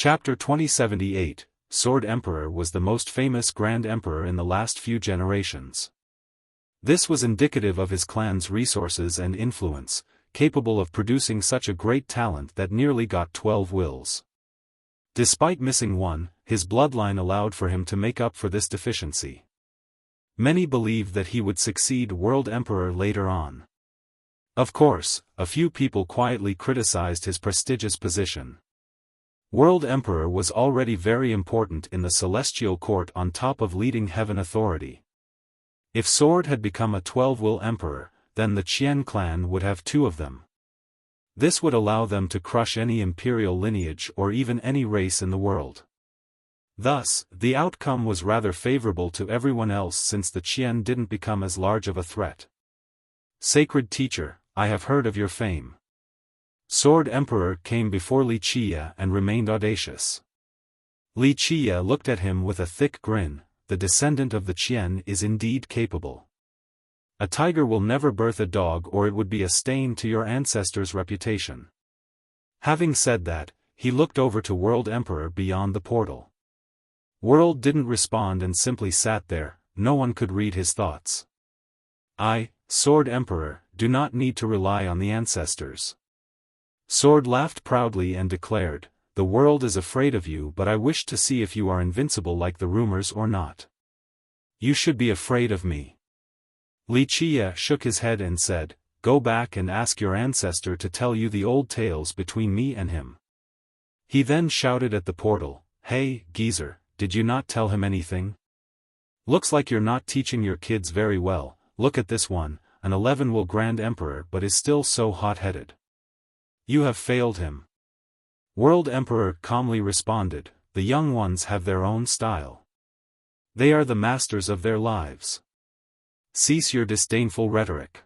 Chapter 2078, Sword Emperor was the most famous Grand Emperor in the last few generations. This was indicative of his clan's resources and influence, capable of producing such a great talent that nearly got 12 wills. Despite missing one, his bloodline allowed for him to make up for this deficiency. Many believed that he would succeed World Emperor later on. Of course, a few people quietly criticized his prestigious position. World Emperor was already very important in the Celestial Court on top of leading Heaven Authority. If Sword had become a 12-will Emperor, then the Qian clan would have 2 of them. This would allow them to crush any imperial lineage or even any race in the world. Thus, the outcome was rather favorable to everyone else since the Qian didn't become as large of a threat. Sacred Teacher, I have heard of your fame. Sword Emperor came before Wuxia and remained audacious. Wuxia looked at him with a thick grin. The descendant of the Qian is indeed capable. A tiger will never birth a dog, or it would be a stain to your ancestors' reputation. Having said that, he looked over to World Emperor beyond the portal. World didn't respond and simply sat there. No one could read his thoughts. I, Sword Emperor, do not need to rely on the ancestors. Sword laughed proudly and declared, "The world is afraid of you, but I wish to see if you are invincible like the rumors or not. You should be afraid of me." Wuxia shook his head and said, "Go back and ask your ancestor to tell you the old tales between me and him." He then shouted at the portal, "Hey, geezer, did you not tell him anything? Looks like you're not teaching your kids very well. Look at this one, an 11-will Grand Emperor but is still so hot-headed. You have failed him." World Emperor calmly responded, "The young ones have their own style. They are the masters of their lives. Cease your disdainful rhetoric."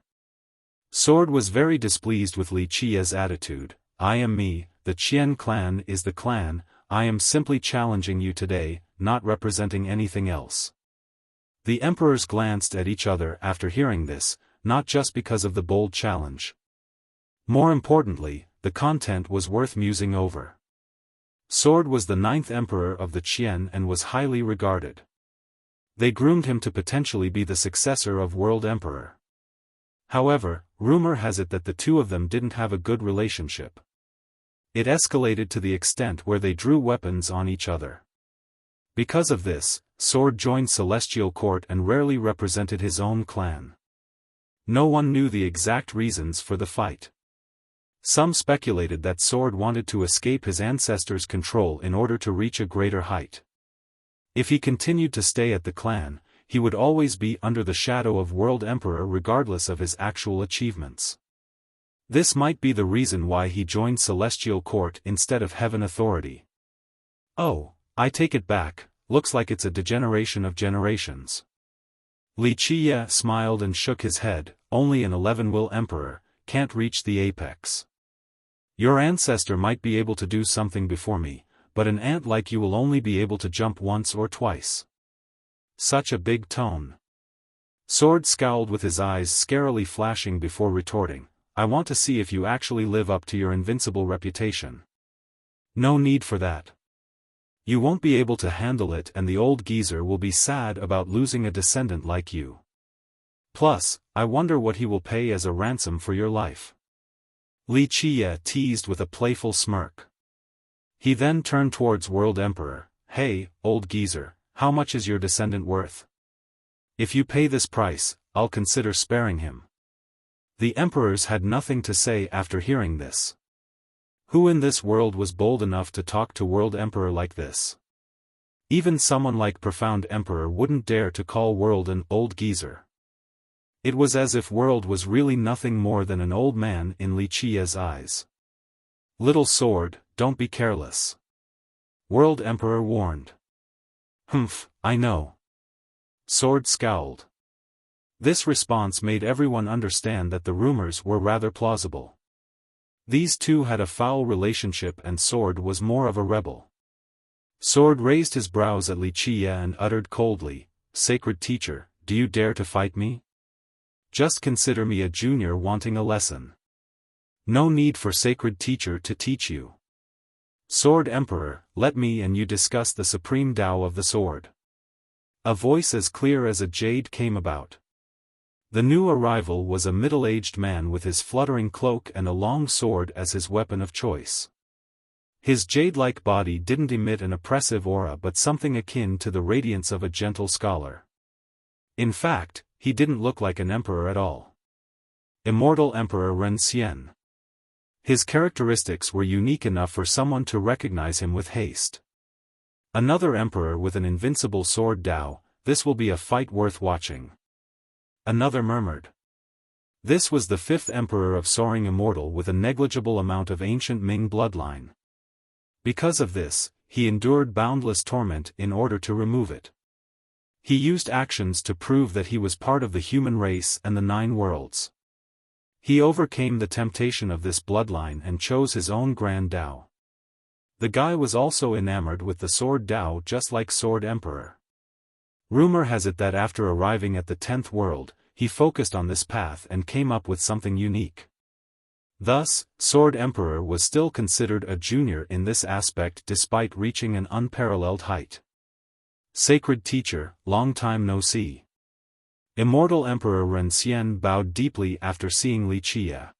Sword was very displeased with Wuxia's attitude. "I am me, the Qian clan is the clan, I am simply challenging you today, not representing anything else." The emperors glanced at each other after hearing this, not just because of the bold challenge. More importantly, the content was worth musing over. Sword was the 9th emperor of the Qian and was highly regarded. They groomed him to potentially be the successor of World Emperor. However, rumor has it that the 2 of them didn't have a good relationship. It escalated to the extent where they drew weapons on each other. Because of this, Sword joined Celestial Court and rarely represented his own clan. No one knew the exact reasons for the fight. Some speculated that Sword wanted to escape his ancestors' control in order to reach a greater height. If he continued to stay at the clan, he would always be under the shadow of World Emperor regardless of his actual achievements. This might be the reason why he joined Celestial Court instead of Heaven Authority. Oh, I take it back, looks like it's a degeneration of generations. Wuxia smiled and shook his head, only an 11-will Emperor can't reach the apex. Your ancestor might be able to do something before me, but an ant like you will only be able to jump once or twice. Such a big tone. Sword scowled with his eyes scarily flashing before retorting, "I want to see if you actually live up to your invincible reputation. No need for that. You won't be able to handle it and the old geezer will be sad about losing a descendant like you. Plus, I wonder what he will pay as a ransom for your life." Wuxia teased with a playful smirk. He then turned towards World Emperor, "Hey, old geezer, how much is your descendant worth? If you pay this price, I'll consider sparing him." The emperors had nothing to say after hearing this. Who in this world was bold enough to talk to World Emperor like this? Even someone like Profound Emperor wouldn't dare to call World an old geezer. It was as if World was really nothing more than an old man in Wuxia's eyes. "Little Sword, don't be careless," World Emperor warned. "Humph, I know." Sword scowled. This response made everyone understand that the rumors were rather plausible. These 2 had a foul relationship and Sword was more of a rebel. Sword raised his brows at Wuxia and uttered coldly, "Sacred Teacher, do you dare to fight me? Just consider me a junior wanting a lesson. No need for Sacred Teacher to teach you. Sword Emperor, let me and you discuss the supreme Tao of the sword. A voice as clear as a jade came about. The new arrival was a middle-aged man with his fluttering cloak and a long sword as his weapon of choice. His jade-like body didn't emit an oppressive aura but something akin to the radiance of a gentle scholar. In fact, he didn't look like an emperor at all. Immortal Emperor Ren Xian. His characteristics were unique enough for someone to recognize him with haste. Another emperor with an invincible sword Tao, this will be a fight worth watching. Another murmured. This was the fifth emperor of Soaring Immortal with a negligible amount of ancient Ming bloodline. Because of this, he endured boundless torment in order to remove it. He used actions to prove that he was part of the human race and the Nine Worlds. He overcame the temptation of this bloodline and chose his own grand Tao. The guy was also enamored with the sword Tao just like Sword Emperor. Rumor has it that after arriving at the 10th world, he focused on this path and came up with something unique. Thus, Sword Emperor was still considered a junior in this aspect despite reaching an unparalleled height. Sacred Teacher, long time no see. Immortal Emperor Ren Xian bowed deeply after seeing Wuxia.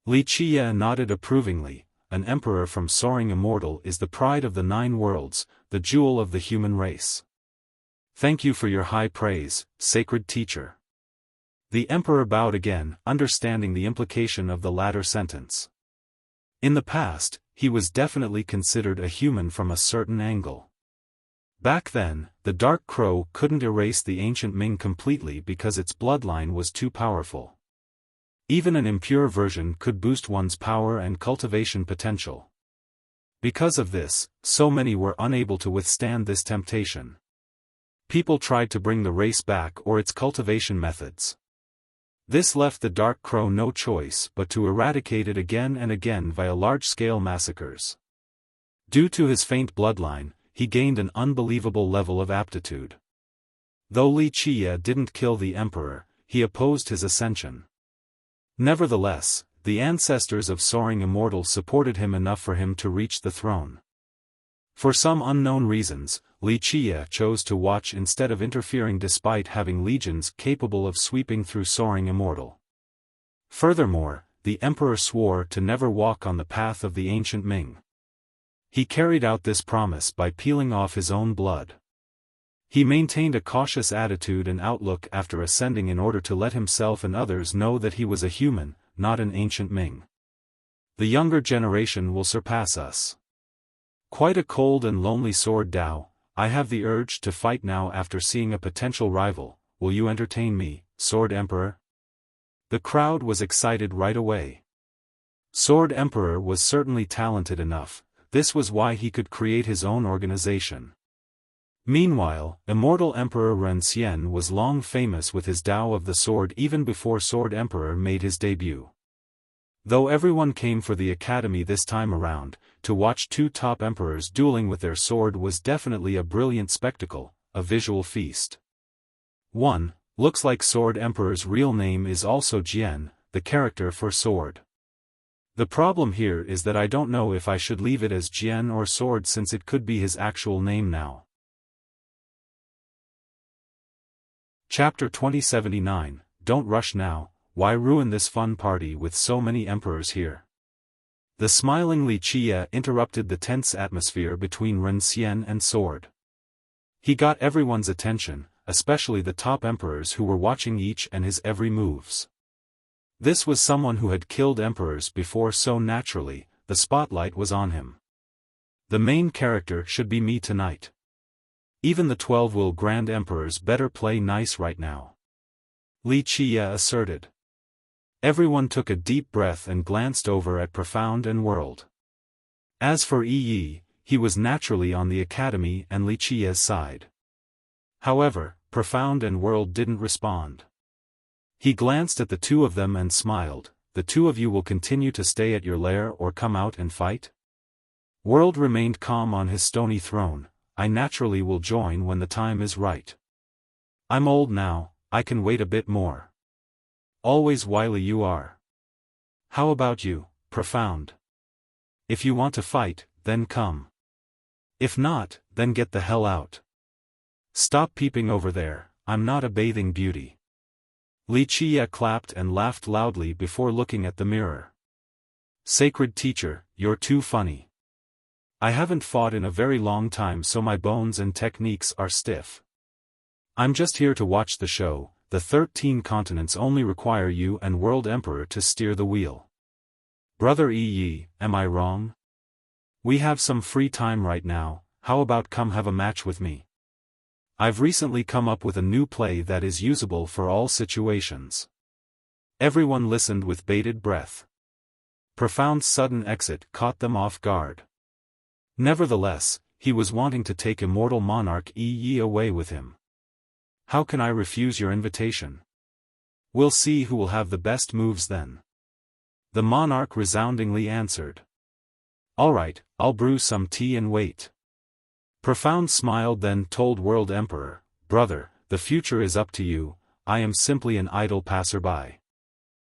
Wuxia nodded approvingly. An emperor from Soaring Immortal is the pride of the Nine Worlds, the jewel of the human race. Thank you for your high praise, Sacred Teacher. The emperor bowed again, understanding the implication of the latter sentence. In the past, he was definitely considered a human from a certain angle. Back then, the Dark Crow couldn't erase the ancient Ming completely because its bloodline was too powerful. Even an impure version could boost one's power and cultivation potential. Because of this, so many were unable to withstand this temptation. People tried to bring the race back or its cultivation methods. This left the Dark Crow no choice but to eradicate it again and again via large-scale massacres. Due to his faint bloodline, he gained an unbelievable level of aptitude. Though Wuxia didn't kill the emperor, he opposed his ascension. Nevertheless, the ancestors of Soaring Immortal supported him enough for him to reach the throne. For some unknown reasons, Wuxia chose to watch instead of interfering despite having legions capable of sweeping through Soaring Immortal. Furthermore, the emperor swore to never walk on the path of the ancient Ming. He carried out this promise by peeling off his own blood. He maintained a cautious attitude and outlook after ascending in order to let himself and others know that he was a human, not an ancient Ming. The younger generation will surpass us. Quite a cold and lonely sword Tao, I have the urge to fight now after seeing a potential rival. Will you entertain me, Sword Emperor? The crowd was excited right away. Sword Emperor was certainly talented enough. This was why he could create his own organization. Meanwhile, Immortal Emperor Ren Xian was long famous with his Tao of the Sword even before Sword Emperor made his debut. Though everyone came for the academy this time around, to watch two top emperors dueling with their sword was definitely a brilliant spectacle, a visual feast. 1. Looks like Sword Emperor's real name is also Jian, the character for sword. The problem here is that I don't know if I should leave it as Jian or Sword since it could be his actual name now. Chapter 2079, Don't rush now, why ruin this fun party with so many emperors here? The smiling Wuxia interrupted the tense atmosphere between Ren Xian and Sword. He got everyone's attention, especially the top emperors who were watching each and his every moves. This was someone who had killed emperors before, so naturally, the spotlight was on him. The main character should be me tonight. Even the 12 will grand emperors better play nice right now. Wuxia asserted. Everyone took a deep breath and glanced over at Profound and World. As for Yi, he was naturally on the academy and Wuxia's side. However, Profound and World didn't respond. He glanced at the two of them and smiled. The two of you will continue to stay at your lair or come out and fight? World remained calm on his stony throne. I naturally will join when the time is right. I'm old now, I can wait a bit more. Always wily you are. How about you, Profound? If you want to fight, then come. If not, then get the hell out. Stop peeping over there, I'm not a bathing beauty. Wuxia clapped and laughed loudly before looking at the mirror. Sacred teacher, you're too funny. I haven't fought in a very long time, so my bones and techniques are stiff. I'm just here to watch the show. The 13 continents only require you and World Emperor to steer the wheel. Brother Yi, am I wrong? We have some free time right now, how about come have a match with me? I've recently come up with a new play that is usable for all situations. Everyone listened with bated breath. Profound's sudden exit caught them off guard. Nevertheless, he was wanting to take immortal monarch Yi away with him. How can I refuse your invitation? We'll see who will have the best moves then. The monarch resoundingly answered. All right, I'll brew some tea and wait. Profound smiled, then told World Emperor, brother, the future is up to you, I am simply an idle passerby.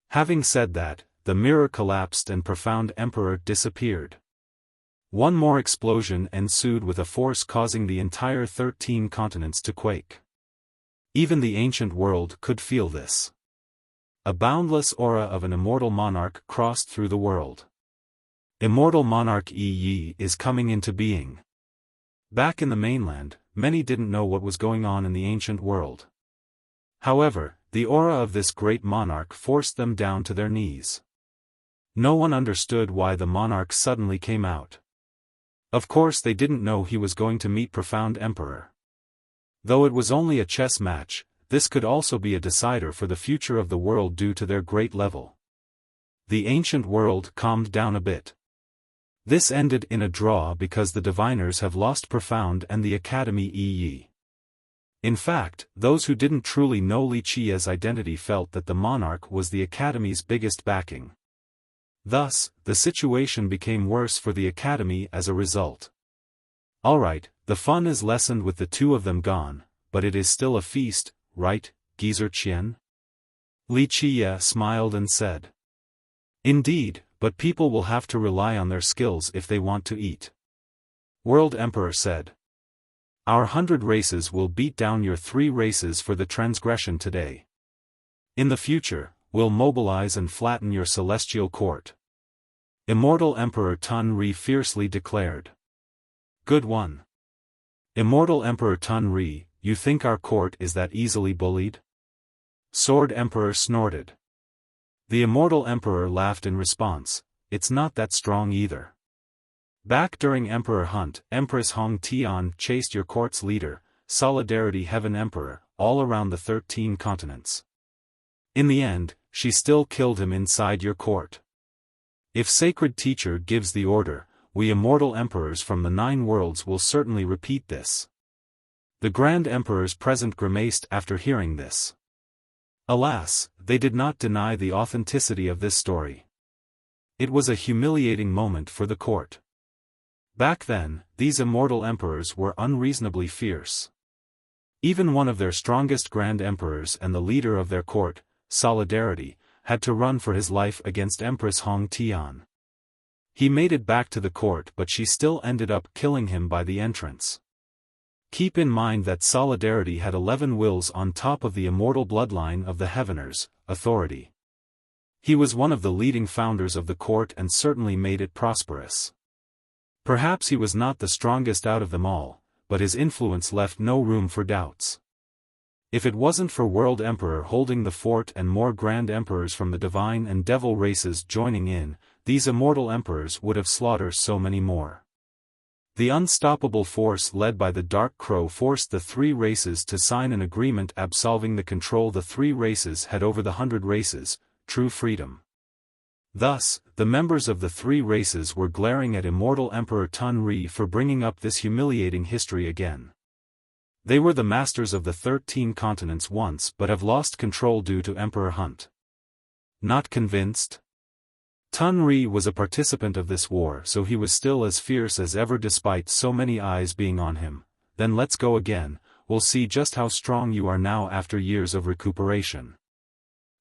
Having said that, the mirror collapsed and Profound Emperor disappeared. One more explosion ensued with a force causing the entire 13 continents to quake. Even the ancient world could feel this. A boundless aura of an immortal monarch crossed through the world. Immortal monarch Yi is coming into being. Back in the mainland, many didn't know what was going on in the ancient world. However, the aura of this great monarch forced them down to their knees. No one understood why the monarch suddenly came out. Of course they didn't know he was going to meet Profound Emperor. Though it was only a chess match, this could also be a decider for the future of the world due to their great level. The ancient world calmed down a bit. This ended in a draw because the diviners have lost Profound and the Academy Yi. In fact, those who didn't truly know Wuxia's identity felt that the monarch was the Academy's biggest backing. Thus, the situation became worse for the Academy as a result. Alright, the fun is lessened with the two of them gone, but it is still a feast, right, Geezer Qian? Wuxia smiled and said. Indeed, but people will have to rely on their skills if they want to eat. World Emperor said. Our 100 races will beat down your 3 races for the transgression today. In the future, we'll mobilize and flatten your celestial court. Immortal Emperor Tun Ri fiercely declared. Good one. Immortal Emperor Tun Ri, you think our court is that easily bullied? Sword Emperor snorted. The Immortal Emperor laughed in response, it's not that strong either. Back during Emperor Hunt, Empress Hong Tian chased your court's leader, Solidarity Heaven Emperor, all around the 13 continents. In the end, she still killed him inside your court. If Sacred Teacher gives the order, we immortal emperors from the 9 worlds will certainly repeat this. The Grand Emperors present grimaced after hearing this. Alas, they did not deny the authenticity of this story. It was a humiliating moment for the court. Back then, these immortal emperors were unreasonably fierce. Even one of their strongest Grand Emperors and the leader of their court, Solidarity, had to run for his life against Empress Hong Tian. He made it back to the court, but she still ended up killing him by the entrance. Keep in mind that Solidarity had 11 wills on top of the immortal bloodline of the Heaveners, authority. He was one of the leading founders of the court and certainly made it prosperous. Perhaps he was not the strongest out of them all, but his influence left no room for doubts. If it wasn't for World Emperor holding the fort and more Grand Emperors from the Divine and Devil races joining in, these immortal emperors would have slaughtered so many more. The unstoppable force led by the Dark Crow forced the 3 races to sign an agreement absolving the control the 3 races had over the 100 races, true freedom. Thus, the members of the 3 races were glaring at Immortal Emperor Tun Ri for bringing up this humiliating history again. They were the masters of the 13 continents once but have lost control due to Emperor Hunt. Not convinced? Tun Ri was a participant of this war, so he was still as fierce as ever despite so many eyes being on him. Then let's go again, we'll see just how strong you are now after years of recuperation.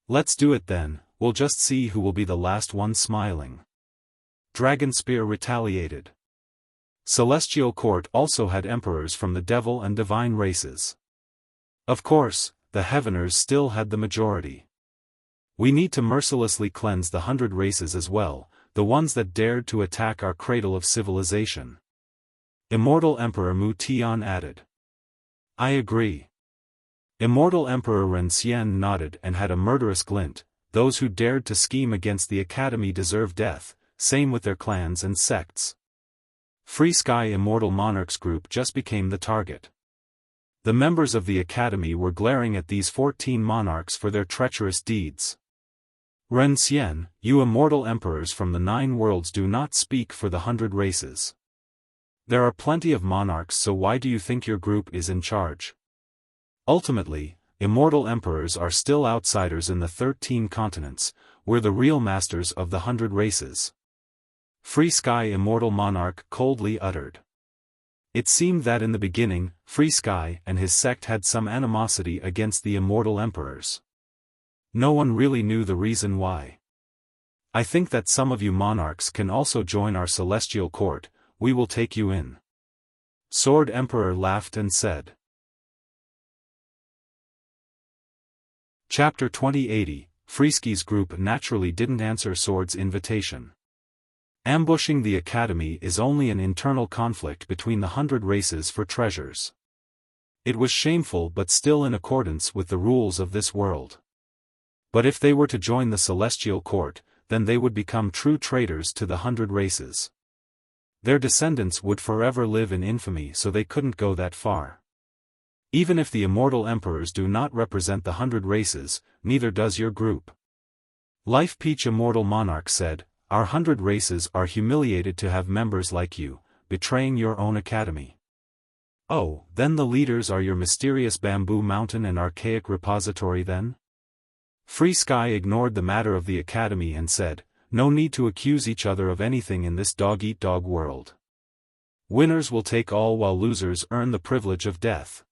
Let's do it then, we'll just see who will be the last one smiling. Dragon Spear retaliated. Celestial Court also had emperors from the devil and divine races. Of course, the Heaveners still had the majority. We need to mercilessly cleanse the 100 races as well, the ones that dared to attack our cradle of civilization. Immortal Emperor Mu Tian added. I agree. Immortal Emperor Ren Xian nodded and had a murderous glint. Those who dared to scheme against the Academy deserve death, same with their clans and sects. Free Sky Immortal Monarchs group just became the target. The members of the Academy were glaring at these 14 monarchs for their treacherous deeds. Ren Xian, you immortal emperors from the 9 worlds do not speak for the 100 races. There are plenty of monarchs, so why do you think your group is in charge? Ultimately, immortal emperors are still outsiders in the 13 continents. We're the real masters of the 100 races. Free Sky Immortal Monarch coldly uttered. It seemed that in the beginning, Free Sky and his sect had some animosity against the immortal emperors. No one really knew the reason why. I think that some of you monarchs can also join our celestial court. We will take you in. Sword Emperor laughed and said. Chapter 2080, Freesky's group naturally didn't answer Sword's invitation. Ambushing the Academy is only an internal conflict between the 100 races for treasures. It was shameful but still in accordance with the rules of this world. But if they were to join the Celestial Court, then they would become true traitors to the 100 races. Their descendants would forever live in infamy, so they couldn't go that far. Even if the immortal emperors do not represent the 100 races, neither does your group. Life Peach Immortal Monarch said, our 100 races are humiliated to have members like you, betraying your own academy. Oh, then the leaders are your mysterious Bamboo Mountain and Archaic Repository then? Free Sky ignored the matter of the academy and said, no need to accuse each other of anything in this dog-eat-dog world. Winners will take all while losers earn the privilege of death.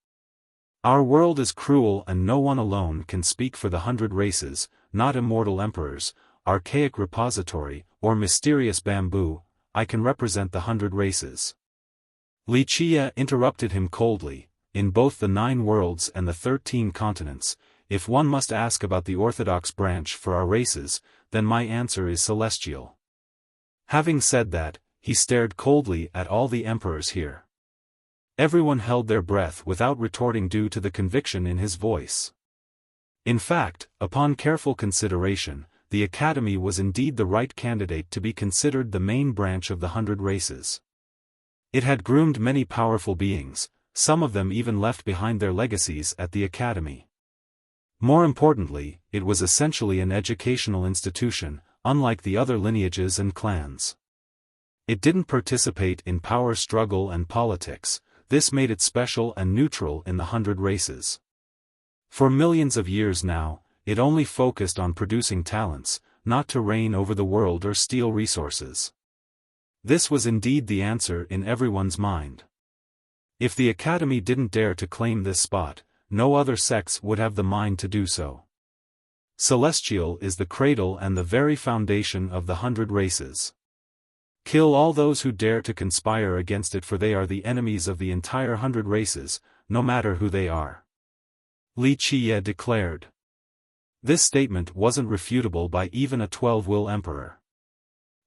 Our world is cruel and no one alone can speak for the 100 races, not immortal emperors, Archaic Repository, or mysterious bamboo. I can represent the 100 races. Li Chia interrupted him coldly, in both the 9 worlds and the 13 continents, if one must ask about the orthodox branch for our races, then my answer is celestial. Having said that, he stared coldly at all the emperors here. Everyone held their breath without retorting due to the conviction in his voice. In fact, upon careful consideration, the Academy was indeed the right candidate to be considered the main branch of the 100 races. It had groomed many powerful beings, some of them even left behind their legacies at the Academy. More importantly, it was essentially an educational institution, unlike the other lineages and clans. It didn't participate in power struggle and politics. This made it special and neutral in the 100 races. For millions of years now, it only focused on producing talents, not to reign over the world or steal resources. This was indeed the answer in everyone's mind. If the Academy didn't dare to claim this spot, no other sects would have the mind to do so. Celestial is the cradle and the very foundation of the 100 races. Kill all those who dare to conspire against it, for they are the enemies of the entire 100 races, no matter who they are. Li Chia declared. This statement wasn't refutable by even a 12-will emperor.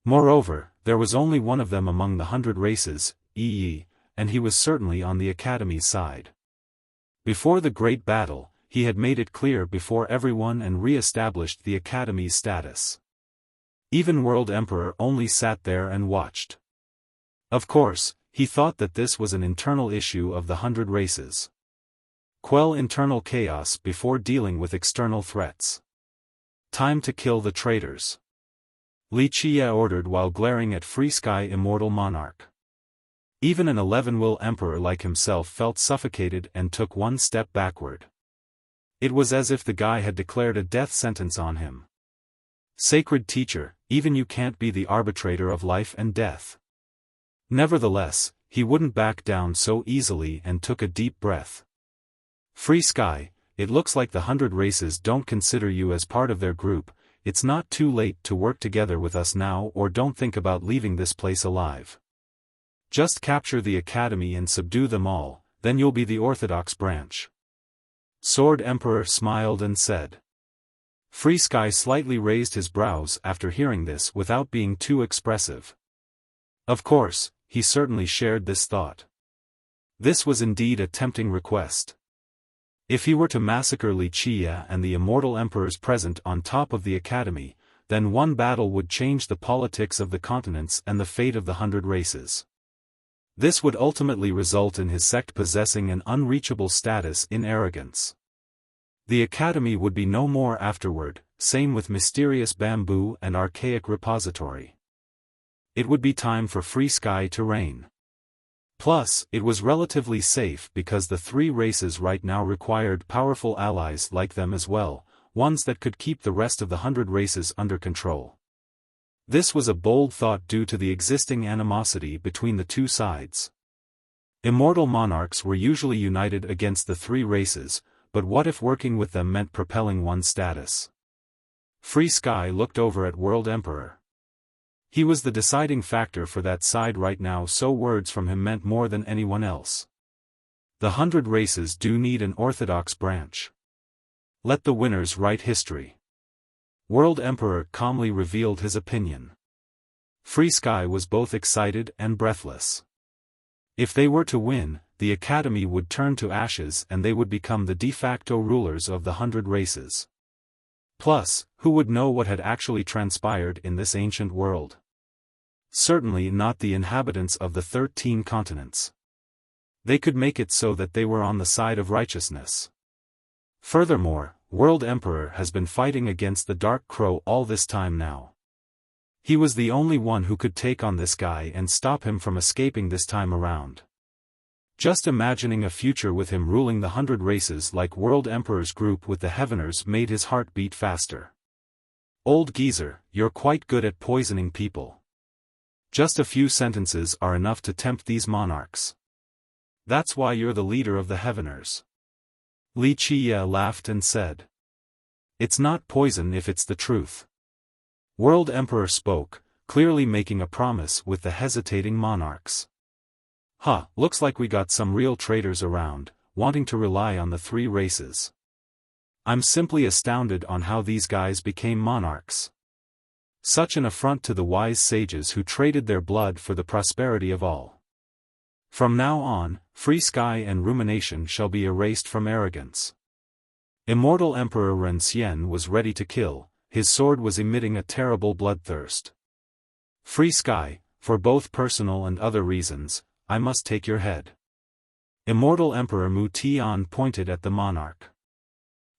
Moreover, there was only one of them among the 100 races, Yi, and he was certainly on the Academy's side. Before the Great Battle, he had made it clear before everyone and re-established the Academy's status. Even World Emperor only sat there and watched. Of course, he thought that this was an internal issue of the 100 races. Quell internal chaos before dealing with external threats. Time to kill the traitors. Li Chia ordered while glaring at Free Sky Immortal Monarch. Even an 11-will emperor like himself felt suffocated and took one step backward. It was as if the guy had declared a death sentence on him. Sacred teacher, even you can't be the arbitrator of life and death. Nevertheless, he wouldn't back down so easily and took a deep breath. Free Sky, it looks like the 100 races don't consider you as part of their group. It's not too late to work together with us now, or don't think about leaving this place alive. Just capture the academy and subdue them all, then you'll be the orthodox branch. Sword Emperor smiled and said. Free Sky slightly raised his brows after hearing this without being too expressive. Of course, he certainly shared this thought. This was indeed a tempting request. If he were to massacre Wuxia and the immortal emperors present on top of the academy, then one battle would change the politics of the continents and the fate of the 100 races. This would ultimately result in his sect possessing an unreachable status in arrogance. The academy would be no more afterward, same with mysterious bamboo and archaic repository. It would be time for Free Sky to reign. Plus, it was relatively safe because the 3 races right now required powerful allies like them as well, ones that could keep the rest of the 100 races under control. This was a bold thought due to the existing animosity between the 2 sides. Immortal monarchs were usually united against the 3 races, but what if working with them meant propelling one's status? Free Sky looked over at World Emperor. He was the deciding factor for that side right now, so words from him meant more than anyone else. The 100 races do need an orthodox branch. Let the winners write history. World Emperor calmly revealed his opinion. Free Sky was both excited and breathless. If they were to win, the academy would turn to ashes and they would become the de facto rulers of the 100 races. Plus, who would know what had actually transpired in this ancient world? Certainly not the inhabitants of the 13 continents. They could make it so that they were on the side of righteousness. Furthermore, World Emperor has been fighting against the Dark Crow all this time now. He was the only one who could take on this guy and stop him from escaping this time around. Just imagining a future with him ruling the 100 races like World Emperor's group with the Heaveners made his heart beat faster. Old geezer, you're quite good at poisoning people. Just a few sentences are enough to tempt these monarchs. That's why you're the leader of the Heaveners. Wuxia laughed and said. It's not poison if it's the truth. World Emperor spoke, clearly making a promise with the hesitating monarchs. Looks like we got some real traitors around, wanting to rely on the 3 races. I'm simply astounded on how these guys became monarchs. Such an affront to the wise sages who traded their blood for the prosperity of all. From now on, Free Sky and rumination shall be erased from arrogance. Immortal Emperor Renxian was ready to kill, his sword was emitting a terrible bloodthirst. Free Sky, for both personal and other reasons, I must take your head. Immortal Emperor Mu Tian pointed at the monarch.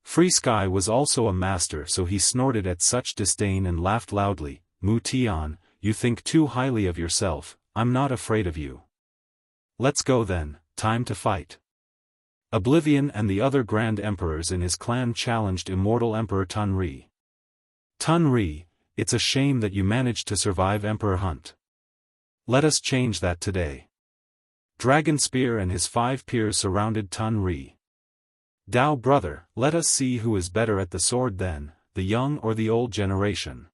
Free Sky was also a master, so he snorted at such disdain and laughed loudly. Mu Tian, you think too highly of yourself, I'm not afraid of you. Let's go then, time to fight. Oblivion and the other grand emperors in his clan challenged Immortal Emperor Tunri. Tunri, it's a shame that you managed to survive Emperor Hunt. Let us change that today. Dragon Spear and his 5 peers surrounded Tunri. Dao brother, let us see who is better at the sword then, the young or the old generation.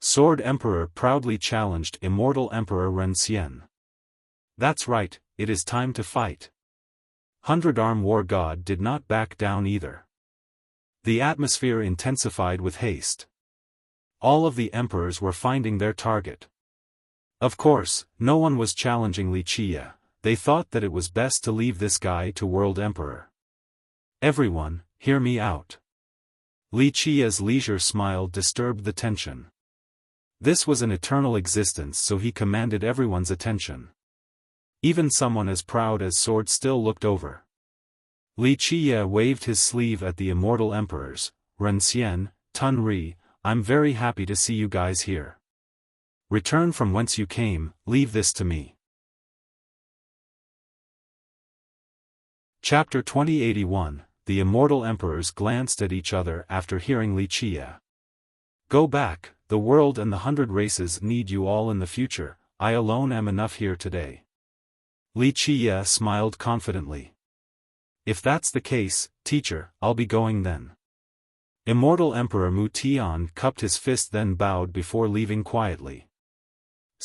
Sword Emperor proudly challenged Immortal Emperor Renxian. That's right, it is time to fight. 100-Arm War God did not back down either. The atmosphere intensified with haste. All of the emperors were finding their target. Of course, no one was challenging Wuxia. They thought that it was best to leave this guy to World Emperor. Everyone, hear me out. Wuxia's leisure smile disturbed the tension. This was an eternal existence, so he commanded everyone's attention. Even someone as proud as Sword still looked over. Wuxia waved his sleeve at the immortal emperors. Renxian, Tunri, I'm very happy to see you guys here. Return from whence you came, leave this to me. Chapter 2081, The Immortal Emperors glanced at each other after hearing Wuxia. Go back, the world and the 100 races need you all in the future, I alone am enough here today. Wuxia smiled confidently. If that's the case, teacher, I'll be going then. Immortal Emperor Mu Tian cupped his fist then bowed before leaving quietly.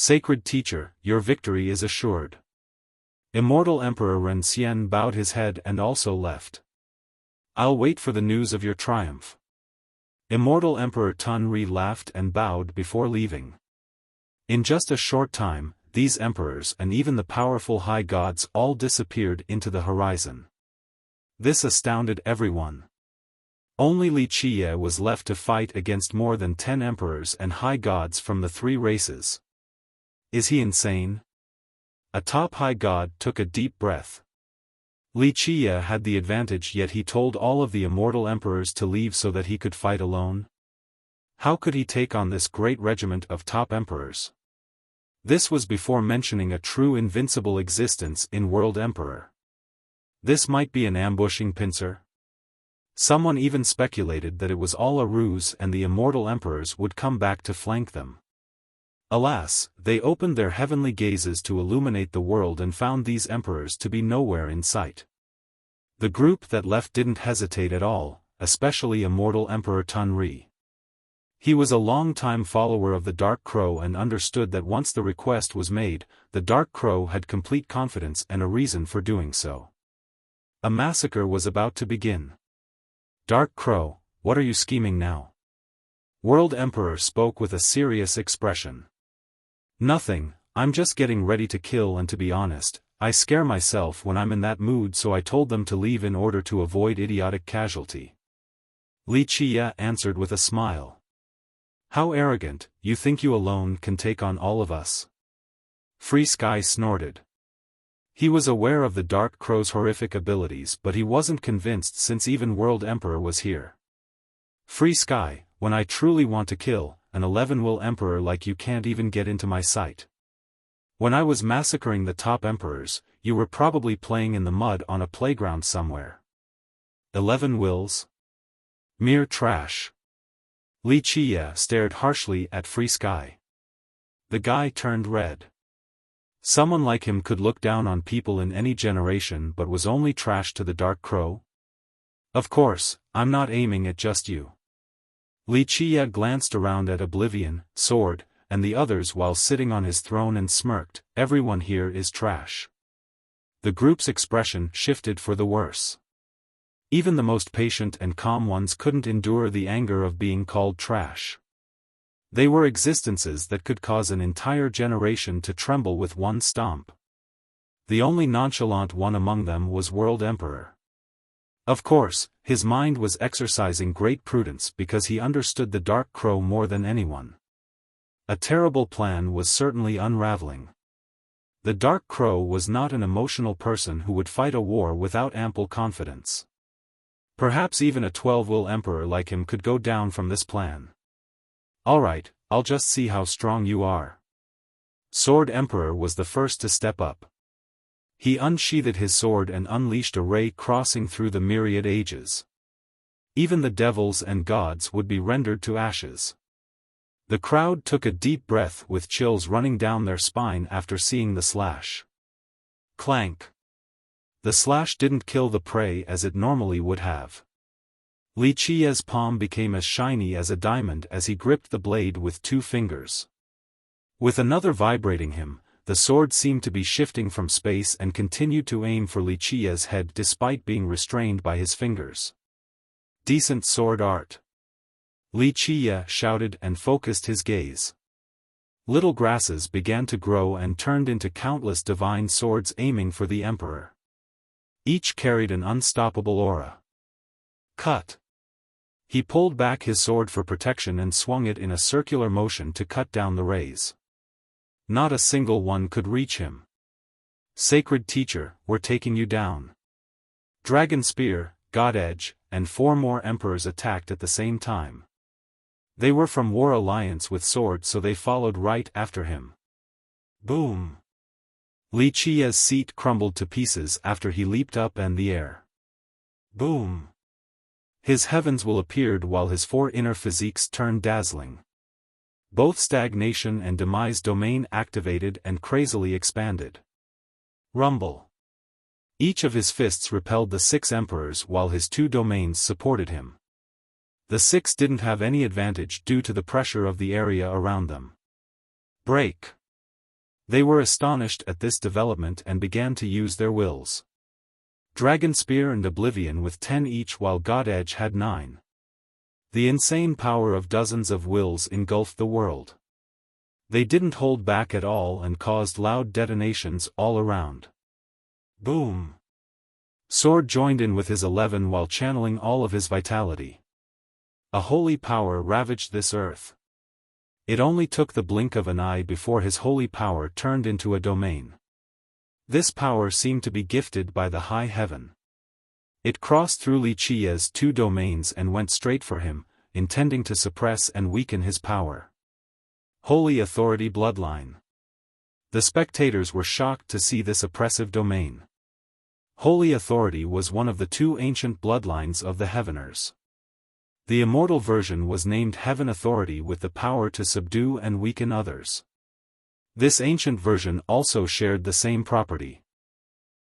Sacred teacher, your victory is assured. Immortal Emperor Ren Xian bowed his head and also left. I'll wait for the news of your triumph. Immortal Emperor Tun Ri laughed and bowed before leaving. In just a short time, these emperors and even the powerful high gods all disappeared into the horizon. This astounded everyone. Only Li Qiye was left to fight against more than 10 emperors and high gods from the 3 races. Is he insane? A top high god took a deep breath. Li Qiye had the advantage, yet he told all of the immortal emperors to leave so that he could fight alone. How could he take on this great regiment of top emperors? This was before mentioning a true invincible existence in World Emperor. This might be an ambushing pincer. Someone even speculated that it was all a ruse and the immortal emperors would come back to flank them. Alas, they opened their heavenly gazes to illuminate the world and found these emperors to be nowhere in sight. The group that left didn't hesitate at all, especially immortal Emperor Tun Ri. He was a long-time follower of the Dark Crow and understood that once the request was made, the Dark Crow had complete confidence and a reason for doing so. A massacre was about to begin. Dark Crow, what are you scheming now? World Emperor spoke with a serious expression. Nothing, I'm just getting ready to kill, and to be honest, I scare myself when I'm in that mood, so I told them to leave in order to avoid idiotic casualty. Li Qiye answered with a smile. How arrogant, you think you alone can take on all of us? Free Sky snorted. He was aware of the Dark Crow's horrific abilities, but he wasn't convinced since even World Emperor was here. Free Sky, when I truly want to kill, an 11-will Emperor like you can't even get into my sight. When I was massacring the top emperors, you were probably playing in the mud on a playground somewhere. 11 wills? Mere trash. Li Qiye stared harshly at Free Sky. The guy turned red. Someone like him could look down on people in any generation but was only trash to the Dark Crow? Of course, I'm not aiming at just you. Li Qiye glanced around at Oblivion, Sword, and the others while sitting on his throne and smirked. Everyone here is trash. The group's expression shifted for the worse. Even the most patient and calm ones couldn't endure the anger of being called trash. They were existences that could cause an entire generation to tremble with one stomp. The only nonchalant one among them was World Emperor. Of course, his mind was exercising great prudence because he understood the Dark Crow more than anyone. A terrible plan was certainly unraveling. The Dark Crow was not an emotional person who would fight a war without ample confidence. Perhaps even a 12-will Emperor like him could go down from this plan. Alright, I'll just see how strong you are. Sword Emperor was the first to step up. He unsheathed his sword and unleashed a ray crossing through the myriad ages. Even the devils and gods would be rendered to ashes. The crowd took a deep breath with chills running down their spine after seeing the slash. Clank. The slash didn't kill the prey as it normally would have. Li Qiye's palm became as shiny as a diamond as he gripped the blade with 2 fingers. With another vibrating him, the sword seemed to be shifting from space and continued to aim for Li Qiye's head despite being restrained by his fingers. Decent sword art. Li Qiye shouted and focused his gaze. Little grasses began to grow and turned into countless divine swords aiming for the Emperor. Each carried an unstoppable aura. Cut. He pulled back his sword for protection and swung it in a circular motion to cut down the rays. Not a single one could reach him. Sacred Teacher, we're taking you down. Dragon Spear, God Edge, and 4 more emperors attacked at the same time. They were from War Alliance with swords, so they followed right after him. Boom! Li Qiye's seat crumbled to pieces after he leaped up in the air. Boom! His heavens will appeared while his 4 inner physiques turned dazzling. Both stagnation and demise domain activated and crazily expanded. Rumble. Each of his fists repelled the 6 emperors while his 2 domains supported him. The 6 didn't have any advantage due to the pressure of the area around them. Break. They were astonished at this development and began to use their wills. Dragon Spear and Oblivion with 10 each while God Edge had 9. The insane power of dozens of wills engulfed the world. They didn't hold back at all and caused loud detonations all around. Boom! Sword joined in with his 11 while channeling all of his vitality. A holy power ravaged this earth. It only took the blink of an eye before his holy power turned into a domain. This power seemed to be gifted by the high heaven. It crossed through Wuxia's 2 domains and went straight for him, intending to suppress and weaken his power. Holy Authority Bloodline. The spectators were shocked to see this oppressive domain. Holy Authority was one of the 2 ancient bloodlines of the Heaveners. The immortal version was named Heaven Authority with the power to subdue and weaken others. This ancient version also shared the same property.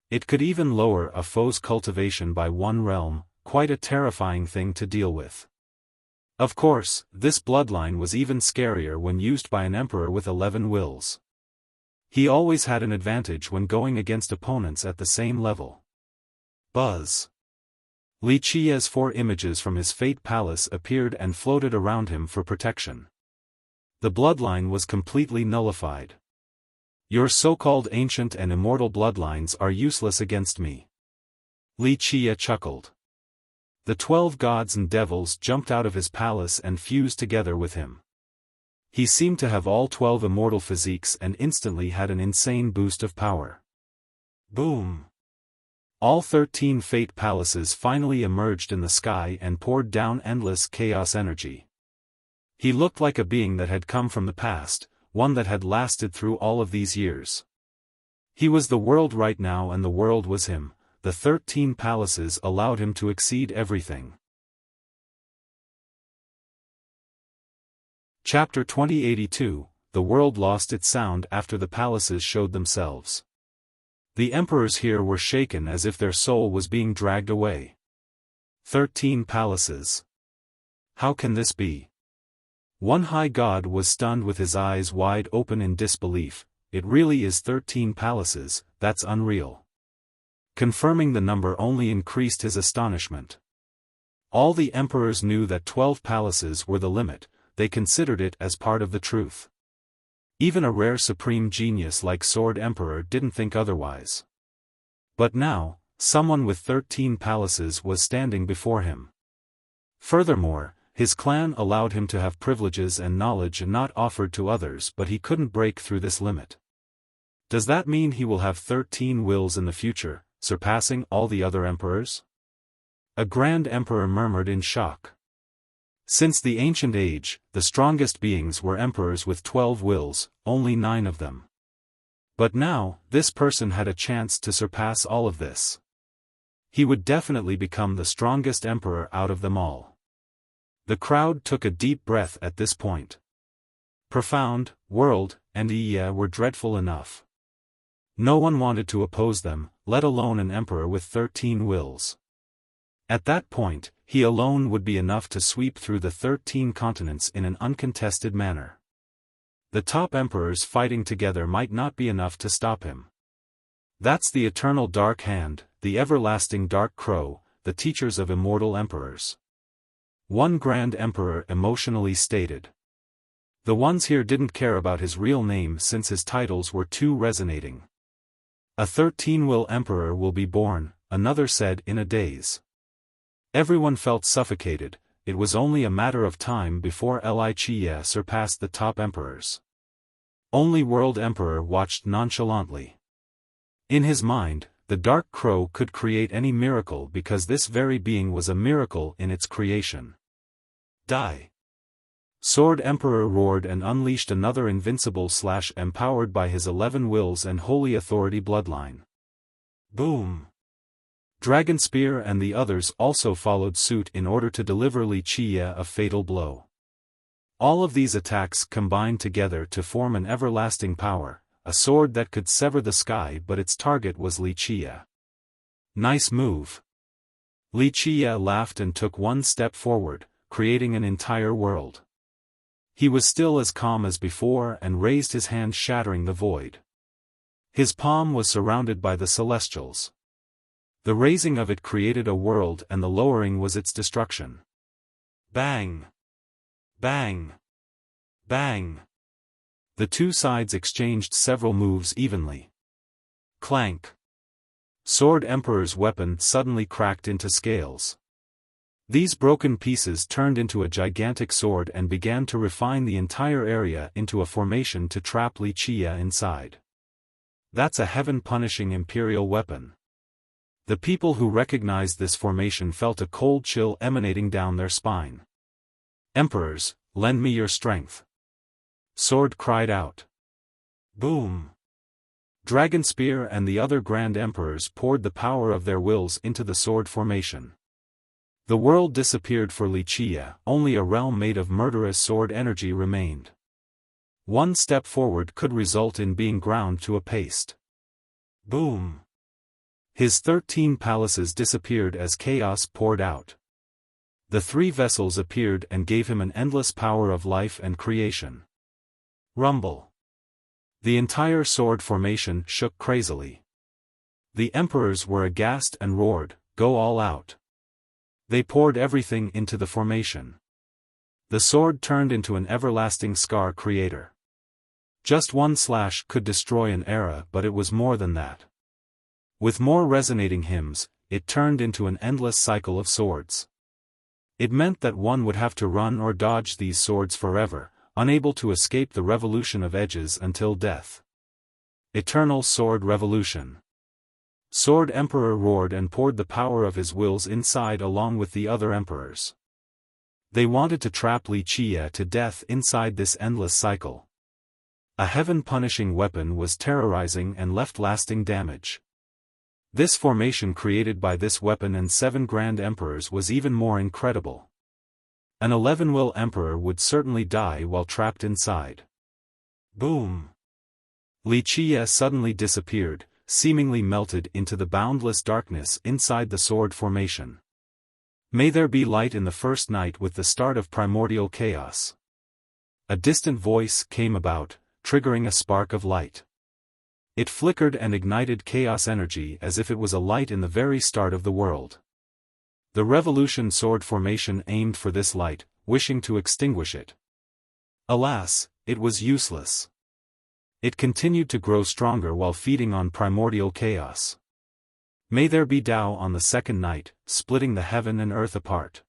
It could even lower a foe's cultivation by 1 realm, quite a terrifying thing to deal with. Of course, this bloodline was even scarier when used by an emperor with 11 wills. He always had an advantage when going against opponents at the same level. Buzz. Wuxia's 4 images from his Fate Palace appeared and floated around him for protection. The bloodline was completely nullified. Your so-called ancient and immortal bloodlines are useless against me. Wuxia chuckled. The 12 gods and devils jumped out of his palace and fused together with him. He seemed to have all 12 immortal physiques and instantly had an insane boost of power. Boom! All 13 Fate Palaces finally emerged in the sky and poured down endless chaos energy. He looked like a being that had come from the past, one that had lasted through all of these years. He was the world right now and the world was him. The 13 palaces allowed him to exceed everything. Chapter 2082, The world lost its sound after the palaces showed themselves. The emperors here were shaken as if their soul was being dragged away. 13 palaces. How can this be? One high god was stunned with his eyes wide open in disbelief. It really is 13 palaces, that's unreal. Confirming the number only increased his astonishment. All the emperors knew that 12 palaces were the limit, they considered it as part of the truth. Even a rare supreme genius like Sword Emperor didn't think otherwise. But now, someone with 13 palaces was standing before him. Furthermore, his clan allowed him to have privileges and knowledge not offered to others, but he couldn't break through this limit. Does that mean he will have 13 wills in the future, surpassing all the other emperors? A grand emperor murmured in shock. Since the ancient age, the strongest beings were emperors with 12 wills, only 9 of them. But now, this person had a chance to surpass all of this. He would definitely become the strongest emperor out of them all. The crowd took a deep breath at this point. Profound, World, and Iya were dreadful enough. No one wanted to oppose them, let alone an emperor with 13 wills. At that point, he alone would be enough to sweep through the 13 continents in an uncontested manner. The top emperors fighting together might not be enough to stop him. That's the eternal Dark Hand, the everlasting Dark Crow, the teachers of immortal emperors. One grand emperor emotionally stated. The ones here didn't care about his real name since his titles were too resonating. A 13-will emperor will be born, another said in a daze. Everyone felt suffocated. It was only a matter of time before Wuxia surpassed the top emperors. Only World Emperor watched nonchalantly. In his mind, the Dark Crow could create any miracle because this very being was a miracle in its creation. Die! Sword Emperor roared and unleashed another invincible slash empowered by his 11 wills and holy authority bloodline. Boom! Dragon Spear and the others also followed suit in order to deliver Wuxia a fatal blow. All of these attacks combined together to form an everlasting power, a sword that could sever the sky, but its target was Wuxia. Nice move. Wuxia laughed and took one step forward, creating an entire world. He was still as calm as before and raised his hand shattering the void. His palm was surrounded by the celestials. The raising of it created a world and the lowering was its destruction. Bang! Bang! Bang! The two sides exchanged several moves evenly. Clank! Sword Emperor's weapon suddenly cracked into scales. These broken pieces turned into a gigantic sword and began to refine the entire area into a formation to trap Wuxia inside. That's a heaven-punishing imperial weapon. The people who recognized this formation felt a cold chill emanating down their spine. Emperors, lend me your strength. Sword cried out. Boom! Dragon Spear and the other Grand Emperors poured the power of their wills into the sword formation. The world disappeared for Wuxia, only a realm made of murderous sword energy remained. One step forward could result in being ground to a paste. Boom! His 13 palaces disappeared as chaos poured out. The 3 vessels appeared and gave him an endless power of life and creation. Rumble! The entire sword formation shook crazily. The emperors were aghast and roared, "Go all out!" They poured everything into the formation. The sword turned into an everlasting scar creator. Just one slash could destroy an era, but it was more than that. With more resonating hymns, it turned into an endless cycle of swords. It meant that one would have to run or dodge these swords forever, unable to escape the revolution of edges until death. Eternal Sword Revolution. Sword Emperor roared and poured the power of his wills inside along with the other emperors. They wanted to trap Wuxia to death inside this endless cycle. A heaven-punishing weapon was terrorizing and left lasting damage. This formation created by this weapon and 7 Grand Emperors was even more incredible. An 11-will emperor would certainly die while trapped inside. Boom! Wuxia suddenly disappeared, seemingly melted into the boundless darkness inside the sword formation. May there be light in the first night with the start of primordial chaos. A distant voice came about, triggering a spark of light. It flickered and ignited chaos energy as if it was a light in the very start of the world. The revolution sword formation aimed for this light, wishing to extinguish it. Alas, it was useless. It continued to grow stronger while feeding on primordial chaos. May there be Tao on the second night, splitting the heaven and earth apart.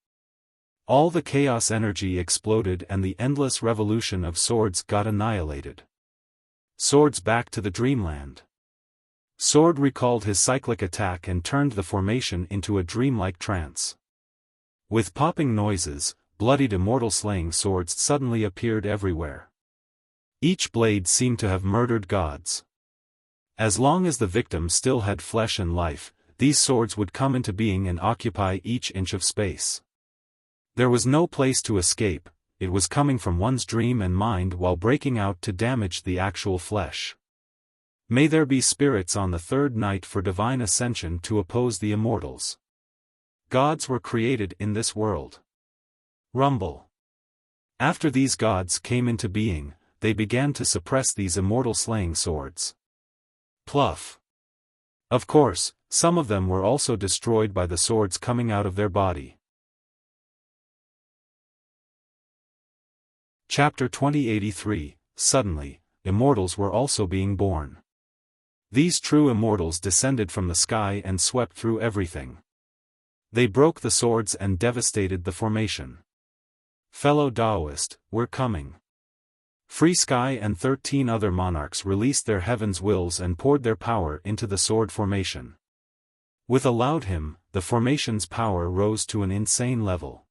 All the chaos energy exploded and the endless revolution of swords got annihilated. Swords back to the dreamland. Sword recalled his cyclic attack and turned the formation into a dreamlike trance. With popping noises, bloodied immortal slaying swords suddenly appeared everywhere. Each blade seemed to have murdered gods. As long as the victim still had flesh and life, these swords would come into being and occupy each inch of space. There was no place to escape, it was coming from one's dream and mind while breaking out to damage the actual flesh. May there be spirits on the third night for divine ascension to oppose the immortals. Gods were created in this world. Rumble. After these gods came into being, they began to suppress these immortal slaying swords. Pluff. Of course, some of them were also destroyed by the swords coming out of their body. Chapter 2083. Suddenly, immortals were also being born. These true immortals descended from the sky and swept through everything. They broke the swords and devastated the formation. Fellow Taoist, we're coming. Free Sky and 13 other monarchs released their heaven's wills and poured their power into the sword formation. With a loud hymn, the formation's power rose to an insane level.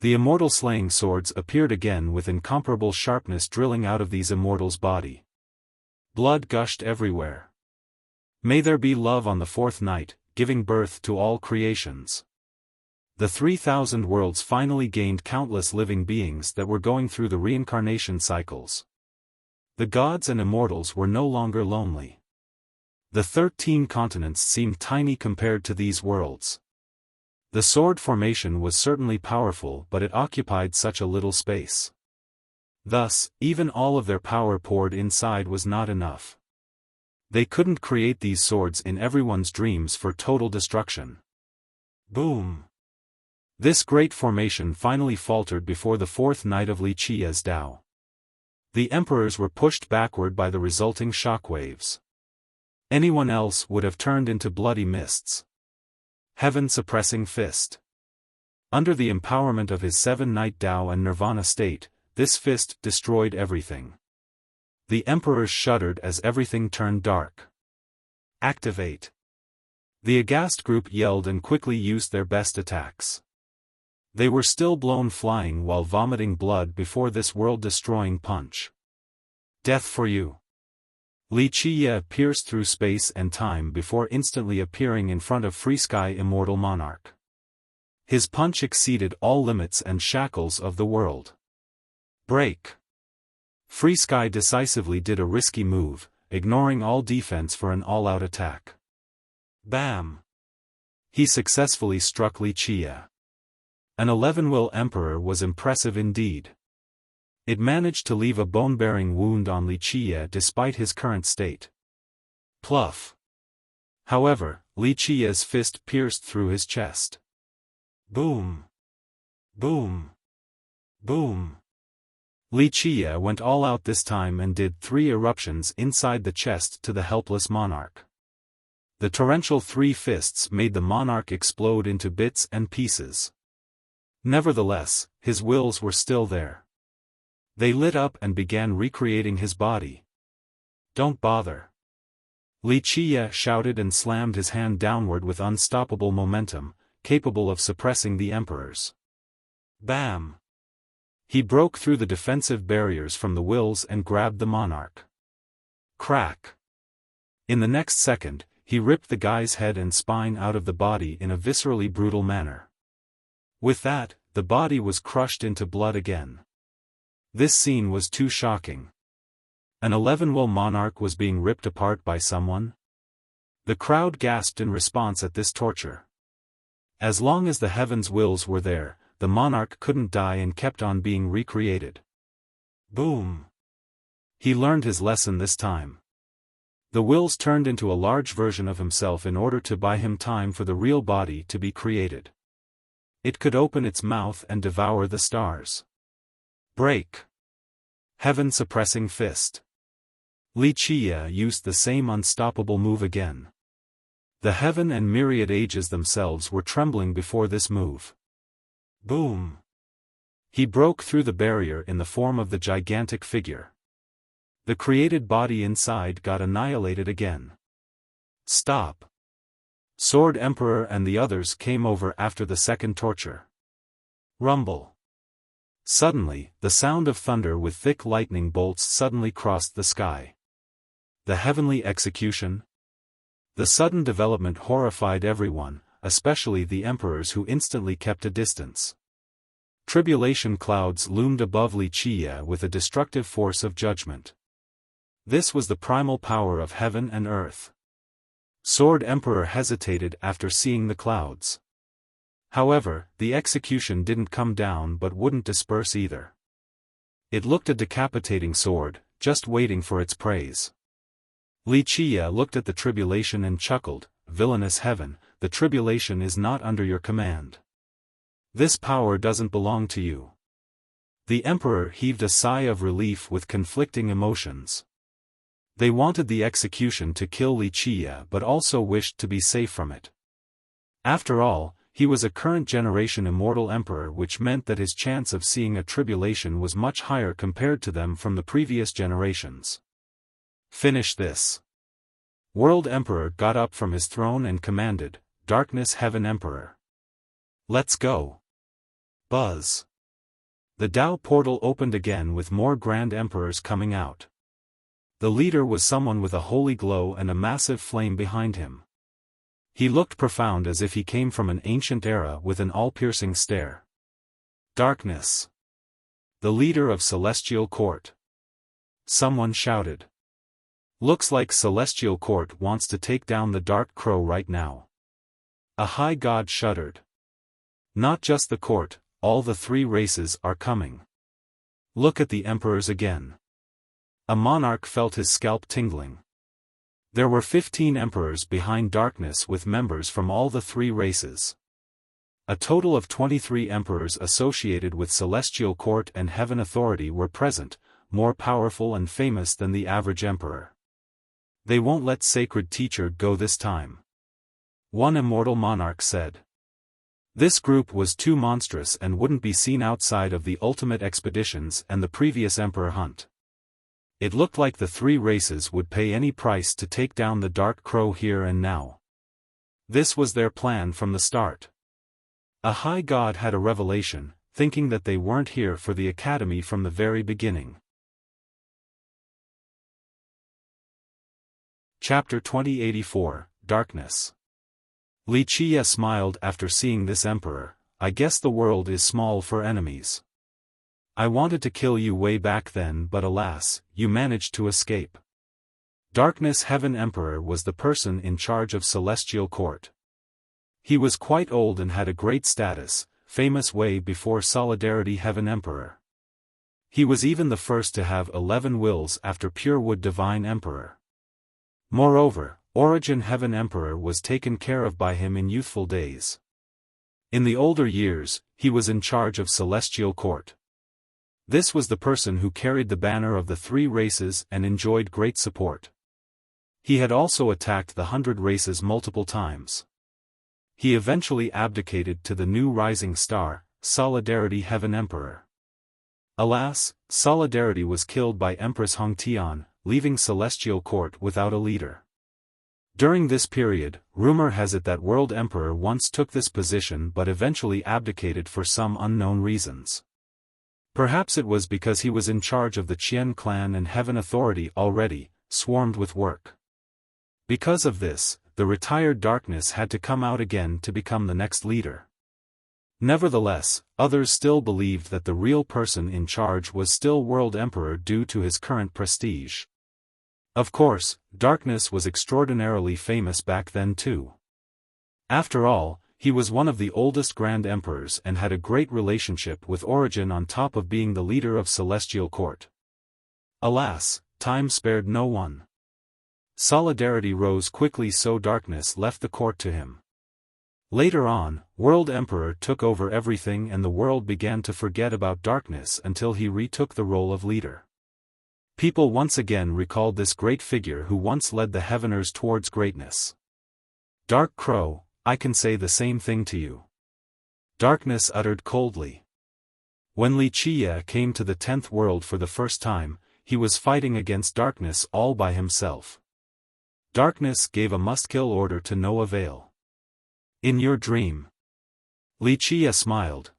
The immortal slaying swords appeared again with incomparable sharpness drilling out of these immortals' body. Blood gushed everywhere. May there be love on the fourth night, giving birth to all creations. The 3,000 worlds finally gained countless living beings that were going through the reincarnation cycles. The gods and immortals were no longer lonely. The 13 continents seemed tiny compared to these worlds. The sword formation was certainly powerful, but it occupied such a little space. Thus, even all of their power poured inside was not enough. They couldn't create these swords in everyone's dreams for total destruction. Boom! This great formation finally faltered before the fourth night of Li Qia's Tao. The emperors were pushed backward by the resulting shockwaves. Anyone else would have turned into bloody mists. Heaven-suppressing fist. Under the empowerment of his 7-night Tao and Nirvana state, this fist destroyed everything. The emperors shuddered as everything turned dark. Activate! The aghast group yelled and quickly used their best attacks. They were still blown flying while vomiting blood before this world-destroying punch. Death for you! Li Qia pierced through space and time before instantly appearing in front of Free Sky Immortal Monarch. His punch exceeded all limits and shackles of the world. Break! Free Sky decisively did a risky move, ignoring all defense for an all-out attack. Bam! He successfully struck Li Qia. An 11-will Emperor was impressive indeed. It managed to leave a bone-bearing wound on Li Qia despite his current state. Pluff! However, Li Qia's fist pierced through his chest. Boom! Boom! Boom! Li Qia went all out this time and did 3 eruptions inside the chest to the helpless monarch. The torrential 3 fists made the monarch explode into bits and pieces. Nevertheless, his wills were still there. They lit up and began recreating his body. Don't bother! Li Qia shouted and slammed his hand downward with unstoppable momentum, capable of suppressing the emperors. Bam! He broke through the defensive barriers from the wills and grabbed the monarch. Crack! In the next second, he ripped the guy's head and spine out of the body in a viscerally brutal manner. With that, the body was crushed into blood again. This scene was too shocking. An 11-will monarch was being ripped apart by someone? The crowd gasped in response at this torture. As long as the heavens' wills were there, the monarch couldn't die and kept on being recreated. Boom! He learned his lesson this time. The wills turned into a large version of himself in order to buy him time for the real body to be created. It could open its mouth and devour the stars. Break! Heaven-suppressing fist. Li Qia used the same unstoppable move again. The heaven and myriad ages themselves were trembling before this move. Boom! He broke through the barrier in the form of the gigantic figure. The created body inside got annihilated again. Stop! Sword Emperor and the others came over after the second torture. Rumble! Suddenly, the sound of thunder with thick lightning bolts suddenly crossed the sky. The heavenly execution? The sudden development horrified everyone, especially the emperors who instantly kept a distance. Tribulation clouds loomed above Li Qia with a destructive force of judgment. This was the primal power of heaven and earth. Sword Emperor hesitated after seeing the clouds. However, the execution didn't come down but wouldn't disperse either. It looked a decapitating sword, just waiting for its praise. Li Qia looked at the tribulation and chuckled, "Villainous heaven, the tribulation is not under your command. This power doesn't belong to you." The emperor heaved a sigh of relief with conflicting emotions. They wanted the execution to kill Li Qia but also wished to be safe from it. After all, he was a current generation immortal emperor, which meant that his chance of seeing a tribulation was much higher compared to them from the previous generations. Finish this. World Emperor got up from his throne and commanded, "Darkness Heaven Emperor. Let's go." Buzz. The Tao portal opened again with more Grand Emperors coming out. The leader was someone with a holy glow and a massive flame behind him. He looked profound as if he came from an ancient era with an all-piercing stare. Darkness. The leader of Celestial Court. Someone shouted. Looks like Celestial Court wants to take down the Dark Crow right now. A high god shuddered. Not just the court, all the 3 races are coming. Look at the emperors again. A monarch felt his scalp tingling. There were 15 emperors behind darkness with members from all the three races. A total of 23 emperors associated with celestial court and heaven authority were present, more powerful and famous than the average emperor. They won't let sacred teacher go this time. One immortal monarch said. This group was too monstrous and wouldn't be seen outside of the ultimate expeditions and the previous emperor hunt. It looked like the three races would pay any price to take down the Dark Crow here and now. This was their plan from the start. A high god had a revelation, thinking that they weren't here for the academy from the very beginning. Chapter 2084, Darkness. Wuxia smiled after seeing this emperor. I guess the world is small for enemies. I wanted to kill you way back then, but alas, you managed to escape. Darkness Heaven Emperor was the person in charge of Celestial Court. He was quite old and had a great status, famous way before Solidarity Heaven Emperor. He was even the first to have 11 wills after Purewood Divine Emperor. Moreover, Origin Heaven Emperor was taken care of by him in youthful days. In the older years, he was in charge of Celestial Court. This was the person who carried the banner of the three races and enjoyed great support. He had also attacked the 100 races multiple times. He eventually abdicated to the new rising star, Solidarity Heaven Emperor. Alas, Solidarity was killed by Empress Hongtian, leaving Celestial Court without a leader. During this period, rumor has it that World Emperor once took this position but eventually abdicated for some unknown reasons. Perhaps it was because he was in charge of the Qian clan and Heaven Authority already, swarmed with work. Because of this, the retired Darkness had to come out again to become the next leader. Nevertheless, others still believed that the real person in charge was still World Emperor due to his current prestige. Of course, Darkness was extraordinarily famous back then too. After all, he was one of the oldest Grand Emperors and had a great relationship with Origin on top of being the leader of Celestial Court. Alas, time spared no one. Solidarity rose quickly, so Darkness left the court to him. Later on, World Emperor took over everything and the world began to forget about Darkness until he retook the role of leader. People once again recalled this great figure who once led the Heaveners towards greatness. Dark Crow, I can say the same thing to you. Darkness uttered coldly. When Wuxia came to the 10th world for the first time, he was fighting against Darkness all by himself. Darkness gave a must-kill order to no avail. In your dream. Wuxia smiled,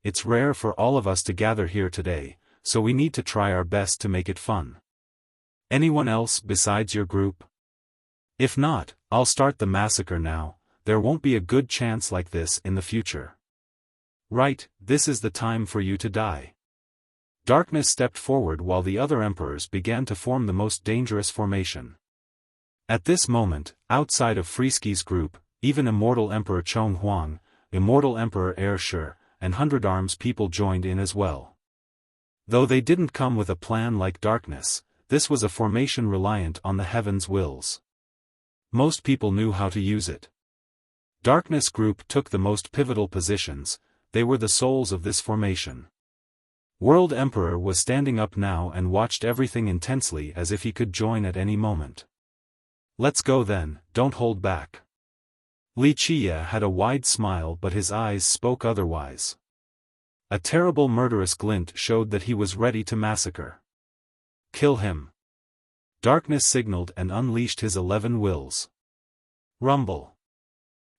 it's rare for all of us to gather here today, so we need to try our best to make it fun. Anyone else besides your group? If not, I'll start the massacre now. There won't be a good chance like this in the future. Right, this is the time for you to die. Darkness stepped forward while the other emperors began to form the most dangerous formation. At this moment, outside of Freeski's group, even Immortal Emperor Chong Huang, Immortal Emperor Er Shi, and Hundred Arms people joined in as well. Though they didn't come with a plan like Darkness, this was a formation reliant on the heavens' wills. Most people knew how to use it. Darkness group took the most pivotal positions, they were the souls of this formation. World Emperor was standing up now and watched everything intensely as if he could join at any moment. Let's go then, don't hold back. Wuxia had a wide smile but his eyes spoke otherwise. A terrible murderous glint showed that he was ready to massacre. Kill him. Darkness signaled and unleashed his 11 wills. Rumble.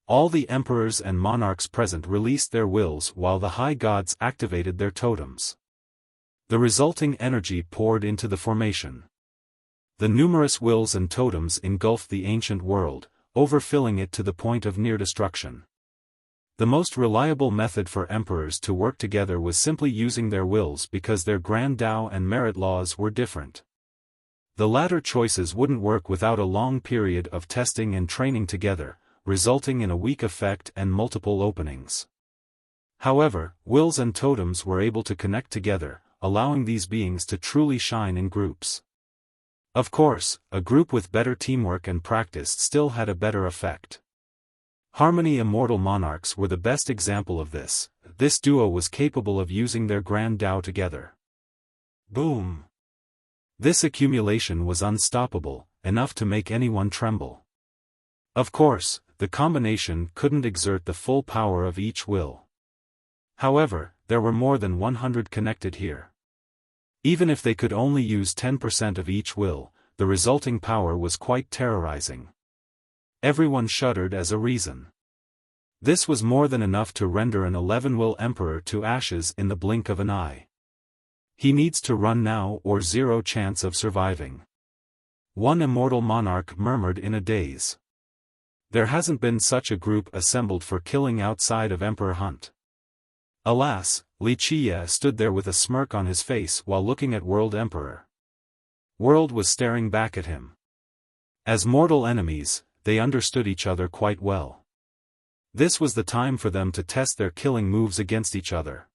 All the emperors and monarchs present released their wills while the high gods activated their totems. The resulting energy poured into the formation. The numerous wills and totems engulfed the ancient world, overfilling it to the point of near destruction. The most reliable method for emperors to work together was simply using their wills because their grand Tao and merit laws were different. The latter choices wouldn't work without a long period of testing and training together, resulting in a weak effect and multiple openings. However, wills and totems were able to connect together, allowing these beings to truly shine in groups. Of course, a group with better teamwork and practice still had a better effect. Harmony Immortal Monarchs were the best example of this. This duo was capable of using their grand Tao together. Boom! This accumulation was unstoppable, enough to make anyone tremble. Of course, the combination couldn't exert the full power of each will. However, there were more than 100 connected here. Even if they could only use 10% of each will, the resulting power was quite terrorizing. Everyone shuddered as a reason. This was more than enough to render an 11-will emperor to ashes in the blink of an eye. He needs to run now or zero chance of surviving. One immortal monarch murmured in a daze. There hasn't been such a group assembled for killing outside of Emperor Hunt. Alas, Wuxia stood there with a smirk on his face while looking at World Emperor. World was staring back at him. As mortal enemies, they understood each other quite well. This was the time for them to test their killing moves against each other.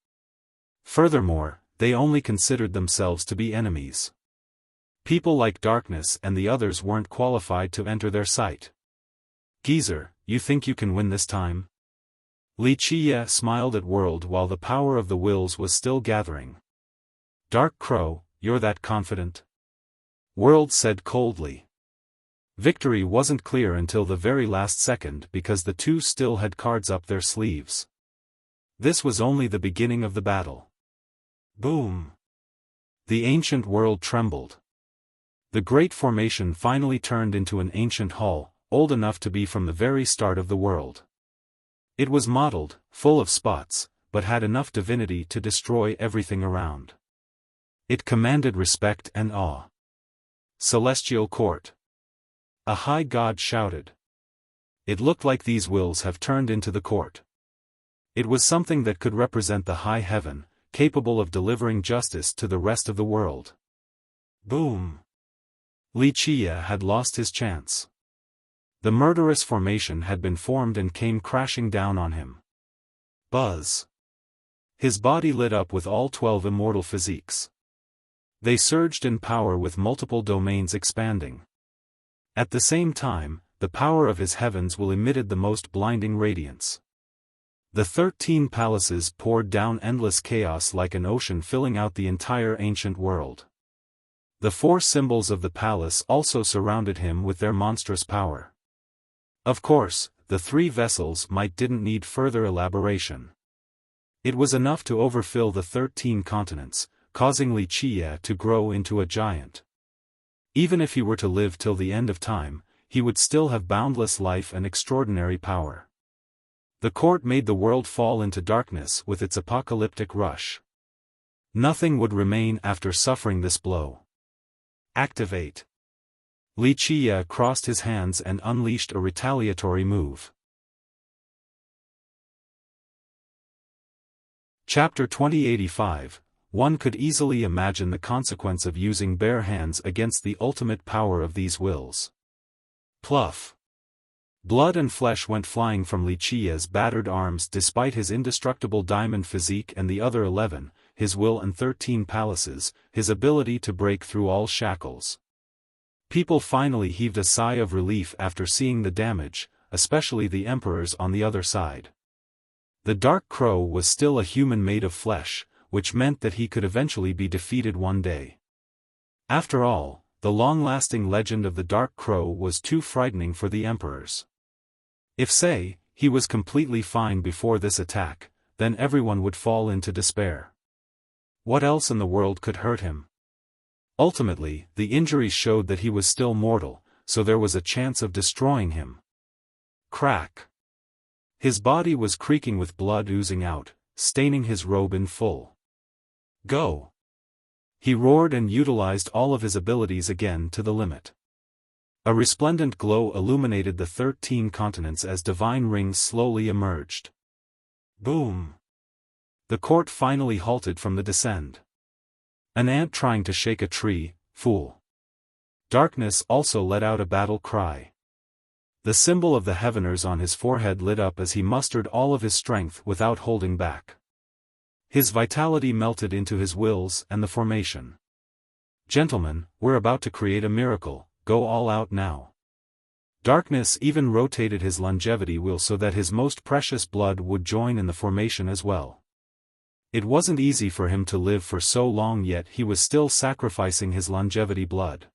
Furthermore, they only considered themselves to be enemies. People like Darkness and the others weren't qualified to enter their sight. Geezer, you think you can win this time? Wuxia smiled at World while the power of the wills was still gathering. Dark Crow, you're that confident? World said coldly. Victory wasn't clear until the very last second because the two still had cards up their sleeves. This was only the beginning of the battle. Boom! The ancient world trembled. The great formation finally turned into an ancient hall, old enough to be from the very start of the world. It was mottled, full of spots, but had enough divinity to destroy everything around. It commanded respect and awe. Celestial Court. A high god shouted. It looked like these wills have turned into the court. It was something that could represent the high heaven, capable of delivering justice to the rest of the world. Boom! Wuxia had lost his chance. The murderous formation had been formed and came crashing down on him. Buzz! His body lit up with all 12 immortal physiques. They surged in power with multiple domains expanding. At the same time, the power of his heavens will emitted the most blinding radiance. The 13 palaces poured down endless chaos like an ocean filling out the entire ancient world. The 4 symbols of the palace also surrounded him with their monstrous power. Of course, the 3 vessels didn't need further elaboration. It was enough to overfill the 13 continents, causing Wuxia to grow into a giant. Even if he were to live till the end of time, he would still have boundless life and extraordinary power. The court made the world fall into darkness with its apocalyptic rush. Nothing would remain after suffering this blow. Activate. Wuxia crossed his hands and unleashed a retaliatory move. Chapter 2085. One could easily imagine the consequence of using bare hands against the ultimate power of these wills. Pluff! Blood and flesh went flying from Wuxia's battered arms despite his indestructible diamond physique and the other 11, his will and 13 palaces, his ability to break through all shackles. People finally heaved a sigh of relief after seeing the damage, especially the emperors on the other side. The Dark Crow was still a human made of flesh, which meant that he could eventually be defeated one day. After all, the long-lasting legend of the Dark Crow was too frightening for the emperors. If, say, he was completely fine before this attack, then everyone would fall into despair. What else in the world could hurt him? Ultimately, the injuries showed that he was still mortal, so there was a chance of destroying him. Crack! His body was creaking with blood oozing out, staining his robe in full. Go! He roared and utilized all of his abilities again to the limit. A resplendent glow illuminated the 13 continents as divine rings slowly emerged. Boom! The court finally halted from the descent. An ant trying to shake a tree, fool. Darkness also let out a battle cry. The symbol of the Heaveners on his forehead lit up as he mustered all of his strength without holding back. His vitality melted into his wills and the formation. "Gentlemen, we're about to create a miracle, go all out now." Darkness even rotated his longevity wheel so that his most precious blood would join in the formation as well. It wasn't easy for him to live for so long, yet he was still sacrificing his longevity blood.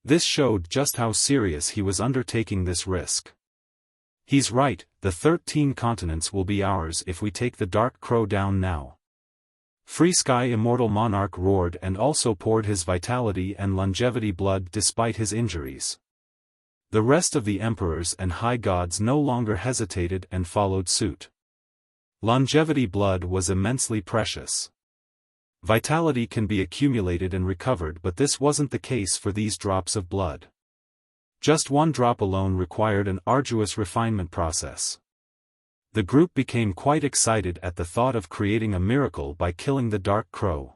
This showed just how serious he was undertaking this risk. "He's right, the 13 continents will be ours if we take the Dark Crow down now." Free Sky Immortal Monarch roared and also poured his vitality and longevity blood despite his injuries. The rest of the emperors and high gods no longer hesitated and followed suit. Longevity blood was immensely precious. Vitality can be accumulated and recovered, but this wasn't the case for these drops of blood. Just one drop alone required an arduous refinement process. The group became quite excited at the thought of creating a miracle by killing the Dark Crow.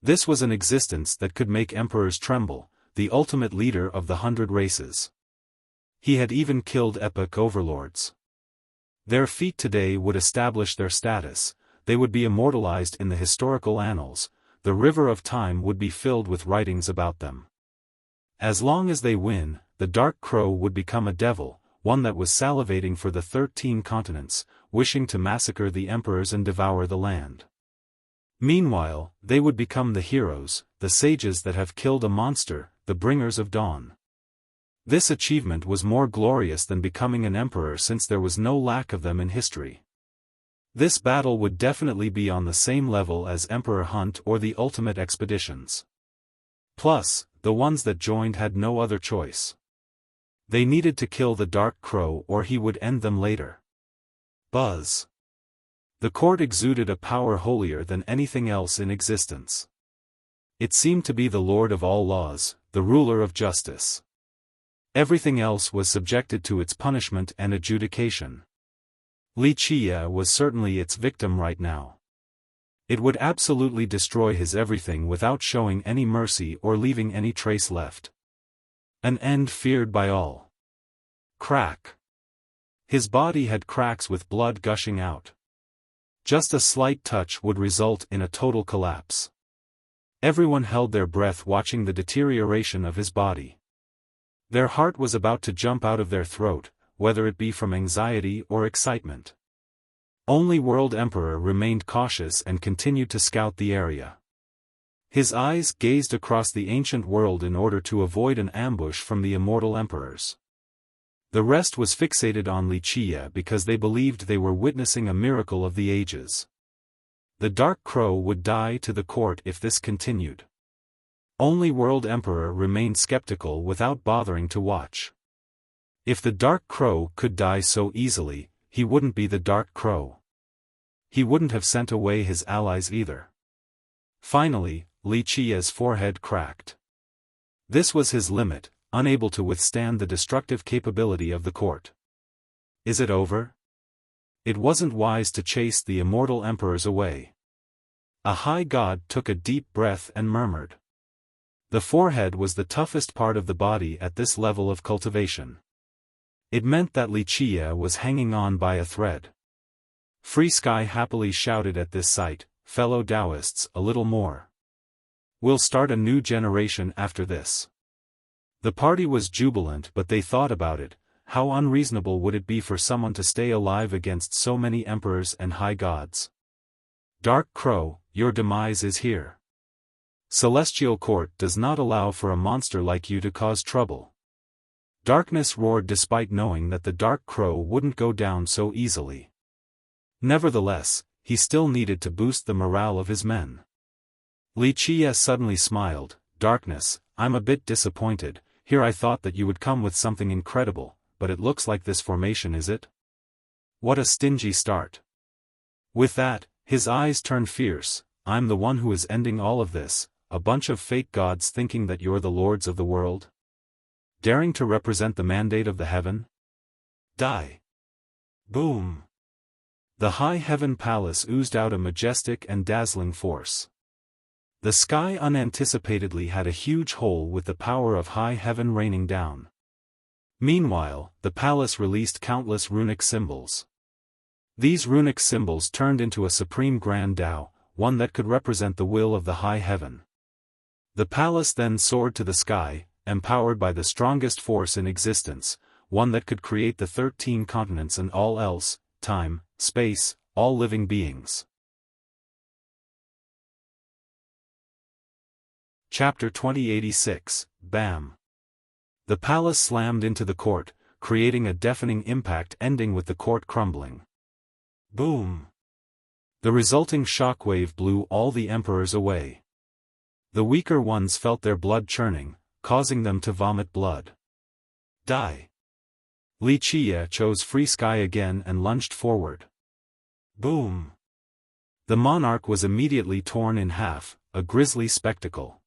This was an existence that could make emperors tremble, the ultimate leader of the 100 races. He had even killed epic overlords. Their feat today would establish their status, they would be immortalized in the historical annals, the river of time would be filled with writings about them. As long as they win, the Dark Crow would become a devil, one that was salivating for the 13 continents, wishing to massacre the emperors and devour the land. Meanwhile, they would become the heroes, the sages that have killed a monster, the bringers of dawn. This achievement was more glorious than becoming an emperor, since there was no lack of them in history. This battle would definitely be on the same level as Emperor Hunt or the Ultimate Expeditions. Plus, the ones that joined had no other choice. They needed to kill the Dark Crow or he would end them later. Buzz. The court exuded a power holier than anything else in existence. It seemed to be the lord of all laws, the ruler of justice. Everything else was subjected to its punishment and adjudication. Wuxia was certainly its victim right now. It would absolutely destroy his everything without showing any mercy or leaving any trace left. An end feared by all. Crack. His body had cracks with blood gushing out. Just a slight touch would result in a total collapse. Everyone held their breath watching the deterioration of his body. Their heart was about to jump out of their throat, whether it be from anxiety or excitement. Only World Emperor remained cautious and continued to scout the area. His eyes gazed across the ancient world in order to avoid an ambush from the immortal emperors. The rest was fixated on Wuxia because they believed they were witnessing a miracle of the ages. The Dark Crow would die to the court if this continued. Only World Emperor remained skeptical without bothering to watch. If the Dark Crow could die so easily, he wouldn't be the Dark Crow. He wouldn't have sent away his allies either. Finally, Wuxia's forehead cracked. This was his limit, unable to withstand the destructive capability of the court. Is it over? It wasn't wise to chase the immortal emperors away. A high god took a deep breath and murmured. The forehead was the toughest part of the body at this level of cultivation. It meant that Wuxia was hanging on by a thread. Free Sky happily shouted at this sight, "Fellow Taoists, a little more. We'll start a new generation after this." The party was jubilant, but they thought about it, how unreasonable would it be for someone to stay alive against so many emperors and high gods? Dark Crow, your demise is here. Celestial Court does not allow for a monster like you to cause trouble. Darkness roared despite knowing that the Dark Crow wouldn't go down so easily. Nevertheless, he still needed to boost the morale of his men. Wuxia suddenly smiled. "Darkness, I'm a bit disappointed, here I thought that you would come with something incredible, but it looks like this formation is it? What a stingy start." With that, his eyes turned fierce. "I'm the one who is ending all of this, a bunch of fake gods thinking that you're the lords of the world? Daring to represent the mandate of the heaven? Die." Boom. The high heaven palace oozed out a majestic and dazzling force. The sky unanticipatedly had a huge hole with the power of high heaven raining down. Meanwhile, the palace released countless runic symbols. These runic symbols turned into a supreme grand Tao, one that could represent the will of the high heaven. The palace then soared to the sky, empowered by the strongest force in existence, one that could create the 13 continents and all else, time, space, all living beings. Chapter 2086, Bam! The palace slammed into the court, creating a deafening impact ending with the court crumbling. Boom! The resulting shockwave blew all the emperors away. The weaker ones felt their blood churning, causing them to vomit blood. Die! Wuxia chose free sky again and lunged forward. Boom! The monarch was immediately torn in half, a grisly spectacle.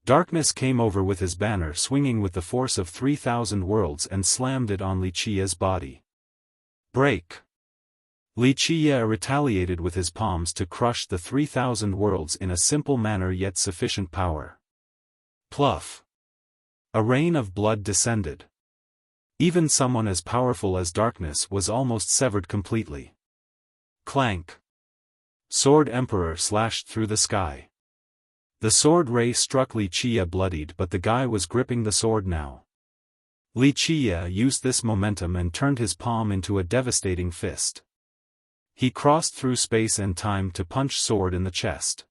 Darkness came over with his banner swinging with the force of 3,000 worlds and slammed it on Wuxia's body. Break! Wuxia retaliated with his palms to crush the 3,000 worlds in a simple manner yet sufficient power. Pluff! A rain of blood descended. Even someone as powerful as darkness was almost severed completely. Clank! Sword Emperor slashed through the sky. The sword ray struck Wuxia bloodied, but the guy was gripping the sword now. Wuxia used this momentum and turned his palm into a devastating fist. He crossed through space and time to punch sword in the chest.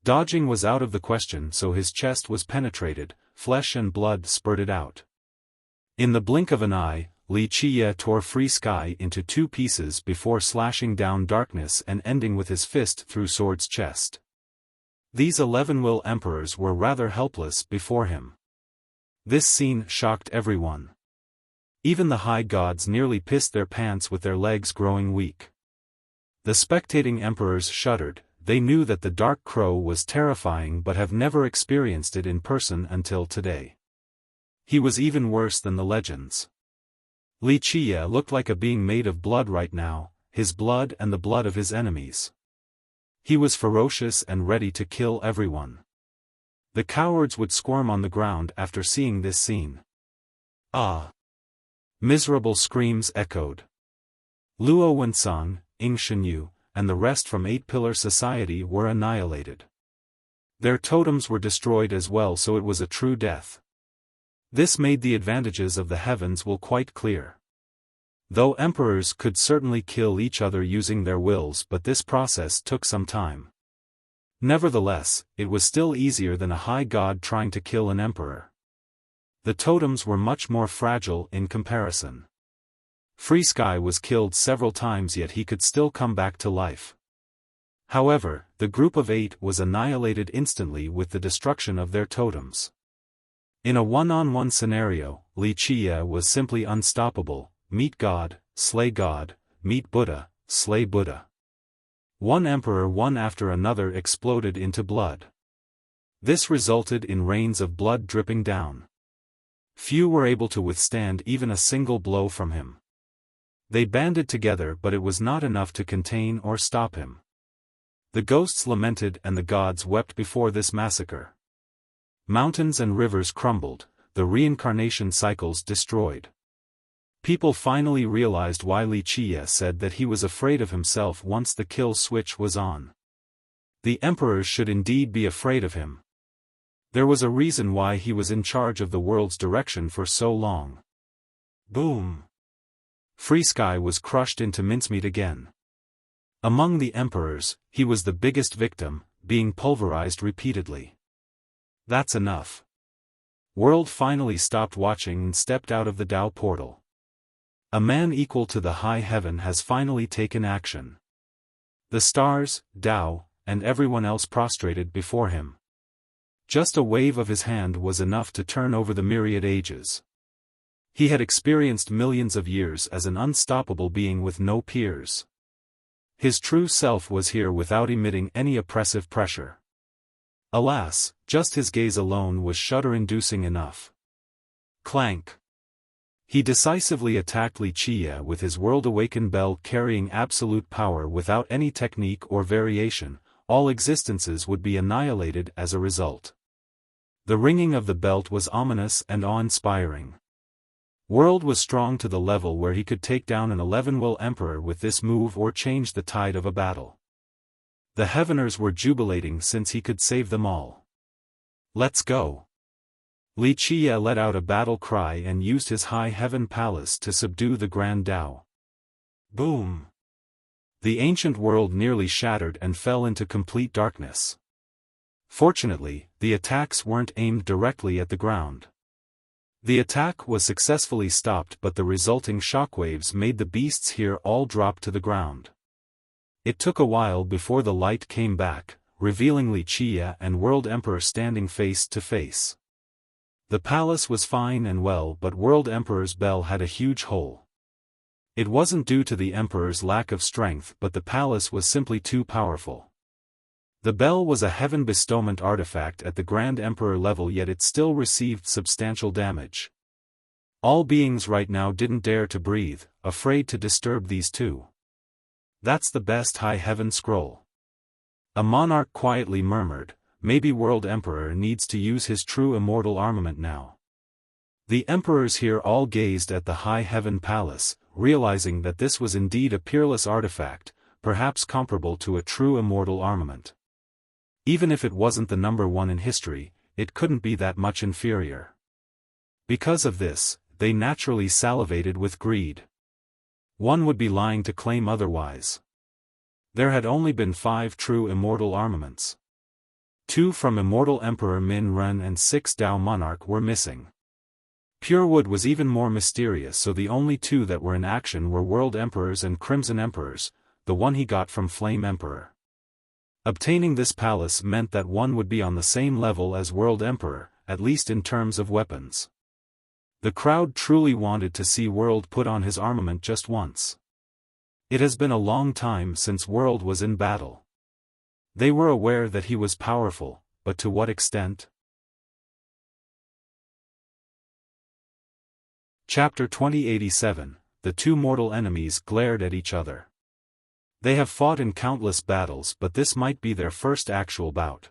Dodging was out of the question, so his chest was penetrated, flesh and blood spurted out. In the blink of an eye, Wuxia tore free sky into 2 pieces before slashing down darkness and ending with his fist through sword's chest. These 11 will emperors were rather helpless before him. This scene shocked everyone. Even the high gods nearly pissed their pants with their legs growing weak. The spectating emperors shuddered. They knew that the Dark Crow was terrifying but have never experienced it in person until today. He was even worse than the legends. Wuxia looked like a being made of blood right now, his blood and the blood of his enemies. He was ferocious and ready to kill everyone. The cowards would squirm on the ground after seeing this scene. Ah! Miserable screams echoed. Luo Wensong, Ing Shenyu, and the rest from 8-Pillar Society were annihilated. Their totems were destroyed as well, so it was a true death. This made the advantages of the heavens will quite clear. Though emperors could certainly kill each other using their wills, but this process took some time. Nevertheless, it was still easier than a high god trying to kill an emperor. The totems were much more fragile in comparison. Free Sky was killed several times, yet he could still come back to life. However, the group of 8 was annihilated instantly with the destruction of their totems. In a one-on-one scenario, Wuxia was simply unstoppable. Meet God, slay God, meet Buddha, slay Buddha. One emperor one after another exploded into blood. This resulted in rains of blood dripping down. Few were able to withstand even a single blow from him. They banded together, but it was not enough to contain or stop him. The ghosts lamented and the gods wept before this massacre. Mountains and rivers crumbled, the reincarnation cycles destroyed. People finally realized why Wuxia said that he was afraid of himself once the kill switch was on. The emperors should indeed be afraid of him. There was a reason why he was in charge of the world's direction for so long. Boom! Free Sky was crushed into mincemeat again. Among the emperors, he was the biggest victim, being pulverized repeatedly. That's enough. World finally stopped watching and stepped out of the Tao portal. A man equal to the high heaven has finally taken action. The stars, Tao, and everyone else prostrated before him. Just a wave of his hand was enough to turn over the myriad ages. He had experienced millions of years as an unstoppable being with no peers. His true self was here without emitting any oppressive pressure. Alas, just his gaze alone was shudder-inducing enough. Clank! He decisively attacked Wuxia with his world-awakened bell carrying absolute power without any technique or variation. All existences would be annihilated as a result. The ringing of the belt was ominous and awe-inspiring. World was strong to the level where he could take down an 11-will emperor with this move or change the tide of a battle. The Heaveners were jubilating since he could save them all. Let's go. Wuxia let out a battle cry and used his high heaven palace to subdue the Grand Tao. Boom! The ancient world nearly shattered and fell into complete darkness. Fortunately, the attacks weren't aimed directly at the ground. The attack was successfully stopped, but the resulting shockwaves made the beasts here all drop to the ground. It took a while before the light came back, revealing Wuxia and World Emperor standing face to face. The palace was fine and well, but World Emperor's bell had a huge hole. It wasn't due to the Emperor's lack of strength, but the palace was simply too powerful. The bell was a heaven bestowment artifact at the Grand Emperor level, yet it still received substantial damage. All beings right now didn't dare to breathe, afraid to disturb these two. That's the best high heaven scroll. A monarch quietly murmured, maybe World Emperor needs to use his true immortal armament now. The emperors here all gazed at the high heaven palace, realizing that this was indeed a peerless artifact, perhaps comparable to a true immortal armament. Even if it wasn't the number one in history, it couldn't be that much inferior. Because of this, they naturally salivated with greed. One would be lying to claim otherwise. There had only been 5 true immortal armaments. 2 from Immortal Emperor Min Ren and 6 Tao Monarch were missing. Pure Wood was even more mysterious, so the only 2 that were in action were World Emperors and Crimson Emperors, the one he got from Flame Emperor. Obtaining this palace meant that one would be on the same level as World Emperor, at least in terms of weapons. The crowd truly wanted to see World put on his armament just once. It has been a long time since World was in battle. They were aware that he was powerful, but to what extent? Chapter 2087, The two mortal enemies glared at each other. They have fought in countless battles, but this might be their first actual bout.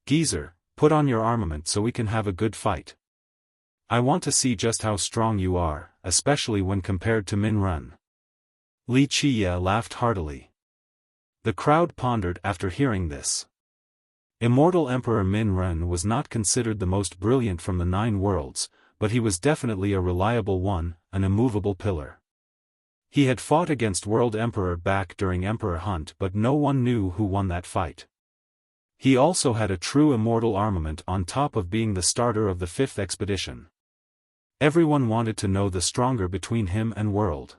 Geezer, put on your armament so we can have a good fight. I want to see just how strong you are, especially when compared to Min Ren. Wuxia laughed heartily. The crowd pondered after hearing this. Immortal Emperor Min Ren was not considered the most brilliant from the 9 worlds, but he was definitely a reliable one, an immovable pillar. He had fought against World Emperor back during Emperor Hunt, but no one knew who won that fight. He also had a true immortal armament on top of being the starter of the 5th expedition. Everyone wanted to know the stronger between him and World.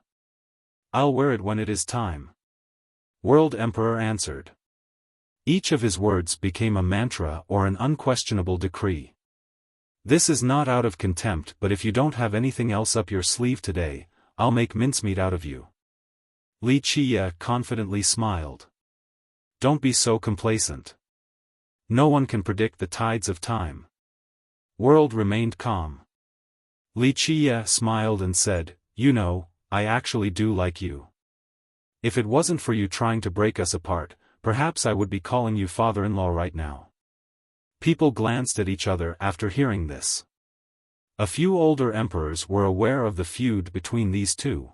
I'll wear it when it is time. World Emperor answered. Each of his words became a mantra or an unquestionable decree. This is not out of contempt, but if you don't have anything else up your sleeve today, I'll make mincemeat out of you. Wuxia confidently smiled. Don't be so complacent. No one can predict the tides of time. World remained calm. Wuxia smiled and said, you know, I actually do like you. If it wasn't for you trying to break us apart, perhaps I would be calling you father-in-law right now. People glanced at each other after hearing this. A few older emperors were aware of the feud between these two.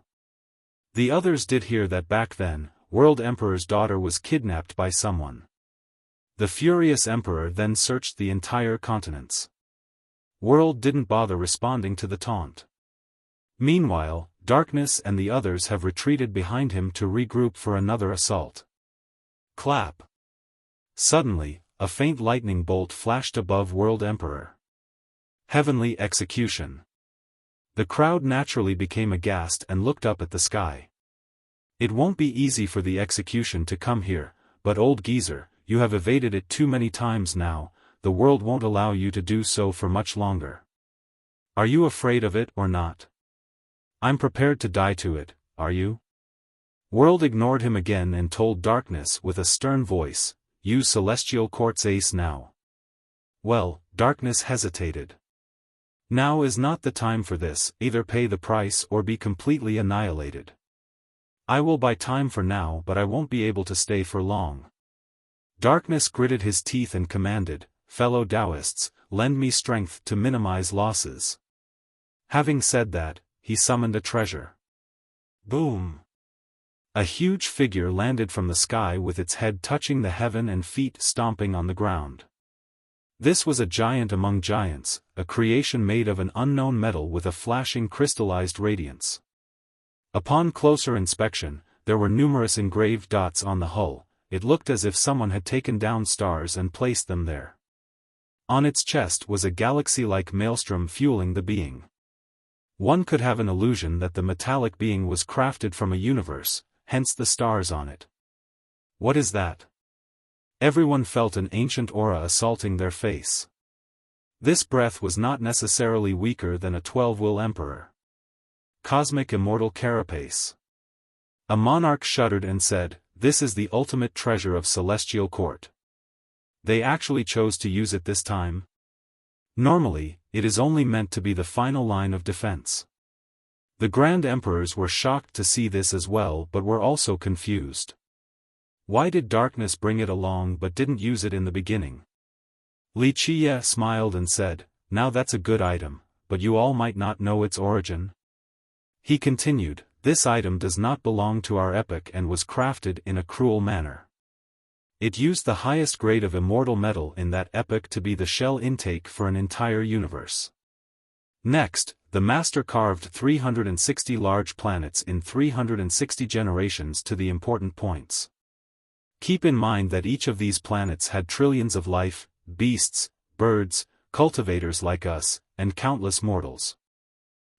The others did hear that back then, World Emperor's daughter was kidnapped by someone. The furious emperor then searched the entire continents. World didn't bother responding to the taunt. Meanwhile, Darkness and the others have retreated behind him to regroup for another assault. Clap. Suddenly, a faint lightning bolt flashed above World Emperor. Heavenly execution. The crowd naturally became aghast and looked up at the sky. It won't be easy for the execution to come here, but old geezer, you have evaded it too many times now, the world won't allow you to do so for much longer. Are you afraid of it or not? I'm prepared to die to it, are you? World ignored him again and told Darkness with a stern voice, use Celestial Quartz Ace now. Well, Darkness hesitated. Now is not the time for this, either pay the price or be completely annihilated. I will buy time for now, but I won't be able to stay for long. Darkness gritted his teeth and commanded, fellow Taoists, lend me strength to minimize losses. Having said that, he summoned a treasure. Boom! A huge figure landed from the sky with its head touching the heaven and feet stomping on the ground. This was a giant among giants, a creation made of an unknown metal with a flashing crystallized radiance. Upon closer inspection, there were numerous engraved dots on the hull. It looked as if someone had taken down stars and placed them there. On its chest was a galaxy-like maelstrom fueling the being. One could have an illusion that the metallic being was crafted from a universe, hence the stars on it. What is that? Everyone felt an ancient aura assaulting their face. This breath was not necessarily weaker than a 12-will emperor. Cosmic immortal carapace. A monarch shuddered and said, "This is the ultimate treasure of Celestial Court. They actually chose to use it this time? Normally, it is only meant to be the final line of defense." The Grand Emperors were shocked to see this as well but were also confused. Why did darkness bring it along but didn't use it in the beginning? Wuxia smiled and said, "Now that's a good item, but you all might not know its origin." He continued, "This item does not belong to our epoch and was crafted in a cruel manner. It used the highest grade of immortal metal in that epoch to be the shell intake for an entire universe. Next, the master carved 360 large planets in 360 generations to the important points. Keep in mind that each of these planets had trillions of life, beasts, birds, cultivators like us, and countless mortals."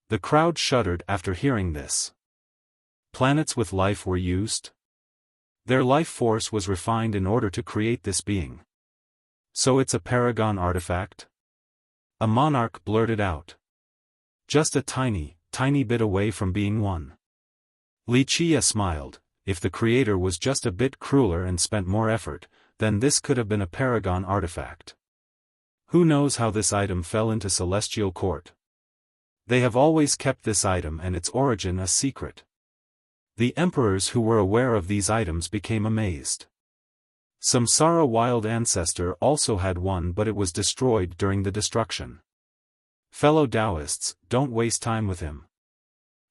The crowd shuddered after hearing this. Planets with life were used? Their life force was refined in order to create this being. So it's a paragon artifact? A monarch blurted out. Just a tiny, tiny bit away from being one. Wuxia smiled. If the creator was just a bit crueler and spent more effort, then this could have been a paragon artifact. Who knows how this item fell into Celestial Court? They have always kept this item and its origin a secret. The emperors who were aware of these items became amazed. Samsara Wild Ancestor also had one, but it was destroyed during the destruction. Fellow Taoists, don't waste time with him.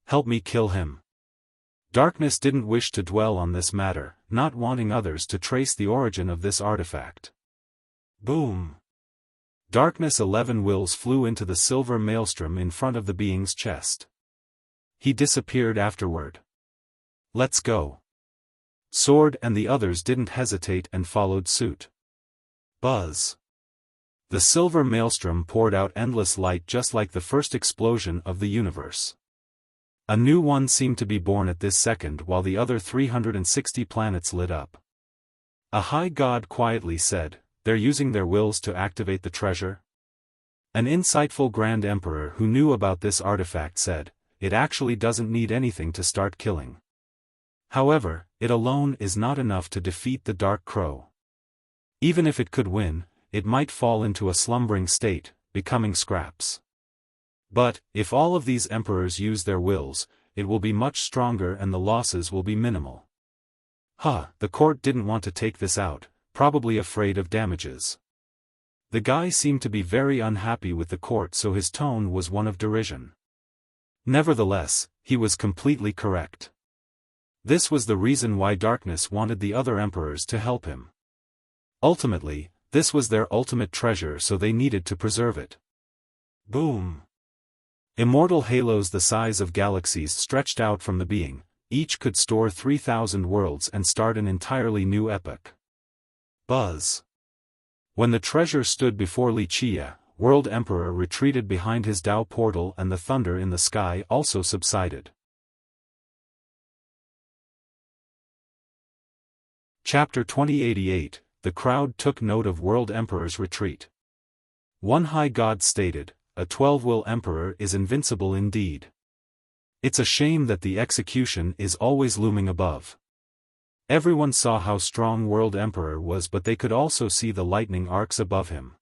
Help me kill him. Darkness didn't wish to dwell on this matter, not wanting others to trace the origin of this artifact. Boom! Darkness 11 wills flew into the silver maelstrom in front of the being's chest. He disappeared afterward. Let's go. Sword and the others didn't hesitate and followed suit. Buzz. The silver maelstrom poured out endless light just like the first explosion of the universe. A new one seemed to be born at this second while the other 360 planets lit up. A high god quietly said, "They're using their wills to activate the treasure?" An insightful Grand Emperor who knew about this artifact said, "It actually doesn't need anything to start killing. However, it alone is not enough to defeat the Dark Crow. Even if it could win, it might fall into a slumbering state, becoming scraps. But, if all of these emperors use their wills, it will be much stronger and the losses will be minimal." The court didn't want to take this out, probably afraid of damages. The guy seemed to be very unhappy with the court, so his tone was one of derision. Nevertheless, he was completely correct. This was the reason why Darkness wanted the other emperors to help him. Ultimately, this was their ultimate treasure, so they needed to preserve it. Boom! Immortal halos the size of galaxies stretched out from the being, each could store 3,000 worlds and start an entirely new epoch. Buzz. When the treasure stood before Wuxia, World Emperor retreated behind his Tao portal and the thunder in the sky also subsided. Chapter 2088, The crowd took note of World Emperor's retreat. One high god stated, "A 12-will emperor is invincible indeed. It's a shame that the execution is always looming above." Everyone saw how strong World Emperor was, but they could also see the lightning arcs above him.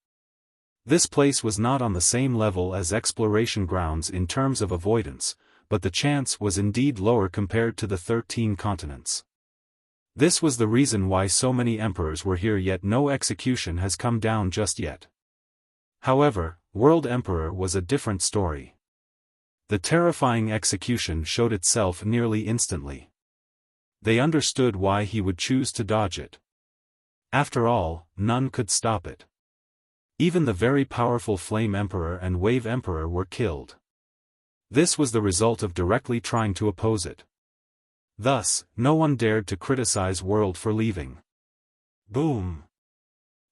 This place was not on the same level as exploration grounds in terms of avoidance, but the chance was indeed lower compared to the 13 continents. This was the reason why so many emperors were here, yet no execution has come down just yet. However, World Emperor was a different story. The terrifying execution showed itself nearly instantly. They understood why he would choose to dodge it. After all, none could stop it. Even the very powerful Flame Emperor and Wave Emperor were killed. This was the result of directly trying to oppose it. Thus, no one dared to criticize World for leaving. Boom!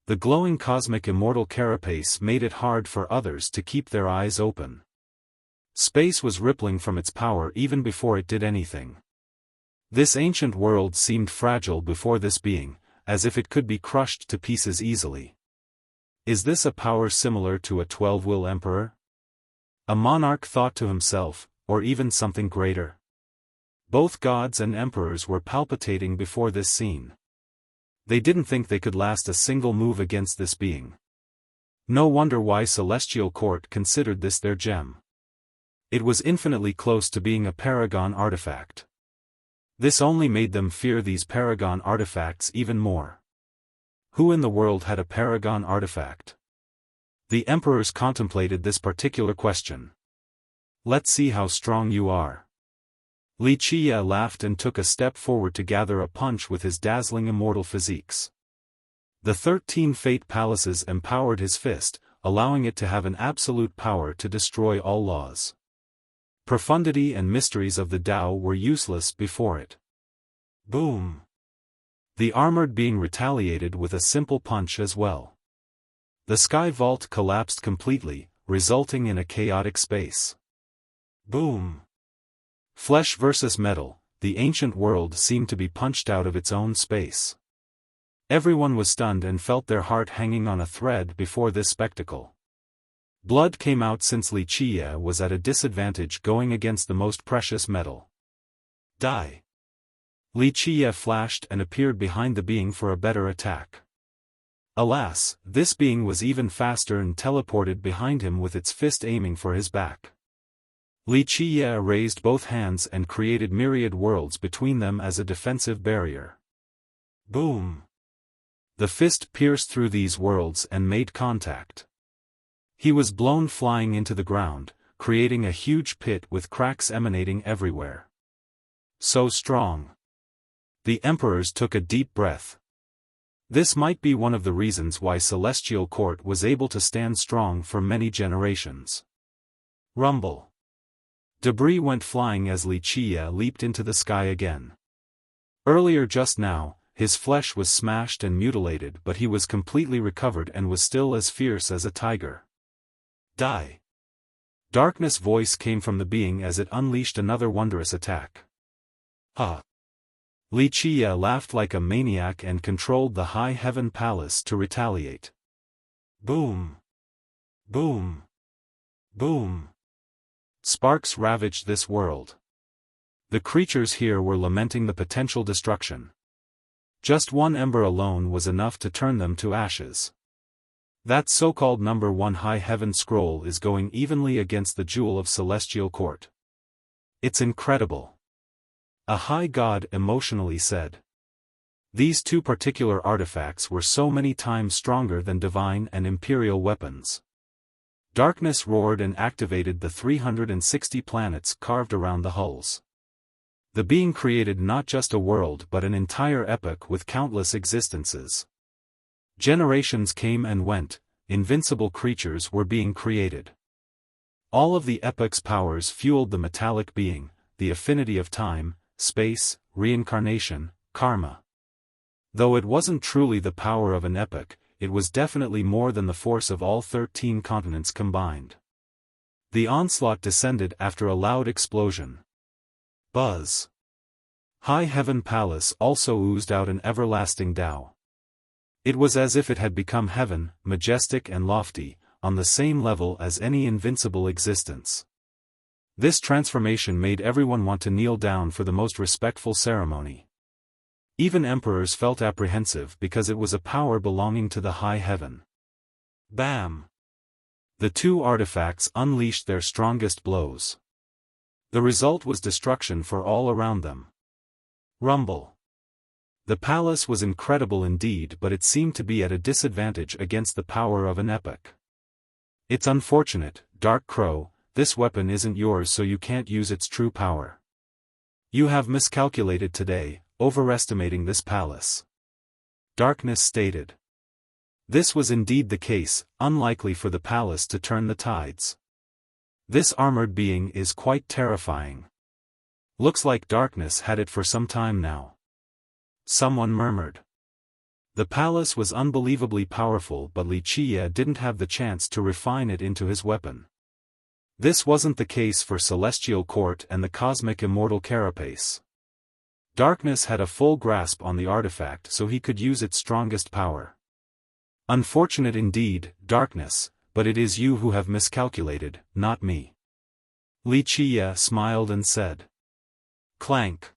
The glowing cosmic immortal carapace made it hard for others to keep their eyes open. Space was rippling from its power even before it did anything. This ancient world seemed fragile before this being, as if it could be crushed to pieces easily. Is this a power similar to a 12-will emperor? A monarch thought to himself, or even something greater? Both gods and emperors were palpitating before this scene. They didn't think they could last a single move against this being. No wonder why Celestial Court considered this their gem. It was infinitely close to being a paragon artifact. This only made them fear these paragon artifacts even more. Who in the world had a paragon artifact? The emperors contemplated this particular question. Let's see how strong you are. Wuxia laughed and took a step forward to gather a punch with his dazzling immortal physiques. The 13 Fate Palaces empowered his fist, allowing it to have an absolute power to destroy all laws. Profundity and mysteries of the Tao were useless before it. Boom! The armored being retaliated with a simple punch as well. The sky vault collapsed completely, resulting in a chaotic space. Boom! Flesh versus metal, the ancient world seemed to be punched out of its own space. Everyone was stunned and felt their heart hanging on a thread before this spectacle. Blood came out since Wuxia was at a disadvantage going against the most precious metal. Die! Wuxia flashed and appeared behind the being for a better attack. Alas, this being was even faster and teleported behind him with its fist aiming for his back. Wuxia raised both hands and created myriad worlds between them as a defensive barrier. Boom! The fist pierced through these worlds and made contact. He was blown flying into the ground, creating a huge pit with cracks emanating everywhere. So strong. The emperors took a deep breath. This might be one of the reasons why Celestial Court was able to stand strong for many generations. Rumble. Debris went flying as Wuxia leaped into the sky again. Earlier just now, his flesh was smashed and mutilated, but he was completely recovered and was still as fierce as a tiger. Die! Darkness voice came from the being as it unleashed another wondrous attack. Ha! Wuxia laughed like a maniac and controlled the High Heaven Palace to retaliate. Boom! Boom! Boom! Sparks ravaged this world. The creatures here were lamenting the potential destruction. Just one ember alone was enough to turn them to ashes. That so-called number 1 High Heaven scroll is going evenly against the jewel of Celestial Court. It's incredible. A high god emotionally said. These two particular artifacts were so many times stronger than divine and imperial weapons. Darkness roared and activated the 360 planets carved around the hulls. The being created not just a world but an entire epoch with countless existences. Generations came and went, invincible creatures were being created. All of the epoch's powers fueled the metallic being, the affinity of time, space, reincarnation, karma. Though it wasn't truly the power of an epoch, it was definitely more than the force of all 13 continents combined. The onslaught descended after a loud explosion. Buzz. High Heaven Palace also oozed out an everlasting Tao. It was as if it had become heaven, majestic and lofty, on the same level as any invincible existence. This transformation made everyone want to kneel down for the most respectful ceremony. Even emperors felt apprehensive because it was a power belonging to the high heaven. Bam! The two artifacts unleashed their strongest blows. The result was destruction for all around them. Rumble. The palace was incredible indeed, but it seemed to be at a disadvantage against the power of an epoch. It's unfortunate, Dark Crow, this weapon isn't yours so you can't use its true power. You have miscalculated today, overestimating this palace. Darkness stated. This was indeed the case, unlikely for the palace to turn the tides. This armored being is quite terrifying. Looks like darkness had it for some time now. Someone murmured. The palace was unbelievably powerful, but Wuxia didn't have the chance to refine it into his weapon. This wasn't the case for Celestial Court and the cosmic immortal carapace. Darkness had a full grasp on the artifact, so he could use its strongest power. Unfortunate indeed, Darkness, but it is you who have miscalculated, not me. Wuxia smiled and said. Clank.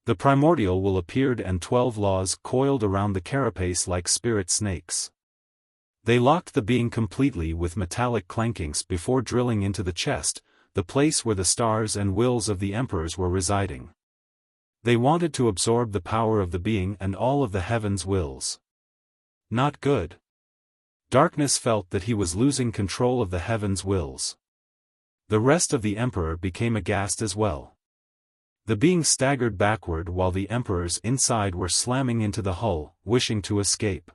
The primordial will appeared and 12 laws coiled around the carapace like spirit snakes. They locked the being completely with metallic clankings before drilling into the chest, the place where the stars and wills of the emperors were residing. They wanted to absorb the power of the being and all of the heavens' wills. Not good. Darkness felt that he was losing control of the heavens' wills. The rest of the emperor became aghast as well. The being staggered backward while the emperors inside were slamming into the hull, wishing to escape.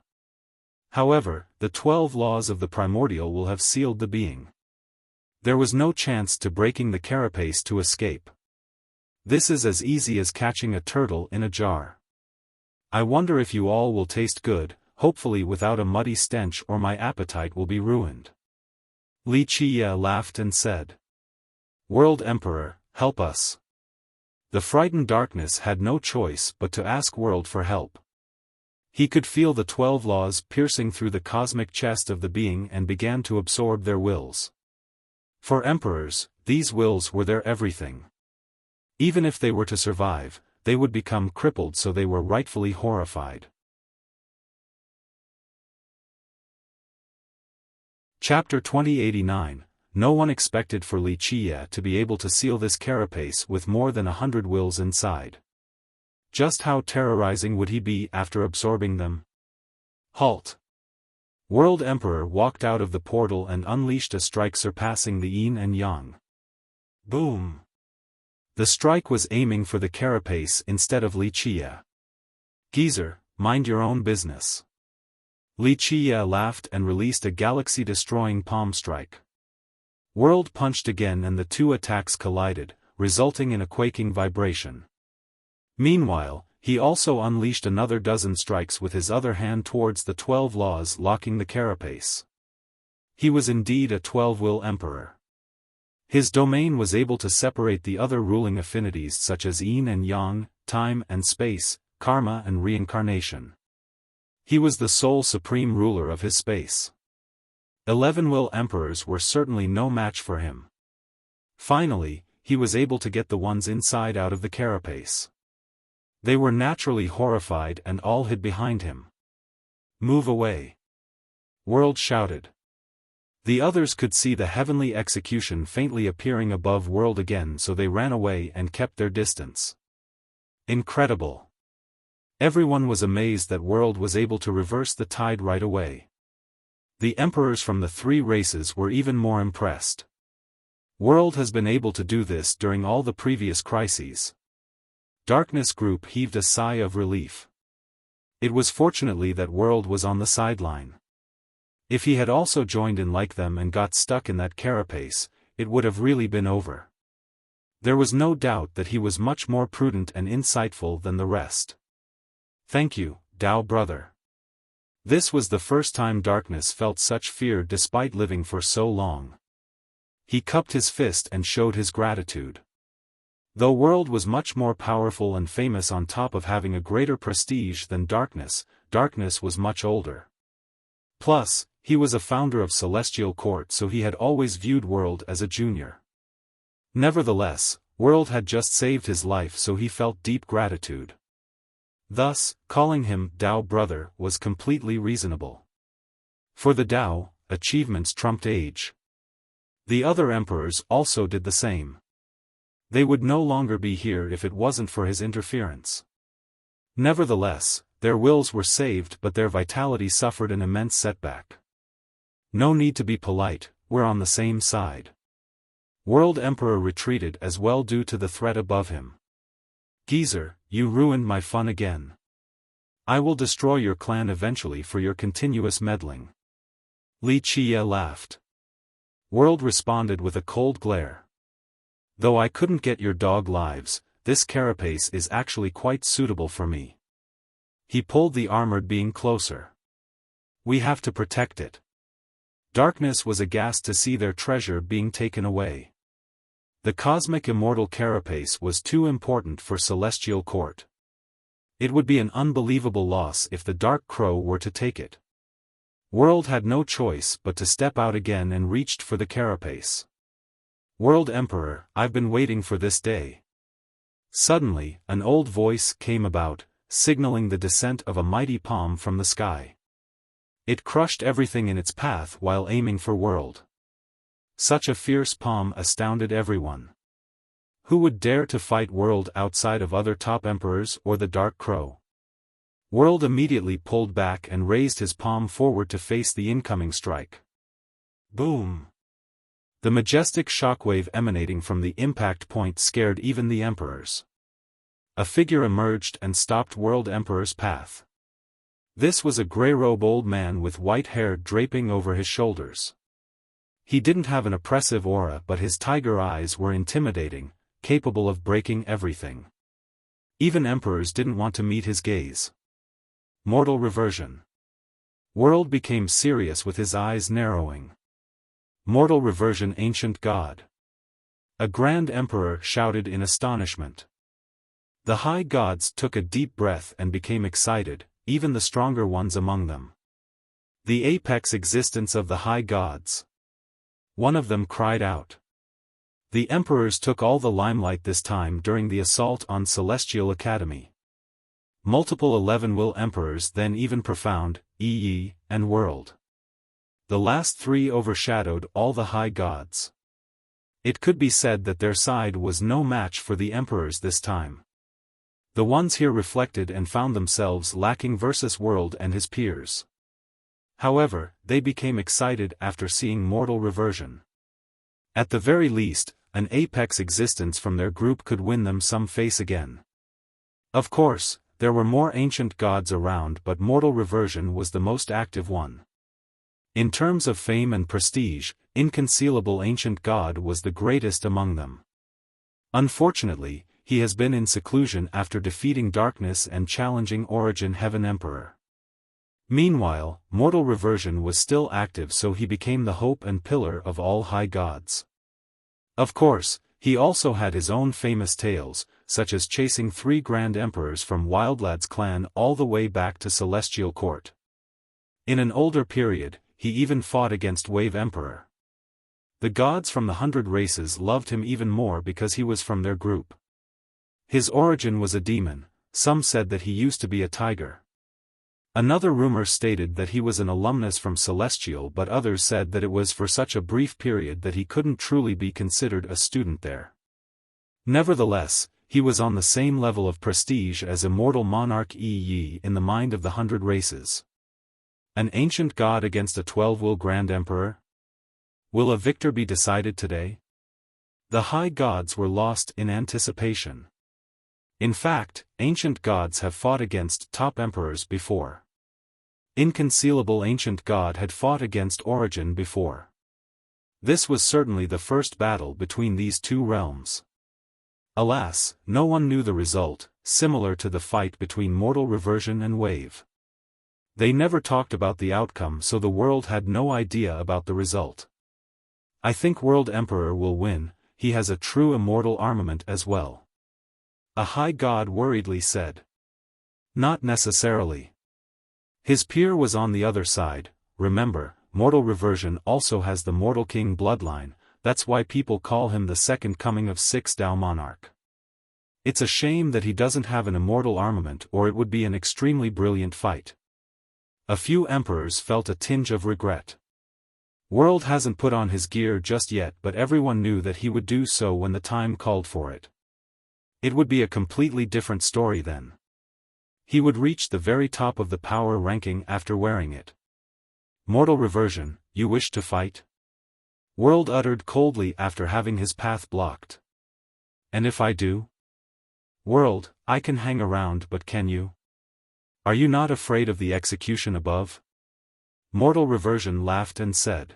However, the 12 laws of the primordial will have sealed the being. There was no chance to breaking the carapace to escape. This is as easy as catching a turtle in a jar. I wonder if you all will taste good, hopefully without a muddy stench, or my appetite will be ruined. Wuxia laughed and said. World Emperor, help us. The frightened Darkness had no choice but to ask World for help. He could feel the 12 laws piercing through the cosmic chest of the being and began to absorb their wills. For emperors, these wills were their everything. Even if they were to survive, they would become crippled, so they were rightfully horrified. Chapter 2089. No one expected for Wuxia to be able to seal this carapace with more than 100 wills inside. Just how terrorizing would he be after absorbing them? Halt! World Emperor walked out of the portal and unleashed a strike surpassing the yin and yang. Boom! The strike was aiming for the carapace instead of Wuxia. Geezer, mind your own business. Wuxia laughed and released a galaxy-destroying palm strike. World punched again and the two attacks collided, resulting in a quaking vibration. Meanwhile, he also unleashed another dozen strikes with his other hand towards the 12 laws locking the carapace. He was indeed a 12-will emperor. His domain was able to separate the other ruling affinities such as yin and yang, time and space, karma and reincarnation. He was the sole supreme ruler of his space. 11-will emperors were certainly no match for him. Finally, he was able to get the ones inside out of the carapace. They were naturally horrified and all hid behind him. Move away! World shouted. The others could see the heavenly execution faintly appearing above World again, so they ran away and kept their distance. Incredible! Everyone was amazed that World was able to reverse the tide right away. The emperors from the 3 races were even more impressed. World has been able to do this during all the previous crises. Darkness Group heaved a sigh of relief. It was fortunately that World was on the sideline. If he had also joined in like them and got stuck in that carapace, it would have really been over. There was no doubt that he was much more prudent and insightful than the rest. Thank you, Dao brother. This was the first time Darkness felt such fear despite living for so long. He cupped his fist and showed his gratitude. Though World was much more powerful and famous on top of having a greater prestige than Darkness, Darkness was much older. Plus, he was a founder of Celestial Court, so he had always viewed World as a junior. Nevertheless, World had just saved his life, so he felt deep gratitude. Thus, calling him Dao brother was completely reasonable. For the Dao, achievements trumped age. The other emperors also did the same. They would no longer be here if it wasn't for his interference. Nevertheless, their wills were saved, but their vitality suffered an immense setback. No need to be polite, we're on the same side. World Emperor retreated as well due to the threat above him. Geezer, you ruined my fun again. I will destroy your clan eventually for your continuous meddling. Li Qie laughed. World responded with a cold glare. Though I couldn't get your dog lives, this carapace is actually quite suitable for me. He pulled the armored being closer. We have to protect it. Darkness was aghast to see their treasure being taken away. The cosmic immortal carapace was too important for Celestial Court. It would be an unbelievable loss if the Dark Crow were to take it. World had no choice but to step out again and reached for the carapace. World Emperor, I've been waiting for this day. Suddenly, an old voice came about, signaling the descent of a mighty palm from the sky. It crushed everything in its path while aiming for World. Such a fierce palm astounded everyone. Who would dare to fight World outside of other top emperors or the Dark Crow? World immediately pulled back and raised his palm forward to face the incoming strike. Boom! The majestic shockwave emanating from the impact point scared even the emperors. A figure emerged and stopped World Emperor's path. This was a grey-robed old man with white hair draping over his shoulders. He didn't have an oppressive aura, but his tiger eyes were intimidating, capable of breaking everything. Even emperors didn't want to meet his gaze. Mortal reversion. World became serious with his eyes narrowing. Mortal reversion, ancient god. A grand emperor shouted in astonishment. The high gods took a deep breath and became excited, even the stronger ones among them. The apex existence of the high gods. One of them cried out. The emperors took all the limelight this time during the assault on Celestial Academy. Multiple 11 emperors, then even Profound, Yi, and World. The last three overshadowed all the high gods. It could be said that their side was no match for the emperors this time. The ones here reflected and found themselves lacking versus World and his peers. However, they became excited after seeing mortal reversion. At the very least, an apex existence from their group could win them some face again. Of course, there were more ancient gods around, but mortal reversion was the most active one. In terms of fame and prestige, Inconcealable Ancient God was the greatest among them. Unfortunately, he has been in seclusion after defeating Darkness and challenging Origin Heaven Emperor. Meanwhile, mortal reversion was still active, so he became the hope and pillar of all high gods. Of course, he also had his own famous tales, such as chasing 3 grand emperors from Wildlad's clan all the way back to Celestial Court. In an older period, he even fought against Wave Emperor. The gods from the 100 races loved him even more because he was from their group. His origin was a demon, some said that he used to be a tiger. Another rumor stated that he was an alumnus from Celestial, but others said that it was for such a brief period that he couldn't truly be considered a student there. Nevertheless, he was on the same level of prestige as immortal monarch Yi in the mind of the 100 races. An ancient god against a 12 grand emperor? Will a victor be decided today? The high gods were lost in anticipation. In fact, ancient gods have fought against top emperors before. Inconcealable Ancient God had fought against Origin before. This was certainly the first battle between these two realms. Alas, no one knew the result, similar to the fight between Mortal Reversion and Wave. They never talked about the outcome, so the world had no idea about the result. I think World Emperor will win, he has a true immortal armament as well. A high god worriedly said. Not necessarily. His peer was on the other side. Remember, Mortal Reversion also has the Mortal King bloodline, that's why people call him the second coming of 6 Dao Monarch. It's a shame that he doesn't have an immortal armament, or it would be an extremely brilliant fight. A few emperors felt a tinge of regret. World hasn't put on his gear just yet, but everyone knew that he would do so when the time called for it. It would be a completely different story then. He would reach the very top of the power ranking after wearing it. Mortal Reversion, you wish to fight? World uttered coldly after having his path blocked. And if I do? World, I can hang around, but can you? Are you not afraid of the execution above? Mortal Reversion laughed and said.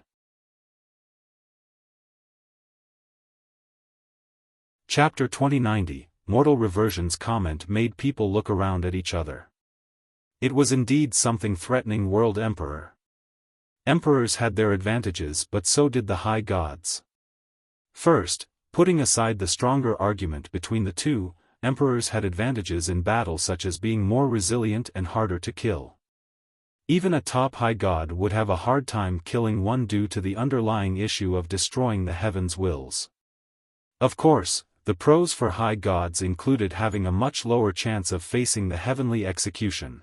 Chapter 2090. Mortal Reversion's comment made people look around at each other. It was indeed something threatening, World Emperor. Emperors had their advantages, but so did the high gods. First, putting aside the stronger argument between the two, emperors had advantages in battle, such as being more resilient and harder to kill. Even a top high god would have a hard time killing one due to the underlying issue of destroying the heavens' wills. Of course, the pros for high gods included having a much lower chance of facing the heavenly execution.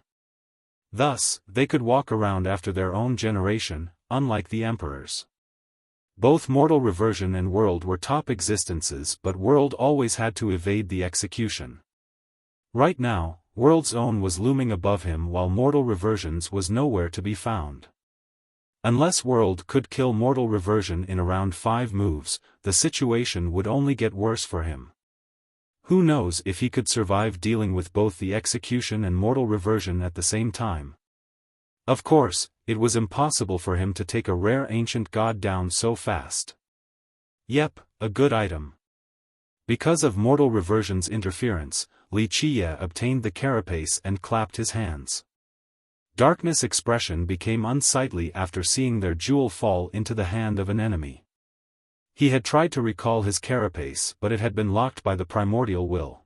Thus, they could walk around after their own generation, unlike the emperors. Both Mortal Reversion and World were top existences, but World always had to evade the execution. Right now, World's own was looming above him while Mortal Reversion's was nowhere to be found. Unless World could kill Mortal Reversion in around 5 moves, the situation would only get worse for him. Who knows if he could survive dealing with both the execution and Mortal Reversion at the same time. Of course, it was impossible for him to take a rare ancient god down so fast. Yep, a good item. Because of Mortal Reversion's interference, Wuxia obtained the carapace and clapped his hands. Darkness expression became unsightly after seeing their jewel fall into the hand of an enemy. He had tried to recall his carapace, but it had been locked by the primordial will.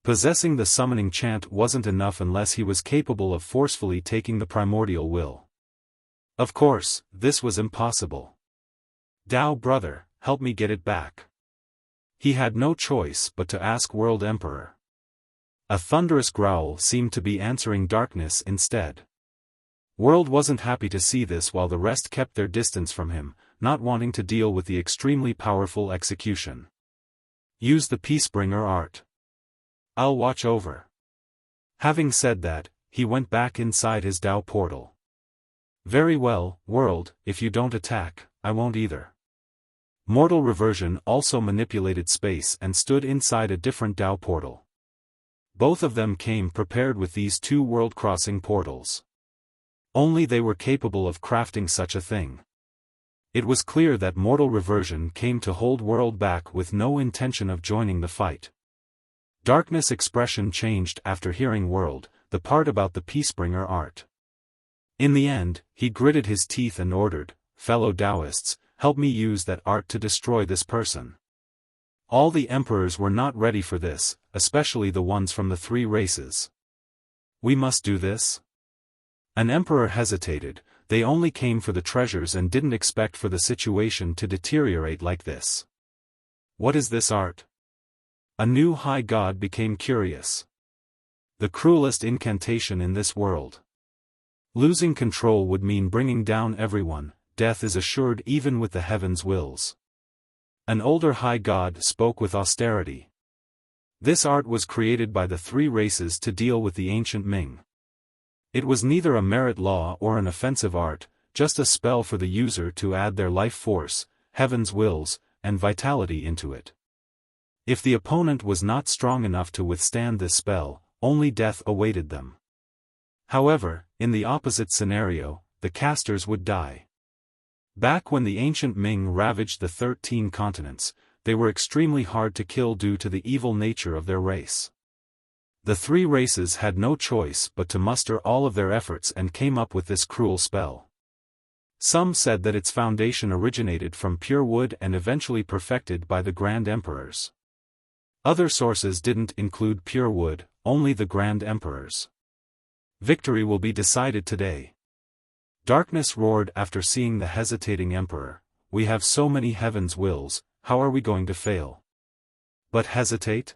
Possessing the summoning chant wasn't enough unless he was capable of forcefully taking the primordial will. Of course, this was impossible. Dao brother, help me get it back. He had no choice but to ask World Emperor. A thunderous growl seemed to be answering darkness instead. World wasn't happy to see this, while the rest kept their distance from him, not wanting to deal with the extremely powerful execution. Use the Peacebringer art. I'll watch over. Having said that, he went back inside his Dao portal. Very well, World, if you don't attack, I won't either. Mortal Reversion also manipulated space and stood inside a different Dao portal. Both of them came prepared with these 2 world-crossing portals. Only they were capable of crafting such a thing. It was clear that Mortal Reversion came to hold World back with no intention of joining the fight. Darkness expression changed after hearing World, the part about the Peacebringer art. In the end, he gritted his teeth and ordered, "Fellow Taoists, help me use that art to destroy this person." All the emperors were not ready for this, especially the ones from the 3 races. We must do this? An emperor hesitated. They only came for the treasures and didn't expect for the situation to deteriorate like this. What is this art? A new high god became curious. The cruelest incantation in this world. Losing control would mean bringing down everyone. Death is assured even with the heavens' wills. An older high god spoke with austerity. This art was created by the 3 races to deal with the ancient Ming. It was neither a merit law or an offensive art, just a spell for the user to add their life force, heaven's wills, and vitality into it. If the opponent was not strong enough to withstand this spell, only death awaited them. However, in the opposite scenario, the casters would die. Back when the ancient Ming ravaged the 13 continents, they were extremely hard to kill due to the evil nature of their race. The 3 races had no choice but to muster all of their efforts and came up with this cruel spell. Some said that its foundation originated from pure wood and eventually perfected by the Grand Emperors. Other sources didn't include pure wood, only the Grand Emperors. Victory will be decided today. Darkness roared after seeing the hesitating emperor. We have so many heaven's wills, how are we going to fail? But hesitate?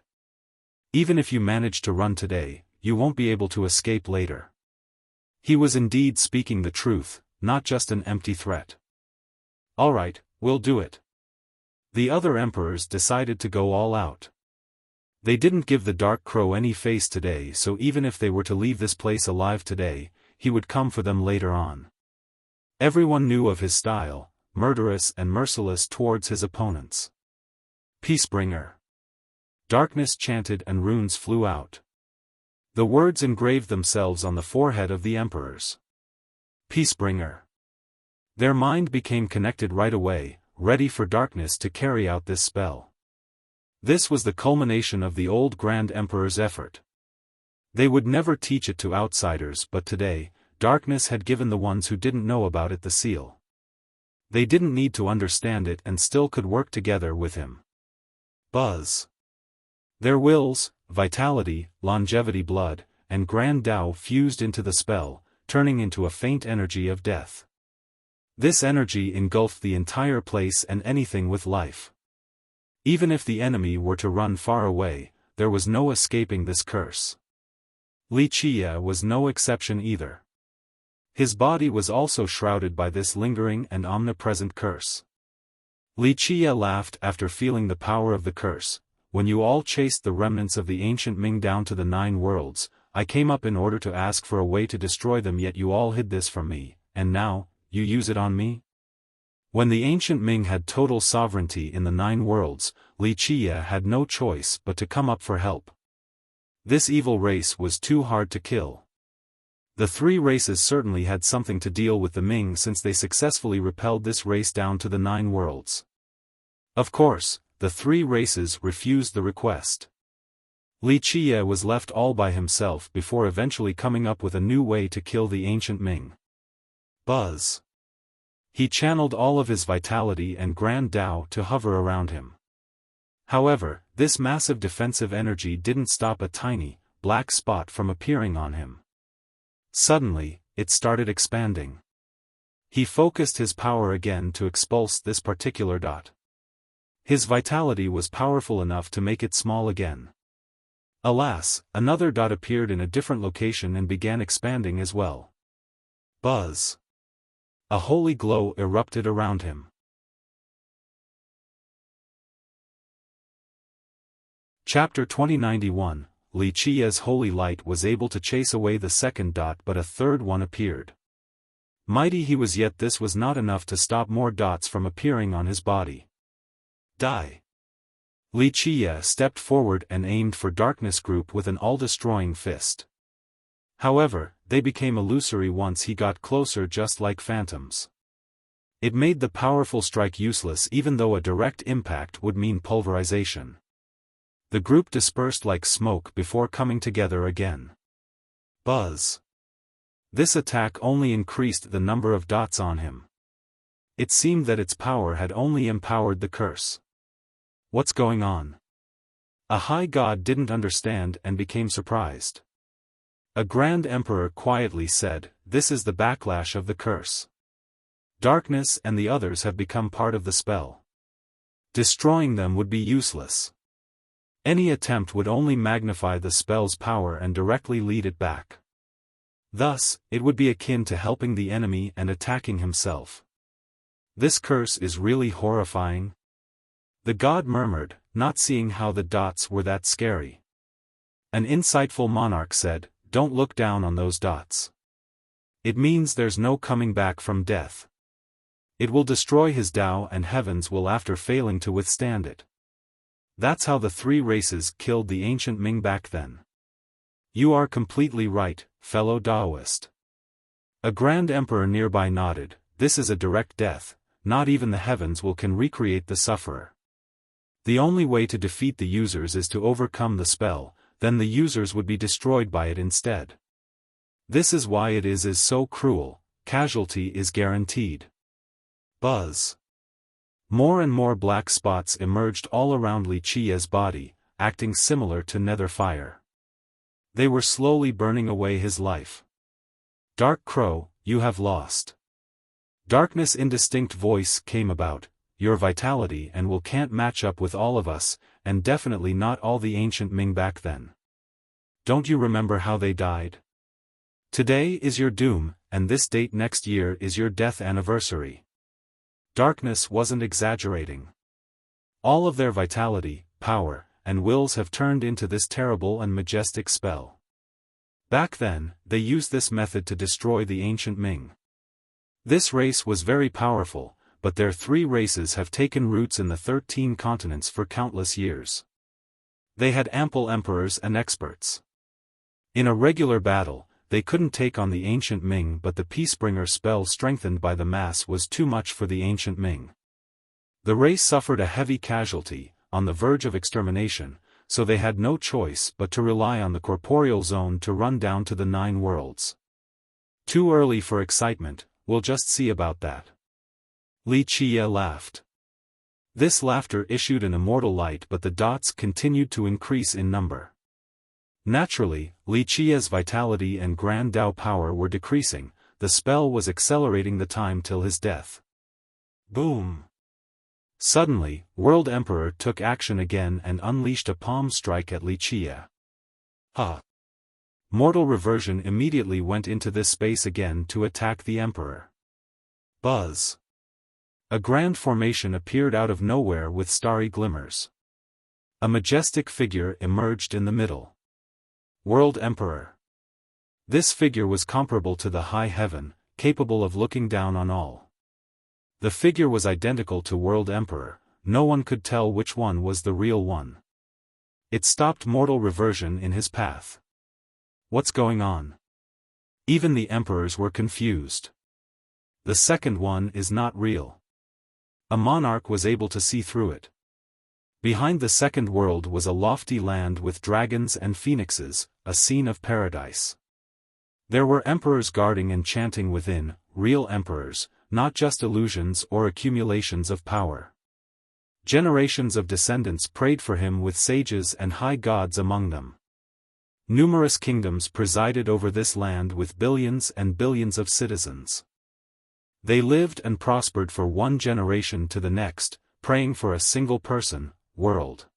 Even if you manage to run today, you won't be able to escape later. He was indeed speaking the truth, not just an empty threat. Alright, we'll do it. The other emperors decided to go all out. They didn't give the Dark Crow any face today, so even if they were to leave this place alive today, he would come for them later on. Everyone knew of his style, murderous and merciless towards his opponents. Peacebringer. Darkness chanted and runes flew out. The words engraved themselves on the forehead of the emperors. Peacebringer. Their mind became connected right away, ready for darkness to carry out this spell. This was the culmination of the old Grand Emperor's effort. They would never teach it to outsiders, but today, darkness had given the ones who didn't know about it the seal. They didn't need to understand it and still could work together with him. Buzz. Their wills, vitality, longevity, blood, and grand Tao fused into the spell, turning into a faint energy of death. This energy engulfed the entire place and anything with life. Even if the enemy were to run far away, there was no escaping this curse. Wuxia was no exception either. His body was also shrouded by this lingering and omnipresent curse. Wuxia laughed after feeling the power of the curse. When you all chased the remnants of the ancient Ming down to the 9 worlds, I came up in order to ask for a way to destroy them, yet you all hid this from me, and now, you use it on me? When the ancient Ming had total sovereignty in the 9 worlds, Wuxia had no choice but to come up for help. This evil race was too hard to kill. The 3 races certainly had something to deal with the Ming since they successfully repelled this race down to the 9 worlds. Of course, the 3 races refused the request. Wuxia was left all by himself before eventually coming up with a new way to kill the ancient Ming. Buzz. He channeled all of his vitality and grand Tao to hover around him. However, this massive defensive energy didn't stop a tiny, black spot from appearing on him. Suddenly, it started expanding. He focused his power again to expulse this particular dot. His vitality was powerful enough to make it small again. Alas, another dot appeared in a different location and began expanding as well. Buzz. A holy glow erupted around him. Chapter 2091, Wuxia's holy light was able to chase away the second dot, but a third one appeared. Mighty he was, yet this was not enough to stop more dots from appearing on his body. Die. Wuxia stepped forward and aimed for Darkness Group with an all-destroying fist. However, they became illusory once he got closer, just like phantoms. It made the powerful strike useless, even though a direct impact would mean pulverization. The group dispersed like smoke before coming together again. Buzz. This attack only increased the number of dots on him. It seemed that its power had only empowered the curse. What's going on? A high god didn't understand and became surprised. A grand emperor quietly said, "This is the backlash of the curse. Darkness and the others have become part of the spell. Destroying them would be useless. Any attempt would only magnify the spell's power and directly lead it back. Thus, it would be akin to helping the enemy and attacking himself. This curse is really horrifying." The god murmured, not seeing how the dots were that scary. An insightful monarch said, "Don't look down on those dots. It means there's no coming back from death. It will destroy his Tao and heavens will after failing to withstand it. That's how the 3 races killed the ancient Ming back then." "You are completely right, fellow Taoist." A grand emperor nearby nodded, "This is a direct death, not even the heavens can recreate the sufferer. The only way to defeat the users is to overcome the spell, then the users would be destroyed by it instead. This is why it is so cruel, casualty is guaranteed." Buzz. More and more black spots emerged all around Wuxia's body, acting similar to nether fire. They were slowly burning away his life. "Dark Crow, you have lost." Darkness' indistinct voice came about, "Your vitality and will can't match up with all of us, and definitely not all the ancient Ming back then. Don't you remember how they died? Today is your doom, and this date next year is your death anniversary." Darkness wasn't exaggerating. All of their vitality, power, and wills have turned into this terrible and majestic spell. Back then, they used this method to destroy the ancient Ming. This race was very powerful, but their 3 races have taken roots in the 13 continents for countless years. They had ample emperors and experts. In a regular battle, they couldn't take on the ancient Ming, but the Peacebringer spell strengthened by the mass was too much for the ancient Ming. The race suffered a heavy casualty, on the verge of extermination, so they had no choice but to rely on the corporeal zone to run down to the 9 worlds. Too early for excitement, we'll just see about that. Li Qie laughed. This laughter issued an immortal light, but the dots continued to increase in number. Naturally, Li Qie's vitality and Grand Dao power were decreasing, the spell was accelerating the time till his death. Boom! Suddenly, World Emperor took action again and unleashed a palm strike at Li Qie. Ha! Mortal Reversion immediately went into this space again to attack the Emperor. Buzz! A grand formation appeared out of nowhere with starry glimmers. A majestic figure emerged in the middle. World Emperor. This figure was comparable to the high heaven, capable of looking down on all. The figure was identical to World Emperor, no one could tell which one was the real one. It stopped mortal reversion in his path. What's going on? Even the emperors were confused. The second one is not real. A monarch was able to see through it. Behind the second world was a lofty land with dragons and phoenixes, a scene of paradise. There were emperors guarding and chanting within, real emperors, not just illusions or accumulations of power. Generations of descendants prayed for him with sages and high gods among them. Numerous kingdoms presided over this land with billions and billions of citizens. They lived and prospered for one generation to the next, praying for a single person, world.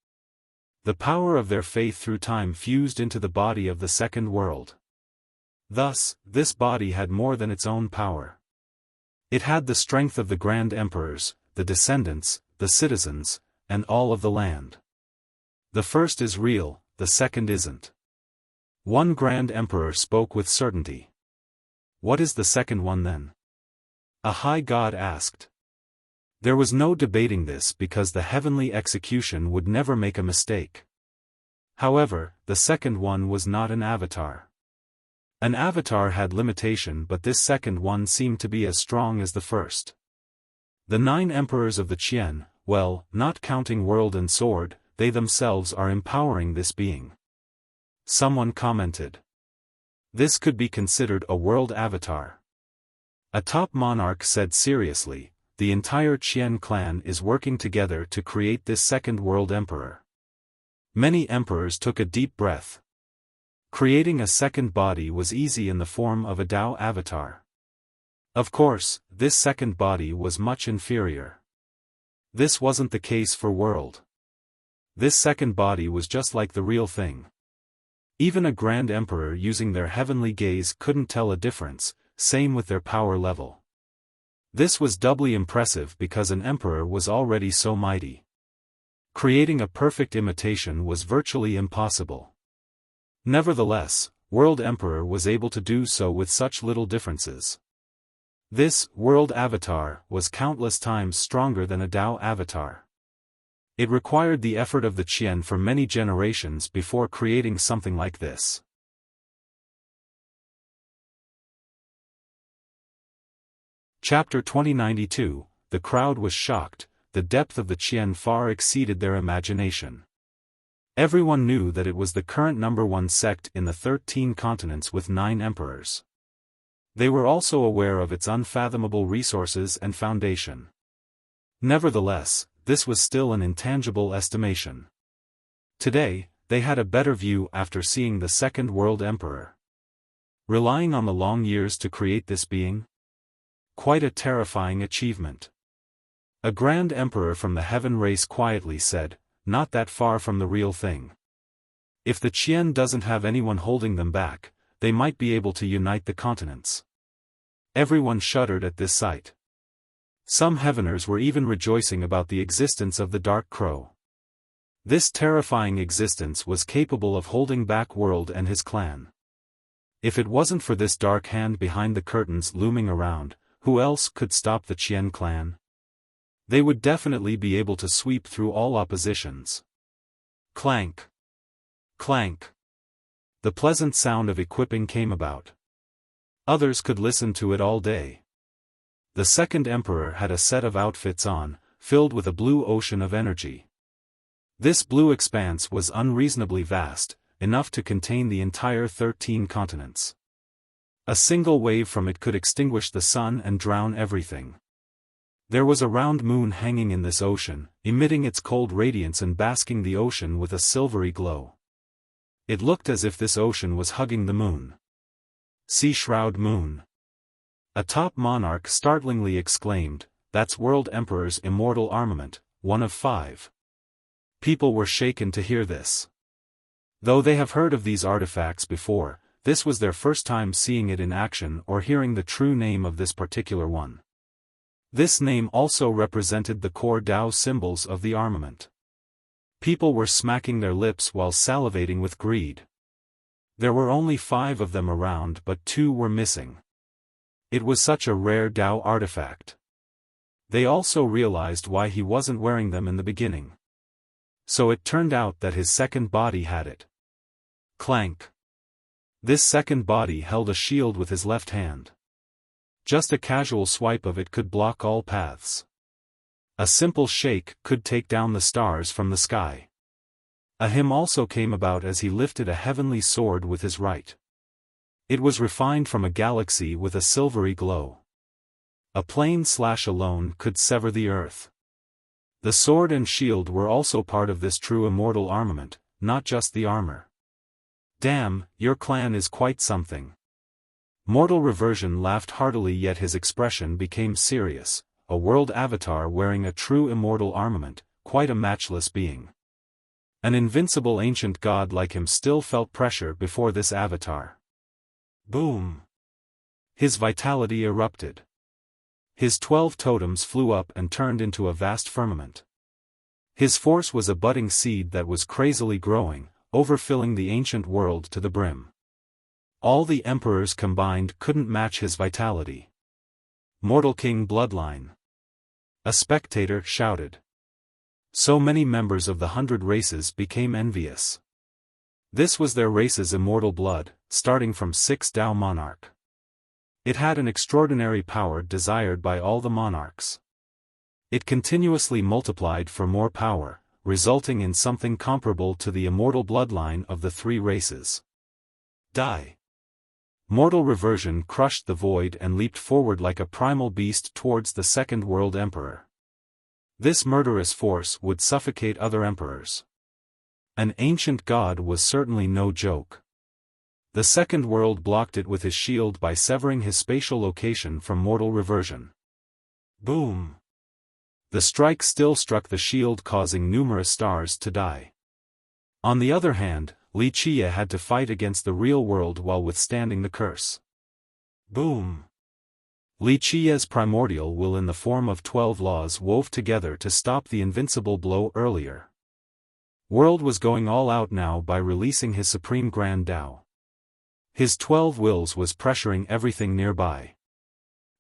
The power of their faith through time fused into the body of the second world. Thus, this body had more than its own power. It had the strength of the grand emperors, the descendants, the citizens, and all of the land. The first is real, the second isn't. One grand emperor spoke with certainty. What is the second one then? A high god asked. There was no debating this because the heavenly execution would never make a mistake. However, the second one was not an avatar. An avatar had limitation, but this second one seemed to be as strong as the first. The 9 emperors of the Qian, well, not counting World and Sword, they themselves are empowering this being. Someone commented. This could be considered a world avatar. A top monarch said seriously, the entire Qian clan is working together to create this second world emperor. Many emperors took a deep breath. Creating a second body was easy in the form of a Dao avatar. Of course, this second body was much inferior. This wasn't the case for World. This second body was just like the real thing. Even a grand emperor using their heavenly gaze couldn't tell a difference, same with their power level. This was doubly impressive because an emperor was already so mighty. Creating a perfect imitation was virtually impossible. Nevertheless, World Emperor was able to do so with such little differences. This world avatar was countless times stronger than a Dao avatar. It required the effort of the Qian for many generations before creating something like this. Chapter 2092, The crowd was shocked, the depth of the Qian far exceeded their imagination. Everyone knew that it was the current #1 sect in the 13 continents with 9 emperors. They were also aware of its unfathomable resources and foundation. Nevertheless, this was still an intangible estimation. Today, they had a better view after seeing the second world emperor. Relying on the long years to create this being? Quite a terrifying achievement. A grand emperor from the heaven race quietly said, not that far from the real thing. If the Qian doesn't have anyone holding them back, they might be able to unite the continents. Everyone shuddered at this sight. Some heaveners were even rejoicing about the existence of the Dark Crow. This terrifying existence was capable of holding back World and his clan. If it wasn't for this dark hand behind the curtains looming around, who else could stop the Qian clan? They would definitely be able to sweep through all oppositions. Clank! Clank! The pleasant sound of equipping came about. Others could listen to it all day. The second emperor had a set of outfits on, filled with a blue ocean of energy. This blue expanse was unreasonably vast, enough to contain the entire 13 continents. A single wave from it could extinguish the sun and drown everything. There was a round moon hanging in this ocean, emitting its cold radiance and basking the ocean with a silvery glow. It looked as if this ocean was hugging the moon. Sea Shroud Moon. A top monarch startlingly exclaimed, "That's World Emperor's immortal armament, one of 5. People were shaken to hear this. Though they have heard of these artifacts before, this was their first time seeing it in action or hearing the true name of this particular one. This name also represented the core Tao symbols of the armament. People were smacking their lips while salivating with greed. There were only 5 of them around, but 2 were missing. It was such a rare Tao artifact. They also realized why he wasn't wearing them in the beginning. So it turned out that his second body had it. Clank. This second body held a shield with his left hand. Just a casual swipe of it could block all paths. A simple shake could take down the stars from the sky. A hymn also came about as he lifted a heavenly sword with his right. It was refined from a galaxy with a silvery glow. A plain slash alone could sever the earth. The sword and shield were also part of this true immortal armament, not just the armor. Damn, your clan is quite something. Mortal Reversion laughed heartily, yet his expression became serious. A world avatar wearing a true immortal armament, quite a matchless being. An invincible ancient god like him still felt pressure before this avatar. Boom! His vitality erupted. His 12 totems flew up and turned into a vast firmament. His force was a budding seed that was crazily growing, overfilling the ancient world to the brim. All the emperors combined couldn't match his vitality. Mortal King bloodline. A spectator shouted. So many members of the 100 races became envious. This was their race's immortal blood, starting from 6 Tao monarch. It had an extraordinary power desired by all the monarchs. It continuously multiplied for more power, resulting in something comparable to the immortal bloodline of the 3 races. Die. Mortal Reversion crushed the void and leaped forward like a primal beast towards the second world emperor. This murderous force would suffocate other emperors. An ancient god was certainly no joke. The second world blocked it with his shield by severing his spatial location from Mortal Reversion. Boom! The strike still struck the shield, causing numerous stars to die. On the other hand, Wuxia had to fight against the real world while withstanding the curse. Boom! Wuxia's primordial will in the form of 12 laws wove together to stop the invincible blow earlier. World was going all out now by releasing his supreme grand Tao. His 12 wills was pressuring everything nearby.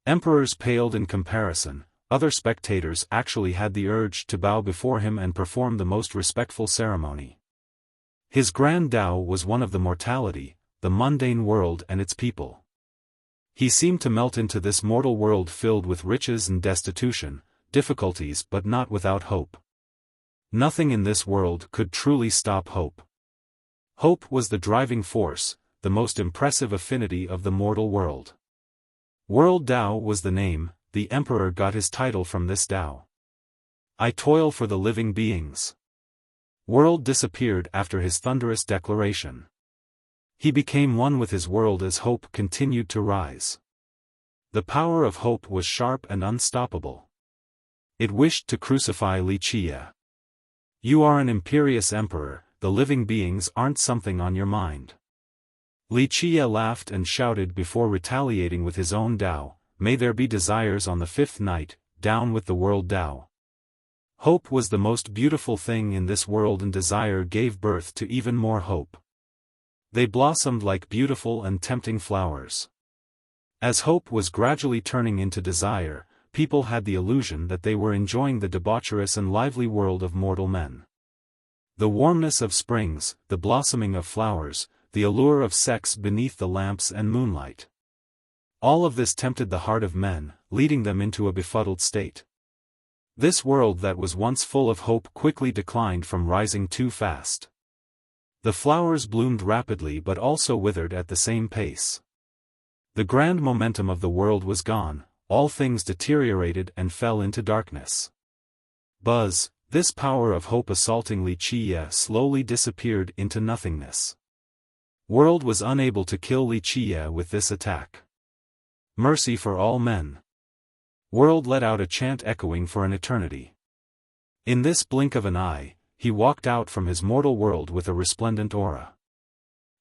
Emperors paled in comparison. Other spectators actually had the urge to bow before him and perform the most respectful ceremony. His grand Tao was one of the mortality, the mundane world and its people. He seemed to melt into this mortal world filled with riches and destitution, difficulties but not without hope. Nothing in this world could truly stop hope. Hope was the driving force, the most impressive affinity of the mortal world. World Tao was the name. The emperor got his title from this Tao. I toil for the living beings. World disappeared after his thunderous declaration. He became one with his world as hope continued to rise. The power of hope was sharp and unstoppable. It wished to crucify Wuxia. You are an imperious emperor, the living beings aren't something on your mind. Wuxia laughed and shouted before retaliating with his own Tao. May there be desires on the 5th night, down with the world Tao. Hope was the most beautiful thing in this world and desire gave birth to even more hope. They blossomed like beautiful and tempting flowers. As hope was gradually turning into desire, people had the illusion that they were enjoying the debaucherous and lively world of mortal men. The warmness of springs, the blossoming of flowers, the allure of sex beneath the lamps and moonlight. All of this tempted the heart of men, leading them into a befuddled state. This world that was once full of hope quickly declined from rising too fast. The flowers bloomed rapidly but also withered at the same pace. The grand momentum of the world was gone, all things deteriorated and fell into darkness. Buzz, this power of hope assaulting Wuxia slowly disappeared into nothingness. World was unable to kill Wuxia with this attack. Mercy for all men. World let out a chant echoing for an eternity. In this blink of an eye, he walked out from his mortal world with a resplendent aura.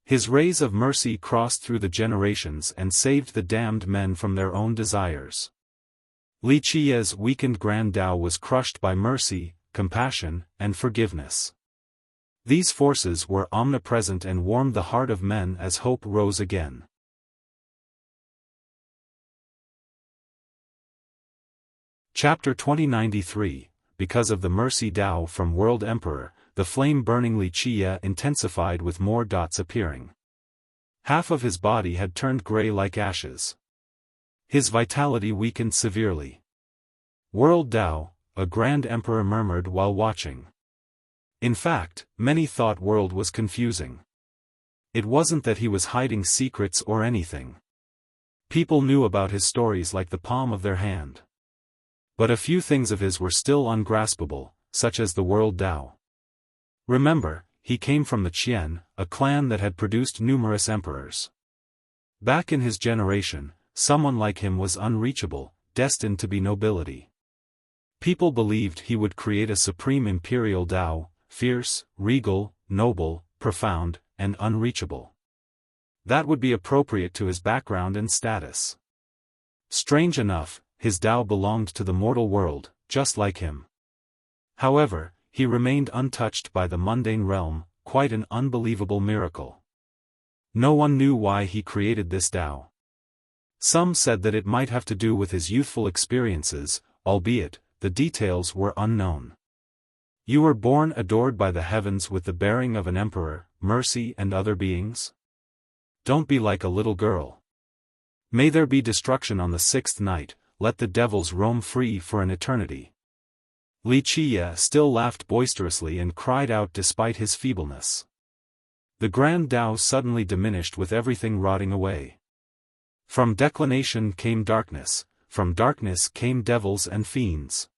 His rays of mercy crossed through the generations and saved the damned men from their own desires. Wuxia's weakened Grand Tao was crushed by mercy, compassion, and forgiveness. These forces were omnipresent and warmed the heart of men as hope rose again. Chapter 2093, Because of the Mercy Tao from World Emperor, the flame-burning Wuxia intensified with more dots appearing. Half of his body had turned gray like ashes. His vitality weakened severely. World Tao, a Grand Emperor murmured while watching. In fact, many thought World was confusing. It wasn't that he was hiding secrets or anything. People knew about his stories like the palm of their hand. But a few things of his were still ungraspable, such as the World Tao. Remember, he came from the Qian, a clan that had produced numerous emperors. Back in his generation, someone like him was unreachable, destined to be nobility. People believed he would create a supreme imperial Tao, fierce, regal, noble, profound, and unreachable. That would be appropriate to his background and status. Strange enough, his Tao belonged to the mortal world, just like him. However, he remained untouched by the mundane realm, quite an unbelievable miracle. No one knew why he created this Tao. Some said that it might have to do with his youthful experiences, albeit, the details were unknown. You were born adored by the heavens with the bearing of an emperor, mercy and other beings? Don't be like a little girl. May there be destruction on the sixth night, let the devils roam free for an eternity. Wuxia still laughed boisterously and cried out despite his feebleness. The Grand Tao suddenly diminished with everything rotting away. From declination came darkness, from darkness came devils and fiends.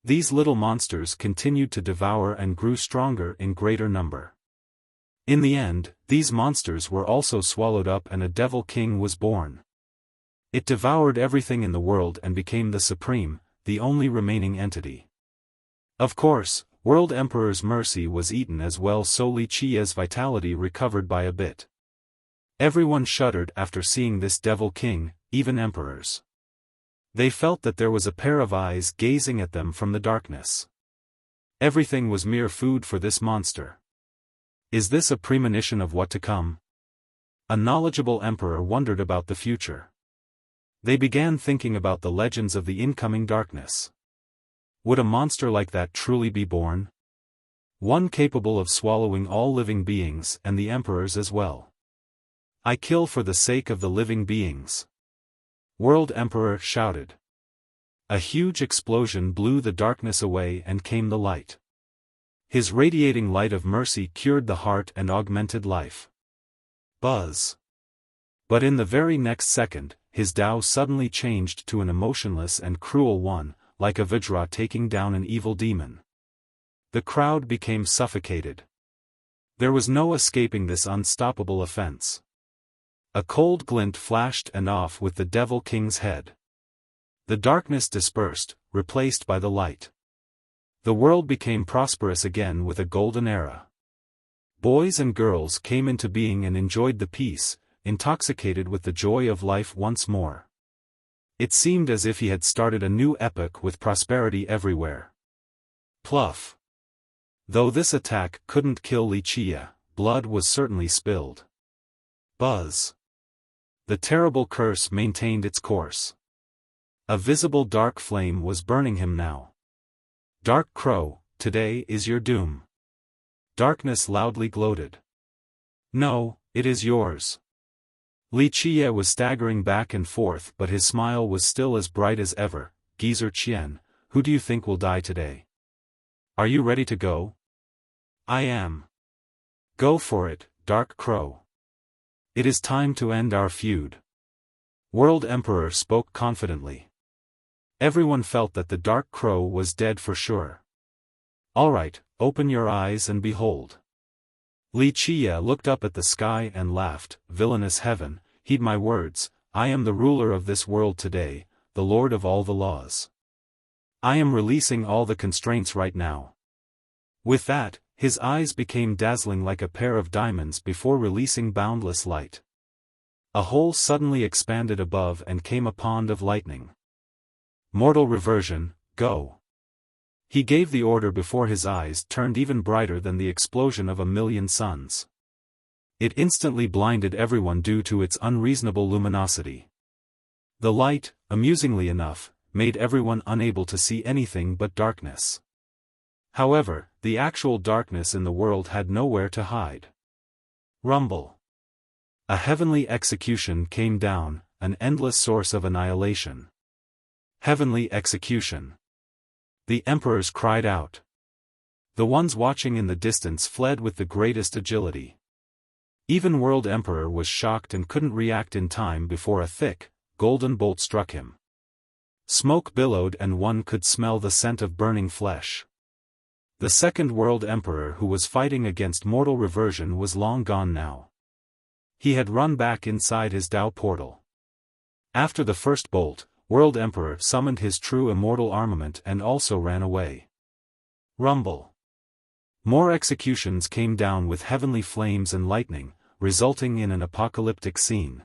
These little monsters continued to devour and grew stronger in greater number. In the end, these monsters were also swallowed up and a devil king was born. It devoured everything in the world and became the supreme, the only remaining entity. Of course, World Emperor's mercy was eaten as well, so Wuxia's vitality recovered by a bit. Everyone shuddered after seeing this devil king, even emperors. They felt that there was a pair of eyes gazing at them from the darkness. Everything was mere food for this monster. Is this a premonition of what to come? A knowledgeable emperor wondered about the future. They began thinking about the legends of the incoming darkness. Would a monster like that truly be born? One capable of swallowing all living beings and the emperors as well. I kill for the sake of the living beings. World Emperor shouted. A huge explosion blew the darkness away and came the light. His radiating light of mercy cured the heart and augmented life. Buzz. But in the very next second, his Tao suddenly changed to an emotionless and cruel one, like a Vajra taking down an evil demon. The crowd became suffocated. There was no escaping this unstoppable offense. A cold glint flashed and off with the Devil King's head. The darkness dispersed, replaced by the light. The world became prosperous again with a golden era. Boys and girls came into being and enjoyed the peace, intoxicated with the joy of life once more. It seemed as if he had started a new epoch with prosperity everywhere. Pluff. Though this attack couldn't kill Wuxia, blood was certainly spilled. Buzz. The terrible curse maintained its course. A visible dark flame was burning him now. Dark Crow, today is your doom. Darkness loudly gloated. No, It is yours. Li Qiye was staggering back and forth, but his smile was still as bright as ever. Geezer Qian, who do you think will die today? Are you ready to go? I am. Go for it, Dark Crow. It is time to end our feud. World Emperor spoke confidently. Everyone felt that the Dark Crow was dead for sure. All right, open your eyes and behold. Li Qiye looked up at the sky and laughed. Villainous heaven, heed my words, I am the ruler of this world today, the lord of all the laws. I am releasing all the constraints right now. With that, his eyes became dazzling like a pair of diamonds before releasing boundless light. A hole suddenly expanded above and came a pond of lightning. Mortal reversion, go. He gave the order before his eyes turned even brighter than the explosion of a million suns. It instantly blinded everyone due to its unreasonable luminosity. The light, amusingly enough, made everyone unable to see anything but darkness. However, the actual darkness in the world had nowhere to hide. Rumble. A heavenly execution came down, an endless source of annihilation. Heavenly execution. The emperors cried out. The ones watching in the distance fled with the greatest agility. Even World Emperor was shocked and couldn't react in time before a thick, golden bolt struck him. Smoke billowed and one could smell the scent of burning flesh. The second World Emperor who was fighting against mortal reversion was long gone now. He had run back inside his Tao portal. After the first bolt, World Emperor summoned his true immortal armament and also ran away. Rumble. More executions came down with heavenly flames and lightning, resulting in an apocalyptic scene.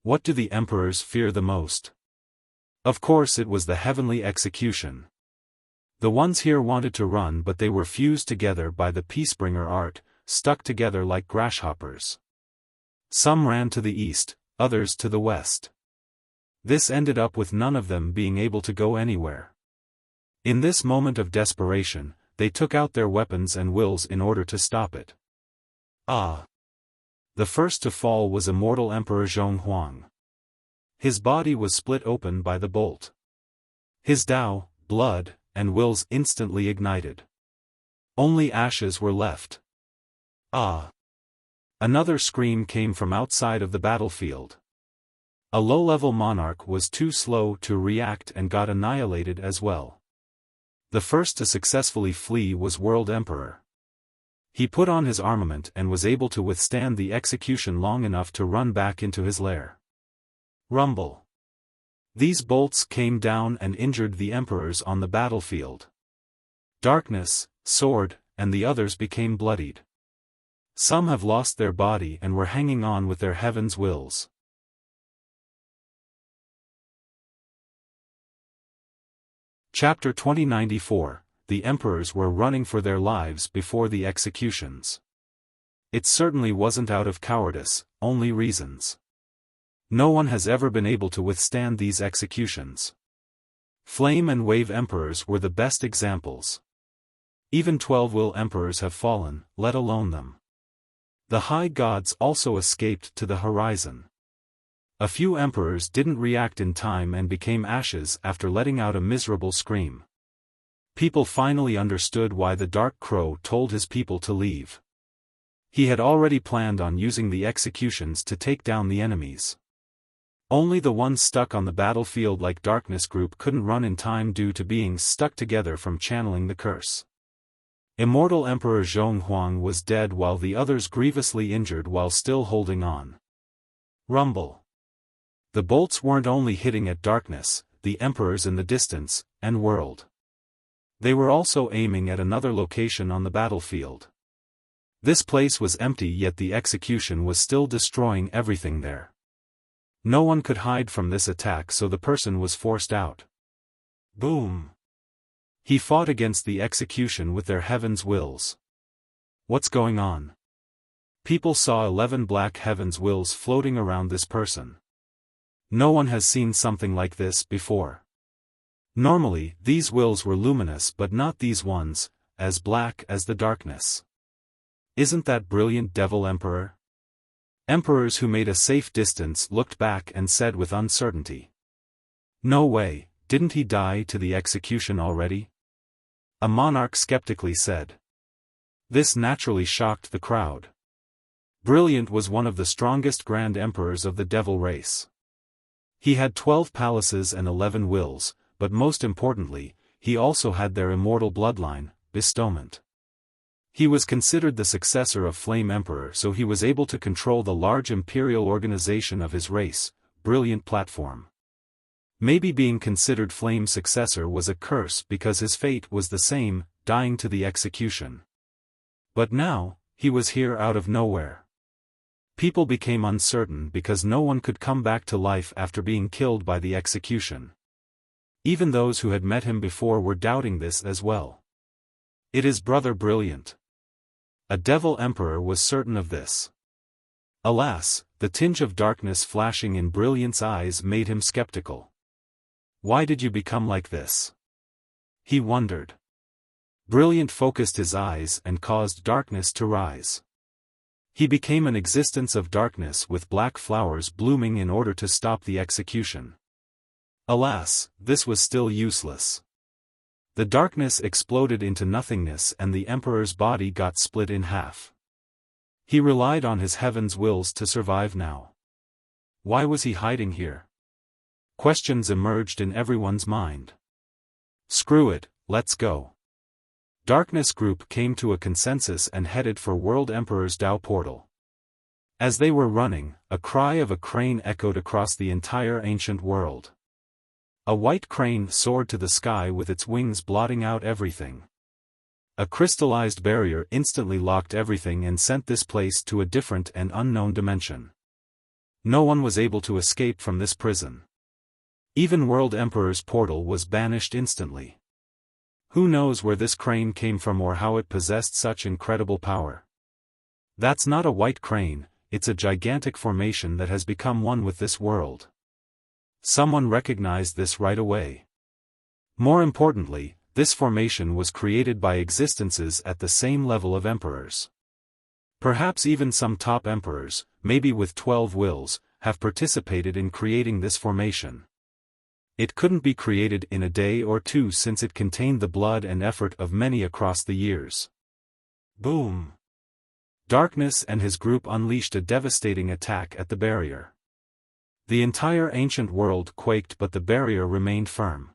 What do the emperors fear the most? Of course it was the heavenly execution. The ones here wanted to run but they were fused together by the Peacebringer art, stuck together like grasshoppers. Some ran to the east, others to the west. This ended up with none of them being able to go anywhere. In this moment of desperation, they took out their weapons and wills in order to stop it. Ah! The first to fall was immortal Emperor Zhonghuang. His body was split open by the bolt. His Tao, blood, and wills instantly ignited. Only ashes were left. Ah! Another scream came from outside of the battlefield. A low-level monarch was too slow to react and got annihilated as well. The first to successfully flee was World Emperor. He put on his armament and was able to withstand the execution long enough to run back into his lair. Rumble. These bolts came down and injured the emperors on the battlefield. Darkness, sword, and the others became bloodied. Some have lost their body and were hanging on with their heaven's wills. Chapter 2094, The Emperors were running for their lives before the executions. It certainly wasn't out of cowardice, only reasons. No one has ever been able to withstand these executions. Flame and Wave Emperors were the best examples. Even 12 Will Emperors have fallen, let alone them. The high gods also escaped to the horizon. A few emperors didn't react in time and became ashes after letting out a miserable scream. People finally understood why the Dark Crow told his people to leave. He had already planned on using the executions to take down the enemies. Only the ones stuck on the battlefield like Darkness Group couldn't run in time due to being stuck together from channeling the curse. Immortal Emperor Zhonghuang was dead while the others grievously injured while still holding on. Rumble. The bolts weren't only hitting at Darkness, the emperors in the distance, and world. They were also aiming at another location on the battlefield. This place was empty yet the execution was still destroying everything there. No one could hide from this attack so the person was forced out. Boom! He fought against the execution with their heaven's wills. What's going on? People saw 11 black heaven's wills floating around this person. No one has seen something like this before. Normally, these wills were luminous but not these ones, as black as the darkness. Isn't that brilliant, Devil Emperor? Emperors who made a safe distance looked back and said with uncertainty. No way, didn't he die to the execution already? A monarch skeptically said. This naturally shocked the crowd. Brilliant was one of the strongest grand emperors of the devil race. He had 12 palaces and 11 wills, but most importantly, he also had their immortal bloodline, bestowment. He was considered the successor of Flame Emperor, so he was able to control the large imperial organization of his race, Brilliant Platform. Maybe being considered Flame's successor was a curse because his fate was the same, dying to the execution. But now, he was here out of nowhere. People became uncertain because no one could come back to life after being killed by the execution. Even those who had met him before were doubting this as well. It is Brother Brilliant. A devil emperor was certain of this. Alas, the tinge of darkness flashing in Brilliant's eyes made him skeptical. Why did you become like this? He wondered. Brilliant focused his eyes and caused darkness to rise. He became an existence of darkness with black flowers blooming in order to stop the execution. Alas, this was still useless. The darkness exploded into nothingness and the emperor's body got split in half. He relied on his heaven's wills to survive now. Why was he hiding here? Questions emerged in everyone's mind. Screw it, let's go. Darkness Group came to a consensus and headed for World Emperor's Dao portal. As they were running, a cry of a crane echoed across the entire ancient world. A white crane soared to the sky with its wings blotting out everything. A crystallized barrier instantly locked everything and sent this place to a different and unknown dimension. No one was able to escape from this prison. Even World Emperor's portal was banished instantly. Who knows where this crane came from or how it possessed such incredible power? That's not a white crane, it's a gigantic formation that has become one with this world. Someone recognized this right away. More importantly, this formation was created by existences at the same level of emperors. Perhaps even some top emperors, maybe with 12 wills, have participated in creating this formation. It couldn't be created in a day or two since it contained the blood and effort of many across the years. Boom! Darkness and his group unleashed a devastating attack at the barrier. The entire ancient world quaked, but the barrier remained firm.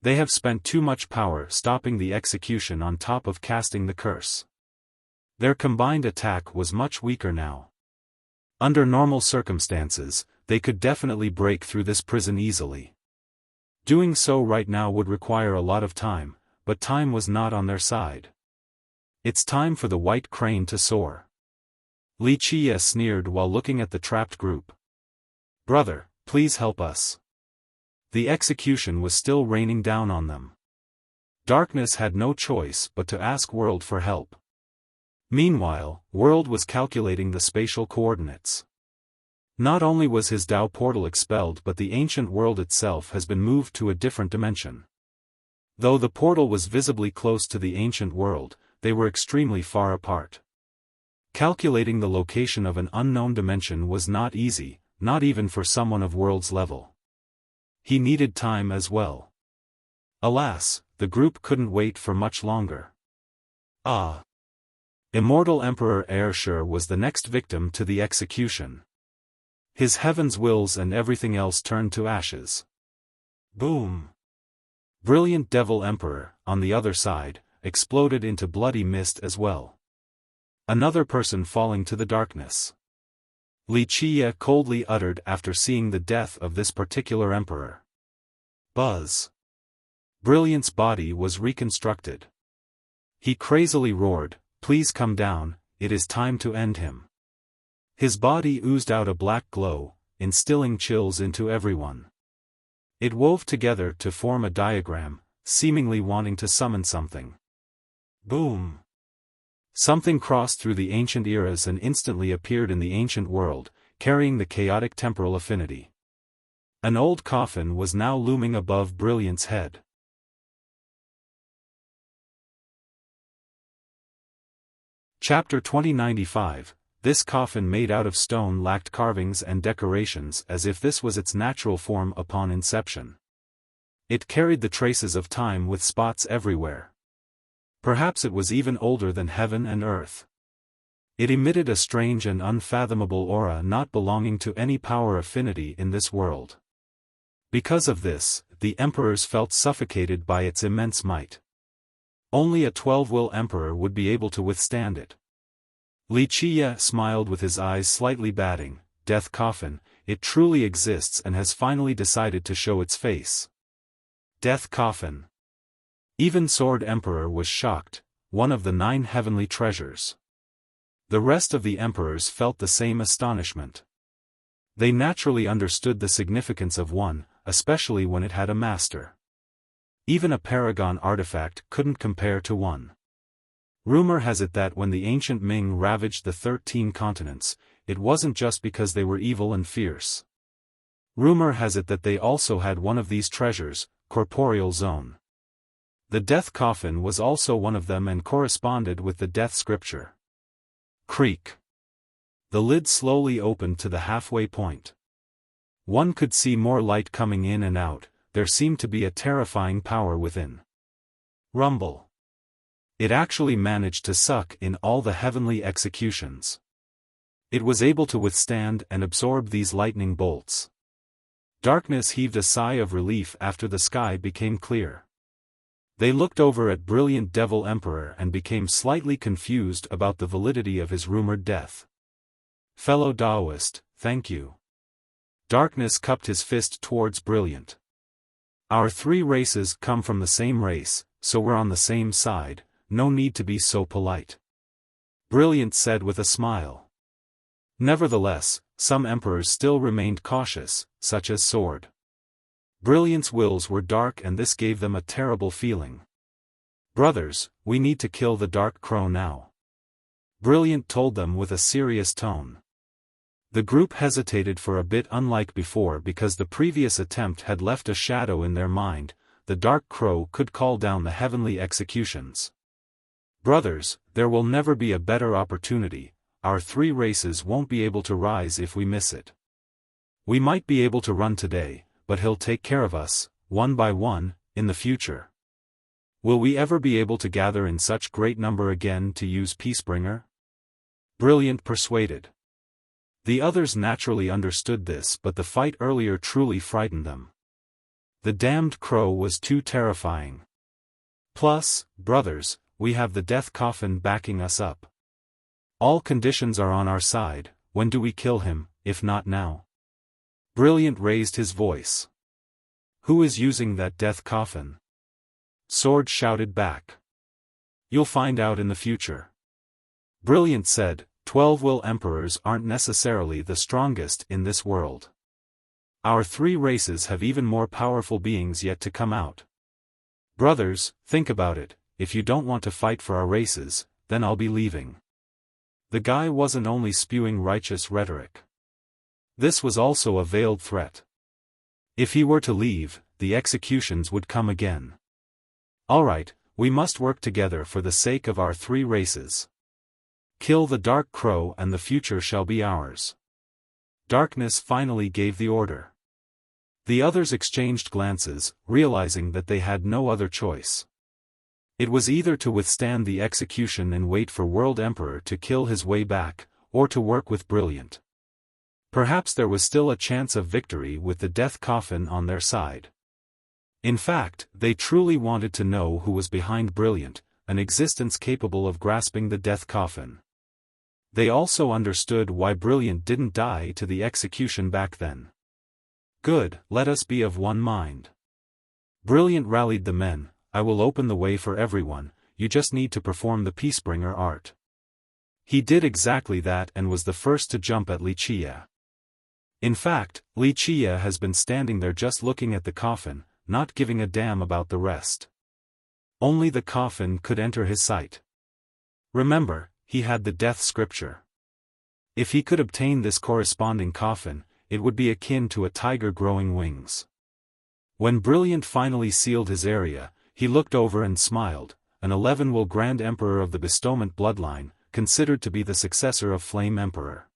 They have spent too much power stopping the execution on top of casting the curse. Their combined attack was much weaker now. Under normal circumstances, they could definitely break through this prison easily. Doing so right now would require a lot of time, but time was not on their side. It's time for the white crane to soar. Wuxia sneered while looking at the trapped group. Brother, please help us. The execution was still raining down on them. Darkness had no choice but to ask World for help. Meanwhile, World was calculating the spatial coordinates. Not only was his Dao portal expelled, but the ancient world itself has been moved to a different dimension. Though the portal was visibly close to the ancient world, they were extremely far apart. Calculating the location of an unknown dimension was not easy, not even for someone of World's level. He needed time as well. Alas, the group couldn't wait for much longer. Immortal Emperor Airshur was the next victim to the execution. His heaven's wills and everything else turned to ashes. Boom! Brilliant Devil Emperor, on the other side, exploded into bloody mist as well. Another person falling to the darkness. Wuxia coldly uttered after seeing the death of this particular emperor. Buzz! Brilliant's body was reconstructed. He crazily roared, "Please come down, it is time to end him." His body oozed out a black glow, instilling chills into everyone. It wove together to form a diagram, seemingly wanting to summon something. Boom! Something crossed through the ancient eras and instantly appeared in the ancient world, carrying the chaotic temporal affinity. An old coffin was now looming above Brilliant's head. Chapter 2095, this coffin made out of stone lacked carvings and decorations as if this was its natural form upon inception. It carried the traces of time with spots everywhere. Perhaps it was even older than heaven and earth. It emitted a strange and unfathomable aura not belonging to any power affinity in this world. Because of this, the emperors felt suffocated by its immense might. Only a 12-will emperor would be able to withstand it. Wuxia smiled with his eyes slightly batting. Death coffin, it truly exists and has finally decided to show its face. Death coffin. Even Sword Emperor was shocked, one of the 9 heavenly treasures. The rest of the emperors felt the same astonishment. They naturally understood the significance of one, especially when it had a master. Even a paragon artifact couldn't compare to one. Rumor has it that when the ancient Ming ravaged the 13 continents, it wasn't just because they were evil and fierce. Rumor has it that they also had one of these treasures, corporeal zone. The death coffin was also one of them and corresponded with the death scripture. Creak. The lid slowly opened to the halfway point. One could see more light coming in and out. There seemed to be a terrifying power within. Rumble. It actually managed to suck in all the heavenly executions. It was able to withstand and absorb these lightning bolts. Darkness heaved a sigh of relief after the sky became clear. They looked over at Brilliant Devil Emperor and became slightly confused about the validity of his rumored death. Fellow Taoist, thank you. Darkness cupped his fist towards Brilliant. Our 3 races come from the same race, so we're on the same side, no need to be so polite. Brilliant said with a smile. Nevertheless, some emperors still remained cautious, such as Sword. Brilliant's wills were dark and this gave them a terrible feeling. Brothers, we need to kill the Dark Crow now. Brilliant told them with a serious tone. The group hesitated for a bit, unlike before, because the previous attempt had left a shadow in their mind. The Dark Crow could call down the heavenly executions. Brothers, there will never be a better opportunity. Our 3 races won't be able to rise if we miss it. We might be able to run today, but he'll take care of us, one by one, in the future. Will we ever be able to gather in such great number again to use Peacebringer? Brilliant persuaded. The others naturally understood this, but the fight earlier truly frightened them. The damned crow was too terrifying. Plus, brothers, we have the death coffin backing us up. All conditions are on our side. When do we kill him, if not now? Brilliant raised his voice. Who is using that death coffin? Sword shouted back. You'll find out in the future. Brilliant said, 12-will emperors aren't necessarily the strongest in this world. Our 3 races have even more powerful beings yet to come out. Brothers, think about it. If you don't want to fight for our races, then I'll be leaving. The guy wasn't only spewing righteous rhetoric. This was also a veiled threat. If he were to leave, the executions would come again. Alright, we must work together for the sake of our 3 races. Kill the Dark Crow and the future shall be ours. Darkness finally gave the order. The others exchanged glances, realizing that they had no other choice. It was either to withstand the execution and wait for World Emperor to kill his way back, or to work with Brilliant. Perhaps there was still a chance of victory with the death coffin on their side. In fact, they truly wanted to know who was behind Brilliant, an existence capable of grasping the death coffin. They also understood why Brilliant didn't die to the execution back then. Good, let us be of one mind. Brilliant rallied the men. I will open the way for everyone, you just need to perform the Peacebringer art. He did exactly that and was the first to jump at Wuxia. In fact, Wuxia has been standing there just looking at the coffin, not giving a damn about the rest. Only the coffin could enter his sight. Remember, he had the death scripture. If he could obtain this corresponding coffin, it would be akin to a tiger growing wings. When Brilliant finally sealed his area, he looked over and smiled. An 11-will Grand Emperor of the Bestowment bloodline, considered to be the successor of Flame Emperor.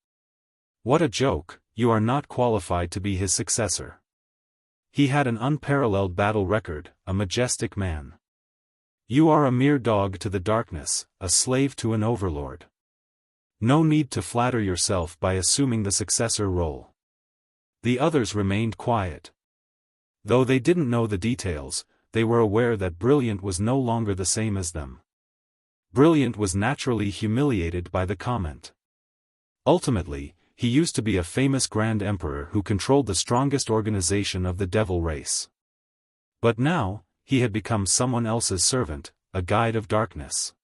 What a joke, you are not qualified to be his successor. He had an unparalleled battle record, a majestic man. You are a mere dog to the darkness, a slave to an overlord. No need to flatter yourself by assuming the successor role. The others remained quiet. Though they didn't know the details, they were aware that Brilliant was no longer the same as them. Brilliant was naturally humiliated by the comment. Ultimately, he used to be a famous Grand Emperor who controlled the strongest organization of the devil race. But now, he had become someone else's servant, a guide of darkness.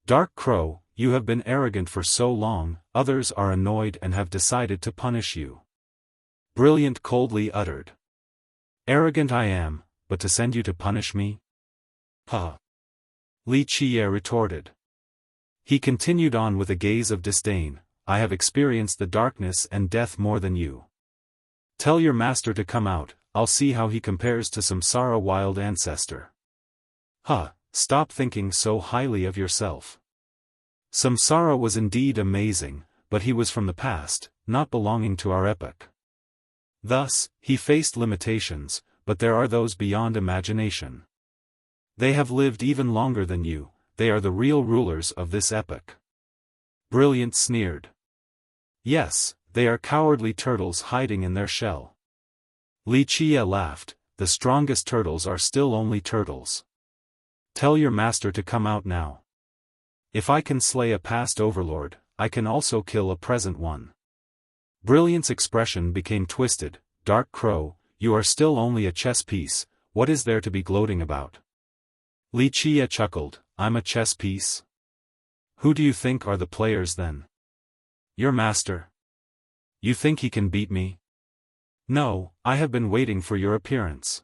Dark Crow, you have been arrogant for so long, others are annoyed and have decided to punish you. Brilliant coldly uttered. Arrogant I am, but to send you to punish me? Huh. Li Qie retorted. He continued on with a gaze of disdain, I have experienced the darkness and death more than you. Tell your master to come out, I'll see how he compares to Samsara wild ancestor. Huh, stop thinking so highly of yourself. Samsara was indeed amazing, but he was from the past, not belonging to our epoch. Thus, he faced limitations, but there are those beyond imagination. They have lived even longer than you, they are the real rulers of this epoch. Brilliant sneered. Yes, they are cowardly turtles hiding in their shell. Li Qie laughed, the strongest turtles are still only turtles. Tell your master to come out now. If I can slay a past overlord, I can also kill a present one. Brilliant's expression became twisted, Dark Crow, you are still only a chess piece, what is there to be gloating about? Li Qie chuckled, I'm a chess piece? Who do you think are the players then? Your master. You think he can beat me? No, I have been waiting for your appearance.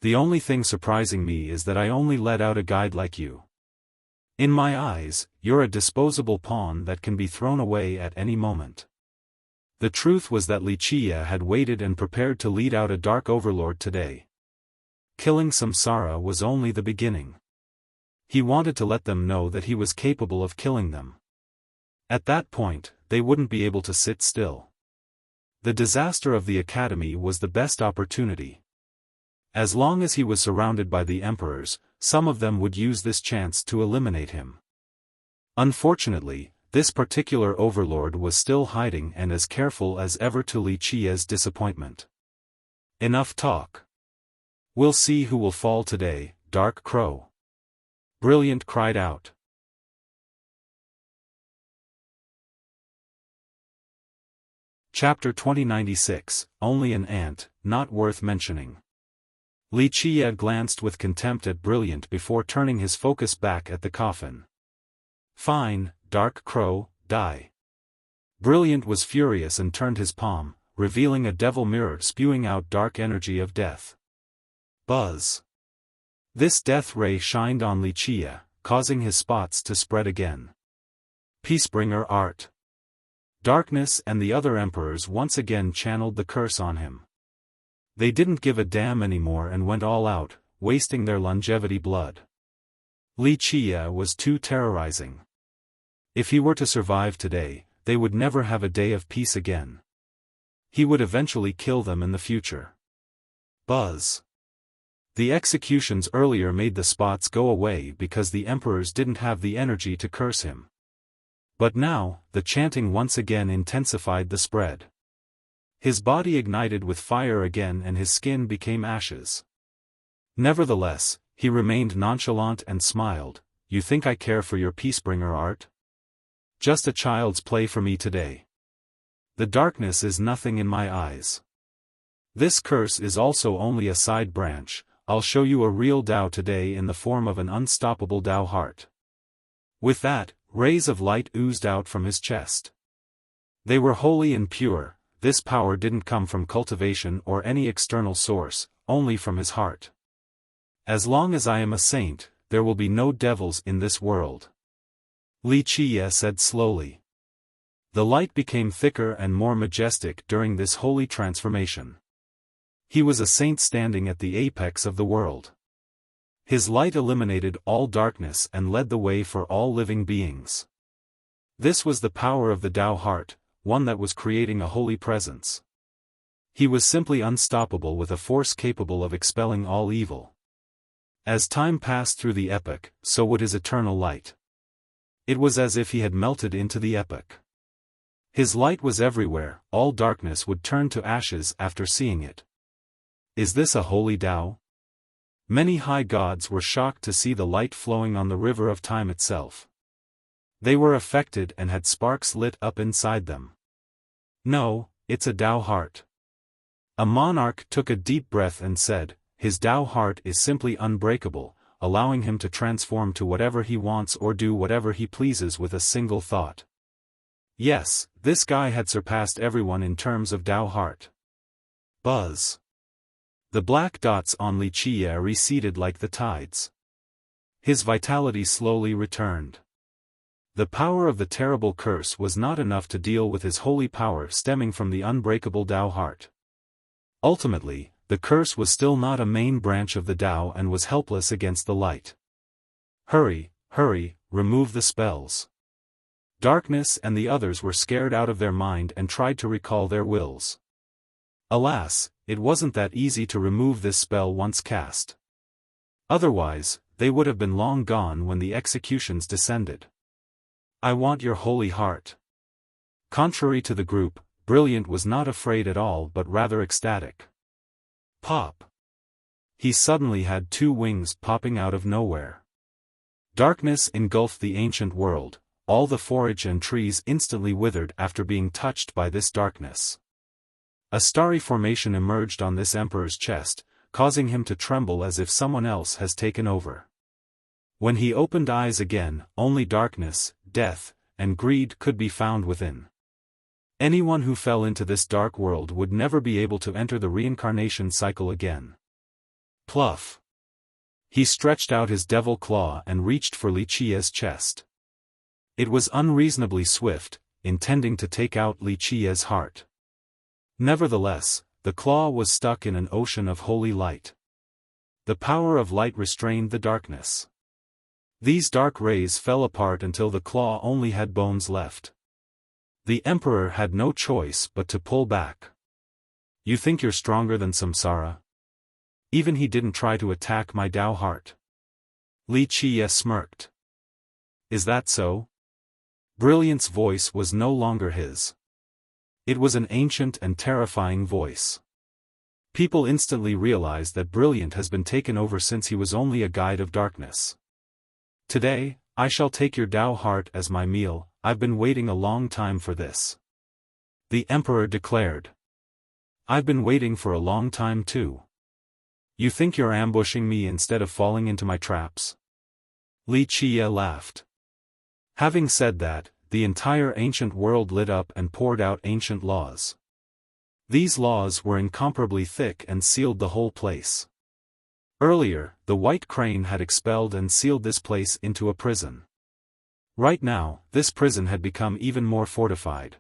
The only thing surprising me is that I only let out a guide like you. In my eyes, you're a disposable pawn that can be thrown away at any moment. The truth was that Li Qie had waited and prepared to lead out a dark overlord today. Killing Samsara was only the beginning. He wanted to let them know that he was capable of killing them. At that point, they wouldn't be able to sit still. The disaster of the academy was the best opportunity. As long as he was surrounded by the emperors, some of them would use this chance to eliminate him. Unfortunately, this particular overlord was still hiding and as careful as ever to Li Qie's disappointment. Enough talk. We'll see who will fall today, Dark Crow. Brilliant cried out. Chapter 2096, Only an Ant, Not Worth Mentioning. Li Qie glanced with contempt at Brilliant before turning his focus back at the coffin. Fine, Dark Crow, die. Brilliant was furious and turned his palm, revealing a devil mirror spewing out dark energy of death. Buzz. This death ray shined on Li Qie, causing his spots to spread again. Peacebringer art. Darkness and the other emperors once again channeled the curse on him. They didn't give a damn anymore and went all out, wasting their longevity blood. Li Qie was too terrorizing. If he were to survive today, they would never have a day of peace again. He would eventually kill them in the future. Buzz. The executions earlier made the spots go away because the emperors didn't have the energy to curse him. But now, the chanting once again intensified the spread. His body ignited with fire again and his skin became ashes. Nevertheless, he remained nonchalant and smiled, You think I care for your Peacebringer art? Just a child's play for me today. The darkness is nothing in my eyes. This curse is also only a side branch, I'll show you a real Tao today in the form of an unstoppable Tao heart. With that, rays of light oozed out from his chest. They were holy and pure, this power didn't come from cultivation or any external source, only from his heart. As long as I am a saint, there will be no devils in this world. Li Qie said slowly. The light became thicker and more majestic during this holy transformation. He was a saint standing at the apex of the world. His light eliminated all darkness and led the way for all living beings. This was the power of the Tao heart, one that was creating a holy presence. He was simply unstoppable with a force capable of expelling all evil. As time passed through the epoch, so would his eternal light. It was as if he had melted into the epoch. His light was everywhere, all darkness would turn to ashes after seeing it. Is this a holy Tao? Many high gods were shocked to see the light flowing on the river of time itself. They were affected and had sparks lit up inside them. No, it's a Tao heart. A monarch took a deep breath and said, his Tao heart is simply unbreakable, allowing him to transform to whatever he wants or do whatever he pleases with a single thought. Yes, this guy had surpassed everyone in terms of Tao heart. Buzz. The black dots on Wuxia receded like the tides. His vitality slowly returned. The power of the terrible curse was not enough to deal with his holy power stemming from the unbreakable Tao heart. Ultimately, the curse was still not a main branch of the Tao and was helpless against the light. Hurry, hurry, remove the spells. Darkness and the others were scared out of their mind and tried to recall their wills. Alas, it wasn't that easy to remove this spell once cast. Otherwise, they would have been long gone when the executions descended. I want your holy heart. Contrary to the group, Brilliant was not afraid at all but rather ecstatic. Pop! He suddenly had two wings popping out of nowhere. Darkness engulfed the ancient world. All the forage and trees instantly withered after being touched by this darkness. A starry formation emerged on this emperor's chest, causing him to tremble as if someone else has taken over. When he opened eyes again, only darkness, death, and greed could be found within. Anyone who fell into this dark world would never be able to enter the reincarnation cycle again. Pluff! He stretched out his devil claw and reached for Wuxia's chest. It was unreasonably swift, intending to take out Wuxia's heart. Nevertheless, the claw was stuck in an ocean of holy light. The power of light restrained the darkness. These dark rays fell apart until the claw only had bones left. The emperor had no choice but to pull back. You think you're stronger than Samsara? Even he didn't try to attack my Tao heart. Wuxia smirked. Is that so? Brilliant's voice was no longer his. It was an ancient and terrifying voice. People instantly realized that Brilliant has been taken over since he was only a guide of darkness. Today, I shall take your Tao heart as my meal. I've been waiting a long time for this. The emperor declared. I've been waiting for a long time too. You think you're ambushing me instead of falling into my traps? Wuxia laughed. Having said that, the entire ancient world lit up and poured out ancient laws. These laws were incomparably thick and sealed the whole place. Earlier, the white crane had expelled and sealed this place into a prison. Right now, this prison had become even more fortified.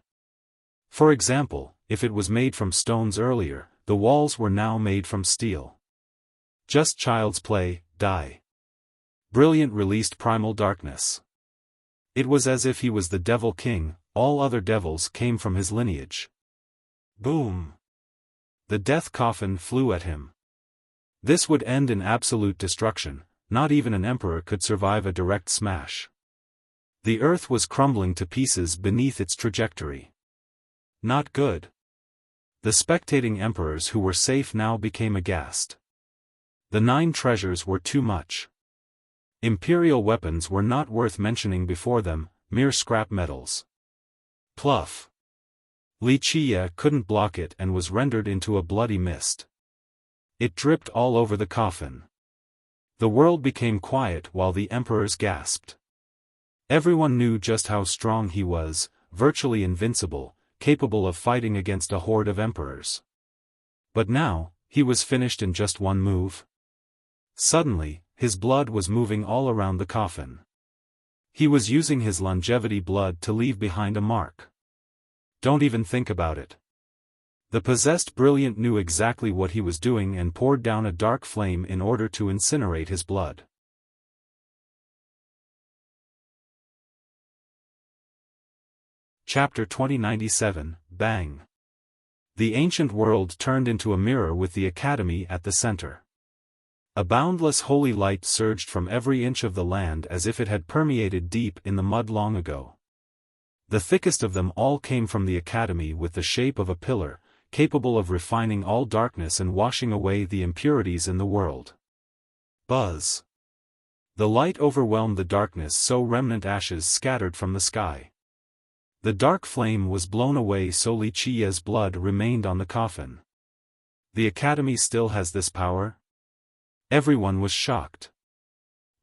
For example, if it was made from stones earlier, the walls were now made from steel. Just child's play, die. Brilliant released primal darkness. It was as if he was the Devil King, all other devils came from his lineage. Boom! The death coffin flew at him. This would end in absolute destruction, not even an emperor could survive a direct smash. The earth was crumbling to pieces beneath its trajectory. Not good. The spectating emperors who were safe now became aghast. The 9 treasures were too much. Imperial weapons were not worth mentioning before them, mere scrap metals. Pluff! Wuxia couldn't block it and was rendered into a bloody mist. It dripped all over the coffin. The world became quiet while the emperors gasped. Everyone knew just how strong he was, virtually invincible, capable of fighting against a horde of emperors. But now, he was finished in just one move. Suddenly, his blood was moving all around the coffin. He was using his longevity blood to leave behind a mark. Don't even think about it. The possessed Brilliant knew exactly what he was doing and poured down a dark flame in order to incinerate his blood. Chapter 2097, Bang. The ancient world turned into a mirror with the academy at the center. A boundless holy light surged from every inch of the land as if it had permeated deep in the mud long ago. The thickest of them all came from the academy with the shape of a pillar, capable of refining all darkness and washing away the impurities in the world. Buzz. The light overwhelmed the darkness so remnant ashes scattered from the sky. The dark flame was blown away so Li Qiye's blood remained on the coffin. The academy still has this power? Everyone was shocked.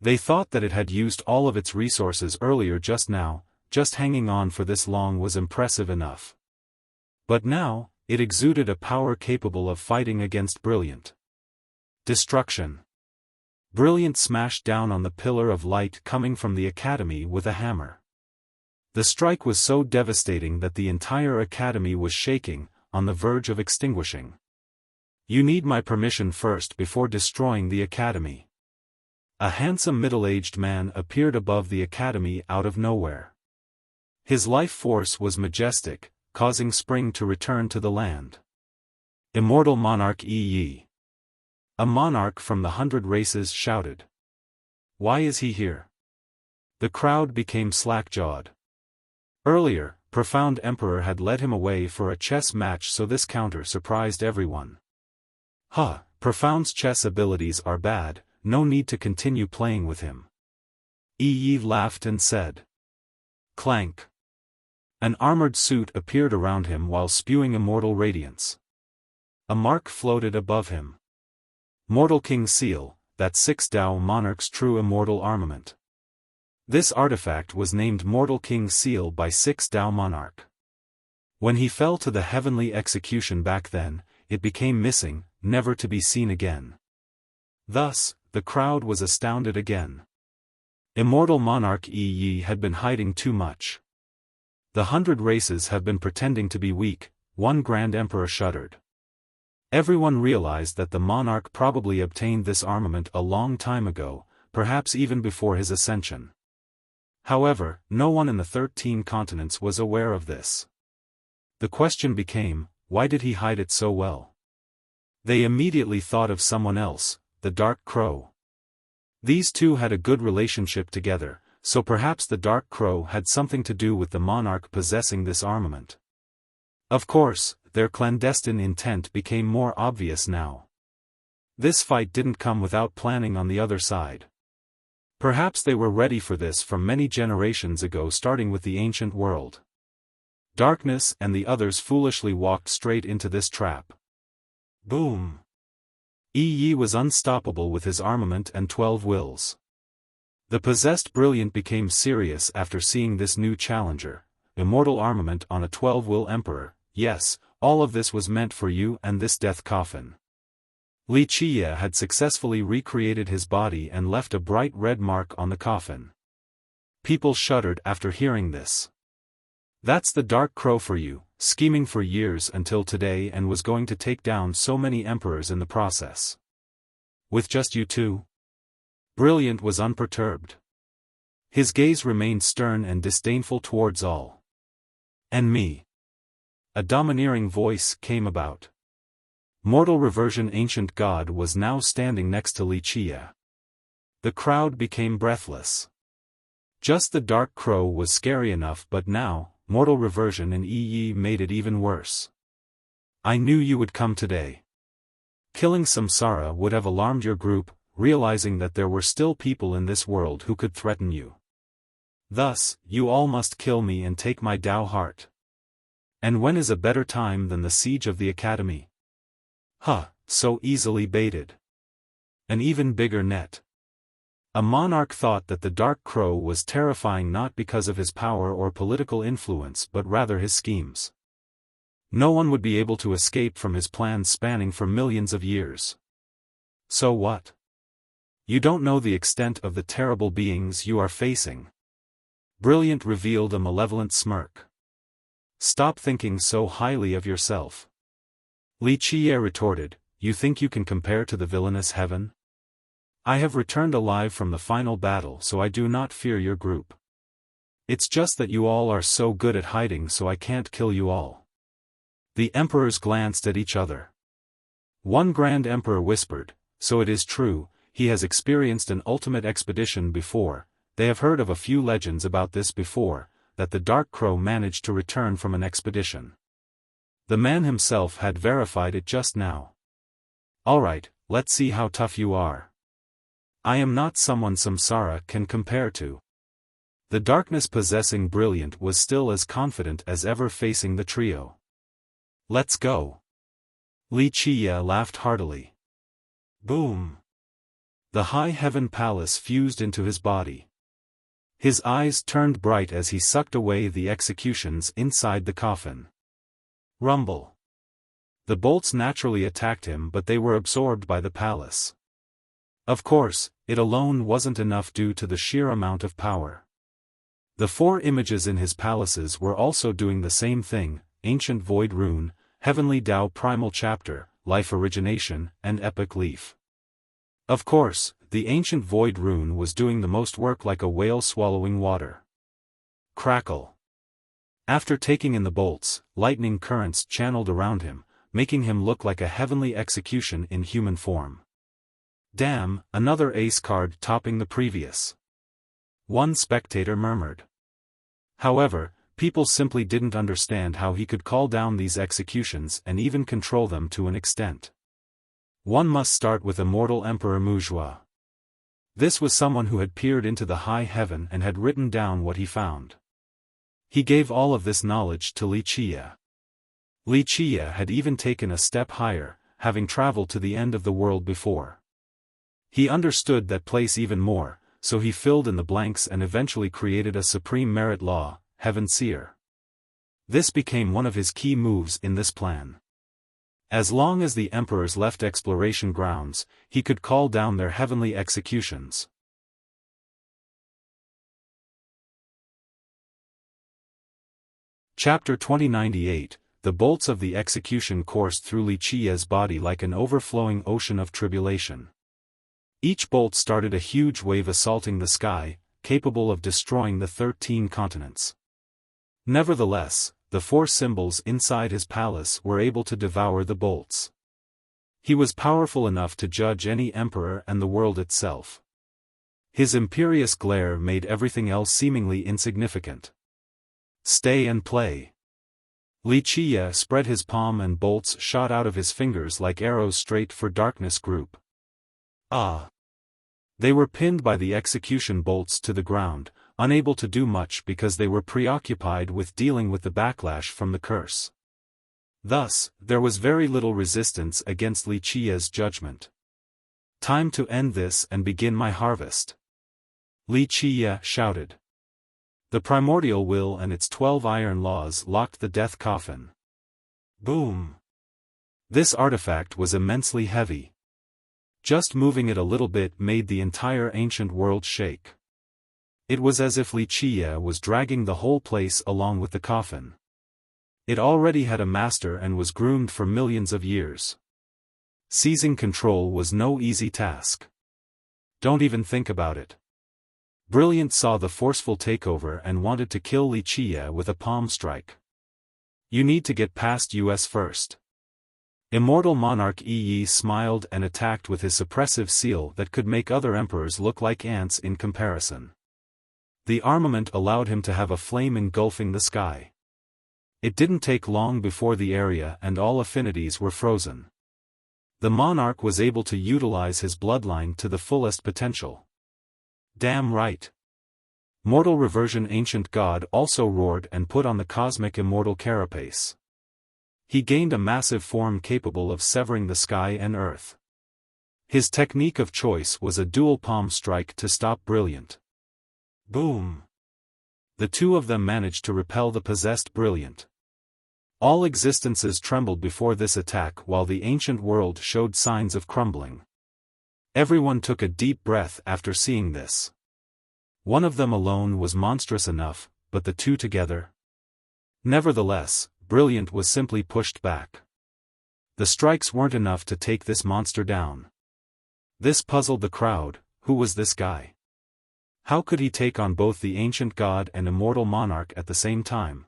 They thought that it had used all of its resources earlier just now, just hanging on for this long was impressive enough. But now, it exuded a power capable of fighting against Brilliant. Destruction. Brilliant smashed down on the pillar of light coming from the academy with a hammer. The strike was so devastating that the entire academy was shaking, on the verge of extinguishing. You need my permission first before destroying the academy. A handsome middle-aged man appeared above the academy out of nowhere. His life force was majestic, causing spring to return to the land. Immortal Monarch Yi. A monarch from the 100 races shouted. Why is he here? The crowd became slack-jawed. Earlier, Profound Emperor had led him away for a chess match, so this counter surprised everyone. Profound's chess abilities are bad, no need to continue playing with him. Yi laughed and said. Clank. An armored suit appeared around him while spewing immortal radiance. A mark floated above him. Mortal King Seal, that 6 Dao monarch's true immortal armament. This artifact was named Mortal King Seal by 6 Dao monarch. When he fell to the heavenly execution back then, it became missing, never to be seen again. Thus, the crowd was astounded again. Immortal Monarch Yi had been hiding too much. The 100 races have been pretending to be weak, one Grand Emperor shuddered. Everyone realized that the monarch probably obtained this armament a long time ago, perhaps even before his ascension. However, no one in the 13 continents was aware of this. The question became, why did he hide it so well? They immediately thought of someone else, the Dark Crow. These two had a good relationship together, so perhaps the Dark Crow had something to do with the monarch possessing this armament. Of course, their clandestine intent became more obvious now. This fight didn't come without planning on the other side. Perhaps they were ready for this from many generations ago, starting with the ancient world. Darkness and the others foolishly walked straight into this trap. Boom! Yi was unstoppable with his armament and 12 wills. The possessed Brilliant became serious after seeing this new challenger, immortal armament on a 12-will emperor. Yes, all of this was meant for you and this death coffin. Li Qiye had successfully recreated his body and left a bright red mark on the coffin. People shuddered after hearing this. That's the Dark Crow for you, scheming for years until today and was going to take down so many emperors in the process. With just you two? Brilliant was unperturbed. His gaze remained stern and disdainful towards all. And me? A domineering voice came about. Mortal Reversion Ancient God was now standing next to Li Qiye. The crowd became breathless. Just the Dark Crow was scary enough, but now, Mortal Reversion and Yi made it even worse. I knew you would come today. Killing Samsara would have alarmed your group, realizing that there were still people in this world who could threaten you. Thus, you all must kill me and take my Dao heart. And when is a better time than the siege of the academy? So easily baited. An even bigger net. A monarch thought that the Dark Crow was terrifying not because of his power or political influence but rather his schemes. No one would be able to escape from his plans spanning for millions of years. So what? You don't know the extent of the terrible beings you are facing. Brilliant revealed a malevolent smirk. Stop thinking so highly of yourself. Li Qiye retorted, you think you can compare to the villainous heaven? I have returned alive from the final battle, so I do not fear your group. It's just that you all are so good at hiding, so I can't kill you all." The emperors glanced at each other. One Grand Emperor whispered, "So it is true, he has experienced an ultimate expedition before. They have heard of a few legends about this before, that the Dark Crow managed to return from an expedition. The man himself had verified it just now. Alright, let's see how tough you are. I am not someone Samsara can compare to." The darkness-possessing Brilliant was still as confident as ever facing the trio. "Let's go." Wuxia laughed heartily. Boom! The high heaven palace fused into his body. His eyes turned bright as he sucked away the executions inside the coffin. Rumble. The bolts naturally attacked him, but they were absorbed by the palace. Of course, it alone wasn't enough due to the sheer amount of power. The 4 images in his palaces were also doing the same thing: Ancient Void Rune, Heavenly Tao Primal Chapter, Life Origination, and Epic Leaf. Of course, the Ancient Void Rune was doing the most work, like a whale swallowing water. Crackle. After taking in the bolts, lightning currents channeled around him, making him look like a heavenly execution in human form. Damn, another ace card topping the previous. One spectator murmured. However, people simply didn't understand how he could call down these executions and even control them to an extent. One must start with Immortal Emperor Wuxia. This was someone who had peered into the high heaven and had written down what he found. He gave all of this knowledge to Wuxia. Wuxia had even taken a step higher, having traveled to the end of the world before. He understood that place even more, so he filled in the blanks and eventually created a supreme merit law, Heaven Seer. This became one of his key moves in this plan. As long as the emperors left exploration grounds, he could call down their heavenly executions. Chapter 2098. The bolts of the execution coursed through Wuxia's body like an overflowing ocean of tribulation. Each bolt started a huge wave assaulting the sky, capable of destroying the 13 continents. Nevertheless, the 4 symbols inside his palace were able to devour the bolts. He was powerful enough to judge any emperor and the world itself. His imperious glare made everything else seemingly insignificant. Stay and play. Wuxia spread his palm and bolts shot out of his fingers like arrows straight for Darkness Group. Ah! They were pinned by the execution bolts to the ground, unable to do much because they were preoccupied with dealing with the backlash from the curse. Thus, there was very little resistance against Wuxia's judgment. Time to end this and begin my harvest. Wuxia shouted. The primordial will and its 12 iron laws locked the death coffin. Boom! This artifact was immensely heavy. Just moving it a little bit made the entire ancient world shake. It was as if Wuxia was dragging the whole place along with the coffin. It already had a master and was groomed for millions of years. Seizing control was no easy task. Don't even think about it. Brilliant saw the forceful takeover and wanted to kill Wuxia with a palm strike. You need to get past us first. Immortal Monarch Yi smiled and attacked with his suppressive seal that could make other emperors look like ants in comparison. The armament allowed him to have a flame engulfing the sky. It didn't take long before the area and all affinities were frozen. The monarch was able to utilize his bloodline to the fullest potential. Damn right. Mortal Reversion Ancient God also roared and put on the cosmic immortal carapace. He gained a massive form capable of severing the sky and earth. His technique of choice was a dual palm strike to stop Brilliant. Boom! The 2 of them managed to repel the possessed Brilliant. All existences trembled before this attack while the ancient world showed signs of crumbling. Everyone took a deep breath after seeing this. One of them alone was monstrous enough, but the 2 together? Nevertheless, Brilliant was simply pushed back. The strikes weren't enough to take this monster down. This puzzled the crowd. Who was this guy? How could he take on both the ancient god and immortal monarch at the same time?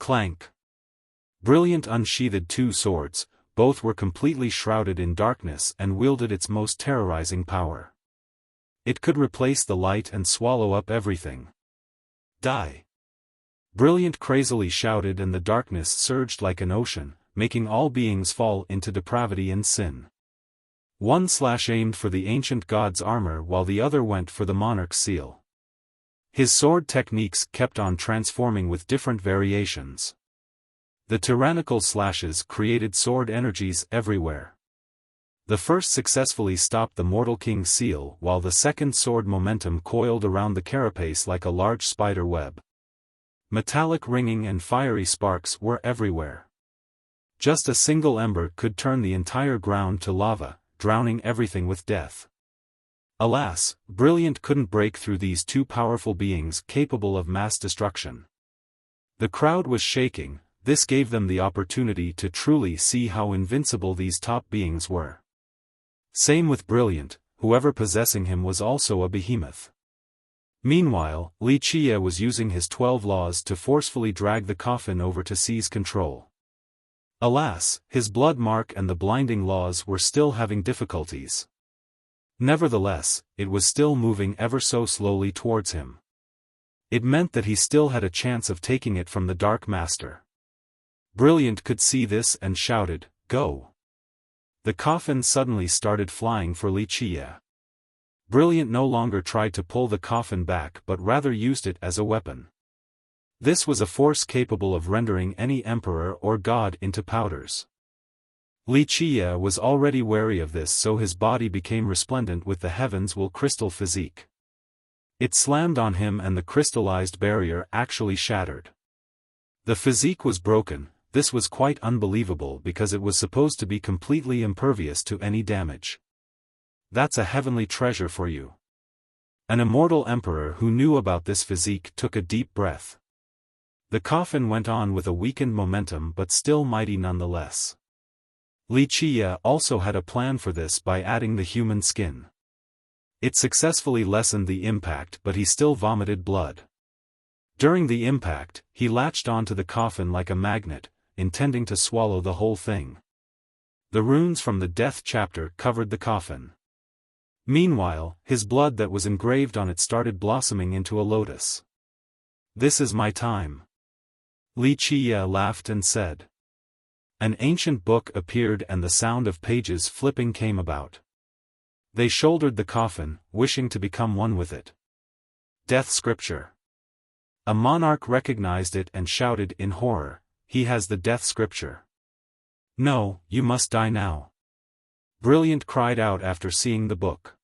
Clank. Brilliant unsheathed two swords, both were completely shrouded in darkness and wielded its most terrorizing power. It could replace the light and swallow up everything. Die! Brilliant crazily shouted, and the darkness surged like an ocean, making all beings fall into depravity and sin. One slash aimed for the ancient god's armor while the other went for the monarch's seal. His sword techniques kept on transforming with different variations. The tyrannical slashes created sword energies everywhere. The first successfully stopped the mortal king's seal, while the second sword momentum coiled around the carapace like a large spider web. Metallic ringing and fiery sparks were everywhere. Just a single ember could turn the entire ground to lava, drowning everything with death. Alas, Brilliant couldn't break through these two powerful beings capable of mass destruction. The crowd was shaking. This gave them the opportunity to truly see how invincible these top beings were. Same with Brilliant, whoever possessing him was also a behemoth. Meanwhile, Wuxia was using his 12 laws to forcefully drag the coffin over to seize control. Alas, his blood mark and the blinding laws were still having difficulties. Nevertheless, it was still moving ever so slowly towards him. It meant that he still had a chance of taking it from the Dark Master. Brilliant could see this and shouted, "Go!" The coffin suddenly started flying for Wuxia. Brilliant no longer tried to pull the coffin back but rather used it as a weapon. This was a force capable of rendering any emperor or god into powders. Wuxia was already wary of this, so his body became resplendent with the heavens-will crystal physique. It slammed on him and the crystallized barrier actually shattered. The physique was broken. This was quite unbelievable because it was supposed to be completely impervious to any damage. That's a heavenly treasure for you. An immortal emperor who knew about this physique took a deep breath. The coffin went on with a weakened momentum but still mighty nonetheless. Wuxia also had a plan for this by adding the human skin. It successfully lessened the impact, but he still vomited blood. During the impact, he latched onto the coffin like a magnet, intending to swallow the whole thing. The runes from the death chapter covered the coffin. Meanwhile, his blood that was engraved on it started blossoming into a lotus. "This is my time." Wuxia laughed and said. An ancient book appeared and the sound of pages flipping came about. They shouldered the coffin, wishing to become one with it. Death Scripture. A monarch recognized it and shouted in horror, "He has the Death Scripture." "No, you must die now." Brilliant cried out after seeing the book.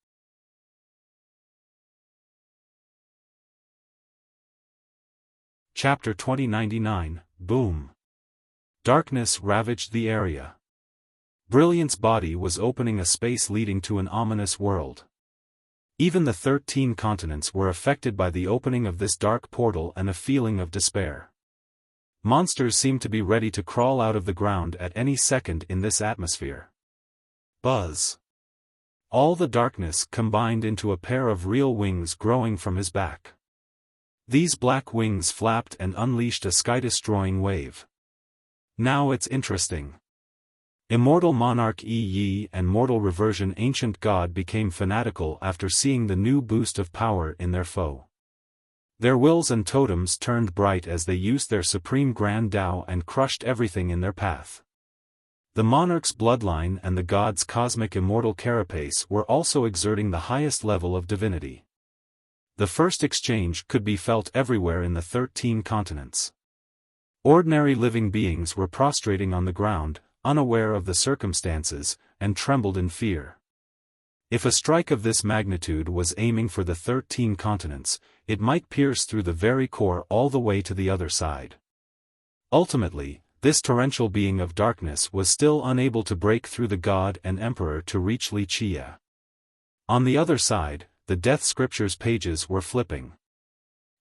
Chapter 2099, Boom. Darkness ravaged the area. Brilliant's body was opening a space leading to an ominous world. Even the 13 continents were affected by the opening of this dark portal and a feeling of despair. Monsters seemed to be ready to crawl out of the ground at any second in this atmosphere. Buzz. All the darkness combined into a pair of real wings growing from his back. These black wings flapped and unleashed a sky-destroying wave. Now it's interesting. Immortal Monarch Yi and Mortal Reversion Ancient God became fanatical after seeing the new boost of power in their foe. Their wills and totems turned bright as they used their supreme Grand Tao and crushed everything in their path. The monarch's bloodline and the god's cosmic immortal carapace were also exerting the highest level of divinity. The first exchange could be felt everywhere in the 13 continents. Ordinary living beings were prostrating on the ground, unaware of the circumstances, and trembled in fear. If a strike of this magnitude was aiming for the 13 continents, it might pierce through the very core all the way to the other side. Ultimately, this torrential being of darkness was still unable to break through the god and emperor to reach Wuxia. On the other side, the Death Scripture's pages were flipping.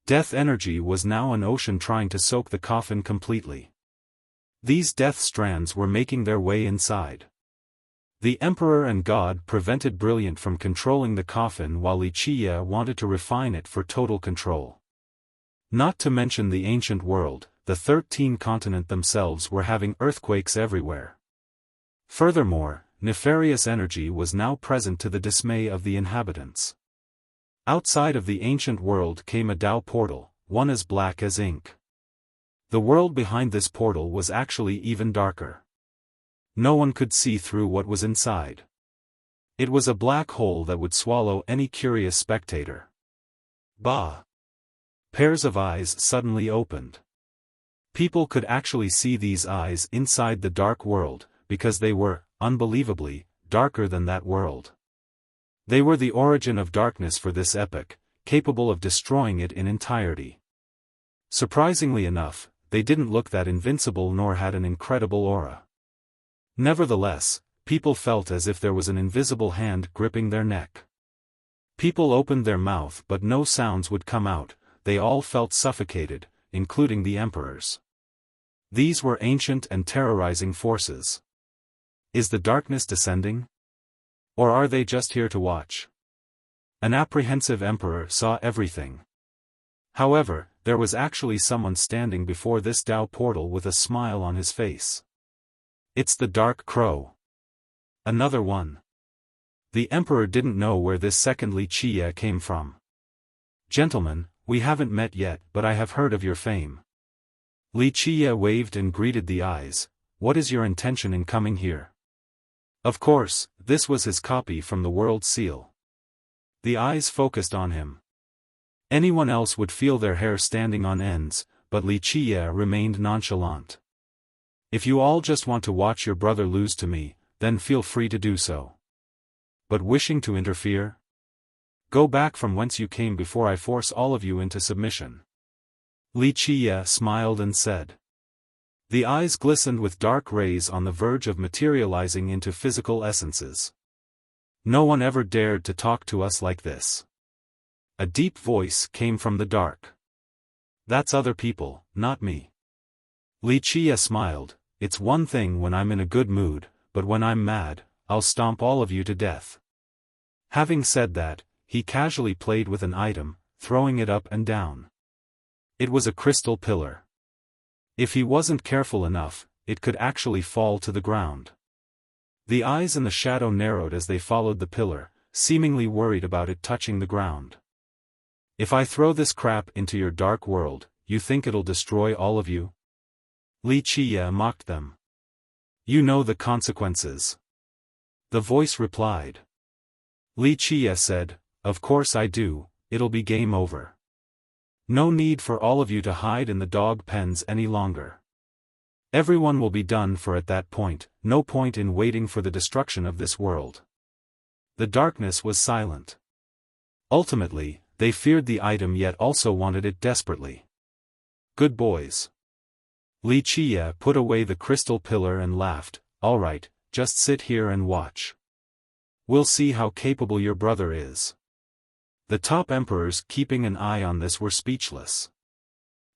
Death energy was now an ocean trying to soak the coffin completely. These death strands were making their way inside. The emperor and god prevented Brilliant from controlling the coffin while Wuxia wanted to refine it for total control. Not to mention the ancient world, the 13 continents themselves were having earthquakes everywhere. Furthermore, nefarious energy was now present to the dismay of the inhabitants. Outside of the ancient world came a Tao portal, one as black as ink. The world behind this portal was actually even darker. No one could see through what was inside. It was a black hole that would swallow any curious spectator. Bah! Pairs of eyes suddenly opened. People could actually see these eyes inside the dark world, because they were, unbelievably, darker than that world. They were the origin of darkness for this epoch, capable of destroying it in entirety. Surprisingly enough, they didn't look that invincible nor had an incredible aura. Nevertheless, people felt as if there was an invisible hand gripping their neck. People opened their mouth but no sounds would come out, they all felt suffocated, including the emperors. These were ancient and terrorizing forces. Is the darkness descending? Or are they just here to watch? An apprehensive emperor saw everything. However, there was actually someone standing before this Tao portal with a smile on his face. It's the Dark Crow. Another one. The emperor didn't know where this second Wuxia came from. Gentlemen, we haven't met yet but I have heard of your fame. Wuxia waved and greeted the eyes. What is your intention in coming here? Of course, this was his copy from the world seal. The eyes focused on him. Anyone else would feel their hair standing on ends, but Wuxia remained nonchalant. If you all just want to watch your brother lose to me, then feel free to do so. But wishing to interfere? Go back from whence you came before I force all of you into submission. Wuxia smiled and said. The eyes glistened with dark rays on the verge of materializing into physical essences. No one ever dared to talk to us like this. A deep voice came from the dark. That's other people, not me. Wuxia smiled. It's one thing when I'm in a good mood, but when I'm mad, I'll stomp all of you to death. Having said that, he casually played with an item, throwing it up and down. It was a crystal pillar. If he wasn't careful enough, it could actually fall to the ground. The eyes in the shadow narrowed as they followed the pillar, seemingly worried about it touching the ground. If I throw this crap into your dark world, you think it'll destroy all of you? Wuxia mocked them. You know the consequences. The voice replied. Wuxia said, of course I do, it'll be game over. No need for all of you to hide in the dog pens any longer. Everyone will be done for at that point, no point in waiting for the destruction of this world. The darkness was silent. Ultimately, they feared the item yet also wanted it desperately. Good boys. Wuxia put away the crystal pillar and laughed, all right, just sit here and watch. We'll see how capable your brother is. The top emperors keeping an eye on this were speechless.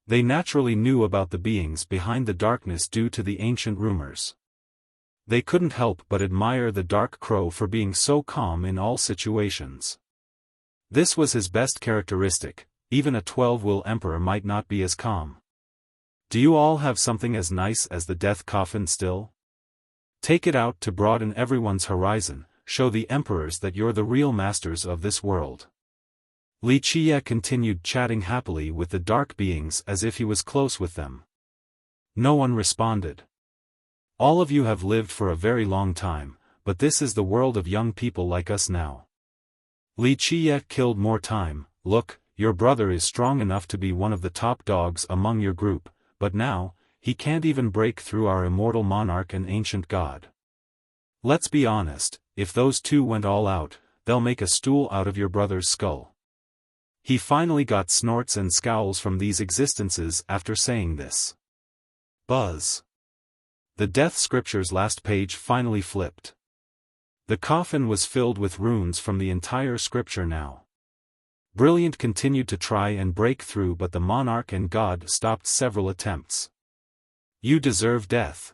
They naturally knew about the beings behind the darkness due to the ancient rumors. They couldn't help but admire the Dark Crow for being so calm in all situations. This was his best characteristic, even a 12-will emperor might not be as calm. Do you all have something as nice as the death coffin still? Take it out to broaden everyone's horizon, show the emperors that you're the real masters of this world. Wuxia continued chatting happily with the dark beings as if he was close with them. No one responded. All of you have lived for a very long time, but this is the world of young people like us now. Wuxia killed more time. Look, your brother is strong enough to be one of the top dogs among your group, but now, he can't even break through our immortal monarch and ancient god. Let's be honest, if those two went all out, they'll make a stool out of your brother's skull. He finally got snorts and scowls from these existences after saying this. Buzz. The death scripture's last page finally flipped. The coffin was filled with runes from the entire scripture now. Brilliant continued to try and break through but the monarch and god stopped several attempts. You deserve death.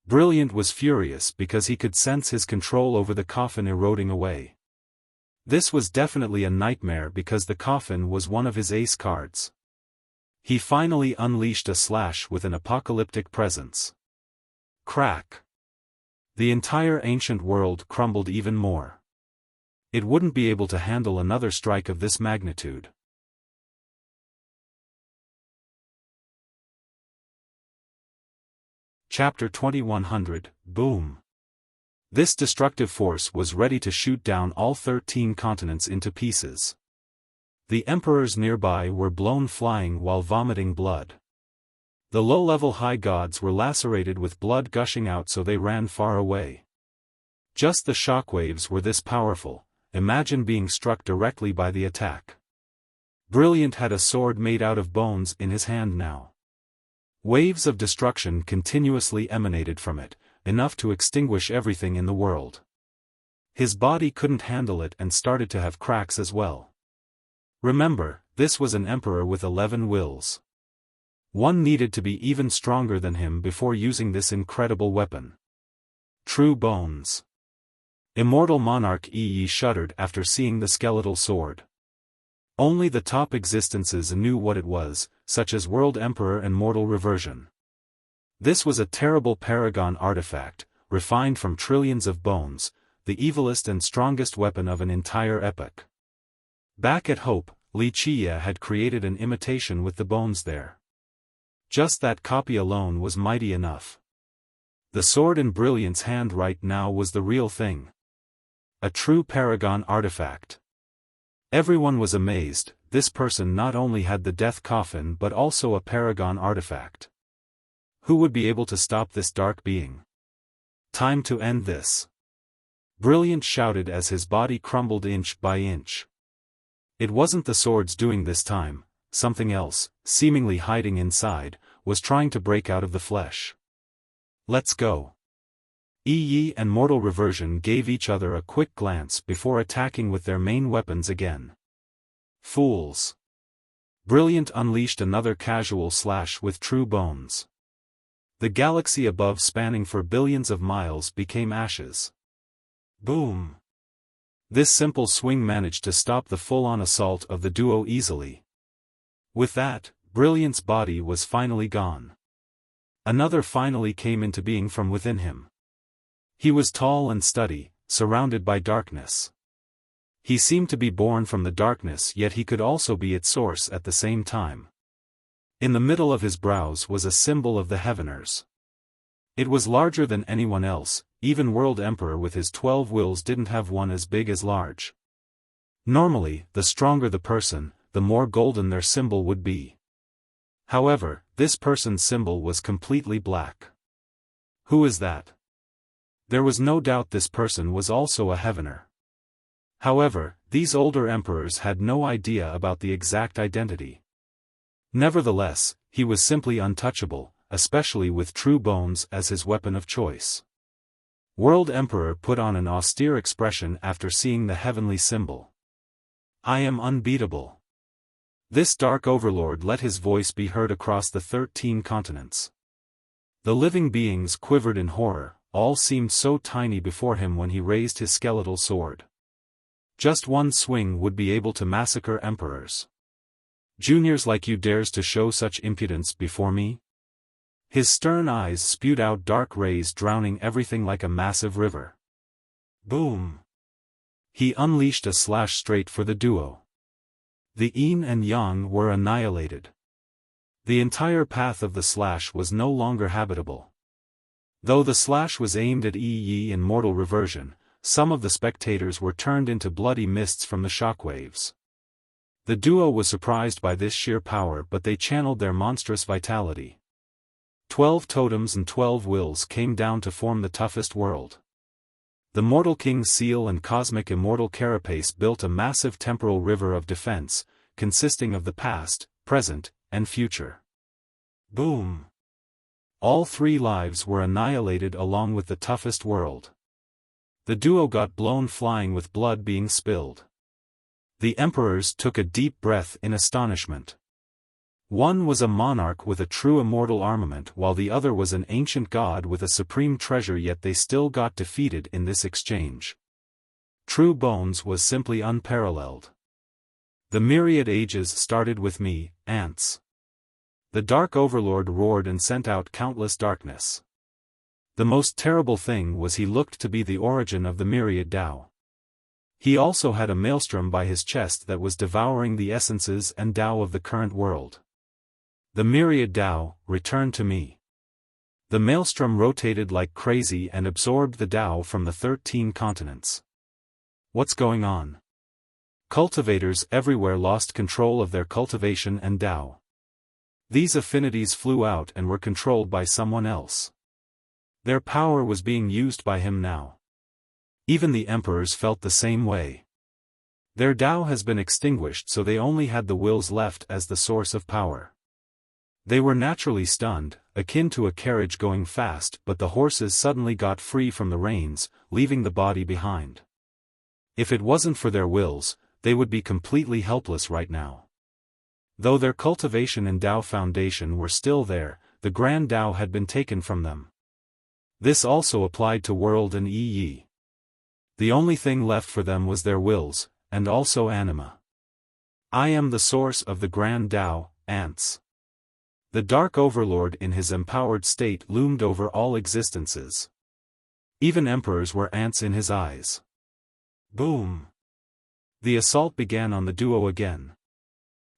Brilliant was furious because he could sense his control over the coffin eroding away. This was definitely a nightmare because the coffin was one of his ace cards. He finally unleashed a slash with an apocalyptic presence. Crack! The entire ancient world crumbled even more. It wouldn't be able to handle another strike of this magnitude. Chapter 2100, Boom! This destructive force was ready to shoot down all 13 continents into pieces. The emperors nearby were blown flying while vomiting blood. The low-level high gods were lacerated with blood gushing out, so they ran far away. Just the shockwaves were this powerful. Imagine being struck directly by the attack. Brilliant had a sword made out of bones in his hand now. Waves of destruction continuously emanated from it, enough to extinguish everything in the world. His body couldn't handle it and started to have cracks as well. Remember, this was an emperor with 11 wills. One needed to be even stronger than him before using this incredible weapon. True bones. Immortal monarch Yi shuddered after seeing the skeletal sword. Only the top existences knew what it was, such as World Emperor and Mortal Reversion. This was a terrible paragon artifact, refined from trillions of bones, the evilest and strongest weapon of an entire epoch. Back at Hope, Wuxia had created an imitation with the bones there. Just that copy alone was mighty enough. The sword in Brilliant's hand right now was the real thing. A true paragon artifact. Everyone was amazed. This person not only had the death coffin but also a paragon artifact. Who would be able to stop this dark being? Time to end this. Brilliant shouted as his body crumbled inch by inch. It wasn't the swords doing this time, something else, seemingly hiding inside, was trying to break out of the flesh. Let's go. Yi and Mortal Reversion gave each other a quick glance before attacking with their main weapons again. Fools. Brilliant unleashed another casual slash with true bones. The galaxy above, spanning for billions of miles, became ashes. Boom. This simple swing managed to stop the full-on assault of the duo easily. With that, Brilliant's body was finally gone. Another finally came into being from within him. He was tall and steady, surrounded by darkness. He seemed to be born from the darkness, yet he could also be its source at the same time. In the middle of his brows was a symbol of the Heaveners. It was larger than anyone else. Even World Emperor with his 12 wills didn't have one as big as large. Normally, the stronger the person, the more golden their symbol would be. However, this person's symbol was completely black. Who is that? There was no doubt this person was also a Heavener. However, these older emperors had no idea about the exact identity. Nevertheless, he was simply untouchable, especially with true bones as his weapon of choice. World Emperor put on an austere expression after seeing the heavenly symbol. I am unbeatable. This dark overlord let his voice be heard across the 13 continents. The living beings quivered in horror, all seemed so tiny before him when he raised his skeletal sword. Just one swing would be able to massacre emperors. Juniors like you dares to show such impudence before me? His stern eyes spewed out dark rays, drowning everything like a massive river. Boom! He unleashed a slash straight for the duo. The yin and yang were annihilated. The entire path of the slash was no longer habitable. Though the slash was aimed at Yi and Mortal Reversion, some of the spectators were turned into bloody mists from the shockwaves. The duo was surprised by this sheer power, but they channeled their monstrous vitality. 12 totems and 12 wills came down to form the toughest world. The Mortal King's seal and Cosmic Immortal Carapace built a massive temporal river of defense, consisting of the past, present, and future. Boom! All 3 lives were annihilated along with the toughest world. The duo got blown flying with blood being spilled. The emperors took a deep breath in astonishment. One was a monarch with a true immortal armament while the other was an ancient god with a supreme treasure, yet they still got defeated in this exchange. True Bones was simply unparalleled. The myriad ages started with me, ants. The Dark Overlord roared and sent out countless darkness. The most terrible thing was he looked to be the origin of the myriad Tao. He also had a maelstrom by his chest that was devouring the essences and Tao of the current world. The myriad Tao returned to me. The maelstrom rotated like crazy and absorbed the Tao from the 13 continents. What's going on? Cultivators everywhere lost control of their cultivation and Tao. These affinities flew out and were controlled by someone else. Their power was being used by him now. Even the emperors felt the same way. Their Tao has been extinguished, so they only had the wills left as the source of power. They were naturally stunned, akin to a carriage going fast, but the horses suddenly got free from the reins, leaving the body behind. If it wasn't for their wills, they would be completely helpless right now. Though their cultivation and Tao foundation were still there, the grand Tao had been taken from them. This also applied to World and Yi. The only thing left for them was their wills, and also anima. I am the source of the grand Tao, ants. The Dark Overlord in his empowered state loomed over all existences. Even emperors were ants in his eyes. Boom! The assault began on the duo again.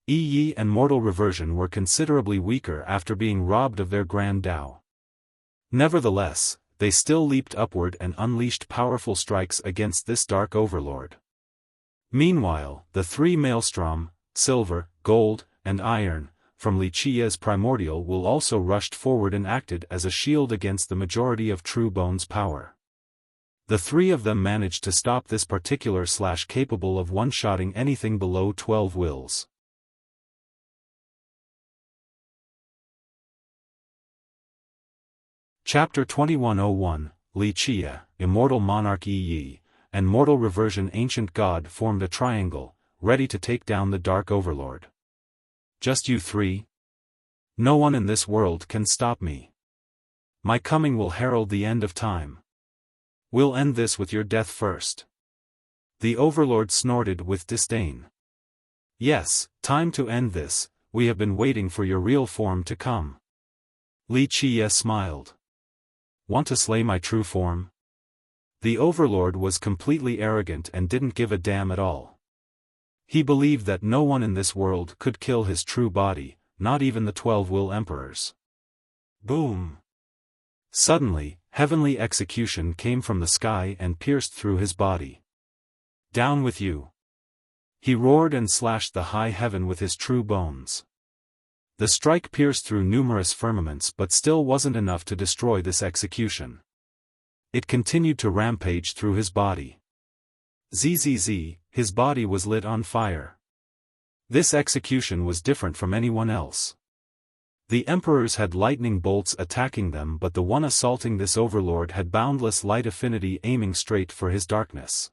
Yi and Mortal Reversion were considerably weaker after being robbed of their grand Tao. Nevertheless, they still leaped upward and unleashed powerful strikes against this Dark Overlord. Meanwhile, the three Maelstrom, Silver, Gold, and Iron, from Wuxia's primordial will also rushed forward and acted as a shield against the majority of True Bones' power. The three of them managed to stop this particular slash capable of one-shotting anything below 12 wills. Chapter 2101, Wuxia, Immortal Monarch Yi, and Mortal Reversion Ancient God formed a triangle, ready to take down the Dark Overlord. Just you three? No one in this world can stop me. My coming will herald the end of time. We'll end this with your death first. The Overlord snorted with disdain. Yes, time to end this, we have been waiting for your real form to come. Wuxia smiled. Want to slay my true form? The Overlord was completely arrogant and didn't give a damn at all. He believed that no one in this world could kill his true body, not even the 12-will emperors. Boom! Suddenly, heavenly execution came from the sky and pierced through his body. Down with you! He roared and slashed the high heaven with his true bones. The strike pierced through numerous firmaments but still wasn't enough to destroy this execution. It continued to rampage through his body. Zzz, his body was lit on fire. This execution was different from anyone else. The emperors had lightning bolts attacking them, but the one assaulting this overlord had boundless light affinity aiming straight for his darkness.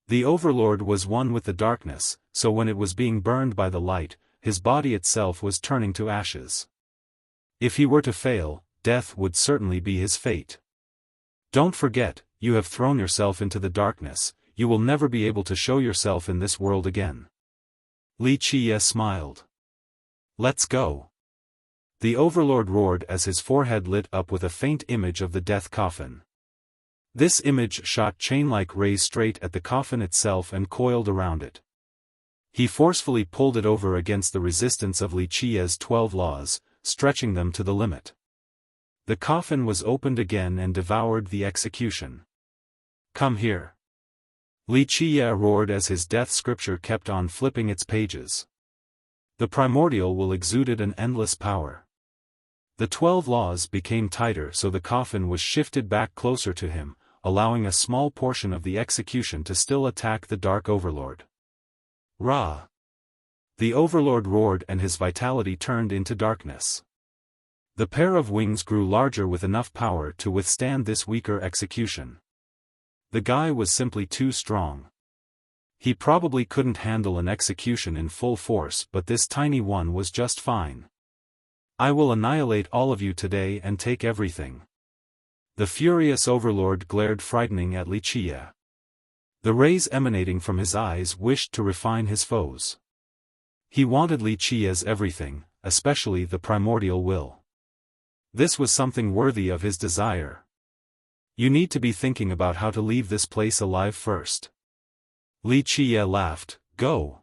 The overlord was one with the darkness, so when it was being burned by the light, his body itself was turning to ashes. If he were to fail, death would certainly be his fate. Don't forget, you have thrown yourself into the darkness, you will never be able to show yourself in this world again. Wuxia smiled. Let's go. The Overlord roared as his forehead lit up with a faint image of the death coffin. This image shot chain-like rays straight at the coffin itself and coiled around it. He forcefully pulled it over against the resistance of Wuxia's 12 laws, stretching them to the limit. The coffin was opened again and devoured the execution. Come here. Wuxia roared as his death scripture kept on flipping its pages. The primordial will exuded an endless power. The 12 laws became tighter, so the coffin was shifted back closer to him, allowing a small portion of the execution to still attack the Dark Overlord. Ra! The Overlord roared and his vitality turned into darkness. The pair of wings grew larger with enough power to withstand this weaker execution. The guy was simply too strong. He probably couldn't handle an execution in full force, but this tiny one was just fine. I will annihilate all of you today and take everything. The furious overlord glared frightening at Wuxia. The rays emanating from his eyes wished to refine his foes. He wanted Wuxia's everything, especially the primordial will. This was something worthy of his desire. You need to be thinking about how to leave this place alive first. Wuxia laughed, go.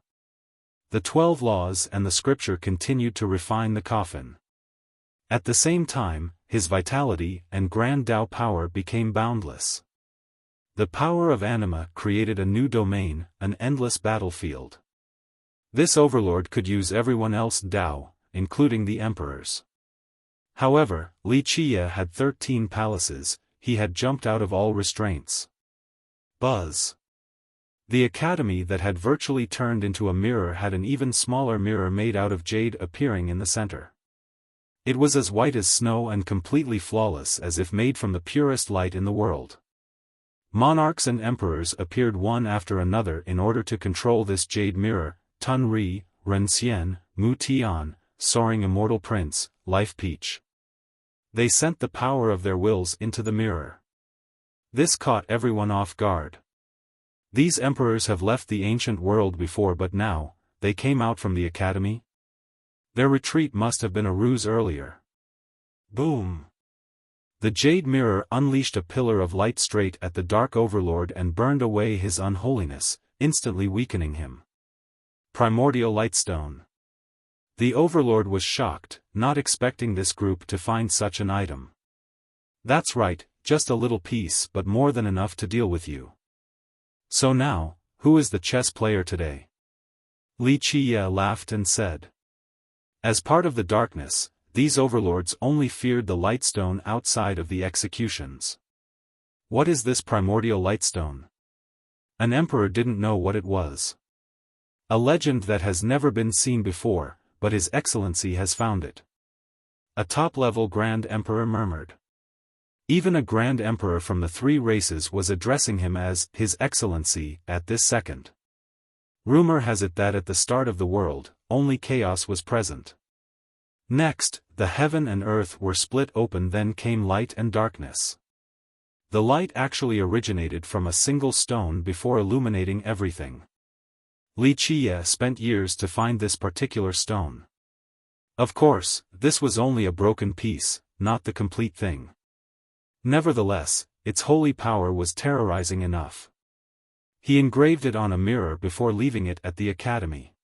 The 12 laws and the scripture continued to refine the coffin. At the same time, his vitality and grand Tao power became boundless. The power of anima created a new domain, an endless battlefield. This overlord could use everyone else's Tao, including the emperors. However, Wuxia had 13 palaces, he had jumped out of all restraints. Buzz. The academy that had virtually turned into a mirror had an even smaller mirror made out of jade appearing in the center. It was as white as snow and completely flawless, as if made from the purest light in the world. Monarchs and emperors appeared one after another in order to control this jade mirror: Tun Ri, Ren Xian, Mu Tian, Soaring Immortal Prince, Life Peach. They sent the power of their wills into the mirror. This caught everyone off guard. These emperors have left the ancient world before, but now, they came out from the academy? Their retreat must have been a ruse earlier. Boom! The jade mirror unleashed a pillar of light straight at the dark overlord and burned away his unholiness, instantly weakening him. Primordial Lightstone. The overlord was shocked, not expecting this group to find such an item. That's right, just a little piece, but more than enough to deal with you. So now, who is the chess player today? Wuxia laughed and said. As part of the darkness, these overlords only feared the lightstone outside of the executions. What is this primordial lightstone? An emperor didn't know what it was. A legend that has never been seen before, but His Excellency has found it. A top-level Grand Emperor murmured. Even a Grand Emperor from the 3 races was addressing him as His Excellency at this second. Rumor has it that at the start of the world, only chaos was present. Next, the heaven and earth were split open, then came light and darkness. The light actually originated from a single stone before illuminating everything. Wuxia spent years to find this particular stone. Of course, this was only a broken piece, not the complete thing. Nevertheless, its holy power was terrorizing enough. He engraved it on a mirror before leaving it at the academy.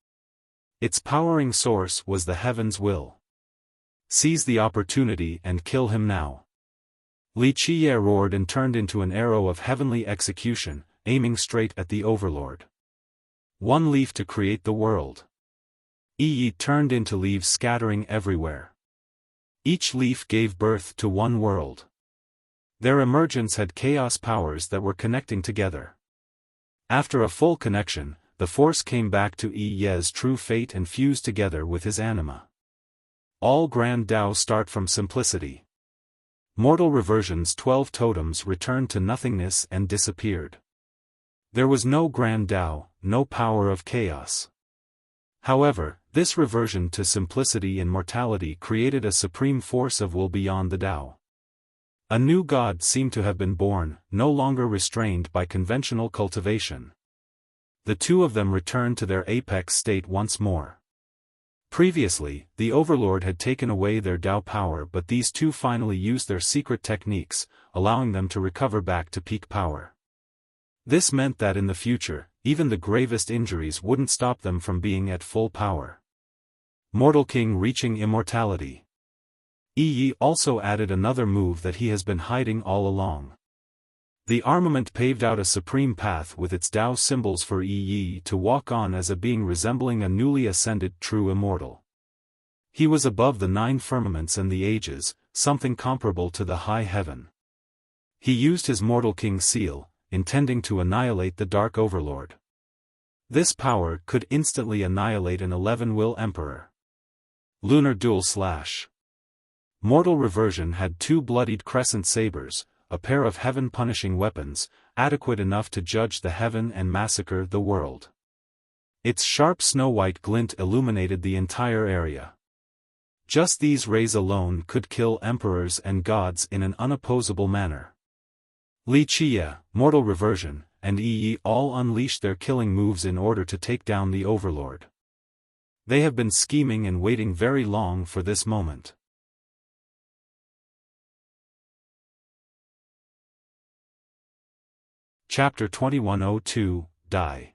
Its powering source was the heaven's will. Seize the opportunity and kill him now. Wuxia roared and turned into an arrow of heavenly execution, aiming straight at the overlord. One leaf to create the world. Yi turned into leaves scattering everywhere. Each leaf gave birth to one world. Their emergence had chaos powers that were connecting together. After a full connection, the force came back to Yi's true fate and fused together with his anima. All Grand Tao start from simplicity. Mortal reversion's 12 totems returned to nothingness and disappeared. There was no Grand Tao, no power of chaos. However, this reversion to simplicity and mortality created a supreme force of will beyond the Tao. A new god seemed to have been born, no longer restrained by conventional cultivation. The two of them returned to their apex state once more. Previously, the overlord had taken away their Tao power, but these two finally used their secret techniques, allowing them to recover back to peak power. This meant that in the future, even the gravest injuries wouldn't stop them from being at full power. Mortal King reaching immortality. Yi also added another move that he has been hiding all along. The armament paved out a supreme path with its Tao symbols for Yi to walk on as a being resembling a newly ascended true immortal. He was above the 9 firmaments and the ages, something comparable to the high heaven. He used his Mortal King seal, intending to annihilate the Dark Overlord. This power could instantly annihilate an 11-will emperor. Lunar Dual Slash. Mortal Reversion had 2 bloodied crescent sabers, a pair of heaven-punishing weapons, adequate enough to judge the heaven and massacre the world. Its sharp snow-white glint illuminated the entire area. Just these rays alone could kill emperors and gods in an unopposable manner. Wuxia, Mortal Reversion, and Yi all unleashed their killing moves in order to take down the Overlord. They have been scheming and waiting very long for this moment. Chapter 2102, Die.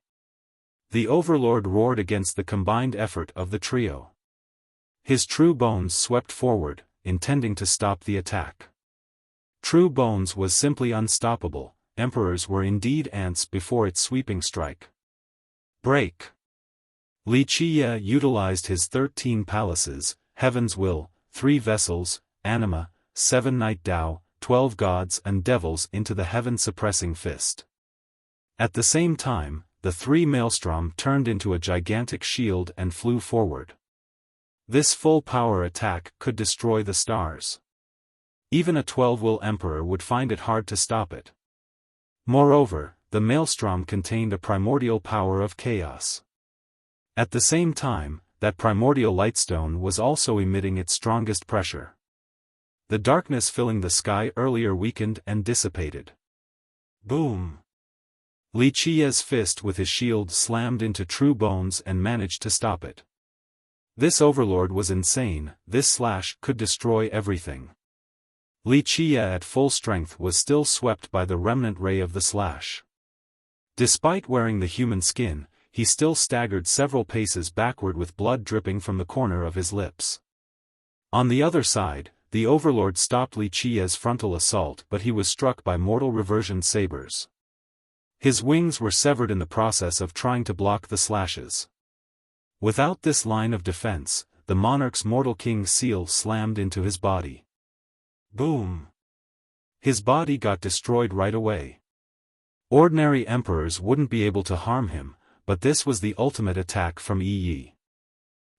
The Overlord roared against the combined effort of the trio. His true bones swept forward, intending to stop the attack. True bones was simply unstoppable. Emperors were indeed ants before its sweeping strike. Break! Wuxia utilized his 13 palaces, Heaven's Will, 3 vessels, Anima, 7 Night Tao, 12 gods and devils into the heaven-suppressing fist. At the same time, the 3 Maelstrom turned into a gigantic shield and flew forward. This full-power attack could destroy the stars. Even a 12-will emperor would find it hard to stop it. Moreover, the Maelstrom contained a primordial power of chaos. At the same time, that primordial lightstone was also emitting its strongest pressure. The darkness filling the sky earlier weakened and dissipated. Boom! Wuxia's fist with his shield slammed into True Bones and managed to stop it. This Overlord was insane. This slash could destroy everything. Wuxia at full strength was still swept by the remnant ray of the slash. Despite wearing the human skin, he still staggered several paces backward with blood dripping from the corner of his lips. On the other side, the Overlord stopped Wuxia's frontal assault, but he was struck by Mortal Reversion sabers. His wings were severed in the process of trying to block the slashes. Without this line of defense, the monarch's Mortal King seal slammed into his body. Boom! His body got destroyed right away. Ordinary emperors wouldn't be able to harm him, but this was the ultimate attack from Yi.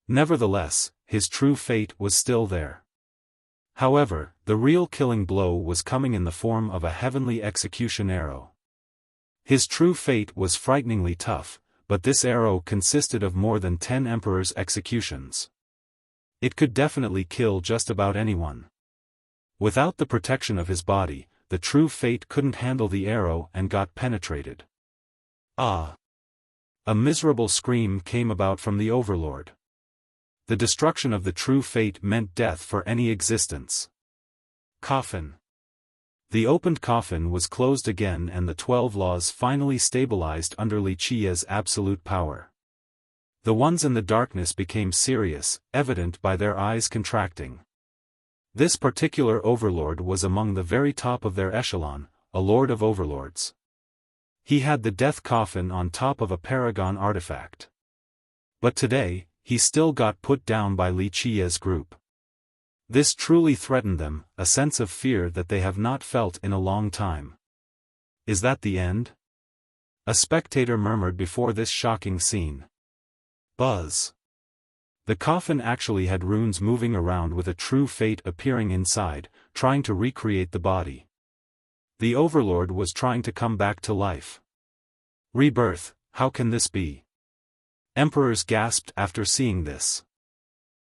Nevertheless, his true fate was still there. However, the real killing blow was coming in the form of a heavenly execution arrow. His true fate was frighteningly tough, but this arrow consisted of more than 10 emperors' executions. It could definitely kill just about anyone. Without the protection of his body, the true fate couldn't handle the arrow and got penetrated. Ah! A miserable scream came about from the Overlord. The destruction of the true fate meant death for any existence. Coffin. The opened coffin was closed again and the 12 laws finally stabilized under Wuxia's absolute power. The ones in the darkness became serious, evident by their eyes contracting. This particular Overlord was among the very top of their echelon, a Lord of Overlords. He had the death coffin on top of a paragon artifact. But today, he still got put down by Wuxia's group. This truly threatened them, a sense of fear that they have not felt in a long time. Is that the end? A spectator murmured before this shocking scene. Buzz. The coffin actually had runes moving around with a true fate appearing inside, trying to recreate the body. The Overlord was trying to come back to life. Rebirth, how can this be? Emperors gasped after seeing this.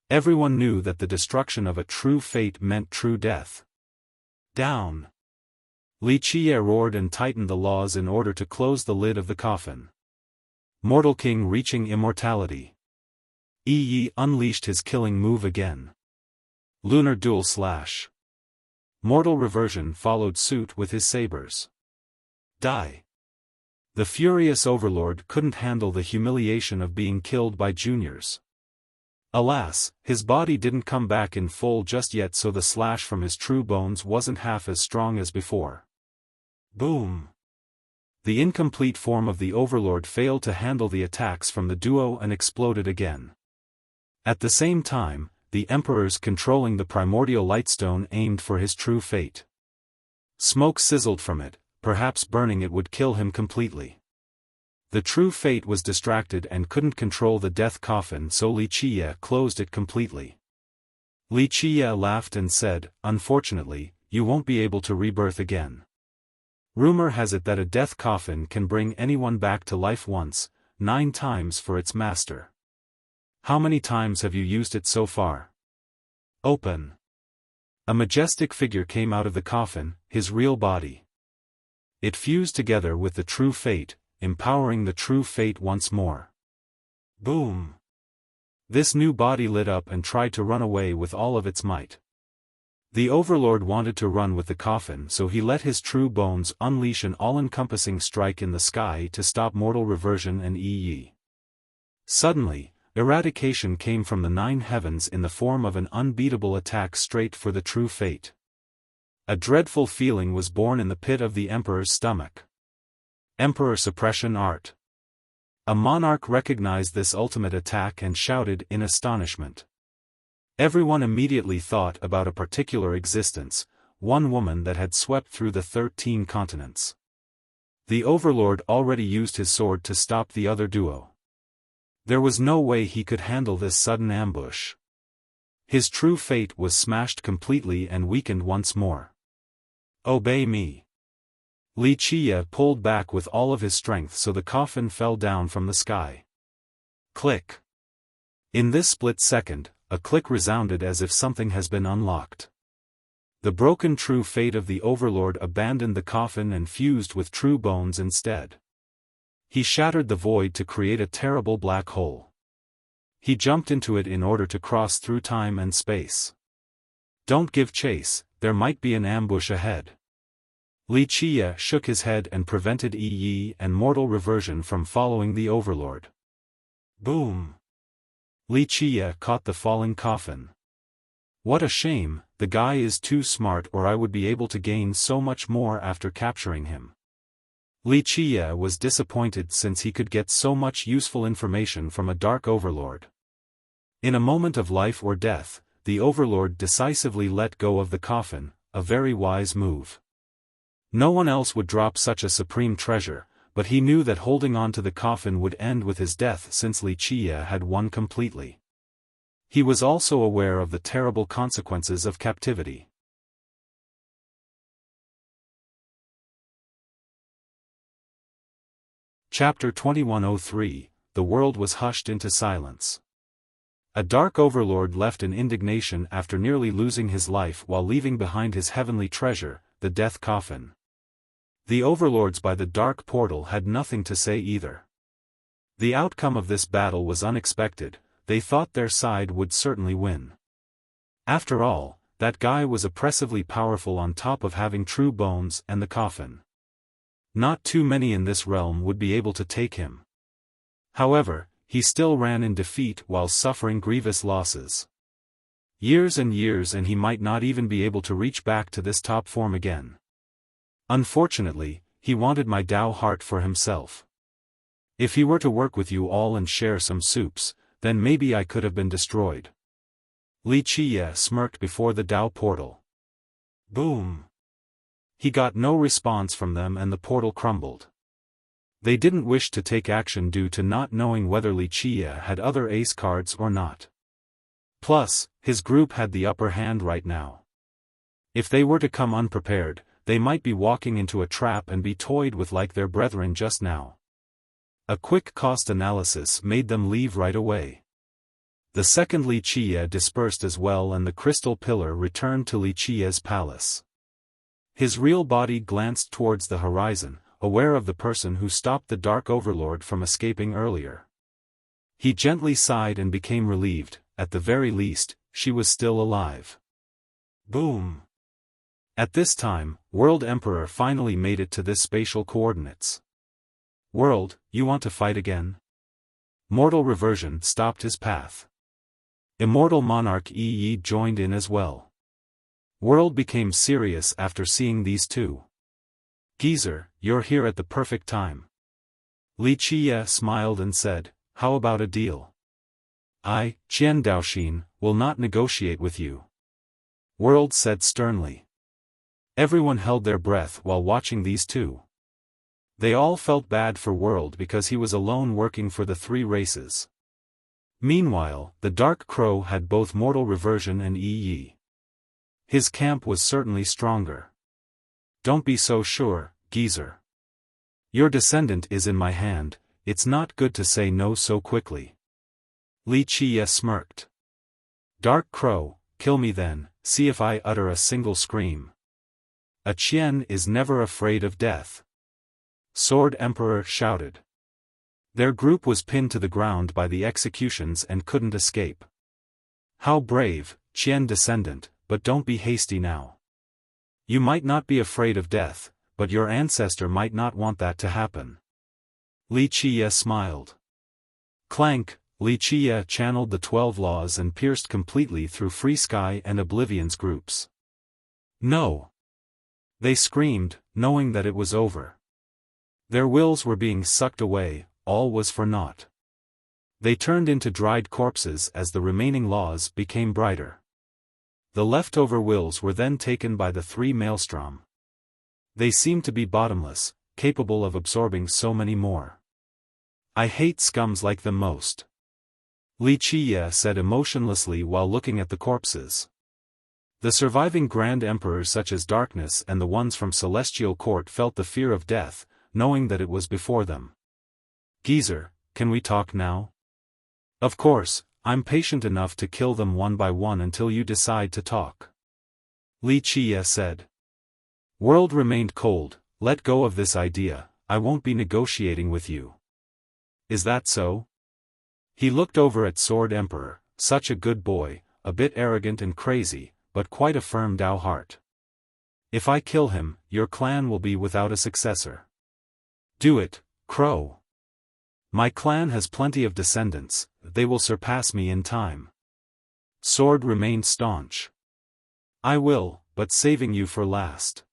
Everyone knew that the destruction of a true fate meant true death. Down! Wuxia roared and tightened the laws in order to close the lid of the coffin. Mortal King reaching immortality. Yi unleashed his killing move again. Lunar Dual Slash. Mortal Reversion followed suit with his sabers. Die. The furious Overlord couldn't handle the humiliation of being killed by juniors. Alas, his body didn't come back in full just yet, so the slash from his true bones wasn't half as strong as before. Boom! The incomplete form of the Overlord failed to handle the attacks from the duo and exploded again. At the same time, the emperors controlling the primordial lightstone aimed for his true fate. Smoke sizzled from it, perhaps burning it would kill him completely. The true fate was distracted and couldn't control the death coffin, so Wuxia closed it completely. Wuxia laughed and said, "Unfortunately, you won't be able to rebirth again. Rumor has it that a death coffin can bring anyone back to life once, 9 times for its master. How many times have you used it so far? Open. A majestic figure came out of the coffin, his real body. It fused together with the true fate, empowering the true fate once more. Boom! This new body lit up and tried to run away with all of its might. The Overlord wanted to run with the coffin, so he let his true bones unleash an all-encompassing strike in the sky to stop mortal reversion and Yi. Suddenly, eradication came from the 9 heavens in the form of an unbeatable attack straight for the true fate. A dreadful feeling was born in the pit of the Emperor's stomach. Emperor Suppression Art. A monarch recognized this ultimate attack and shouted in astonishment. Everyone immediately thought about a particular existence, one woman that had swept through the 13 continents. The Overlord already used his sword to stop the other duo. There was no way he could handle this sudden ambush. His true fate was smashed completely and weakened once more. Obey me. Wuxia pulled back with all of his strength so the coffin fell down from the sky. Click. In this split second, a click resounded as if something has been unlocked. The broken true fate of the Overlord abandoned the coffin and fused with true bones instead. He shattered the void to create a terrible black hole. He jumped into it in order to cross through time and space. Don't give chase, there might be an ambush ahead. Wuxia shook his head and prevented Yi and mortal reversion from following the Overlord. Boom! Wuxia caught the falling coffin. What a shame, the guy is too smart, or I would be able to gain so much more after capturing him. Wuxia was disappointed since he could get so much useful information from a dark Overlord. In a moment of life or death, the Overlord decisively let go of the coffin, a very wise move. No one else would drop such a supreme treasure, but he knew that holding on to the coffin would end with his death since Wuxia had won completely. He was also aware of the terrible consequences of captivity. Chapter 2103, The world was hushed into silence. A dark Overlord left in indignation after nearly losing his life while leaving behind his heavenly treasure, the death coffin. The Overlords by the dark portal had nothing to say either. The outcome of this battle was unexpected, they thought their side would certainly win. After all, that guy was oppressively powerful on top of having true bones and the coffin. Not too many in this realm would be able to take him. However, he still ran in defeat while suffering grievous losses. Years and years and he might not even be able to reach back to this top form again. Unfortunately, he wanted my Tao heart for himself. If he were to work with you all and share some soups, then maybe I could have been destroyed. Wuxia smirked before the Tao portal. Boom! He got no response from them and the portal crumbled. They didn't wish to take action due to not knowing whether Wuxia had other ace cards or not. Plus, his group had the upper hand right now. If they were to come unprepared, they might be walking into a trap and be toyed with like their brethren just now. A quick cost analysis made them leave right away. The second Wuxia dispersed as well and the crystal pillar returned to Wuxia's palace. His real body glanced towards the horizon, aware of the person who stopped the Dark Overlord from escaping earlier. He gently sighed and became relieved, at the very least, she was still alive. Boom! At this time, World Emperor finally made it to this spatial coordinates. World, you want to fight again? Mortal reversion stopped his path. Immortal Monarch Yi joined in as well. World became serious after seeing these two. Geezer, you're here at the perfect time. Wuxia smiled and said, how about a deal? I, Qian Daoxin, will not negotiate with you. World said sternly. Everyone held their breath while watching these two. They all felt bad for World because he was alone working for the 3 races. Meanwhile, the Dark Crow had both mortal reversion and Yi. His camp was certainly stronger. Don't be so sure, geezer. Your descendant is in my hand, it's not good to say no so quickly. Li Qiye smirked. Dark Crow, kill me then, see if I utter a single scream. A Qian is never afraid of death. Sword Emperor shouted. Their group was pinned to the ground by the executions and couldn't escape. How brave, Qian descendant, but don't be hasty now. You might not be afraid of death, but your ancestor might not want that to happen. Li Qiye smiled. Clank, Li Qiye channeled the 12 laws and pierced completely through Free Sky and Oblivion's groups. No! They screamed, knowing that it was over. Their wills were being sucked away, all was for naught. They turned into dried corpses as the remaining laws became brighter. The leftover wills were then taken by the 3 maelstrom. They seemed to be bottomless, capable of absorbing so many more. I hate scums like them most. Li Qiye said emotionlessly while looking at the corpses. The surviving Grand Emperors such as Darkness and the ones from Celestial Court felt the fear of death, knowing that it was before them. Geezer, can we talk now? Of course, I'm patient enough to kill them one by one until you decide to talk. Li Qiye said. World remained cold, let go of this idea, I won't be negotiating with you. Is that so? He looked over at Sword Emperor, such a good boy, a bit arrogant and crazy, but quite a firm Dao heart. If I kill him, your clan will be without a successor. Do it, Crow. My clan has plenty of descendants, they will surpass me in time. Sword remained staunch. I will, but saving you for last.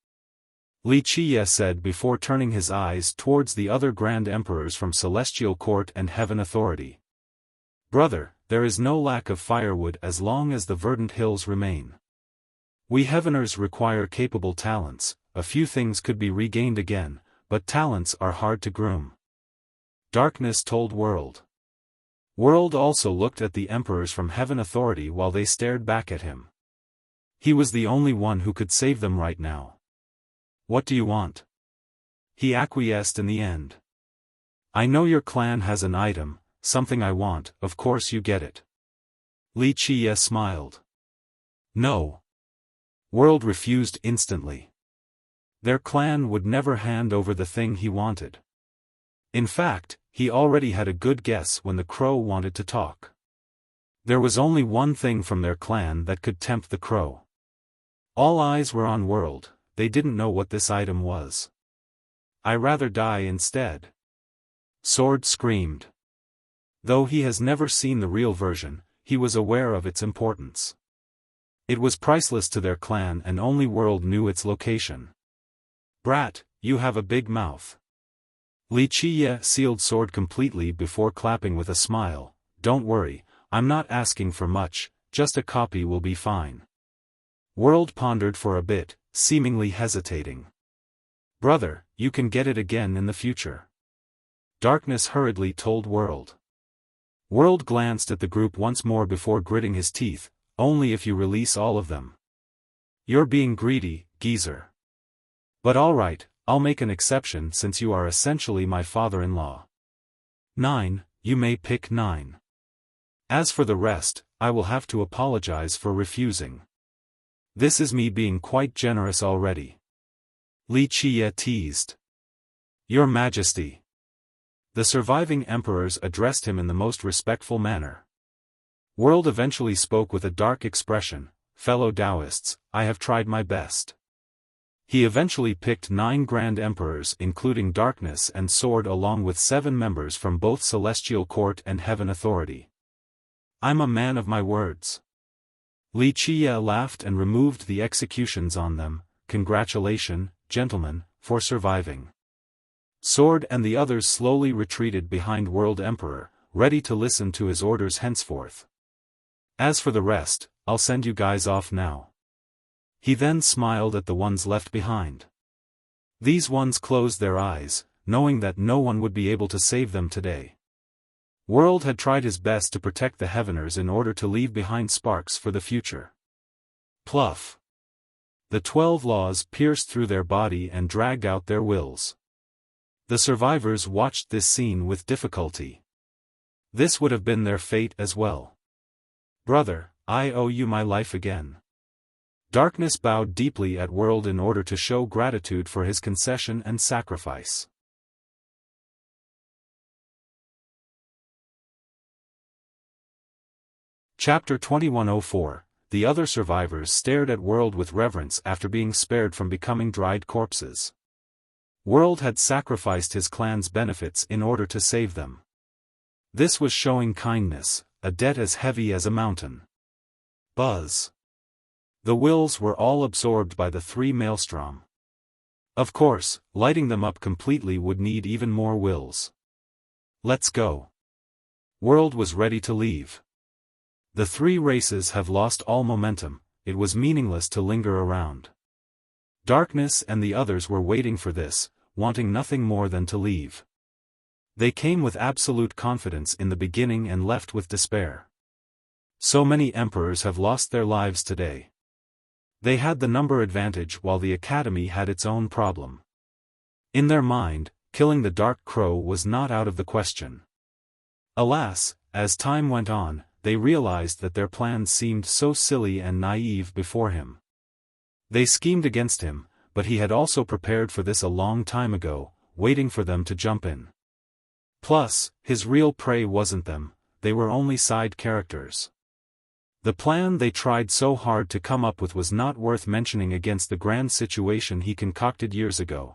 Li Qiye said before turning his eyes towards the other Grand Emperors from Celestial Court and Heaven Authority. Brother, there is no lack of firewood as long as the verdant hills remain. We Heaveners require capable talents, a few things could be regained again, but talents are hard to groom. Darkness told World. World also looked at the Emperors from Heaven Authority while they stared back at him. He was the only one who could save them right now. What do you want? He acquiesced in the end. I know your clan has an item, something I want, of course you get it. Li Qiye smiled. No. World refused instantly. Their clan would never hand over the thing he wanted. In fact, he already had a good guess when the Crow wanted to talk. There was only one thing from their clan that could tempt the Crow. All eyes were on World, they didn't know what this item was. I rather die instead. Sword screamed. Though he has never seen the real version, he was aware of its importance. It was priceless to their clan and only World knew its location. Brat, you have a big mouth. Li Qiye sealed Sword completely before clapping with a smile. Don't worry, I'm not asking for much, just a copy will be fine. World pondered for a bit, seemingly hesitating. Brother, you can get it again in the future. Darkness hurriedly told World. World glanced at the group once more before gritting his teeth, only if you release all of them. You're being greedy, geezer. But alright, I'll make an exception since you are essentially my father-in-law. 9, you may pick 9. As for the rest, I will have to apologize for refusing. This is me being quite generous already. Li Qiye teased. Your Majesty. The surviving emperors addressed him in the most respectful manner. World eventually spoke with a dark expression, fellow Taoists, I have tried my best. He eventually picked 9 Grand Emperors including Darkness and Sword along with 7 members from both Celestial Court and Heaven Authority. I'm a man of my words. Li Qiye laughed and removed the executions on them. Congratulations, gentlemen, for surviving. Sword and the others slowly retreated behind World Emperor, ready to listen to his orders henceforth. As for the rest, I'll send you guys off now. He then smiled at the ones left behind. These ones closed their eyes, knowing that no one would be able to save them today. World had tried his best to protect the Heaveners in order to leave behind sparks for the future. Pluff. The 12 laws pierced through their body and dragged out their wills. The survivors watched this scene with difficulty. This would have been their fate as well. "Brother, I owe you my life again." Darkness bowed deeply at World in order to show gratitude for his concession and sacrifice. Chapter 2104. The other survivors stared at World with reverence after being spared from becoming dried corpses. World had sacrificed his clan's benefits in order to save them. This was showing kindness, a debt as heavy as a mountain. Buzz. The wills were all absorbed by the 3 maelstrom. Of course, lighting them up completely would need even more wills. Let's go. World was ready to leave. The 3 races have lost all momentum, it was meaningless to linger around. Darkness and the others were waiting for this, wanting nothing more than to leave. They came with absolute confidence in the beginning and left with despair. So many emperors have lost their lives today. They had the number advantage while the academy had its own problem. In their mind, killing the Dark Crow was not out of the question. Alas, as time went on, they realized that their plans seemed so silly and naive before him. They schemed against him, but he had also prepared for this a long time ago, waiting for them to jump in. Plus, his real prey wasn't them, they were only side characters. The plan they tried so hard to come up with was not worth mentioning against the grand situation he concocted years ago.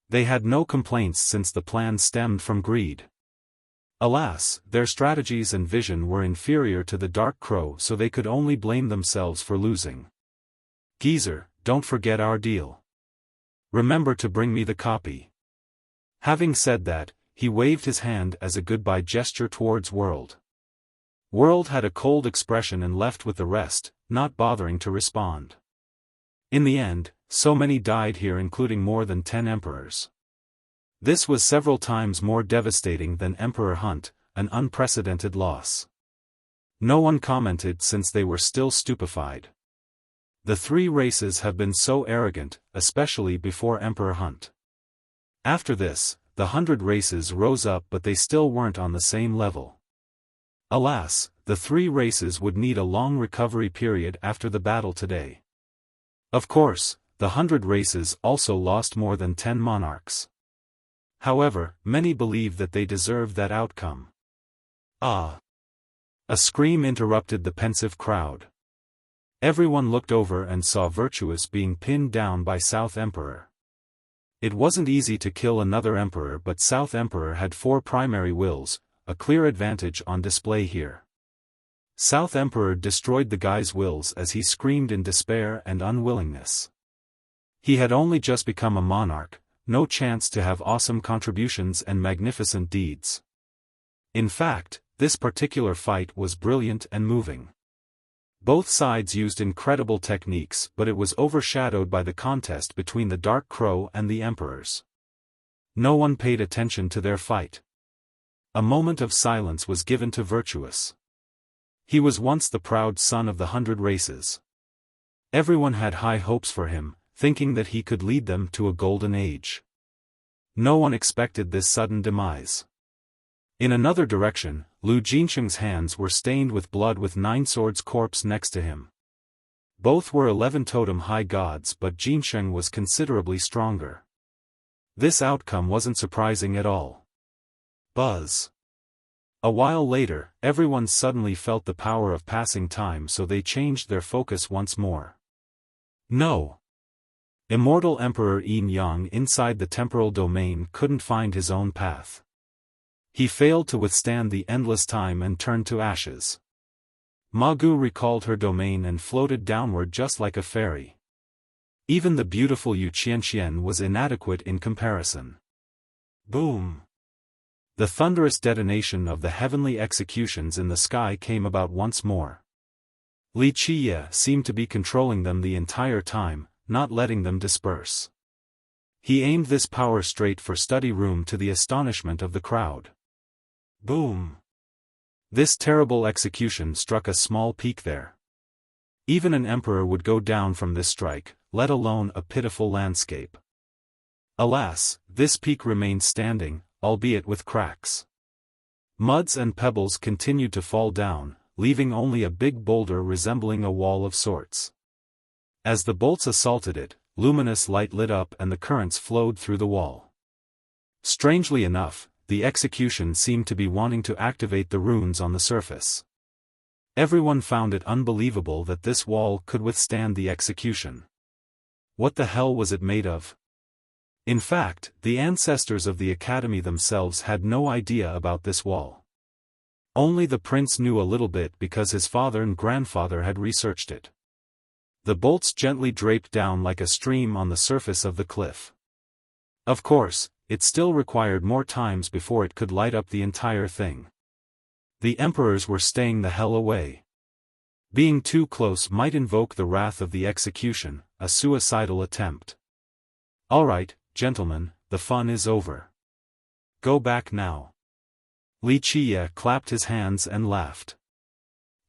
They had no complaints since the plan stemmed from greed. Alas, their strategies and vision were inferior to the Dark Crow, so they could only blame themselves for losing. "Geezer, don't forget our deal. Remember to bring me the copy." Having said that, he waved his hand as a goodbye gesture towards World. World had a cold expression and left with the rest, not bothering to respond. In the end, so many died here, including more than 10 emperors. This was several times more devastating than Emperor Hunt, an unprecedented loss. No one commented since they were still stupefied. The 3 races have been so arrogant, especially before Emperor Hunt. After this, the 100 races rose up, but they still weren't on the same level. Alas, the 3 races would need a long recovery period after the battle today. Of course, the 100 races also lost more than 10 monarchs. However, many believe that they deserve that outcome. Ah! A scream interrupted the pensive crowd. Everyone looked over and saw Virtuous being pinned down by South Emperor. It wasn't easy to kill another emperor, but South Emperor had 4 primary wills, a clear advantage on display here. South Emperor destroyed the guy's wills as he screamed in despair and unwillingness. He had only just become a monarch, no chance to have awesome contributions and magnificent deeds. In fact, this particular fight was brilliant and moving. Both sides used incredible techniques, but it was overshadowed by the contest between the Dark Crow and the emperors. No one paid attention to their fight. A moment of silence was given to Virtuous. He was once the proud son of the 100 races. Everyone had high hopes for him, thinking that he could lead them to a golden age. No one expected this sudden demise. In another direction, Lu Jinsheng's hands were stained with blood with 9 Swords' corpse next to him. Both were 11 totem high gods, but Jinsheng was considerably stronger. This outcome wasn't surprising at all. Buzz. A while later, everyone suddenly felt the power of passing time, so they changed their focus once more. No! Immortal Emperor Yin Yang inside the temporal domain couldn't find his own path. He failed to withstand the endless time and turned to ashes. Magu recalled her domain and floated downward just like a fairy. Even the beautiful Yu Qianxian was inadequate in comparison. Boom! The thunderous detonation of the heavenly executions in the sky came about once more. Li Qiye seemed to be controlling them the entire time, not letting them disperse. He aimed this power straight for study room to the astonishment of the crowd. Boom! This terrible execution struck a small peak there. Even an emperor would go down from this strike, let alone a pitiful landscape. Alas, this peak remained standing, albeit with cracks. Muds and pebbles continued to fall down, leaving only a big boulder resembling a wall of sorts. As the bolts assaulted it, luminous light lit up and the currents flowed through the wall. Strangely enough, the execution seemed to be wanting to activate the runes on the surface. Everyone found it unbelievable that this wall could withstand the execution. What the hell was it made of? In fact, the ancestors of the academy themselves had no idea about this wall. Only the prince knew a little bit because his father and grandfather had researched it. The bolts gently draped down like a stream on the surface of the cliff. Of course, it still required more times before it could light up the entire thing. The emperors were staying the hell away. Being too close might invoke the wrath of the execution, a suicidal attempt. Alright, gentlemen, the fun is over. Go back now. Wuxia clapped his hands and laughed.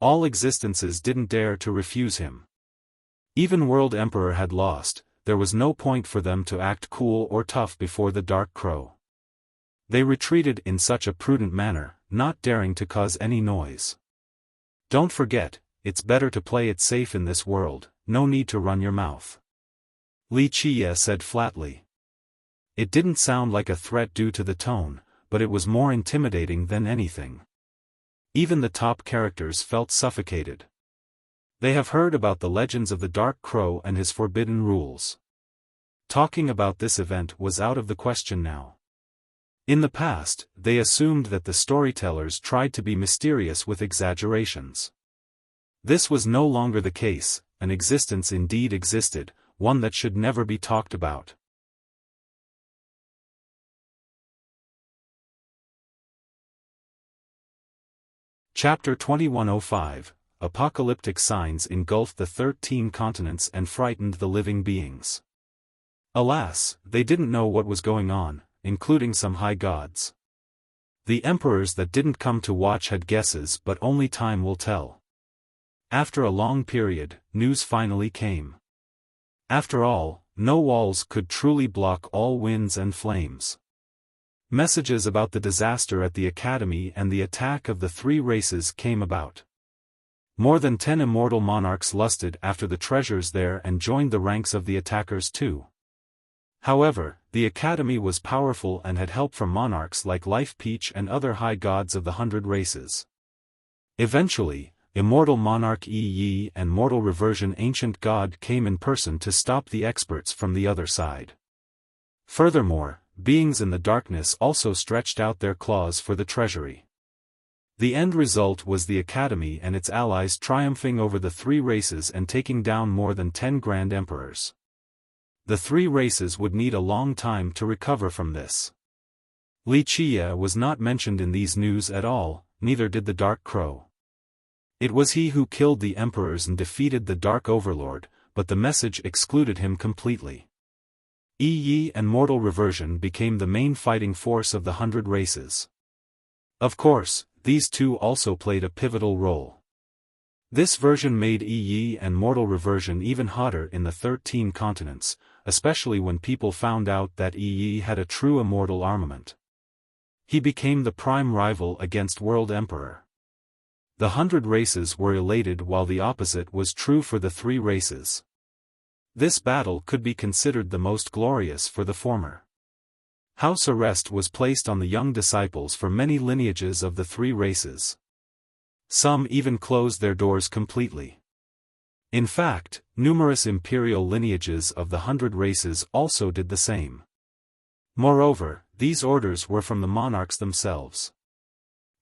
All existences didn't dare to refuse him. Even World Emperor had lost, there was no point for them to act cool or tough before the Dark Crow. They retreated in such a prudent manner, not daring to cause any noise. Don't forget, it's better to play it safe in this world, no need to run your mouth. Wuxia said flatly. It didn't sound like a threat due to the tone, but it was more intimidating than anything. Even the top characters felt suffocated. They have heard about the legends of the Dark Crow and his forbidden rules. Talking about this event was out of the question now. In the past, they assumed that the storytellers tried to be mysterious with exaggerations. This was no longer the case, an existence indeed existed, one that should never be talked about. Chapter 2105, Apocalyptic signs engulfed the 13 continents and frightened the living beings. Alas, they didn't know what was going on, including some high gods. The emperors that didn't come to watch had guesses, but only time will tell. After a long period, news finally came. After all, no walls could truly block all winds and flames. Messages about the disaster at the academy and the attack of the 3 races came about. More than 10 immortal monarchs lusted after the treasures there and joined the ranks of the attackers too. However, the academy was powerful and had help from monarchs like Life Peach and other high gods of the 100 races. Eventually, immortal monarch Yi and mortal reversion ancient god came in person to stop the experts from the other side. Furthermore, beings in the darkness also stretched out their claws for the treasury. The end result was the academy and its allies triumphing over the 3 races and taking down more than 10 grand emperors. The 3 races would need a long time to recover from this. Wuxia was not mentioned in these news at all, neither did the Dark Crow. It was he who killed the emperors and defeated the Dark Overlord, but the message excluded him completely. Yi and mortal reversion became the main fighting force of the 100 races. Of course, these two also played a pivotal role. This version made Yi and mortal reversion even hotter in the 13 continents, especially when people found out that Yi had a true immortal armament. He became the prime rival against World Emperor. The 100 races were elated while the opposite was true for the 3 races. This battle could be considered the most glorious for the former. House arrest was placed on the young disciples for many lineages of the 3 races. Some even closed their doors completely. In fact, numerous imperial lineages of the 100 races also did the same. Moreover, these orders were from the monarchs themselves.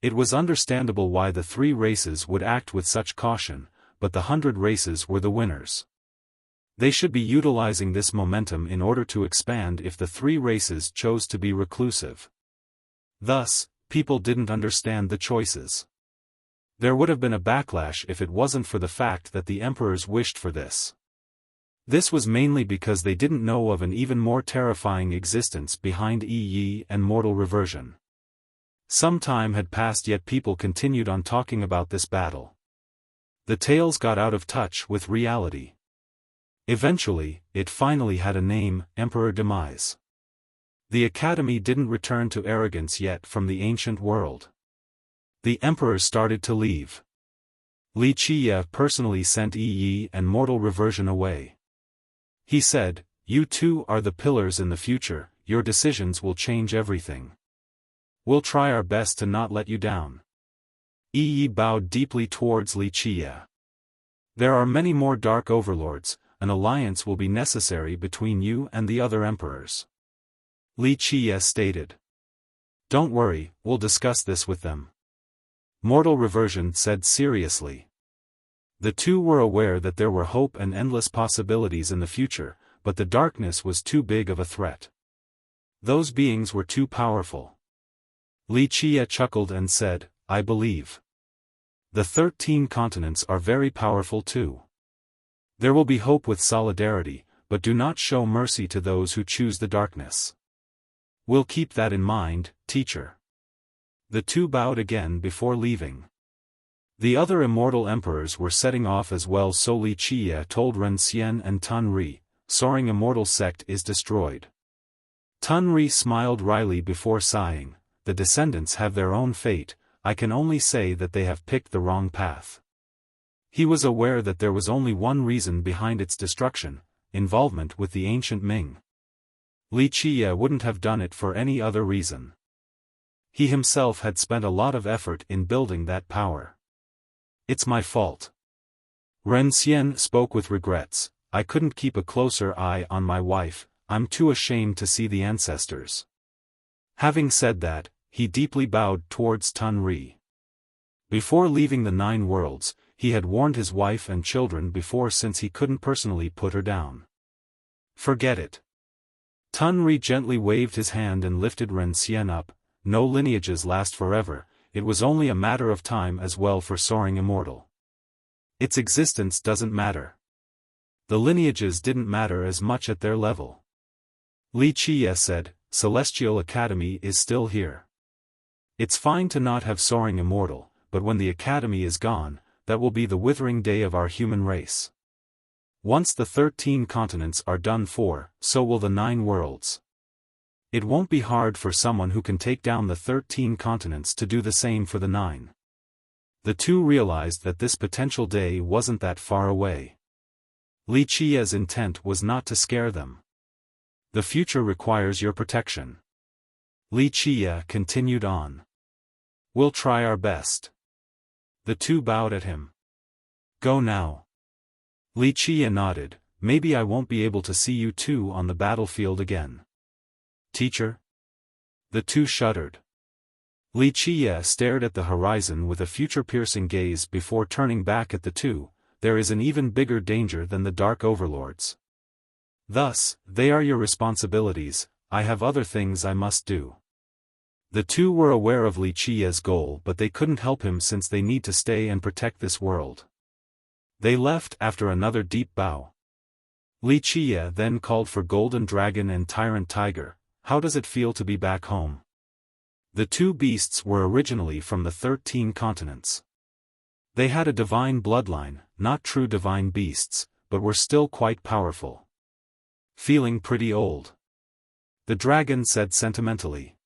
It was understandable why the 3 races would act with such caution, but the 100 races were the winners. They should be utilizing this momentum in order to expand if the 3 races chose to be reclusive. Thus, people didn't understand the choices. There would have been a backlash if it wasn't for the fact that the emperors wished for this. This was mainly because they didn't know of an even more terrifying existence behind Yi and mortal reversion. Some time had passed yet people continued on talking about this battle. The tales got out of touch with reality. Eventually, it finally had a name, Emperor Demise. The academy didn't return to arrogance yet from the ancient world. The emperors started to leave. Li Qiye personally sent Yi and mortal reversion away. He said, "You two are the pillars in the future, your decisions will change everything. We'll try our best to not let you down." Yi bowed deeply towards Li Qiye. "There are many more dark overlords, an alliance will be necessary between you and the other emperors," Li Qiye stated. "Don't worry, we'll discuss this with them," Mortal Reversion said seriously. The two were aware that there were hope and endless possibilities in the future, but the darkness was too big of a threat. Those beings were too powerful. Li Qiye chuckled and said, "I believe. The 13 continents are very powerful too. There will be hope with solidarity, but do not show mercy to those who choose the darkness. We'll keep that in mind, teacher." The two bowed again before leaving. The other immortal emperors were setting off as well, so Li Qiye told Ren Xian and Tun Ri, "Soaring immortal sect is destroyed." Tun Ri smiled wryly before sighing, "The descendants have their own fate, I can only say that they have picked the wrong path." He was aware that there was only one reason behind its destruction, involvement with the ancient Ming. Li Qiye wouldn't have done it for any other reason. He himself had spent a lot of effort in building that power. "It's my fault." Ren Xian spoke with regrets, "I couldn't keep a closer eye on my wife, I'm too ashamed to see the ancestors." Having said that, he deeply bowed towards Tun Ri. Before leaving the 9 worlds, he had warned his wife and children before since he couldn't personally put her down. "Forget it." Tun Ri gently waved his hand and lifted Ren Xian up. "No lineages last forever, it was only a matter of time as well for Soaring Immortal. Its existence doesn't matter. The lineages didn't matter as much at their level." Li Qiye said, "Celestial Academy is still here. It's fine to not have Soaring Immortal, but when the Academy is gone, that will be the withering day of our human race. Once the 13 continents are done for, so will the 9 worlds. It won't be hard for someone who can take down the 13 continents to do the same for the 9. The two realized that this potential day wasn't that far away. Li Qiye's intent was not to scare them. "The future requires your protection." Li Qiye continued on. "We'll try our best." The two bowed at him. "Go now." Li Qiye nodded, "Maybe I won't be able to see you two on the battlefield again." "Teacher?" The two shuddered. Li Qiye stared at the horizon with a future-piercing gaze before turning back at the two. "There is an even bigger danger than the Dark Overlords. Thus, they are your responsibilities, I have other things I must do." The two were aware of Li Qiye's goal, but they couldn't help him since they need to stay and protect this world. They left after another deep bow. Li Qiye then called for Golden Dragon and Tyrant Tiger. "How does it feel to be back home?" The two beasts were originally from the 13 continents. They had a divine bloodline, not true divine beasts, but were still quite powerful. "Feeling pretty old," the dragon said sentimentally.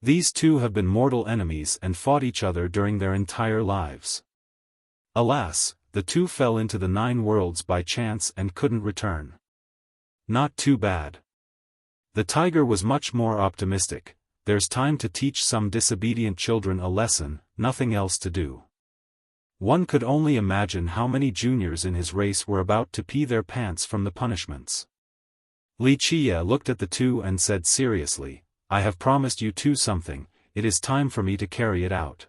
"These two have been mortal enemies and fought each other during their entire lives. Alas, the two fell into the 9 worlds by chance and couldn't return. Not too bad." The tiger was much more optimistic. "There's time to teach some disobedient children a lesson, nothing else to do." One could only imagine how many juniors in his race were about to pee their pants from the punishments. Li Qiye looked at the two and said seriously, "I have promised you two something, it is time for me to carry it out."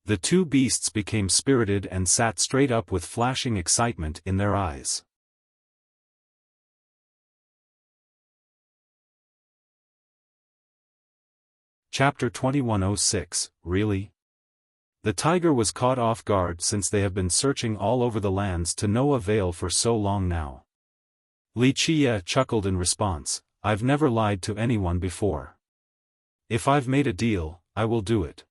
The two beasts became spirited and sat straight up with flashing excitement in their eyes. Chapter 2106, Really? The tiger was caught off guard since they have been searching all over the lands to no avail for so long now. Li Qiye chuckled in response, "I've never lied to anyone before. If I've made a deal, I will do it."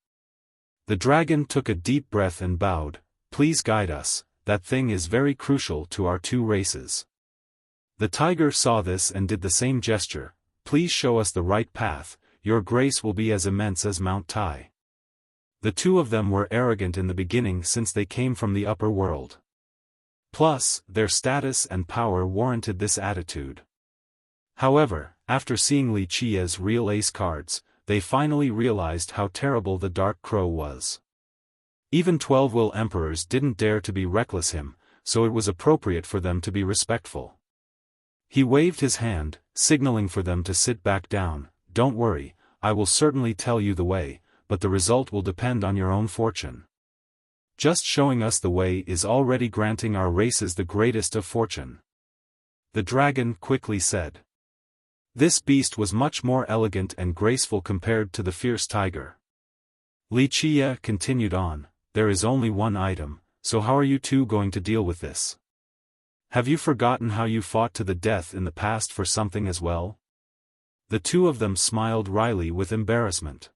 The dragon took a deep breath and bowed, "Please guide us, that thing is very crucial to our two races." The tiger saw this and did the same gesture. Please show us the right path, your grace will be as immense as Mount Tai. The two of them were arrogant in the beginning since they came from the upper world. Plus, their status and power warranted this attitude. However, after seeing Li Qia's real ace cards, they finally realized how terrible the Dark Crow was. Even 12 Will Emperors didn't dare to be reckless him, so it was appropriate for them to be respectful. He waved his hand, signaling for them to sit back down. Don't worry, I will certainly tell you the way, but the result will depend on your own fortune. Just showing us the way is already granting our races the greatest of fortune. The dragon quickly said. This beast was much more elegant and graceful compared to the fierce tiger. Li Qia continued on, there is only one item, so how are you two going to deal with this? Have you forgotten how you fought to the death in the past for something as well? The two of them smiled wryly with embarrassment.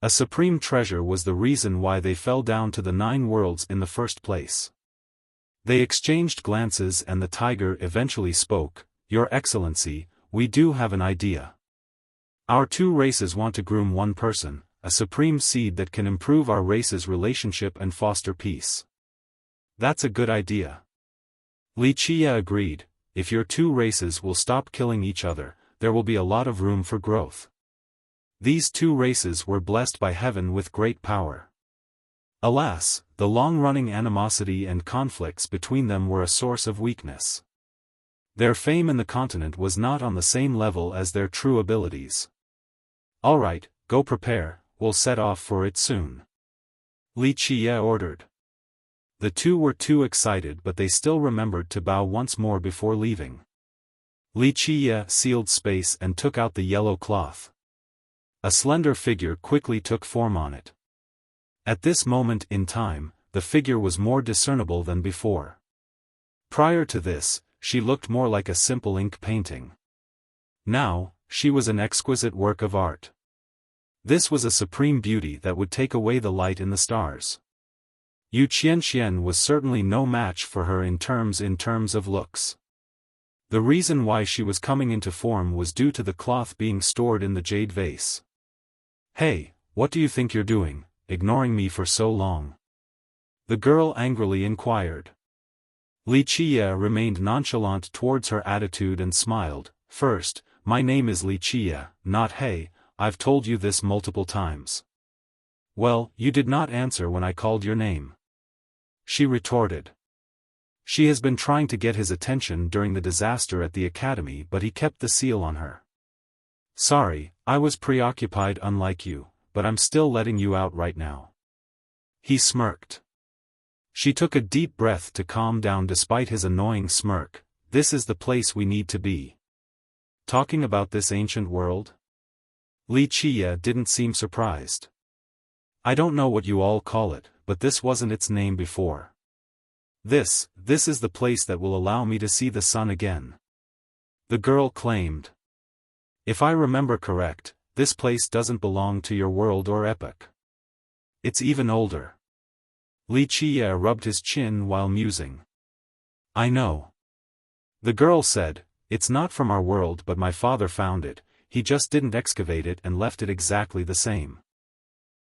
A supreme treasure was the reason why they fell down to the 9 worlds in the first place. They exchanged glances and the tiger eventually spoke, Your Excellency, we do have an idea. Our two races want to groom one person, a supreme seed that can improve our race's relationship and foster peace. That's a good idea. Li Qia agreed, if your two races will stop killing each other, there will be a lot of room for growth. These two races were blessed by heaven with great power. Alas, the long-running animosity and conflicts between them were a source of weakness. Their fame in the continent was not on the same level as their true abilities. Alright, go prepare, we'll set off for it soon. Li Qia ordered. The two were too excited but they still remembered to bow once more before leaving. Li Qia sealed space and took out the yellow cloth. A slender figure quickly took form on it. At this moment in time, the figure was more discernible than before. Prior to this, she looked more like a simple ink painting. Now, she was an exquisite work of art. This was a supreme beauty that would take away the light in the stars. Yu Qianxian was certainly no match for her in terms of looks. The reason why she was coming into form was due to the cloth being stored in the jade vase. Hey, what do you think you're doing, ignoring me for so long? The girl angrily inquired. Li Qia remained nonchalant towards her attitude and smiled. First, my name is Li Qia, not Hey, I've told you this multiple times. Well, you did not answer when I called your name. She retorted. She has been trying to get his attention during the disaster at the academy but he kept the seal on her. Sorry, I was preoccupied unlike you, but I'm still letting you out right now. He smirked. She took a deep breath to calm down despite his annoying smirk. This is the place we need to be. Talking about this ancient world? Li Qia didn't seem surprised. I don't know what you all call it, but this wasn't its name before. This is the place that will allow me to see the sun again. The girl claimed. If I remember correct, this place doesn't belong to your world or epoch. It's even older. Li Qia rubbed his chin while musing. I know. The girl said, it's not from our world but my father found it, he just didn't excavate it and left it exactly the same.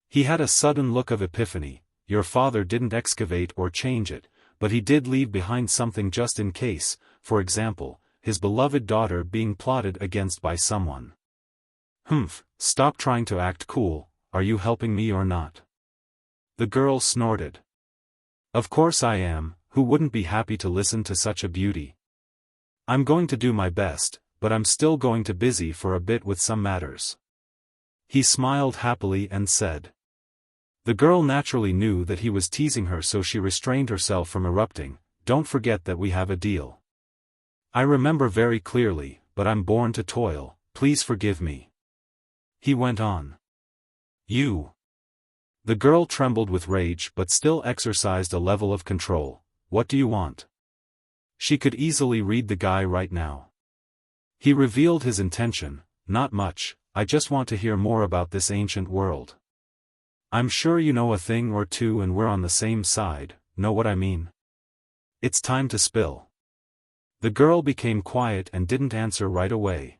He had a sudden look of epiphany. Your father didn't excavate or change it, but he did leave behind something just in case, for example, his beloved daughter being plotted against by someone. Stop trying to act cool, are you helping me or not? The girl snorted. Of course I am, who wouldn't be happy to listen to such a beauty? I'm going to do my best, but I'm still going to busy for a bit with some matters. He smiled happily and said. The girl naturally knew that he was teasing her so she restrained herself from erupting. Don't forget that we have a deal. I remember very clearly, but I'm born to toil, please forgive me. He went on. You. The girl trembled with rage but still exercised a level of control. What do you want? She could easily read the guy right now. He revealed his intention, not much, I just want to hear more about this ancient world. I'm sure you know a thing or two and we're on the same side, know what I mean? It's time to spill. The girl became quiet and didn't answer right away.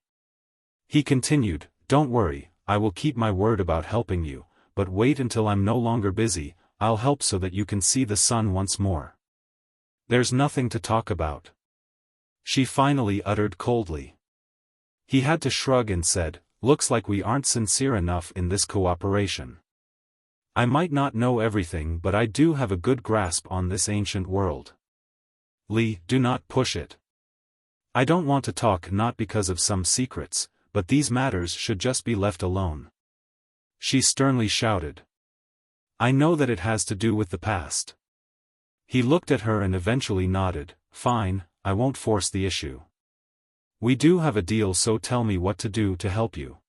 He continued, "Don't worry, I will keep my word about helping you, but wait until I'm no longer busy, I'll help so that you can see the sun once more." "There's nothing to talk about," she finally uttered coldly. He had to shrug and said, "Looks like we aren't sincere enough in this cooperation. I might not know everything, but I do have a good grasp on this ancient world. Li, do not push it. I don't want to talk, not because of some secrets, but these matters should just be left alone," she sternly shouted. "I know that it has to do with the past." He looked at her and eventually nodded. "Fine, I won't force the issue. We do have a deal, so tell me what to do to help you."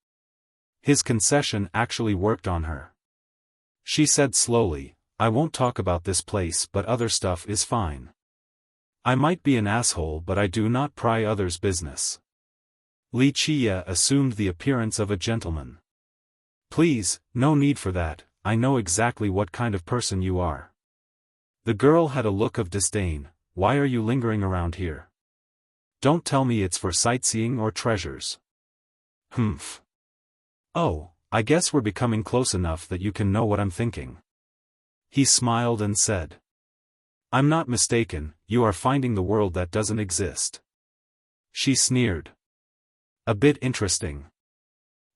His concession actually worked on her. She said slowly, "I won't talk about this place, but other stuff is fine. I might be an asshole, but I do not pry others' business." Li Qie assumed the appearance of a gentleman. "Please, no need for that, I know exactly what kind of person you are." The girl had a look of disdain. "Why are you lingering around here? Don't tell me it's for sightseeing or treasures." "Humph. Oh, I guess we're becoming close enough that you can know what I'm thinking." He smiled and said, "I'm not mistaken, you are finding the world that doesn't exist." She sneered. "A bit interesting.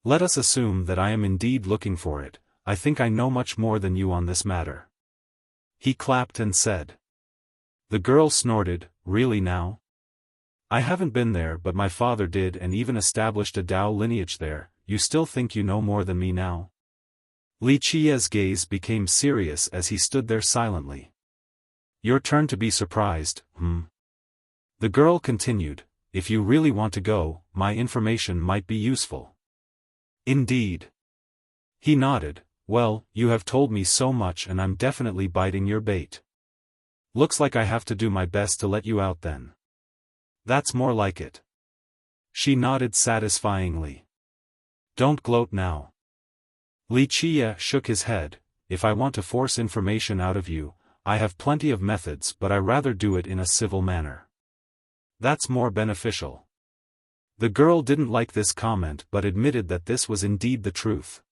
Let us assume that I am indeed looking for it. I think I know much more than you on this matter." He clapped and said. The girl snorted, "Really now? I haven't been there, but my father did and even established a Dao lineage there. You still think you know more than me now?" Li Qie's gaze became serious as he stood there silently. "Your turn to be surprised, The girl continued, "If you really want to go, my information might be useful." "Indeed?" He nodded. "Well, you have told me so much and I'm definitely biting your bait. Looks like I have to do my best to let you out then." "That's more like it." She nodded satisfyingly. "Don't gloat now." Li Qie shook his head. "If I want to force information out of you, I have plenty of methods, but I rather do it in a civil manner. That's more beneficial." The girl didn't like this comment but admitted that this was indeed the truth.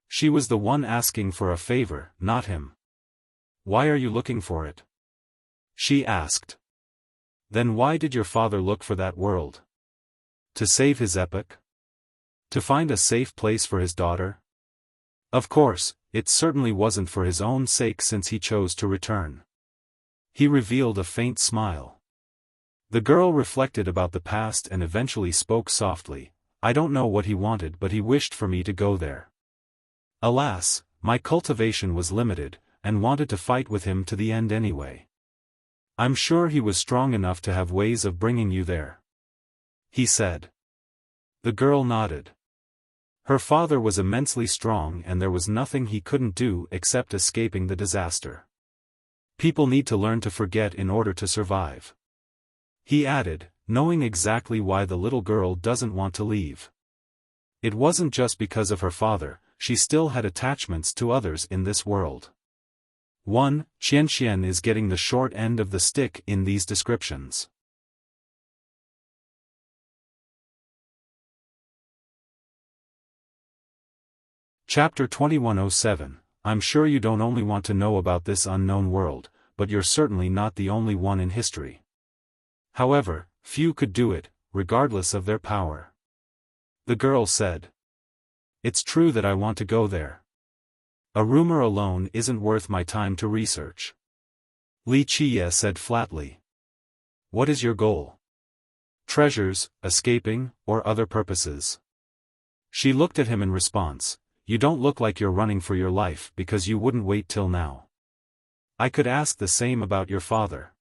She was the one asking for a favor, not him. "Why are you looking for it?" she asked. "Then why did your father look for that world? To save his epoch? To find a safe place for his daughter? Of course, it certainly wasn't for his own sake since he chose to return." He revealed a faint smile. The girl reflected about the past and eventually spoke softly. "I don't know what he wanted, but he wished for me to go there. Alas, my cultivation was limited, and wanted to fight with him to the end anyway. I'm sure he was strong enough to have ways of bringing you there," he said. The girl nodded. Her father was immensely strong and there was nothing he couldn't do except escaping the disaster. People need to learn to forget in order to survive. He added, knowing exactly why the little girl doesn't want to leave. It wasn't just because of her father, she still had attachments to others in this world. 1. Qianxian is getting the short end of the stick in these descriptions. Chapter 2107. I'm sure you don't only want to know about this unknown world, but you're certainly not the only one in history. However, few could do it, regardless of their power. The girl said. It's true that I want to go there. A rumor alone isn't worth my time to research. Li Qie said flatly. What is your goal? Treasures, escaping, or other purposes? She looked at him in response. You don't look like you're running for your life because you wouldn't wait till now. I could ask the same about your father.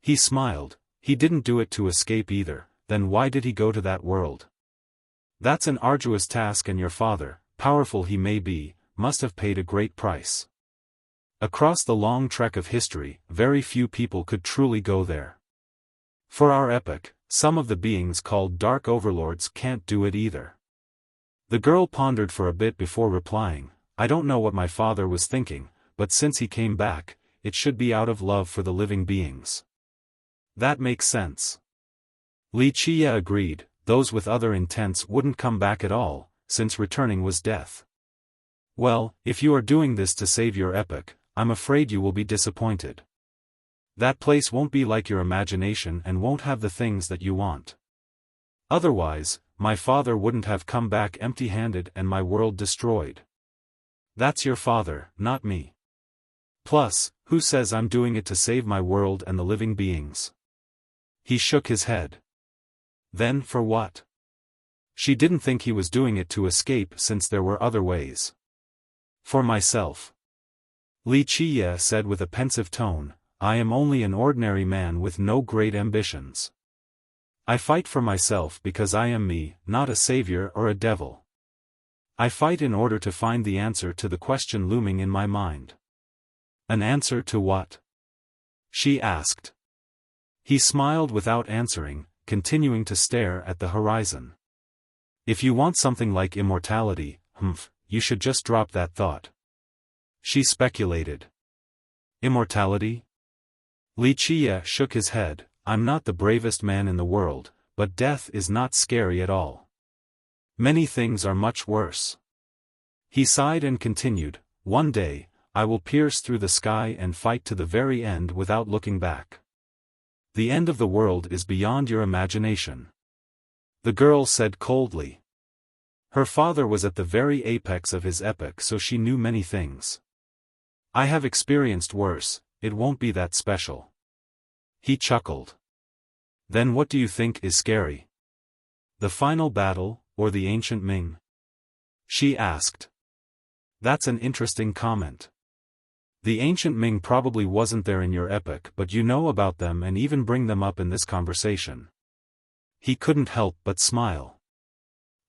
He smiled. He didn't do it to escape either, then why did he go to that world? That's an arduous task and your father, powerful he may be, must have paid a great price. Across the long trek of history, very few people could truly go there. For our epoch, some of the beings called Dark Overlords can't do it either. The girl pondered for a bit before replying, I don't know what my father was thinking, but since he came back, it should be out of love for the living beings. That makes sense. Li Qiye agreed, those with other intents wouldn't come back at all, since returning was death. Well, if you are doing this to save your epic, I'm afraid you will be disappointed. That place won't be like your imagination and won't have the things that you want. Otherwise, my father wouldn't have come back empty-handed and my world destroyed. That's your father, not me. Plus, who says I'm doing it to save my world and the living beings? He shook his head. Then for what? She didn't think he was doing it to escape since there were other ways. For myself. Li Qiye said with a pensive tone, I am only an ordinary man with no great ambitions. I fight for myself because I am me, not a savior or a devil. I fight in order to find the answer to the question looming in my mind. An answer to what? She asked. He smiled without answering, continuing to stare at the horizon. If you want something like immortality, you should just drop that thought. She speculated. Immortality? Li Qiye shook his head. I'm not the bravest man in the world, but death is not scary at all. Many things are much worse. He sighed and continued, one day, I will pierce through the sky and fight to the very end without looking back. The end of the world is beyond your imagination. The girl said coldly. Her father was at the very apex of his epic, so she knew many things. I have experienced worse, it won't be that special. He chuckled. Then what do you think is scary? The final battle, or the ancient Ming? She asked. That's an interesting comment. The ancient Ming probably wasn't there in your epic, but you know about them and even bring them up in this conversation. He couldn't help but smile.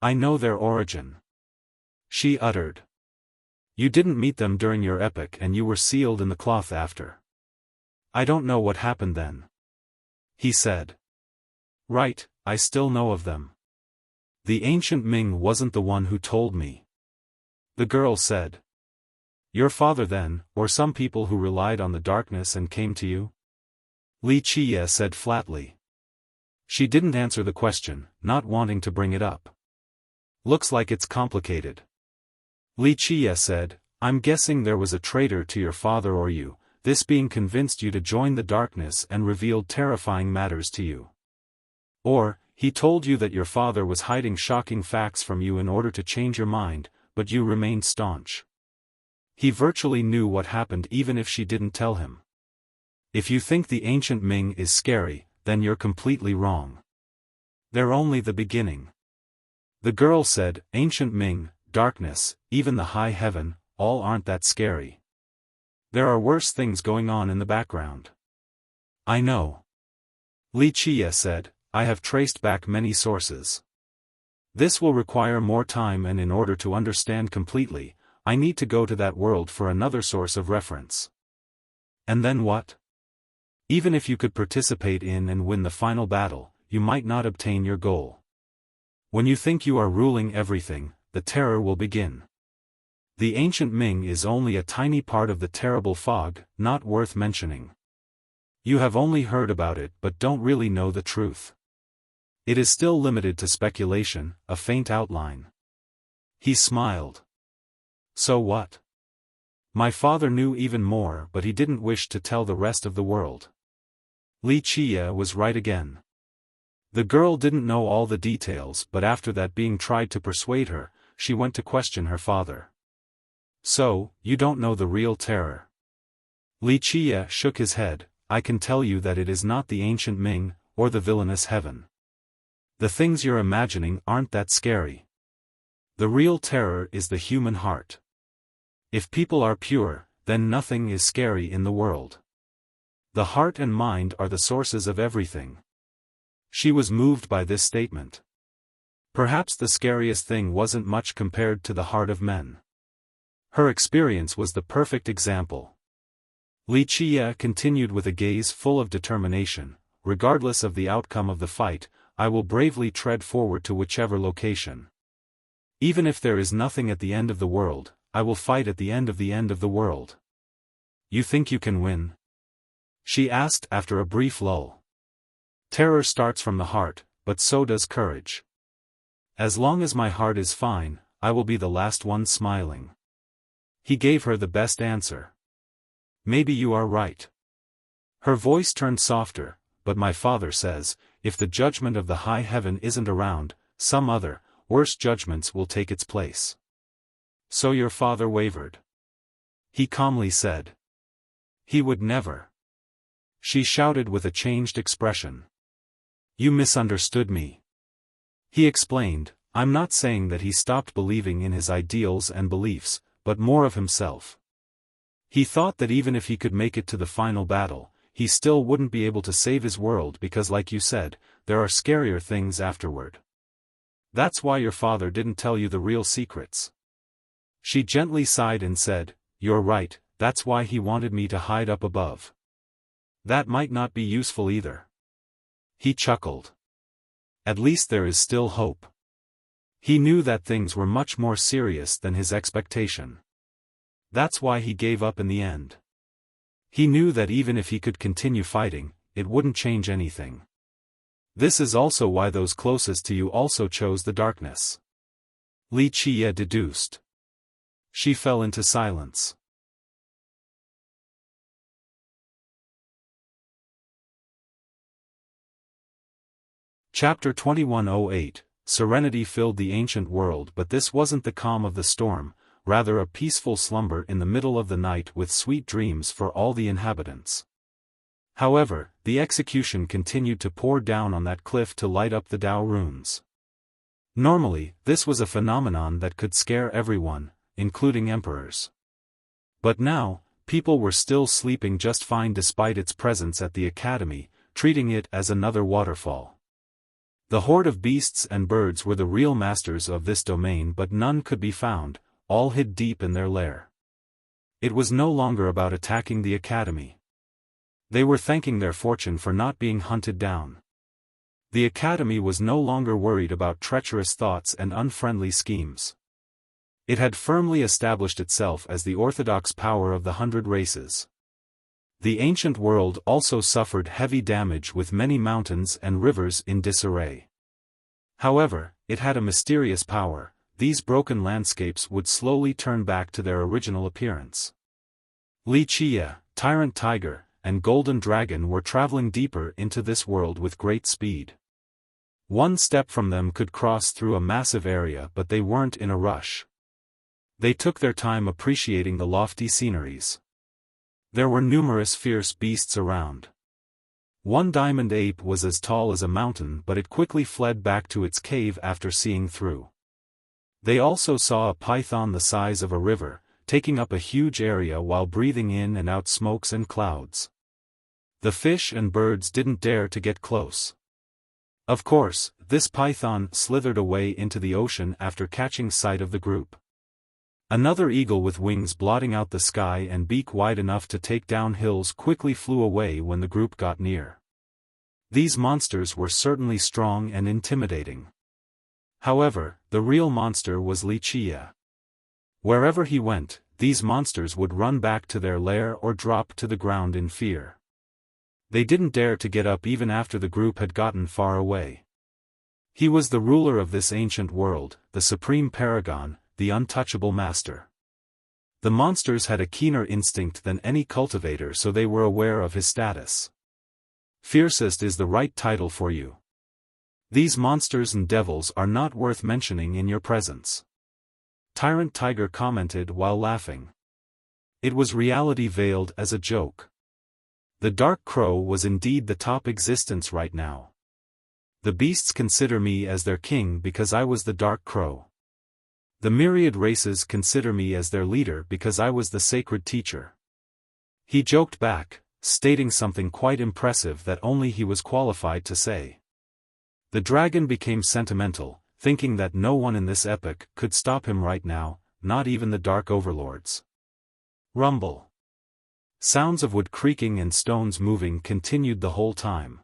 I know their origin. She uttered. You didn't meet them during your epic and you were sealed in the cloth after. I don't know what happened then. He said. Right, I still know of them. The ancient Ming wasn't the one who told me. The girl said. Your father then, or some people who relied on the darkness and came to you? Li Qiye said flatly. She didn't answer the question, not wanting to bring it up. Looks like it's complicated. Li Qiye said, I'm guessing there was a traitor to your father or you, this being convinced you to join the darkness and revealed terrifying matters to you. Or, he told you that your father was hiding shocking facts from you in order to change your mind, but you remained staunch. He virtually knew what happened even if she didn't tell him. If you think the ancient Ming is scary, then you're completely wrong. They're only the beginning. The girl said, ancient Ming, darkness, even the high heaven, all aren't that scary. There are worse things going on in the background. I know. Li Qiye said, I have traced back many sources. This will require more time, and in order to understand completely, I need to go to that world for another source of reference. And then what? Even if you could participate in and win the final battle, you might not obtain your goal. When you think you are ruling everything, the terror will begin. The ancient Ming is only a tiny part of the terrible fog, not worth mentioning. You have only heard about it but don't really know the truth. It is still limited to speculation, a faint outline. He smiled. So what? My father knew even more, but he didn't wish to tell the rest of the world. Li Qiye was right again. The girl didn't know all the details, but after that being tried to persuade her, she went to question her father. So, you don't know the real terror. Li Qiye shook his head. I can tell you that it is not the ancient Ming, or the villainous heaven. The things you're imagining aren't that scary. The real terror is the human heart. If people are pure, then nothing is scary in the world. The heart and mind are the sources of everything. She was moved by this statement. Perhaps the scariest thing wasn't much compared to the heart of men. Her experience was the perfect example. Li Qiye continued with a gaze full of determination. Regardless of the outcome of the fight, I will bravely tread forward to whichever location. Even if there is nothing at the end of the world, I will fight at the end of the world. You think you can win? She asked after a brief lull. Terror starts from the heart, but so does courage. As long as my heart is fine, I will be the last one smiling. He gave her the best answer. Maybe you are right. Her voice turned softer, but my father says, if the judgment of the high heaven isn't around, some other, worse judgments will take its place. So your father wavered. He calmly said. He would never. She shouted with a changed expression. You misunderstood me. He explained, I'm not saying that he stopped believing in his ideals and beliefs, but more of himself. He thought that even if he could make it to the final battle, he still wouldn't be able to save his world because, like you said, there are scarier things afterward. That's why your father didn't tell you the real secrets. She gently sighed and said, You're right, that's why he wanted me to hide up above. That might not be useful either. He chuckled. At least there is still hope. He knew that things were much more serious than his expectation. That's why he gave up in the end. He knew that even if he could continue fighting, it wouldn't change anything. This is also why those closest to you also chose the darkness. Li Qie deduced. She fell into silence. Chapter 2108. Serenity filled the ancient world, but this wasn't the calm of the storm, rather a peaceful slumber in the middle of the night with sweet dreams for all the inhabitants. However, the execution continued to pour down on that cliff to light up the Dao runes. Normally, this was a phenomenon that could scare everyone, including emperors. But now, people were still sleeping just fine despite its presence at the academy, treating it as another waterfall. The horde of beasts and birds were the real masters of this domain, but none could be found, all hid deep in their lair. It was no longer about attacking the academy. They were thanking their fortune for not being hunted down. The academy was no longer worried about treacherous thoughts and unfriendly schemes. It had firmly established itself as the orthodox power of the 100 races. The ancient world also suffered heavy damage with many mountains and rivers in disarray. However, it had a mysterious power. These broken landscapes would slowly turn back to their original appearance. Li Qie, Tyrant Tiger, and Golden Dragon were traveling deeper into this world with great speed. One step from them could cross through a massive area, but they weren't in a rush. They took their time appreciating the lofty sceneries. There were numerous fierce beasts around. One diamond ape was as tall as a mountain, but it quickly fled back to its cave after seeing through. They also saw a python the size of a river, taking up a huge area while breathing in and out smokes and clouds. The fish and birds didn't dare to get close. Of course, this python slithered away into the ocean after catching sight of the group. Another eagle with wings blotting out the sky and beak wide enough to take down hills quickly flew away when the group got near. These monsters were certainly strong and intimidating. However, the real monster was Li Qie. Wherever he went, these monsters would run back to their lair or drop to the ground in fear. They didn't dare to get up even after the group had gotten far away. He was the ruler of this ancient world, the supreme paragon, the untouchable master. The monsters had a keener instinct than any cultivator, so they were aware of his status. Fiercest is the right title for you. These monsters and devils are not worth mentioning in your presence. Tyrant Tiger commented while laughing. It was reality veiled as a joke. The Dark Crow was indeed the top existence right now. The beasts consider me as their king because I was the Dark Crow. The myriad races consider me as their leader because I was the sacred teacher. He joked back, stating something quite impressive that only he was qualified to say. The dragon became sentimental, thinking that no one in this epoch could stop him right now, not even the dark overlords. Rumble. Sounds of wood creaking and stones moving continued the whole time.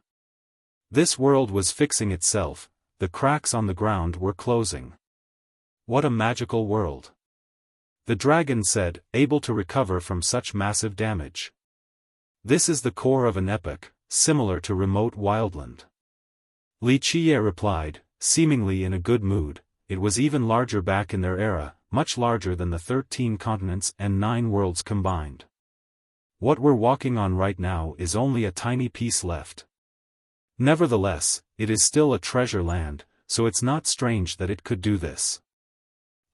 This world was fixing itself, the cracks on the ground were closing. What a magical world. The dragon said, able to recover from such massive damage. This is the core of an epoch, similar to remote wildland. Li Qiye replied, seemingly in a good mood. It was even larger back in their era, much larger than the 13 continents and 9 worlds combined. What we're walking on right now is only a tiny piece left. Nevertheless, it is still a treasure land, so it's not strange that it could do this.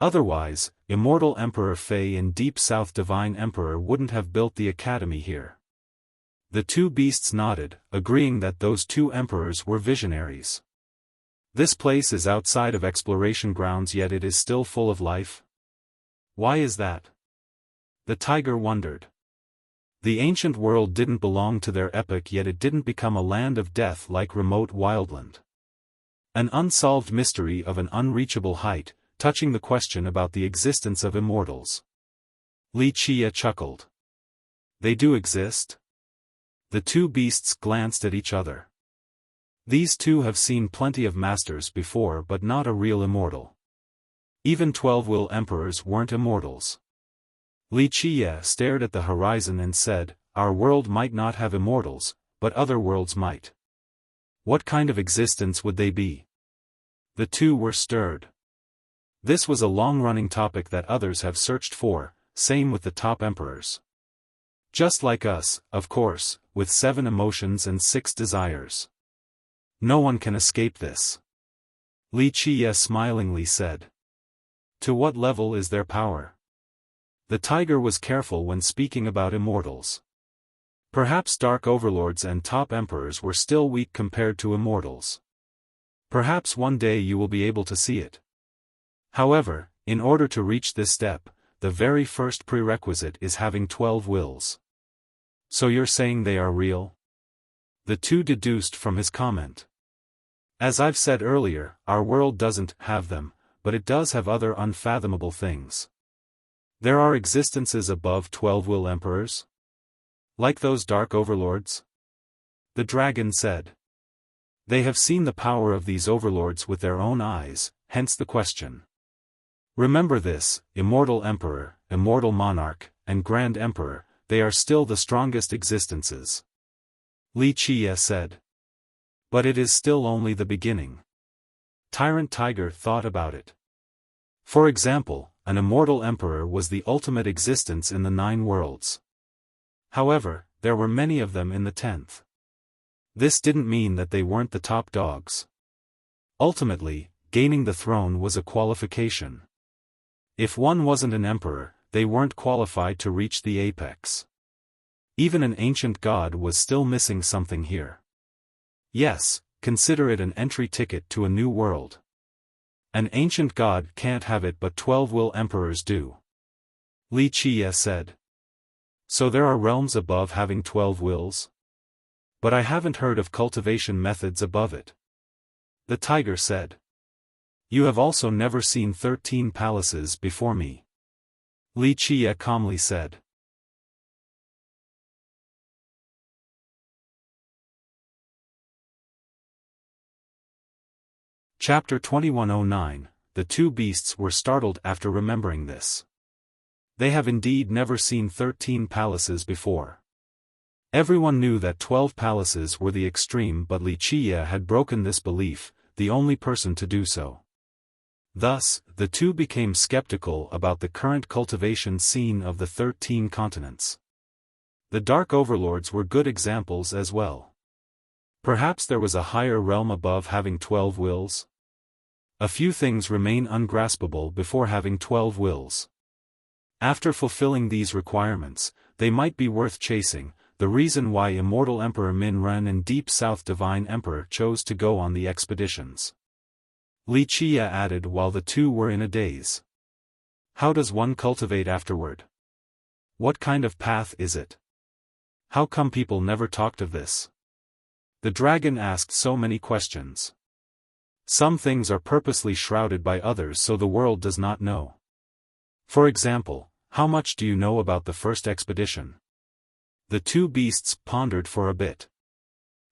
Otherwise, Immortal Emperor Fei and Deep South Divine Emperor wouldn't have built the academy here. The two beasts nodded, agreeing that those two emperors were visionaries. This place is outside of exploration grounds, yet it is still full of life. Why is that? The tiger wondered. The ancient world didn't belong to their epoch, yet it didn't become a land of death like remote wildland. An unsolved mystery of an unreachable height, touching the question about the existence of immortals. Li Qiye chuckled. They do exist? The two beasts glanced at each other. These two have seen plenty of masters before, but not a real immortal. Even 12-will emperors weren't immortals. Li Qiye stared at the horizon and said, "Our world might not have immortals, but other worlds might. What kind of existence would they be?" The two were stirred. This was a long-running topic that others have searched for, same with the top emperors. Just like us, of course, with 7 emotions and 6 desires. No one can escape this. Li Qiye smilingly said. To what level is their power? The tiger was careful when speaking about immortals. Perhaps dark overlords and top emperors were still weak compared to immortals. Perhaps one day you will be able to see it. However, in order to reach this step, the very first prerequisite is having 12 wills. So you're saying they are real? The two deduced from his comment. As I've said earlier, our world doesn't have them, but it does have other unfathomable things. There are existences above 12-will emperors? Like those dark overlords? The dragon said. They have seen the power of these overlords with their own eyes, hence the question. Remember this, Immortal Emperor, Immortal Monarch, and Grand Emperor, they are still the strongest existences. Li Qiye said. But it is still only the beginning. Tyrant Tiger thought about it. For example, an immortal emperor was the ultimate existence in the 9 worlds. However, there were many of them in the 10th. This didn't mean that they weren't the top dogs. Ultimately, gaining the throne was a qualification. If one wasn't an emperor, they weren't qualified to reach the apex. Even an ancient god was still missing something here. Yes, consider it an entry ticket to a new world. An ancient god can't have it, but 12-will emperors do. Li Qiye said. So there are realms above having 12 wills? But I haven't heard of cultivation methods above it. The tiger said. You have also never seen 13 palaces before me. Li Qiye calmly said. Chapter 2109. The two beasts were startled after remembering this. They have indeed never seen 13 palaces before. Everyone knew that 12 palaces were the extreme, but Li Qiye had broken this belief, the only person to do so. Thus, the two became skeptical about the current cultivation scene of the 13 continents. The Dark Overlords were good examples as well. Perhaps there was a higher realm above having 12 wills? A few things remain ungraspable before having 12 wills. After fulfilling these requirements, they might be worth chasing, the reason why Immortal Emperor Min Ren and Deep South Divine Emperor chose to go on the expeditions. Li Qiye added while the two were in a daze. How does one cultivate afterward? What kind of path is it? How come people never talked of this? The dragon asked so many questions. Some things are purposely shrouded by others so the world does not know. For example, how much do you know about the first expedition? The two beasts pondered for a bit.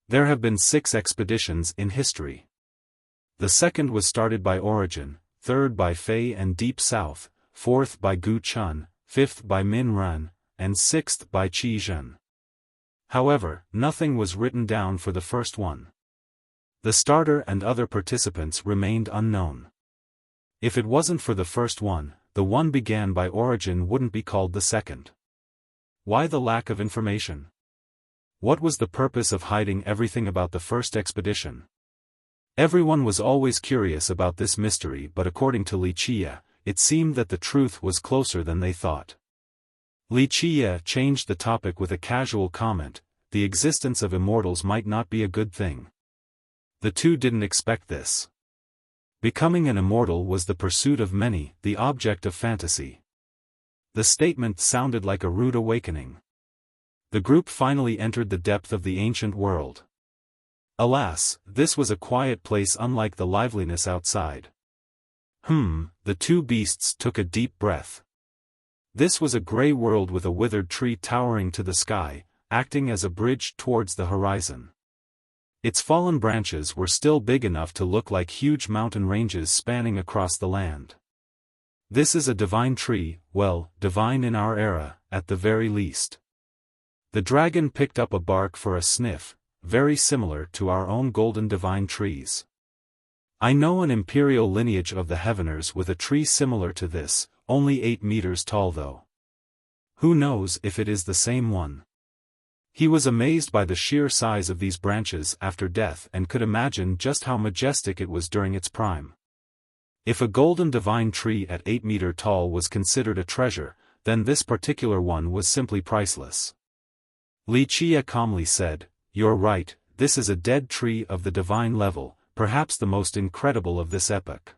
There have been 6 expeditions in history. The second was started by Origin, third by Fei and Deep South, fourth by Gu Chun, fifth by Min Ren, and sixth by Qi Zhen. However, nothing was written down for the first one. The starter and other participants remained unknown. If it wasn't for the first one, the one began by origin wouldn't be called the second. Why the lack of information? What was the purpose of hiding everything about the first expedition? Everyone was always curious about this mystery, but according to Wuxia, it seemed that the truth was closer than they thought. Wuxia changed the topic with a casual comment: the existence of immortals might not be a good thing. The two didn't expect this. Becoming an immortal was the pursuit of many, the object of fantasy. The statement sounded like a rude awakening. The group finally entered the depth of the ancient world. Alas, this was a quiet place unlike the liveliness outside. The two beasts took a deep breath. This was a gray world with a withered tree towering to the sky, acting as a bridge towards the horizon. Its fallen branches were still big enough to look like huge mountain ranges spanning across the land. This is a divine tree, well, divine in our era, at the very least. The dragon picked up a bark for a sniff, very similar to our own golden divine trees. I know an imperial lineage of the Heaveners with a tree similar to this, only 8 meters tall though. Who knows if it is the same one? He was amazed by the sheer size of these branches after death and could imagine just how majestic it was during its prime. If a golden divine tree at 8 meter tall was considered a treasure, then this particular one was simply priceless. Wuxia calmly said, "You're right, this is a dead tree of the divine level, perhaps the most incredible of this epoch.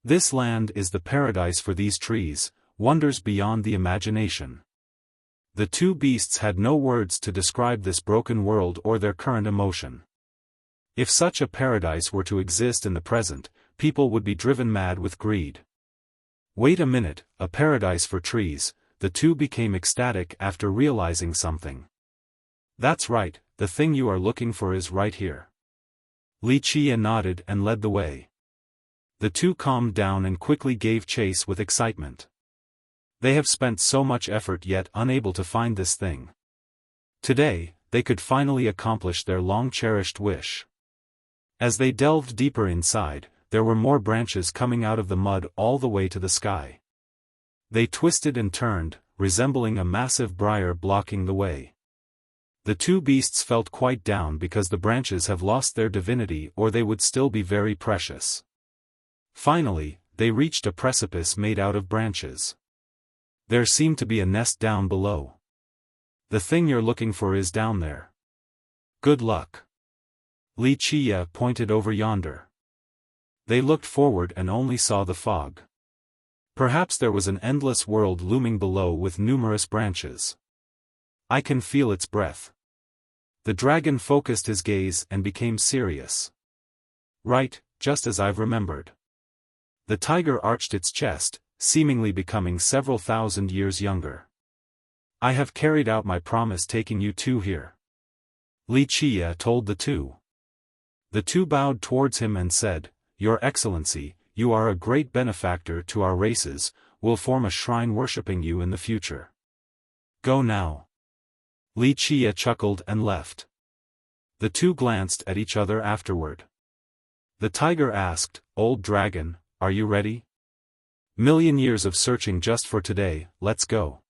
This land is the paradise for these trees, wonders beyond the imagination." The two beasts had no words to describe this broken world or their current emotion. If such a paradise were to exist in the present, people would be driven mad with greed. Wait a minute, a paradise for trees, the two became ecstatic after realizing something. That's right, the thing you are looking for is right here. Wuxia nodded and led the way. The two calmed down and quickly gave chase with excitement. They have spent so much effort yet unable to find this thing. Today, they could finally accomplish their long-cherished wish. As they delved deeper inside, there were more branches coming out of the mud all the way to the sky. They twisted and turned, resembling a massive briar blocking the way. The two beasts felt quite down because the branches have lost their divinity or they would still be very precious. Finally, they reached a precipice made out of branches. There seemed to be a nest down below. The thing you're looking for is down there. Good luck. Wuxia pointed over yonder. They looked forward and only saw the fog. Perhaps there was an endless world looming below with numerous branches. I can feel its breath. The dragon focused his gaze and became serious. Right, just as I've remembered. The tiger arched its chest, seemingly becoming several thousand years younger. I have carried out my promise taking you two here. Wuxia told the two. The two bowed towards him and said, "Your Excellency, you are a great benefactor to our races, we'll form a shrine worshipping you in the future. Go now." Wuxia chuckled and left. The two glanced at each other afterward. The tiger asked, "Old dragon, are you ready? Million years of searching just for today, let's go."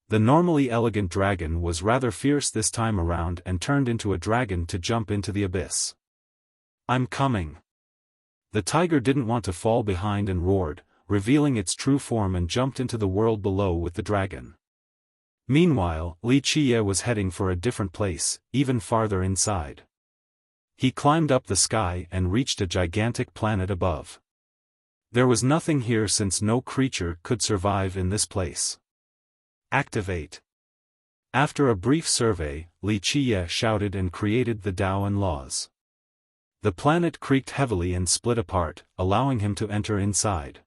The normally elegant dragon was rather fierce this time around and turned into a dragon to jump into the abyss. "I'm coming." The tiger didn't want to fall behind and roared, revealing its true form and jumped into the world below with the dragon. Meanwhile, Wuxia was heading for a different place, even farther inside. He climbed up the sky and reached a gigantic planet above. There was nothing here since no creature could survive in this place. Activate. After a brief survey, Wuxia shouted and created the Tao and laws. The planet creaked heavily and split apart, allowing him to enter inside.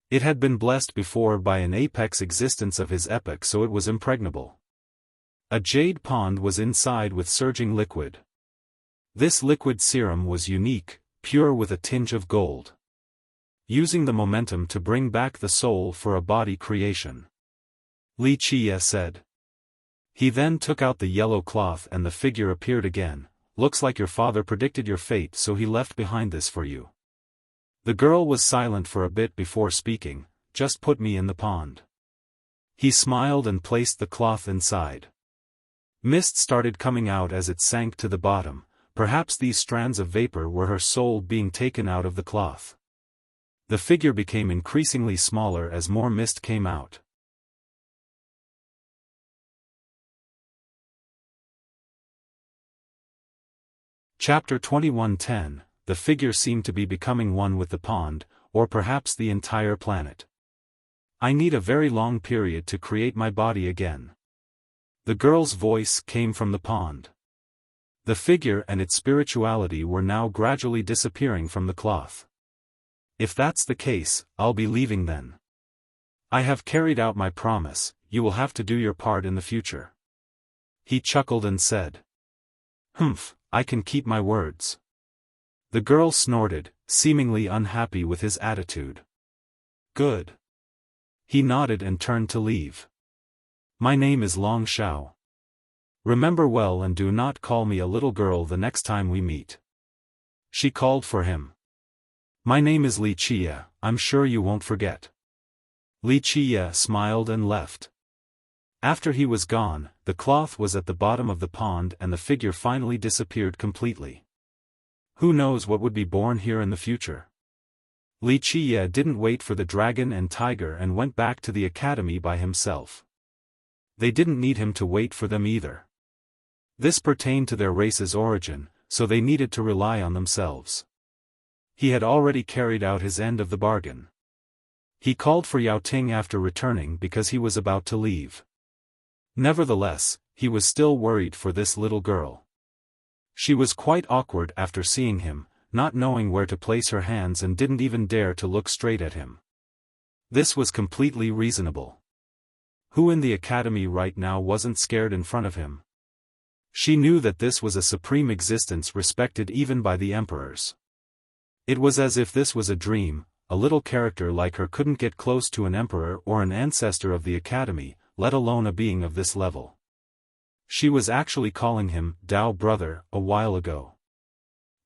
It had been blessed before by an apex existence of his epoch, so it was impregnable. A jade pond was inside with surging liquid. This liquid serum was unique, pure with a tinge of gold. Using the momentum to bring back the soul for a body creation, Wuxia said. He then took out the yellow cloth and the figure appeared again, looks like your father predicted your fate, so he left behind this for you. The girl was silent for a bit before speaking. Just put me in the pond. He smiled and placed the cloth inside. Mist started coming out as it sank to the bottom. Perhaps these strands of vapor were her soul being taken out of the cloth. The figure became increasingly smaller as more mist came out. Chapter 21:10. The figure seemed to be becoming one with the pond, or perhaps the entire planet. I need a very long period to create my body again. The girl's voice came from the pond. The figure and its spirituality were now gradually disappearing from the cloth. If that's the case, I'll be leaving then. I have carried out my promise, you will have to do your part in the future. He chuckled and said. Humph, I can keep my words. The girl snorted, seemingly unhappy with his attitude. Good. He nodded and turned to leave. My name is Long Xiao. Remember well and do not call me a little girl the next time we meet. She called for him. My name is Wuxia, I'm sure you won't forget. Wuxia smiled and left. After he was gone, the cloth was at the bottom of the pond and the figure finally disappeared completely. Who knows what would be born here in the future? Wuxia didn't wait for the dragon and tiger and went back to the academy by himself. They didn't need him to wait for them either. This pertained to their race's origin, so they needed to rely on themselves. He had already carried out his end of the bargain. He called for Yao Ting after returning because he was about to leave. Nevertheless, he was still worried for this little girl. She was quite awkward after seeing him, not knowing where to place her hands and didn't even dare to look straight at him. This was completely reasonable. Who in the academy right now wasn't scared in front of him? She knew that this was a supreme existence respected even by the emperors. It was as if this was a dream. A little character like her couldn't get close to an emperor or an ancestor of the academy, let alone a being of this level. She was actually calling him Dao brother a while ago.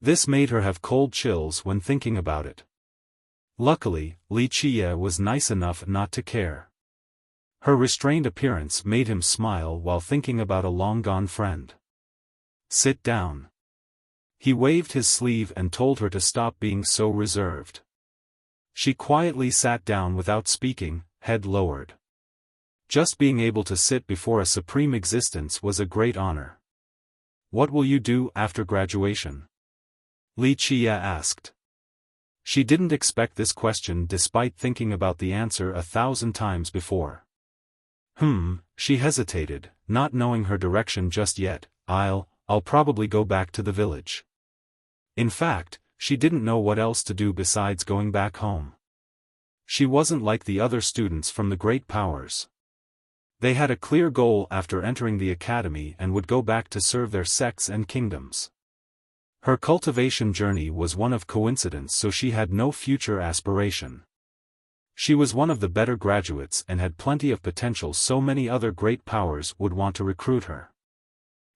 This made her have cold chills when thinking about it. Luckily, Wuxia was nice enough not to care. Her restrained appearance made him smile while thinking about a long-gone friend. Sit down. He waved his sleeve and told her to stop being so reserved. She quietly sat down without speaking, head lowered. Just being able to sit before a supreme existence was a great honor. What will you do after graduation? Wuxia asked. She didn't expect this question despite thinking about the answer 1,000 times before. She hesitated, not knowing her direction just yet. I'll probably go back to the village. In fact, she didn't know what else to do besides going back home. She wasn't like the other students from the great powers. They had a clear goal after entering the academy and would go back to serve their sects and kingdoms. Her cultivation journey was one of coincidence, so she had no future aspiration. She was one of the better graduates and had plenty of potential, so many other great powers would want to recruit her.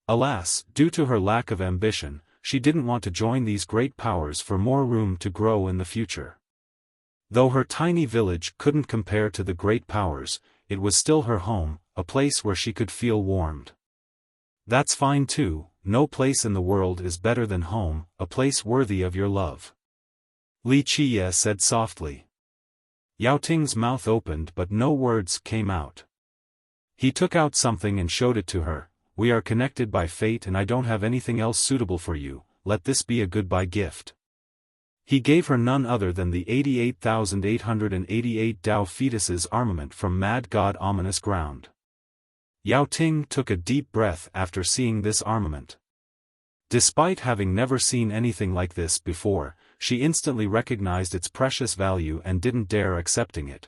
Alas, due to her lack of ambition, she didn't want to join these great powers for more room to grow in the future. Though her tiny village couldn't compare to the great powers, it was still her home, a place where she could feel warmed. That's fine too, no place in the world is better than home, a place worthy of your love. Wuxia said softly. Yao Ting's mouth opened but no words came out. He took out something and showed it to her. We are connected by fate and I don't have anything else suitable for you, let this be a goodbye gift. He gave her none other than the 88,888 Dao fetuses armament from Mad God Ominous Ground. Yao Ting took a deep breath after seeing this armament. Despite having never seen anything like this before, she instantly recognized its precious value and didn't dare accepting it.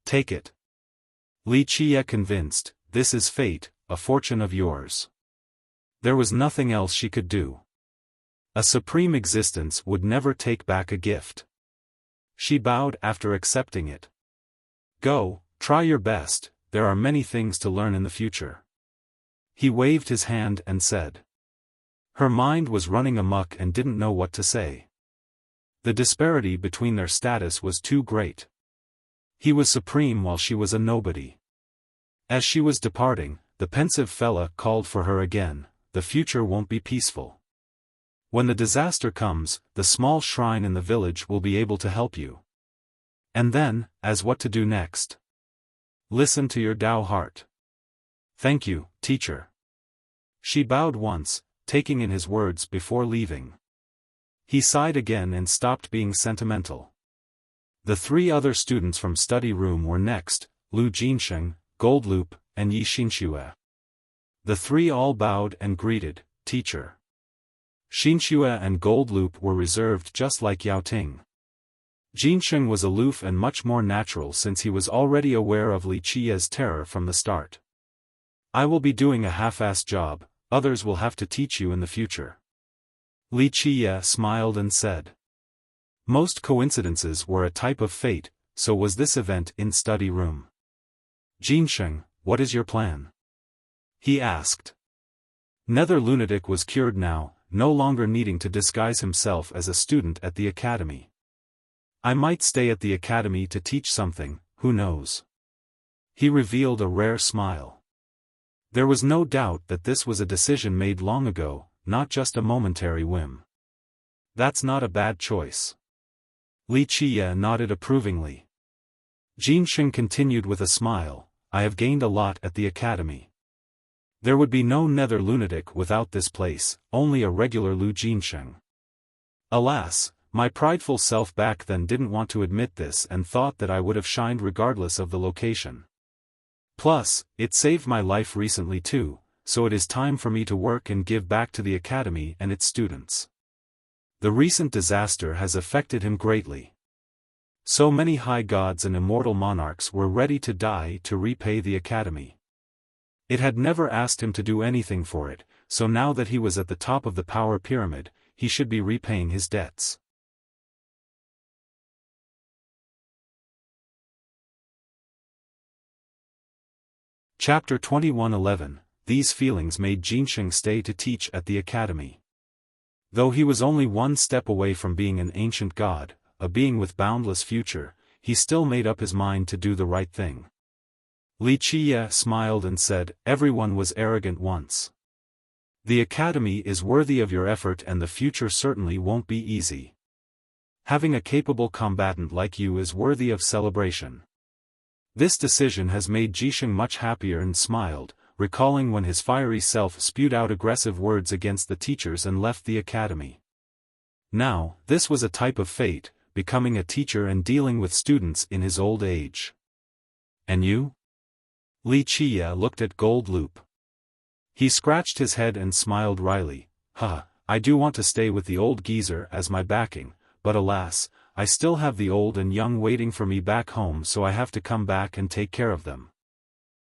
Take it. Wuxia convinced, this is fate, a fortune of yours. There was nothing else she could do. A supreme existence would never take back a gift. She bowed after accepting it. Go, try your best, there are many things to learn in the future. He waved his hand and said. Her mind was running amok and didn't know what to say. The disparity between their status was too great. He was supreme while she was a nobody. As she was departing, the pensive fella called for her again. The future won't be peaceful. When the disaster comes, the small shrine in the village will be able to help you. And then, as what to do next? Listen to your Tao heart. Thank you, teacher. She bowed once, taking in his words before leaving. He sighed again and stopped being sentimental. The three other students from study room were next, Lu Jinsheng, Goldloop, and Yi Xinxue. The three all bowed and greeted, teacher. Xinxue and Goldloop were reserved just like Yao Ting. Jinsheng was aloof and much more natural since he was already aware of Li Qiye's terror from the start. I will be doing a half-assed job, others will have to teach you in the future. Li Qiye smiled and said. Most coincidences were a type of fate, so was this event in study room. Jinsheng, what is your plan? He asked. Nether Lunatic was cured now, no longer needing to disguise himself as a student at the academy. I might stay at the academy to teach something, who knows? He revealed a rare smile. There was no doubt that this was a decision made long ago, not just a momentary whim. That's not a bad choice. Li Qiye nodded approvingly. Jinsheng continued with a smile, I have gained a lot at the academy. There would be no Nether Lunatic without this place, only a regular Lu Jinsheng. Alas, my prideful self back then didn't want to admit this and thought that I would have shined regardless of the location. Plus, it saved my life recently too, so it is time for me to work and give back to the academy and its students. The recent disaster has affected him greatly. So many high gods and immortal monarchs were ready to die to repay the academy. It had never asked him to do anything for it, so now that he was at the top of the power pyramid, he should be repaying his debts. Chapter 21:11. These feelings made Jinsheng stay to teach at the academy. Though he was only one step away from being an ancient god, a being with boundless future, he still made up his mind to do the right thing. Li Qiye smiled and said, everyone was arrogant once. The academy is worthy of your effort and the future certainly won't be easy. Having a capable combatant like you is worthy of celebration. This decision has made Jinsheng much happier and smiled, recalling when his fiery self spewed out aggressive words against the teachers and left the academy. Now, this was a type of fate, becoming a teacher and dealing with students in his old age. And you? Li Qiye looked at Goldloop. He scratched his head and smiled wryly, I do want to stay with the old geezer as my backing, but alas, I still have the old and young waiting for me back home so I have to come back and take care of them.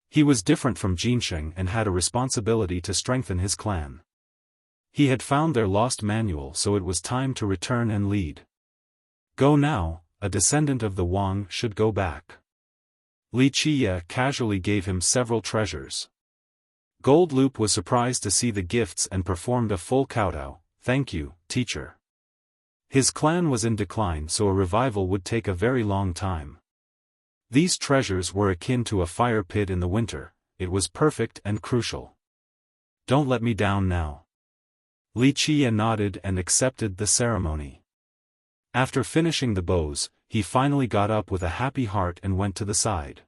He was different from Jinsheng and had a responsibility to strengthen his clan. He had found their lost manual so it was time to return and lead. Go now, a descendant of the Wang should go back. Li Qiye casually gave him several treasures. Goldloop was surprised to see the gifts and performed a full kowtow, thank you, teacher. His clan was in decline so a revival would take a very long time. These treasures were akin to a fire pit in the winter, it was perfect and crucial. Don't let me down now. Li Qiye nodded and accepted the ceremony. After finishing the bows, he finally got up with a happy heart and went to the side.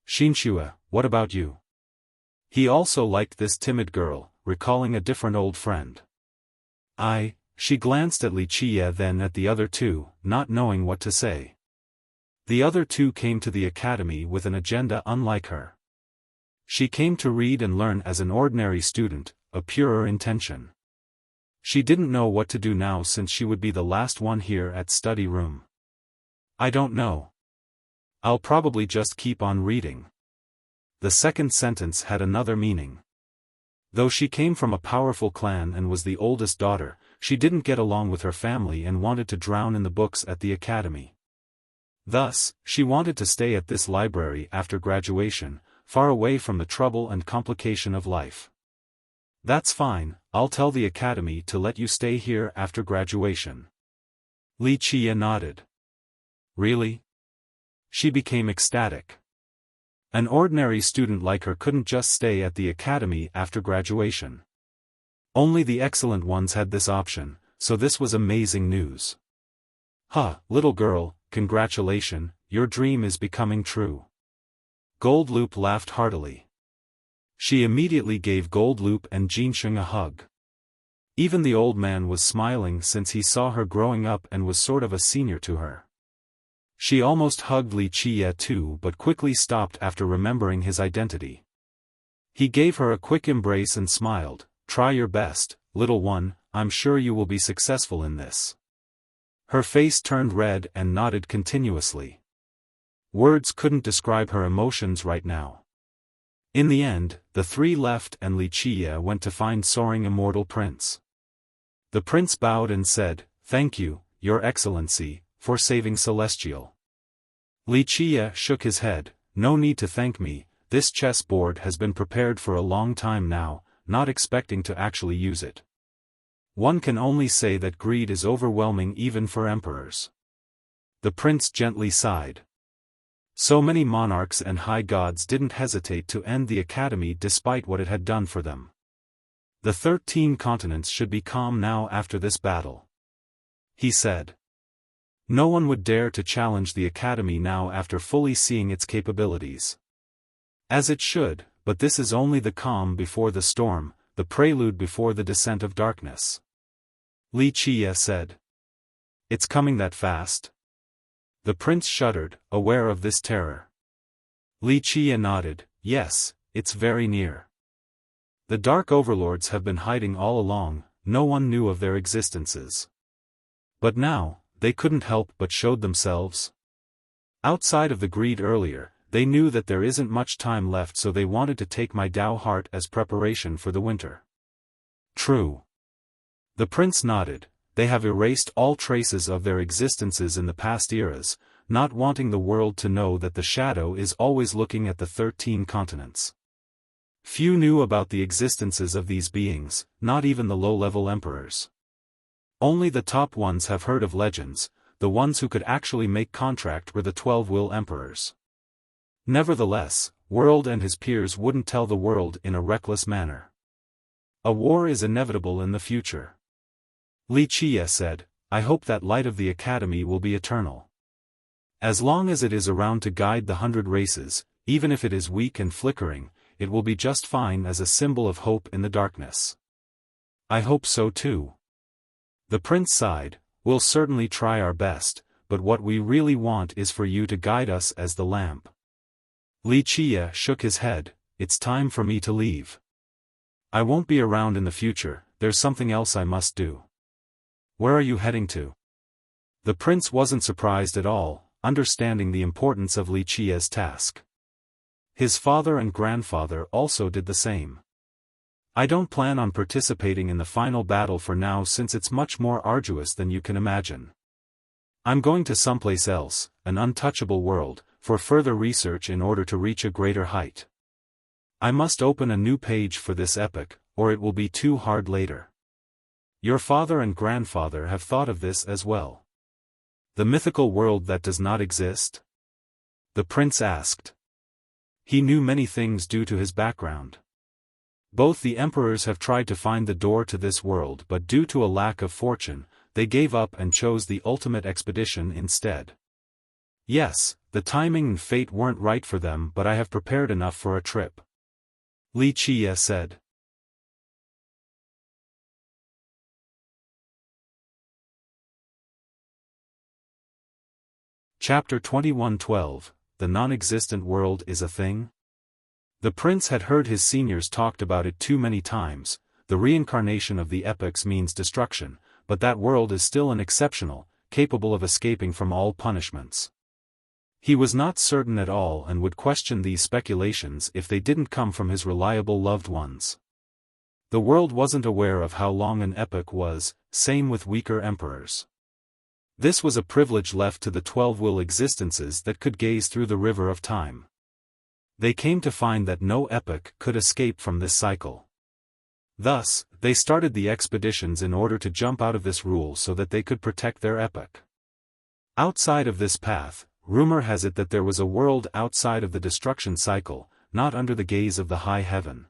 Xinxue, what about you? He also liked this timid girl, recalling a different old friend. She glanced at Li Qiye then at the other two, not knowing what to say. The other two came to the academy with an agenda unlike her. She came to read and learn as an ordinary student, a purer intention. She didn't know what to do now since she would be the last one here at study room. I don't know. I'll probably just keep on reading. The second sentence had another meaning. Though she came from a powerful clan and was the oldest daughter, she didn't get along with her family and wanted to drown in the books at the academy. Thus, she wanted to stay at this library after graduation, far away from the trouble and complication of life. That's fine, I'll tell the academy to let you stay here after graduation. Li Qie nodded. Really? She became ecstatic. An ordinary student like her couldn't just stay at the academy after graduation. Only the excellent ones had this option, so this was amazing news. Huh, little girl, congratulations, your dream is becoming true. Gold Loop laughed heartily. She immediately gave Gold Loop and Jinsheng a hug. Even the old man was smiling since he saw her growing up and was sort of a senior to her. She almost hugged Li Qie too but quickly stopped after remembering his identity. He gave her a quick embrace and smiled, "Try your best, little one, I'm sure you will be successful in this." Her face turned red and nodded continuously. Words couldn't describe her emotions right now. In the end, the three left and Li Qie went to find Soaring Immortal Prince. The prince bowed and said, "Thank you, Your Excellency, for saving Celestial." Li Qie shook his head, "No need to thank me, this chess board has been prepared for a long time now, not expecting to actually use it. One can only say that greed is overwhelming even for emperors." The prince gently sighed. So many monarchs and high gods didn't hesitate to end the academy despite what it had done for them. The 13 continents should be calm now after this battle. He said. No one would dare to challenge the academy now after fully seeing its capabilities. As it should, but this is only the calm before the storm, the prelude before the descent of darkness. Li Qie said. It's coming that fast? The prince shuddered, aware of this terror. Li Qie nodded, yes, it's very near. The Dark Overlords have been hiding all along, no one knew of their existences. But now, they couldn't help but showed themselves. Outside of the greed earlier, they knew that there isn't much time left, so they wanted to take my Dao heart as preparation for the winter. True. The prince nodded. They have erased all traces of their existences in the past eras, not wanting the world to know that the shadow is always looking at the 13 continents. Few knew about the existences of these beings, not even the low-level emperors. Only the top ones have heard of legends, the ones who could actually make contract were the 12 will emperors. Nevertheless, World and his peers wouldn't tell the world in a reckless manner. A war is inevitable in the future. Li Qie said, I hope that light of the academy will be eternal. As long as it is around to guide the 100 races, even if it is weak and flickering, it will be just fine as a symbol of hope in the darkness. I hope so too. The prince sighed, we'll certainly try our best, but what we really want is for you to guide us as the lamp. Li Qie shook his head, it's time for me to leave. I won't be around in the future, there's something else I must do. Where are you heading to? The prince wasn't surprised at all, understanding the importance of Li Qie's task. His father and grandfather also did the same. I don't plan on participating in the final battle for now since it's much more arduous than you can imagine. I'm going to someplace else, an untouchable world, for further research in order to reach a greater height. I must open a new page for this epic, or it will be too hard later. Your father and grandfather have thought of this as well. The mythical world that does not exist? The prince asked. He knew many things due to his background. Both the emperors have tried to find the door to this world, but due to a lack of fortune, they gave up and chose the ultimate expedition instead. Yes, the timing and fate weren't right for them, but I have prepared enough for a trip. Li Qie said. Chapter 21:12, The Non-Existent World is a Thing? The prince had heard his seniors talked about it too many times. The reincarnation of the epochs means destruction, but that world is still an exceptional, capable of escaping from all punishments. He was not certain at all and would question these speculations if they didn't come from his reliable loved ones. The world wasn't aware of how long an epoch was, same with weaker emperors. This was a privilege left to the 12 will existences that could gaze through the river of time. They came to find that no epoch could escape from this cycle. Thus, they started the expeditions in order to jump out of this rule so that they could protect their epoch. Outside of this path, rumor has it that there was a world outside of the destruction cycle, not under the gaze of the high heaven.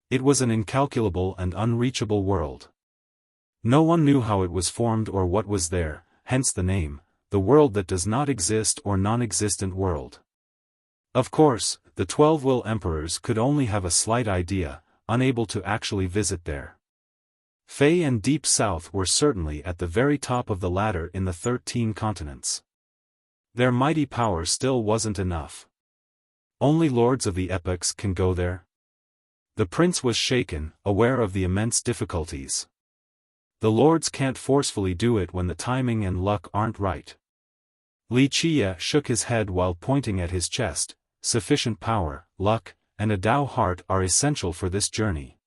It was an incalculable and unreachable world. No one knew how it was formed or what was there, hence the name, the world that does not exist or non-existent world. Of course, the 12 will emperors could only have a slight idea, unable to actually visit there. Fei and Deep South were certainly at the very top of the ladder in the 13 continents. Their mighty power still wasn't enough. Only lords of the epochs can go there. The prince was shaken, aware of the immense difficulties. The lords can't forcefully do it when the timing and luck aren't right. Wuxia shook his head while pointing at his chest. Sufficient power, luck, and a Tao heart are essential for this journey.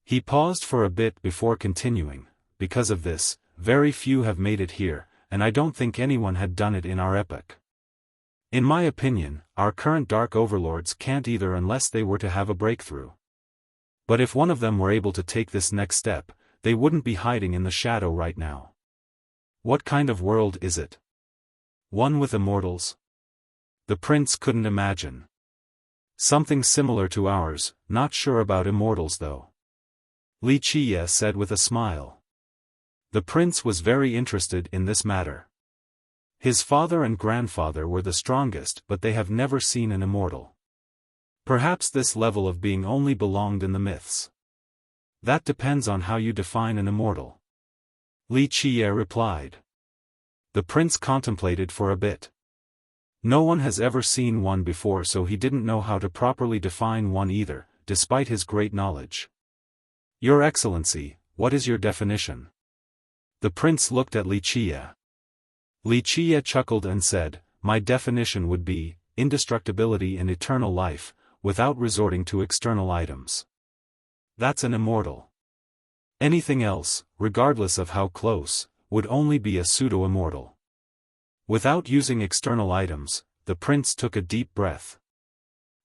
He paused for a bit before continuing. Because of this, very few have made it here, and I don't think anyone had done it in our epoch. In my opinion, our current dark overlords can't either unless they were to have a breakthrough. But if one of them were able to take this next step, they wouldn't be hiding in the shadow right now. What kind of world is it? One with immortals? The prince couldn't imagine. Something similar to ours, not sure about immortals though. Wuxia said with a smile. The prince was very interested in this matter. His father and grandfather were the strongest, but they have never seen an immortal. Perhaps this level of being only belonged in the myths. That depends on how you define an immortal. Wuxia replied. The prince contemplated for a bit. No one has ever seen one before, so he didn't know how to properly define one either, despite his great knowledge. Your Excellency, what is your definition? The prince looked at Wuxia. Wuxia chuckled and said, my definition would be, indestructibility and eternal life, without resorting to external items. That's an immortal. Anything else, regardless of how close, would only be a pseudo-immortal. Without using external items, the prince took a deep breath.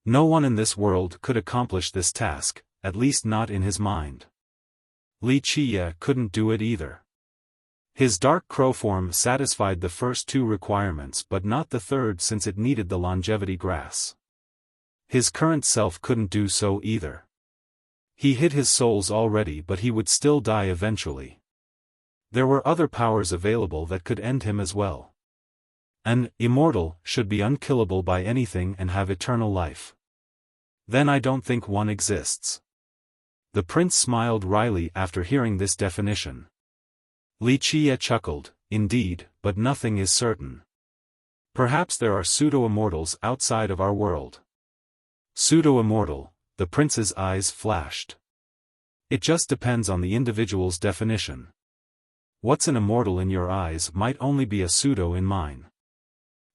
No one in this world could accomplish this task, at least not in his mind. Wuxia couldn't do it either. His dark crow form satisfied the first two requirements but not the third, since it needed the longevity grass. His current self couldn't do so either. He hid his souls already, but he would still die eventually. There were other powers available that could end him as well. An immortal should be unkillable by anything and have eternal life. Then I don't think one exists. The prince smiled wryly after hearing this definition. Wuxia chuckled, indeed, but nothing is certain. Perhaps there are pseudo-immortals outside of our world. Pseudo-immortal, the prince's eyes flashed. It just depends on the individual's definition. What's an immortal in your eyes might only be a pseudo in mine.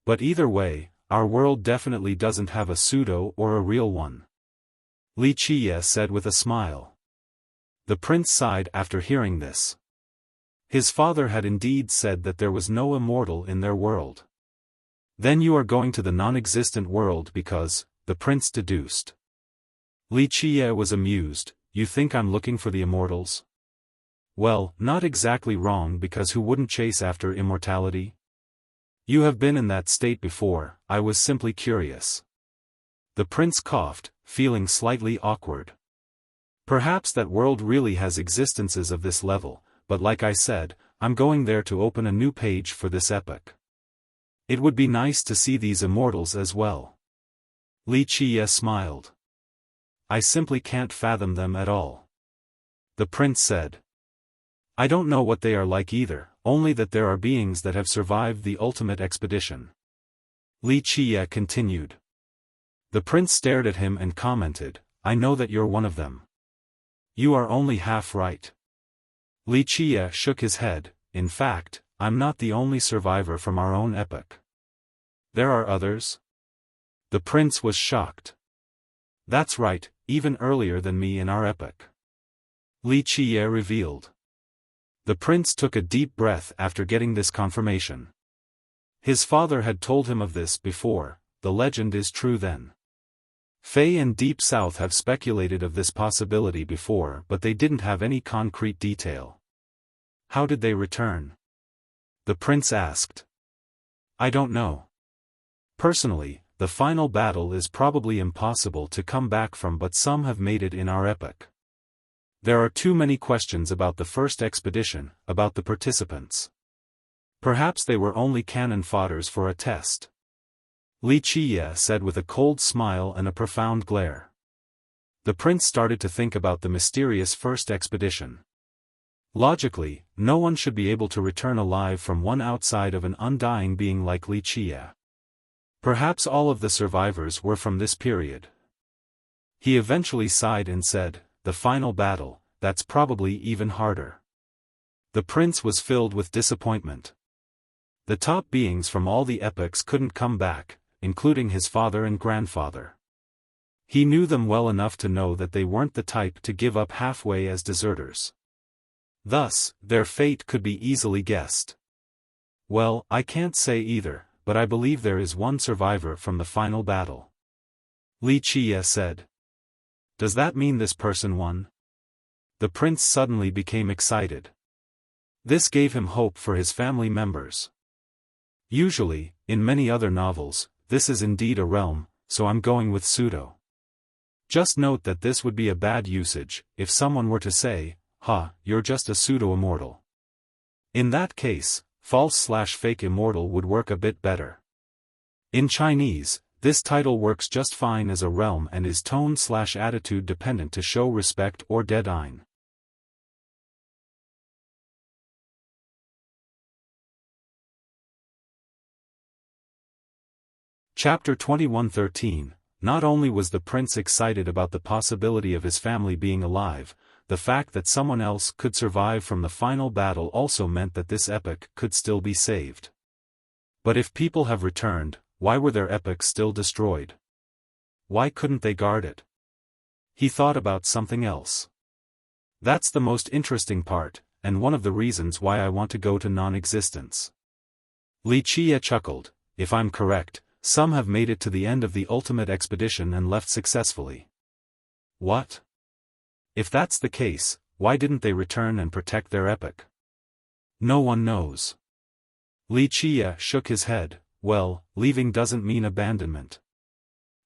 But either way, our world definitely doesn't have a pseudo or a real one. Wuxia said with a smile. The prince sighed after hearing this. His father had indeed said that there was no immortal in their world. Then you are going to the non-existent world because, the prince deduced. Wuxia was amused. You think I'm looking for the immortals? Well, not exactly wrong, because who wouldn't chase after immortality? You have been in that state before, I was simply curious. The prince coughed, feeling slightly awkward. Perhaps that world really has existences of this level, but like I said, I'm going there to open a new page for this epoch. It would be nice to see these immortals as well. Wuxia smiled. I simply can't fathom them at all. The prince said. I don't know what they are like either, only that there are beings that have survived the ultimate expedition. Wuxia continued. The prince stared at him and commented, I know that you're one of them. You are only half right. Wuxia shook his head, in fact, I'm not the only survivor from our own epoch. There are others? The prince was shocked. That's right, even earlier than me in our epoch. Wuxia revealed. The prince took a deep breath after getting this confirmation. His father had told him of this before, the legend is true then. Faye and Deep South have speculated of this possibility before, but they didn't have any concrete detail. How did they return? The prince asked. I don't know. Personally, the final battle is probably impossible to come back from, but some have made it in our epoch. There are too many questions about the first expedition, about the participants. Perhaps they were only cannon fodders for a test. Li Qiye said with a cold smile and a profound glare. The prince started to think about the mysterious first expedition. Logically, no one should be able to return alive from one outside of an undying being like Li Qiye. Perhaps all of the survivors were from this period. He eventually sighed and said, the final battle, that's probably even harder. The prince was filled with disappointment. The top beings from all the epochs couldn't come back, including his father and grandfather. He knew them well enough to know that they weren't the type to give up halfway as deserters. Thus, their fate could be easily guessed. Well, I can't say either, but I believe there is one survivor from the final battle. Li Qiye said. Does that mean this person won? The prince suddenly became excited. This gave him hope for his family members. Usually, in many other novels, this is indeed a realm, so I'm going with pseudo. Just note that this would be a bad usage, if someone were to say, you're just a pseudo-immortal. In that case, false/fake immortal would work a bit better. In Chinese, this title works just fine as a realm and is tone/attitude dependent to show respect or dead-eyne. Chapter 21:13. Not only was the prince excited about the possibility of his family being alive, the fact that someone else could survive from the final battle also meant that this epoch could still be saved. But if people have returned, why were their epochs still destroyed? Why couldn't they guard it? He thought about something else. That's the most interesting part, and one of the reasons why I want to go to non-existence. Li Qiye chuckled. If I'm correct, some have made it to the end of the ultimate expedition and left successfully. What? If that's the case, why didn't they return and protect their epoch? No one knows. Li Qiye shook his head. Well, leaving doesn't mean abandonment.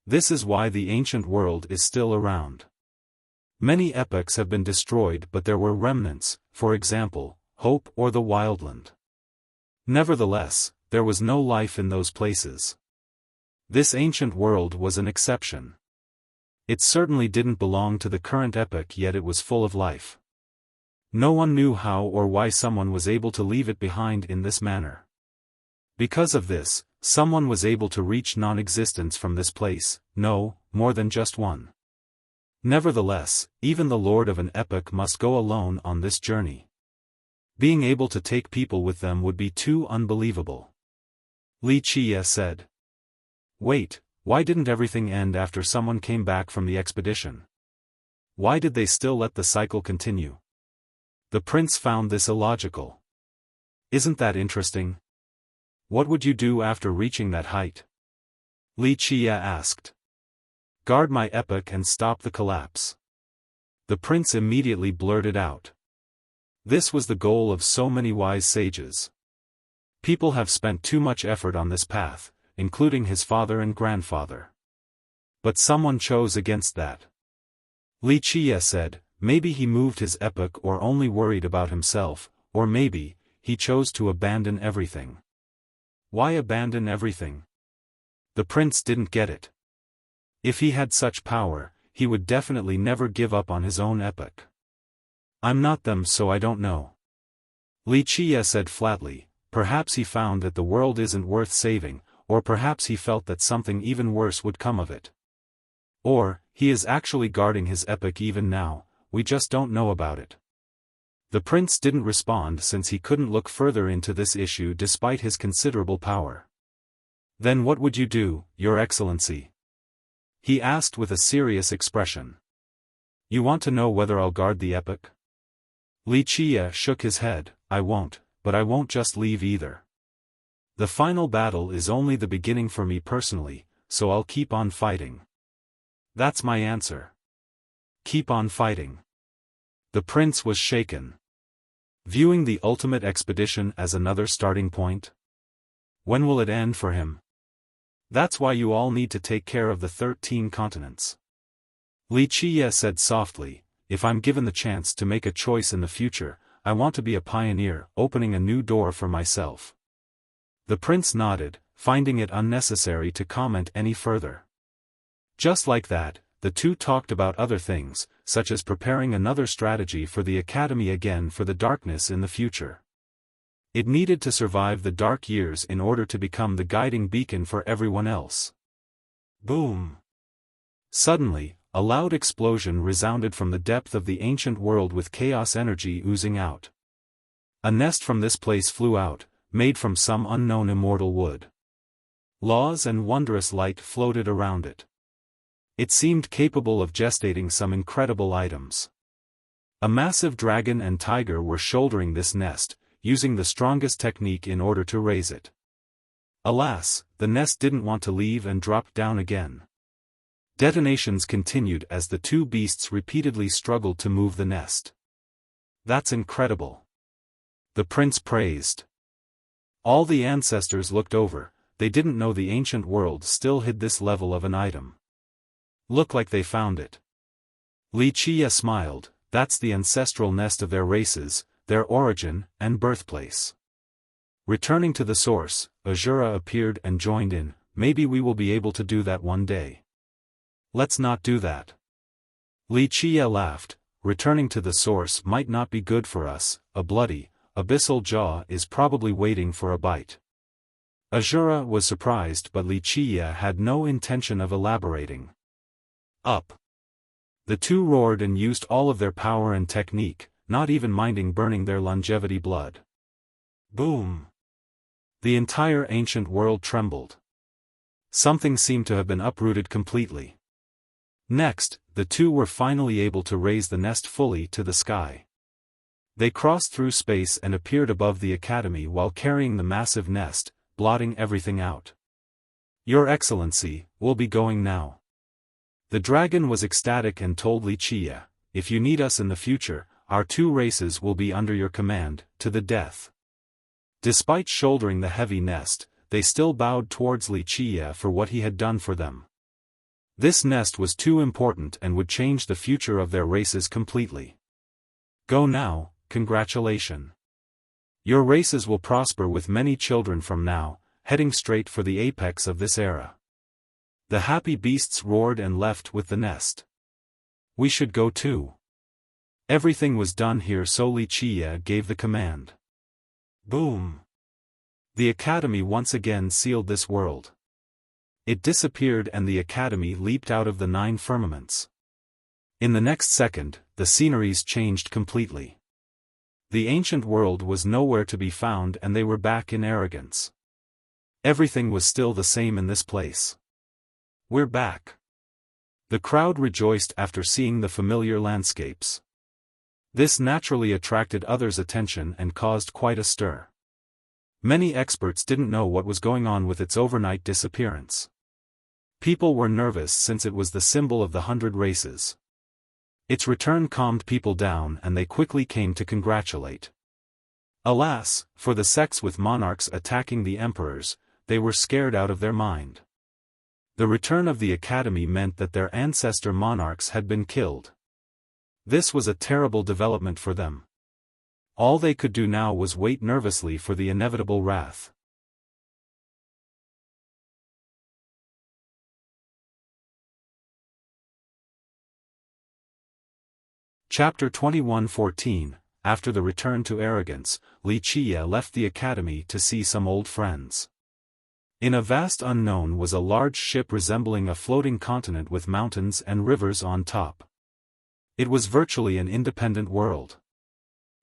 This is why the ancient world is still around. Many epochs have been destroyed, but there were remnants, for example, Hope or the Wildland. Nevertheless, there was no life in those places. This ancient world was an exception. It certainly didn't belong to the current epoch, yet it was full of life. No one knew how or why someone was able to leave it behind in this manner. Because of this, someone was able to reach non-existence from this place, no, more than just one. Nevertheless, even the lord of an epoch must go alone on this journey. Being able to take people with them would be too unbelievable. Li Qiye said. Wait, why didn't everything end after someone came back from the expedition? Why did they still let the cycle continue? The prince found this illogical. Isn't that interesting? What would you do after reaching that height? Li Qiye asked. Guard my epoch and stop the collapse. The prince immediately blurted out. This was the goal of so many wise sages. People have spent too much effort on this path, including his father and grandfather. But someone chose against that. Li Qiye said, maybe he moved his epoch or only worried about himself, or maybe he chose to abandon everything. Why abandon everything? The prince didn't get it. If he had such power, he would definitely never give up on his own epoch. I'm not them, so I don't know. Li Qiye said flatly, perhaps he found that the world isn't worth saving, or perhaps he felt that something even worse would come of it. Or, he is actually guarding his epoch even now, we just don't know about it. The prince didn't respond since he couldn't look further into this issue despite his considerable power. Then what would you do, Your Excellency? He asked with a serious expression. You want to know whether I'll guard the epoch? Li Qiye shook his head. I won't, but I won't just leave either. The final battle is only the beginning for me personally, so I'll keep on fighting. That's my answer. Keep on fighting. The prince was shaken. Viewing the ultimate expedition as another starting point? When will it end for him? That's why you all need to take care of the 13 continents. Li Qiye said softly, if I'm given the chance to make a choice in the future, I want to be a pioneer, opening a new door for myself. The prince nodded, finding it unnecessary to comment any further. Just like that, the two talked about other things, such as preparing another strategy for the academy again for the darkness in the future. It needed to survive the dark years in order to become the guiding beacon for everyone else. Boom! Suddenly, a loud explosion resounded from the depth of the ancient world with chaos energy oozing out. A nest from this place flew out, made from some unknown immortal wood. Laws and wondrous light floated around it. It seemed capable of gestating some incredible items. A massive dragon and tiger were shouldering this nest, using the strongest technique in order to raise it. Alas, the nest didn't want to leave and dropped down again. Detonations continued as the two beasts repeatedly struggled to move the nest. That's incredible. The prince praised. All the ancestors looked over, they didn't know the ancient world still hid this level of an item. Look like they found it. Li Qiye smiled, that's the ancestral nest of their races, their origin and birthplace. Returning to the source, Azura appeared and joined in, maybe we will be able to do that one day. Let's not do that. Li Qiye laughed, returning to the source might not be good for us, a bloody, abyssal jaw is probably waiting for a bite. Azura was surprised but Li Qiye had no intention of elaborating. Up! The two roared and used all of their power and technique, not even minding burning their longevity blood. Boom! The entire ancient world trembled. Something seemed to have been uprooted completely. Next, the two were finally able to raise the nest fully to the sky. They crossed through space and appeared above the academy while carrying the massive nest, blotting everything out. Your Excellency, we'll be going now. The dragon was ecstatic and told Li Qiye, if you need us in the future, our two races will be under your command, to the death. Despite shouldering the heavy nest, they still bowed towards Li Qiye for what he had done for them. This nest was too important and would change the future of their races completely. Go now, congratulations. Your races will prosper with many children from now, heading straight for the apex of this era. The happy beasts roared and left with the nest. We should go too. Everything was done here so Li Qiye gave the command. Boom! The academy once again sealed this world. It disappeared and the academy leaped out of the 9 firmaments. In the next second, the sceneries changed completely. The ancient world was nowhere to be found and they were back in arrogance. Everything was still the same in this place. We're back. The crowd rejoiced after seeing the familiar landscapes. This naturally attracted others' attention and caused quite a stir. Many experts didn't know what was going on with its overnight disappearance. People were nervous since it was the symbol of the 100 races. Its return calmed people down and they quickly came to congratulate. Alas, for the sects with monarchs attacking the emperors, they were scared out of their mind. The return of the academy meant that their ancestor monarchs had been killed. This was a terrible development for them. All they could do now was wait nervously for the inevitable wrath. Chapter 21:14 After the return to arrogance, Li Qiye left the academy to see some old friends. In a vast unknown was a large ship resembling a floating continent with mountains and rivers on top. It was virtually an independent world.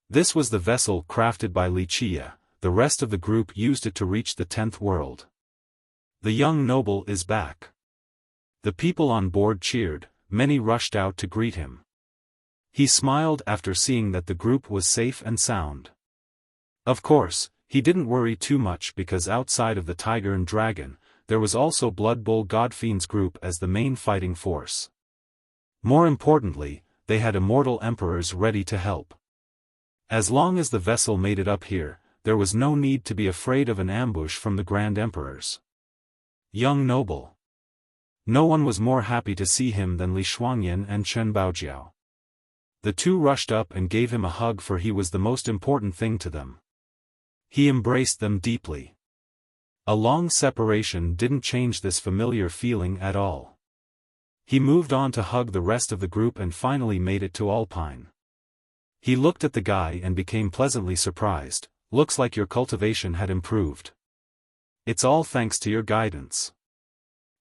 This was the vessel crafted by Li Qiye, the rest of the group used it to reach the 10th world. The young noble is back. The people on board cheered, many rushed out to greet him. He smiled after seeing that the group was safe and sound. Of course, he didn't worry too much because outside of the Tiger and Dragon, there was also Blood Bowl Godfiend's group as the main fighting force. More importantly, they had immortal emperors ready to help. As long as the vessel made it up here, there was no need to be afraid of an ambush from the Grand Emperors. Young noble. No one was more happy to see him than Li Shuangyan and Chen Baojiao. The two rushed up and gave him a hug, for he was the most important thing to them. He embraced them deeply. A long separation didn't change this familiar feeling at all. He moved on to hug the rest of the group and finally made it to Alpine. He looked at the guy and became pleasantly surprised. Looks like your cultivation had improved. It's all thanks to your guidance.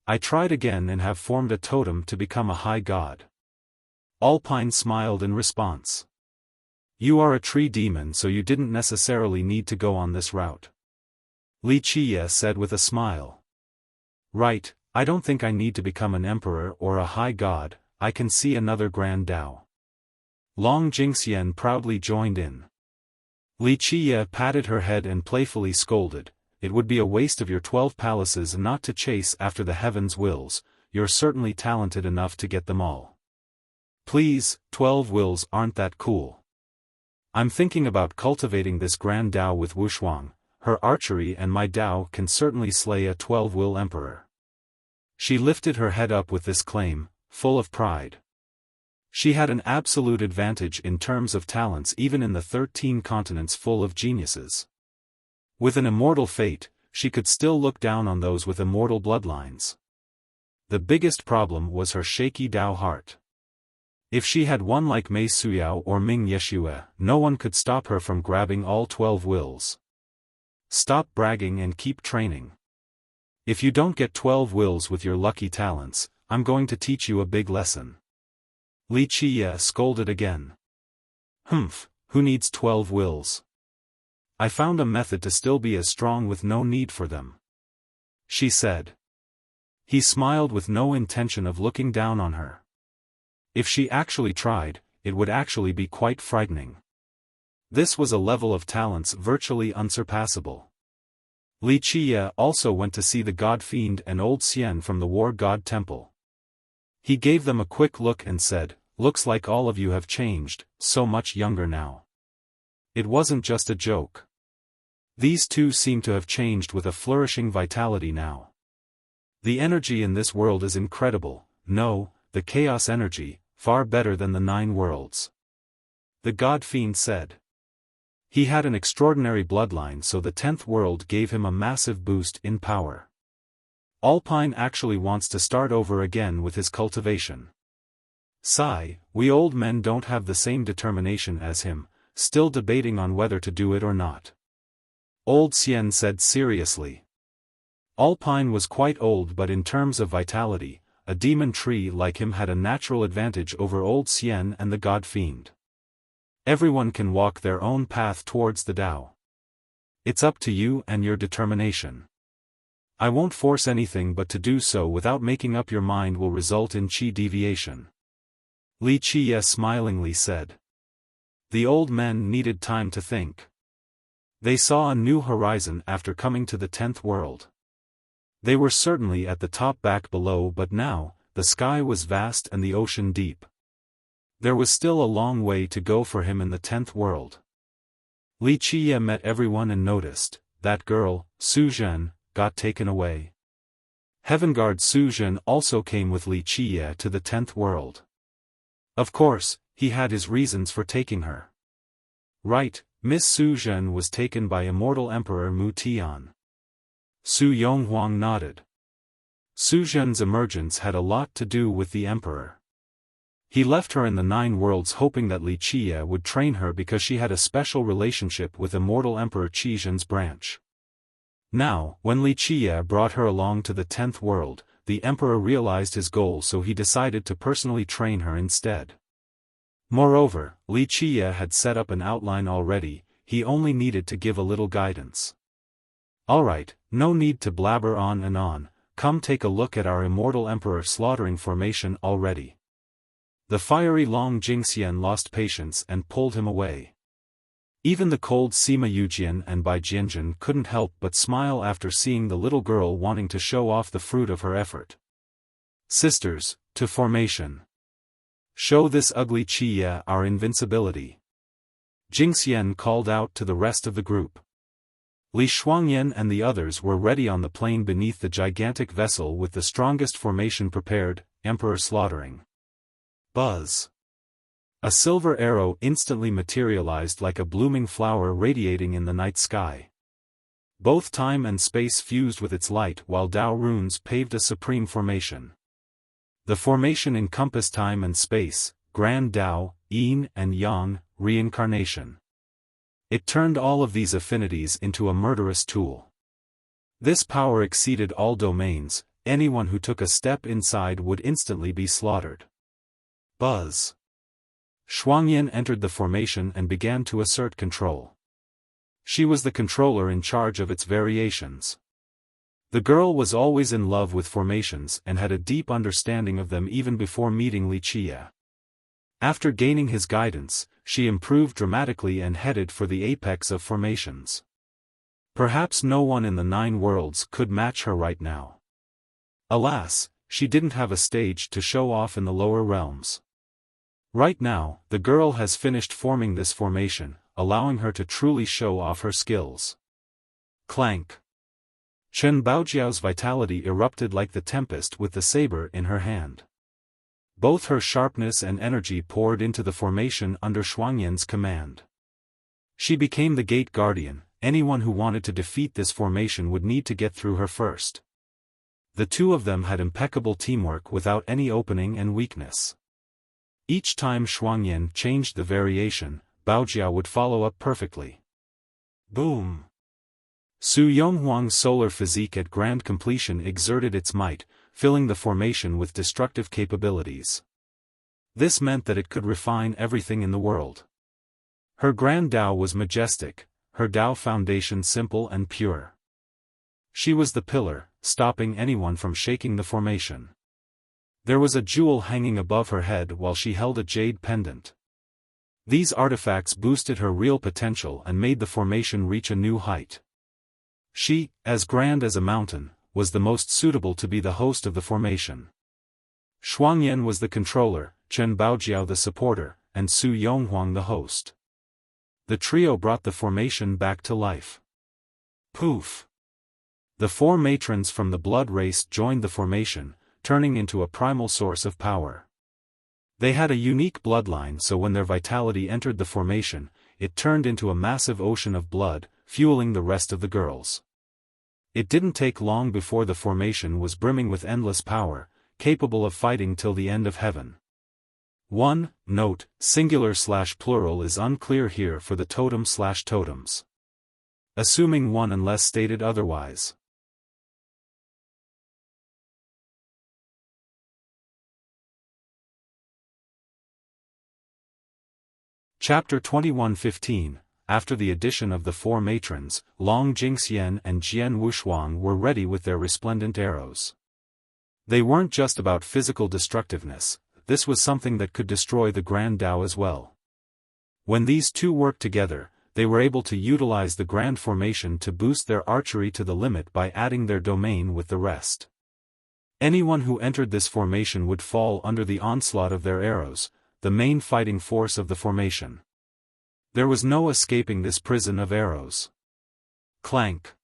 I tried again and have formed a totem to become a high god. Alpine smiled in response. You are a tree demon, so you didn't necessarily need to go on this route. Li Qiye said with a smile. Right, I don't think I need to become an emperor or a high god, I can see another grand Dao. Long Jingxian proudly joined in. Li Qiye patted her head and playfully scolded, it would be a waste of your 12 palaces not to chase after the heaven's wills, you're certainly talented enough to get them all. Please, 12 wills aren't that cool. I'm thinking about cultivating this grand Dao with Wushuang, her archery and my Dao can certainly slay a 12-will emperor. She lifted her head up with this claim, full of pride. She had an absolute advantage in terms of talents even in the 13 continents full of geniuses. With an immortal fate, she could still look down on those with immortal bloodlines. The biggest problem was her shaky Dao heart. If she had one like Mei Suyao or Ming Yeshue, no one could stop her from grabbing all 12 wills. Stop bragging and keep training. If you don't get 12 wills with your lucky talents, I'm going to teach you a big lesson. Li Qiye scolded again. Humph, who needs 12 wills? I found a method to still be as strong with no need for them. She said. He smiled with no intention of looking down on her. If she actually tried, it would actually be quite frightening. This was a level of talents virtually unsurpassable. Li Qiye also went to see the God Fiend and Old Xian from the War God Temple. He gave them a quick look and said, looks like all of you have changed, so much younger now. It wasn't just a joke. These two seem to have changed with a flourishing vitality now. The energy in this world is incredible, no, the chaos energy, far better than the 9 worlds. The God Fiend said. He had an extraordinary bloodline, so the 10th world gave him a massive boost in power. Alpine actually wants to start over again with his cultivation. Sigh, we old men don't have the same determination as him, still debating on whether to do it or not. Old Xian said seriously. Alpine was quite old, but in terms of vitality, a demon tree like him had a natural advantage over Old Xian and the God Fiend. Everyone can walk their own path towards the Tao. It's up to you and your determination. I won't force anything, but to do so without making up your mind will result in qi deviation. Li Qiye smilingly said. The old men needed time to think. They saw a new horizon after coming to the 10th world. They were certainly at the top back below, but now, the sky was vast and the ocean deep. There was still a long way to go for him in the 10th world. Li Qiye met everyone and noticed, that girl, Su Zhen, got taken away. Heavenguard Su Zhen also came with Li Qiye to the 10th world. Of course, he had his reasons for taking her. Right, Miss Su Zhen was taken by immortal Emperor Mu Tian. Su Yonghuang nodded. Su Zhen's emergence had a lot to do with the Emperor. He left her in the 9 worlds hoping that Li Qiye would train her because she had a special relationship with immortal Emperor Qi Zhen's branch. Now, when Li Qiye brought her along to the 10th world, the Emperor realized his goal, so he decided to personally train her instead. Moreover, Li Qiye had set up an outline already, he only needed to give a little guidance. Alright, no need to blabber on and on, come take a look at our immortal Emperor slaughtering formation already. The fiery Long Jingxian lost patience and pulled him away. Even the cold Sima Yujian and Bai Jianjun couldn't help but smile after seeing the little girl wanting to show off the fruit of her effort. Sisters, to formation. Show this ugly Qie our invincibility. Jingxian called out to the rest of the group. Li Shuangyan and the others were ready on the plain beneath the gigantic vessel with the strongest formation prepared, Emperor slaughtering. Buzz. A silver arrow instantly materialized like a blooming flower radiating in the night sky. Both time and space fused with its light while Dao runes paved a supreme formation. The formation encompassed time and space, Grand Dao, Yin and Yang, reincarnation. It turned all of these affinities into a murderous tool. This power exceeded all domains, anyone who took a step inside would instantly be slaughtered. Buzz. Shuangyan entered the formation and began to assert control. She was the controller in charge of its variations. The girl was always in love with formations and had a deep understanding of them even before meeting Li Qie. After gaining his guidance, she improved dramatically and headed for the apex of formations. Perhaps no one in the 9 worlds could match her right now. Alas, she didn't have a stage to show off in the lower realms. Right now, the girl has finished forming this formation, allowing her to truly show off her skills. Clank. Chen Baojiao's vitality erupted like the tempest with the saber in her hand. Both her sharpness and energy poured into the formation under Shuangyan's command. She became the gate guardian, anyone who wanted to defeat this formation would need to get through her first. The two of them had impeccable teamwork without any opening and weakness. Each time Shuangyan changed the variation, Baojia would follow up perfectly. Boom! Su Yonghuang's solar physique at grand completion exerted its might, filling the formation with destructive capabilities. This meant that it could refine everything in the world. Her grand Dao was majestic, her Dao foundation simple and pure. She was the pillar, stopping anyone from shaking the formation. There was a jewel hanging above her head while she held a jade pendant. These artifacts boosted her real potential and made the formation reach a new height. She, as grand as a mountain, was the most suitable to be the host of the formation. Shuangyan was the controller, Chen Baojiao the supporter, and Su Yonghuang the host. The trio brought the formation back to life. Poof! The 4 matrons from the blood race joined the formation, turning into a primal source of power. They had a unique bloodline, so when their vitality entered the formation, it turned into a massive ocean of blood, fueling the rest of the girls. It didn't take long before the formation was brimming with endless power, capable of fighting till the end of heaven. 1. Note, singular/plural is unclear here for the totem/totems. Assuming 1 unless stated otherwise. Chapter 21:15. After the addition of the 4 matrons, Long Jingxian and Jian Wushuang were ready with their resplendent arrows. They weren't just about physical destructiveness, this was something that could destroy the Grand Dao as well. When these two worked together, they were able to utilize the Grand Formation to boost their archery to the limit by adding their domain with the rest. Anyone who entered this formation would fall under the onslaught of their arrows, the main fighting force of the formation. There was no escaping this prison of arrows. Clank.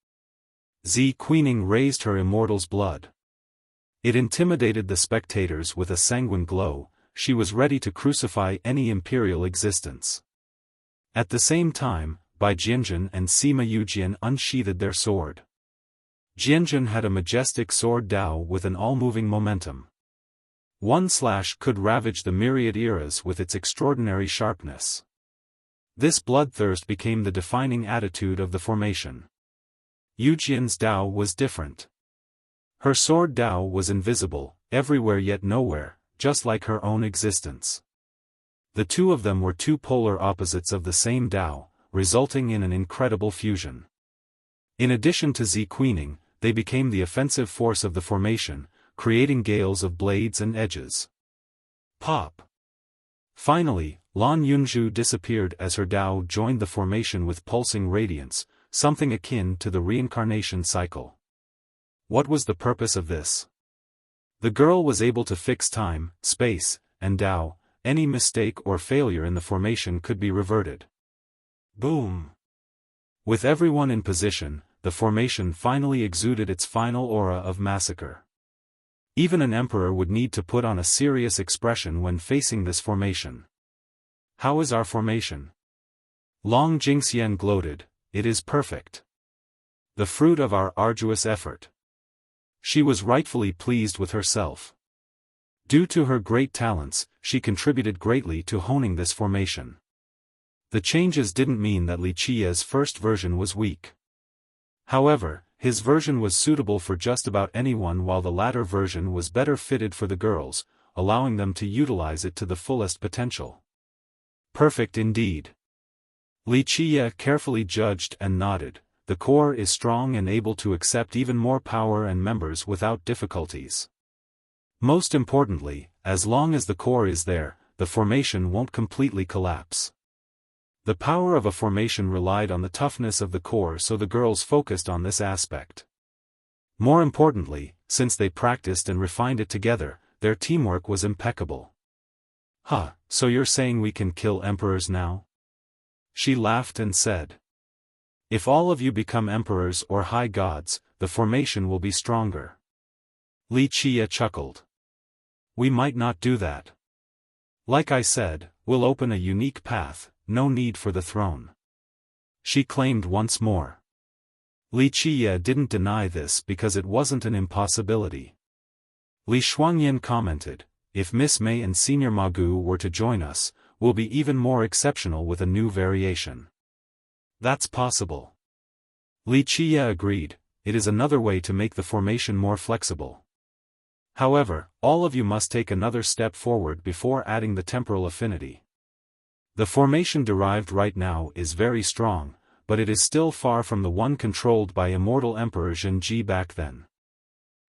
Zi Queening raised her immortal's blood. It intimidated the spectators with a sanguine glow, she was ready to crucify any imperial existence. At the same time, Bai Jianjun and Sima Yujian unsheathed their sword. Jianjun had a majestic sword Dao with an all-moving momentum. One slash could ravage the myriad eras with its extraordinary sharpness. This bloodthirst became the defining attitude of the formation. Yujian's Dao was different. Her sword Dao was invisible, everywhere yet nowhere, just like her own existence. The two of them were two polar opposites of the same Dao, resulting in an incredible fusion. In addition to Zi Queening, they became the offensive force of the formation, creating gales of blades and edges. Pop! Finally, Lan Yunzhu disappeared as her Dao joined the formation with pulsing radiance, something akin to the reincarnation cycle. What was the purpose of this? The girl was able to fix time, space, and Dao, any mistake or failure in the formation could be reverted. Boom! With everyone in position, the formation finally exuded its final aura of massacre. Even an emperor would need to put on a serious expression when facing this formation. "How is our formation?" Long Jingxian gloated, "It is perfect. The fruit of our arduous effort." She was rightfully pleased with herself. Due to her great talents, she contributed greatly to honing this formation. The changes didn't mean that Li Qiye's first version was weak. However, his version was suitable for just about anyone, while the latter version was better fitted for the girls, allowing them to utilize it to the fullest potential. Perfect indeed. Li Qiye carefully judged and nodded. The core is strong and able to accept even more power and members without difficulties. Most importantly, as long as the core is there, the formation won't completely collapse. The power of a formation relied on the toughness of the core, so the girls focused on this aspect. More importantly, since they practiced and refined it together, their teamwork was impeccable. "Huh, so you're saying we can kill emperors now?" She laughed and said. "If all of you become emperors or high gods, the formation will be stronger." Li Qiye chuckled. "We might not do that. Like I said, we'll open a unique path, no need for the throne," she claimed once more. Li Qiye didn't deny this because it wasn't an impossibility. Li Shuangyan commented, "If Miss Mei and Senior Magu were to join us, we'll be even more exceptional with a new variation." "That's possible." Li Qiye agreed, "It is another way to make the formation more flexible. However, all of you must take another step forward before adding the temporal affinity. The formation derived right now is very strong, but it is still far from the one controlled by immortal Emperor Zhenji back then.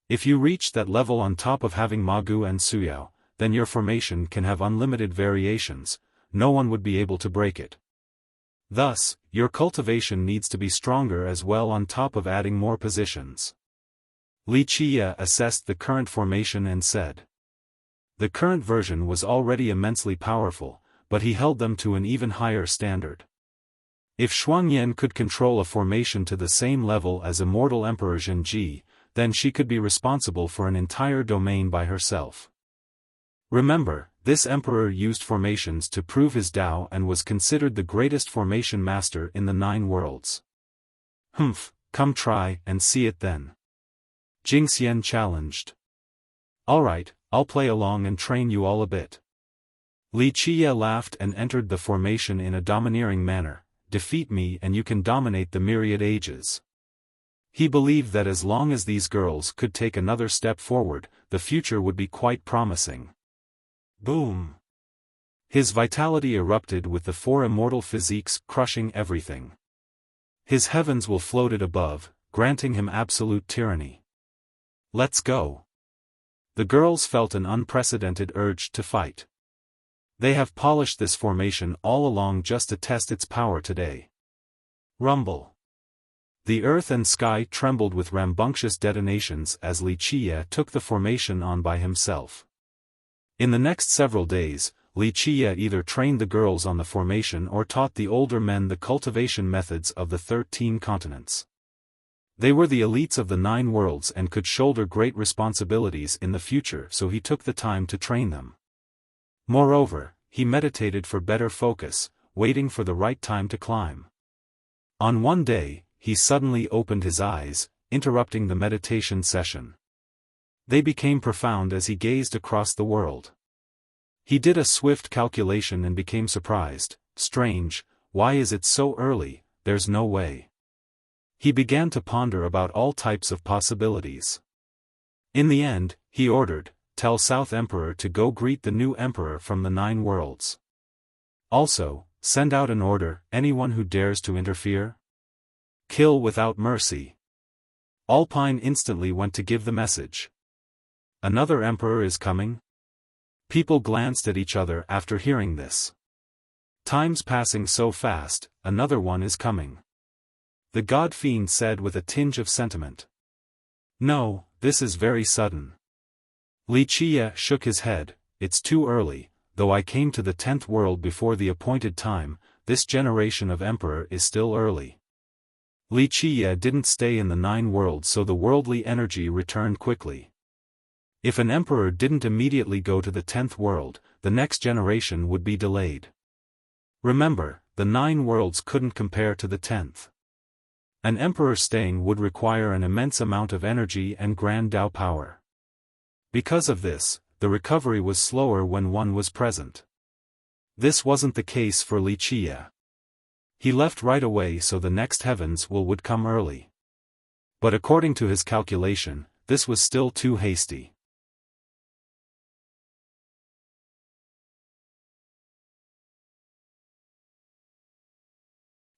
If you reach that level on top of having Magu and Suyao, then your formation can have unlimited variations, no one would be able to break it. Thus, your cultivation needs to be stronger as well on top of adding more positions." Li Qiye assessed the current formation and said. The current version was already immensely powerful, but he held them to an even higher standard. If Shuangyan could control a formation to the same level as immortal Emperor Zhenji, then she could be responsible for an entire domain by herself. Remember, this emperor used formations to prove his Tao and was considered the greatest formation master in the 9 worlds. "Humph, come try and see it then," Jingxian challenged. "Alright, I'll play along and train you all a bit." Li Qiye laughed and entered the formation in a domineering manner, "Defeat me and you can dominate the myriad ages." He believed that as long as these girls could take another step forward, the future would be quite promising. Boom! His vitality erupted with the 4 immortal physiques crushing everything. His heavens will floated above, granting him absolute tyranny. "Let's go." The girls felt an unprecedented urge to fight. They have polished this formation all along just to test its power today. Rumble. The earth and sky trembled with rambunctious detonations as Li Qiye took the formation on by himself. In the next several days, Li Qiye either trained the girls on the formation or taught the older men the cultivation methods of the 13 continents. They were the elites of the 9 worlds and could shoulder great responsibilities in the future, so he took the time to train them. Moreover, he meditated for better focus, waiting for the right time to climb. On one day, he suddenly opened his eyes, interrupting the meditation session. They became profound as he gazed across the world. He did a swift calculation and became surprised. "Strange, why is it so early? There's no way." He began to ponder about all types of possibilities. In the end, he ordered, "Tell South Emperor to go greet the new emperor from the 9 worlds. Also, send out an order, anyone who dares to interfere, kill without mercy." Alpine instantly went to give the message. "Another emperor is coming?" People glanced at each other after hearing this. "Time's passing so fast, another one is coming," the god fiend said with a tinge of sentiment. "No, this is very sudden." Li Qiye shook his head, "It's too early, though I came to the 10th world before the appointed time, this generation of emperor is still early. Li Qiye didn't stay in the 9 worlds, so the worldly energy returned quickly. If an emperor didn't immediately go to the 10th world, the next generation would be delayed. Remember, the 9 worlds couldn't compare to the 10th. An emperor staying would require an immense amount of energy and grand Dao power. Because of this, the recovery was slower when one was present. This wasn't the case for Li Qiye. He left right away, so the next heavens would come early. But according to his calculation, this was still too hasty.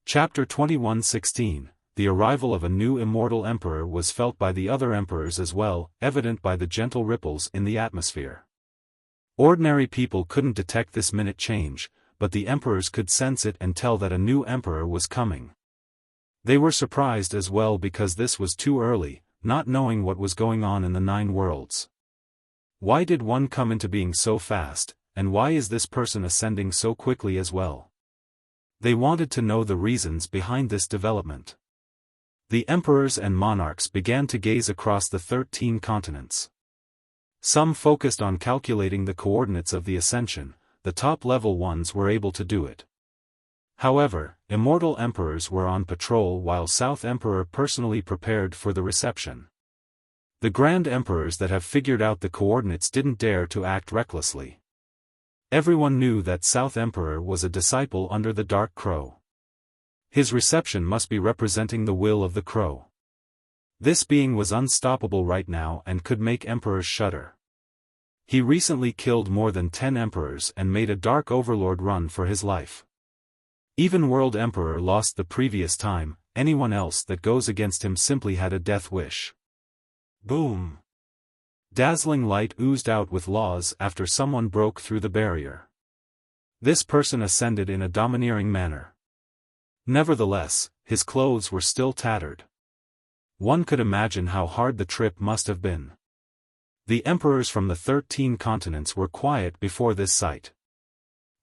Chapter 21:16. The arrival of a new immortal emperor was felt by the other emperors as well, evident by the gentle ripples in the atmosphere. Ordinary people couldn't detect this minute change, but the emperors could sense it and tell that a new emperor was coming. They were surprised as well because this was too early, not knowing what was going on in the 9 worlds. Why did one come into being so fast, and why is this person ascending so quickly as well? They wanted to know the reasons behind this development. The emperors and monarchs began to gaze across the 13 continents. Some focused on calculating the coordinates of the ascension. The top-level ones were able to do it. However, immortal emperors were on patrol while South Emperor personally prepared for the reception. The grand emperors that have figured out the coordinates didn't dare to act recklessly. Everyone knew that South Emperor was a disciple under the Dark Crow. His reception must be representing the will of the Crow. This being was unstoppable right now and could make emperors shudder. He recently killed more than 10 emperors and made a Dark Overlord run for his life. Even World Emperor lost the previous time, anyone else that goes against him simply had a death wish. Boom! Dazzling light oozed out with laws after someone broke through the barrier. This person ascended in a domineering manner. Nevertheless, his clothes were still tattered. One could imagine how hard the trip must have been. The emperors from the 13 continents were quiet before this sight.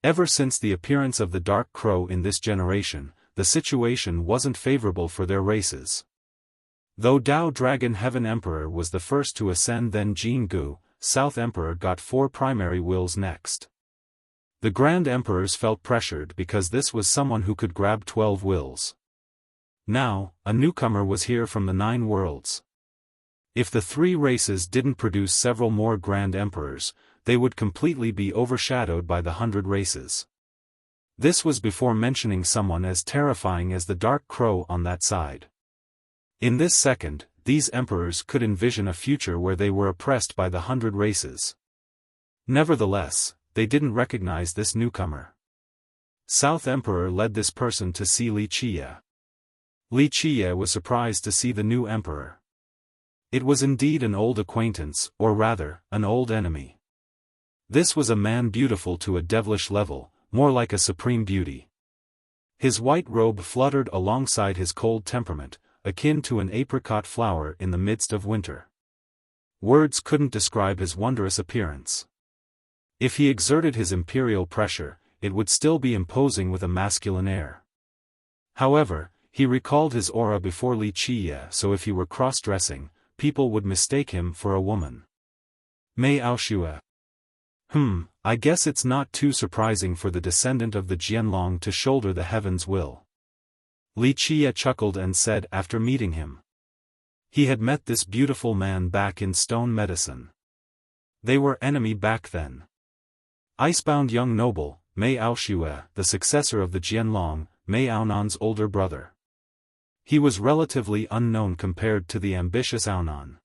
Ever since the appearance of the Dark Crow in this generation, the situation wasn't favorable for their races. Though Dao Dragon Heaven Emperor was the first to ascend, then Jin Gu, South Emperor, got 4 primary wills next. The Grand Emperors felt pressured because this was someone who could grab 12 wills. Now, a newcomer was here from the 9 worlds. If the 3 races didn't produce several more Grand Emperors, they would completely be overshadowed by the 100 races. This was before mentioning someone as terrifying as the Dark Crow on that side. In this second, these emperors could envision a future where they were oppressed by the 100 races. Nevertheless, they didn't recognize this newcomer. South Emperor led this person to see Li Qiye. Li Qiye was surprised to see the new emperor. It was indeed an old acquaintance, or rather, an old enemy. This was a man beautiful to a devilish level, more like a supreme beauty. His white robe fluttered alongside his cold temperament, akin to an apricot flower in the midst of winter. Words couldn't describe his wondrous appearance. If he exerted his imperial pressure, it would still be imposing with a masculine air. However, he recalled his aura before Li Qiye, so if he were cross-dressing, people would mistake him for a woman. Mei Aoshue. I guess it's not too surprising for the descendant of the Jianlong to shoulder the heaven's will. Li Qiye chuckled and said after meeting him. He had met this beautiful man back in Stone Medicine. They were enemy back then. Icebound young noble, Mei Aoshue, the successor of the Jianlong, Mei Aonan's older brother. He was relatively unknown compared to the ambitious Aonan.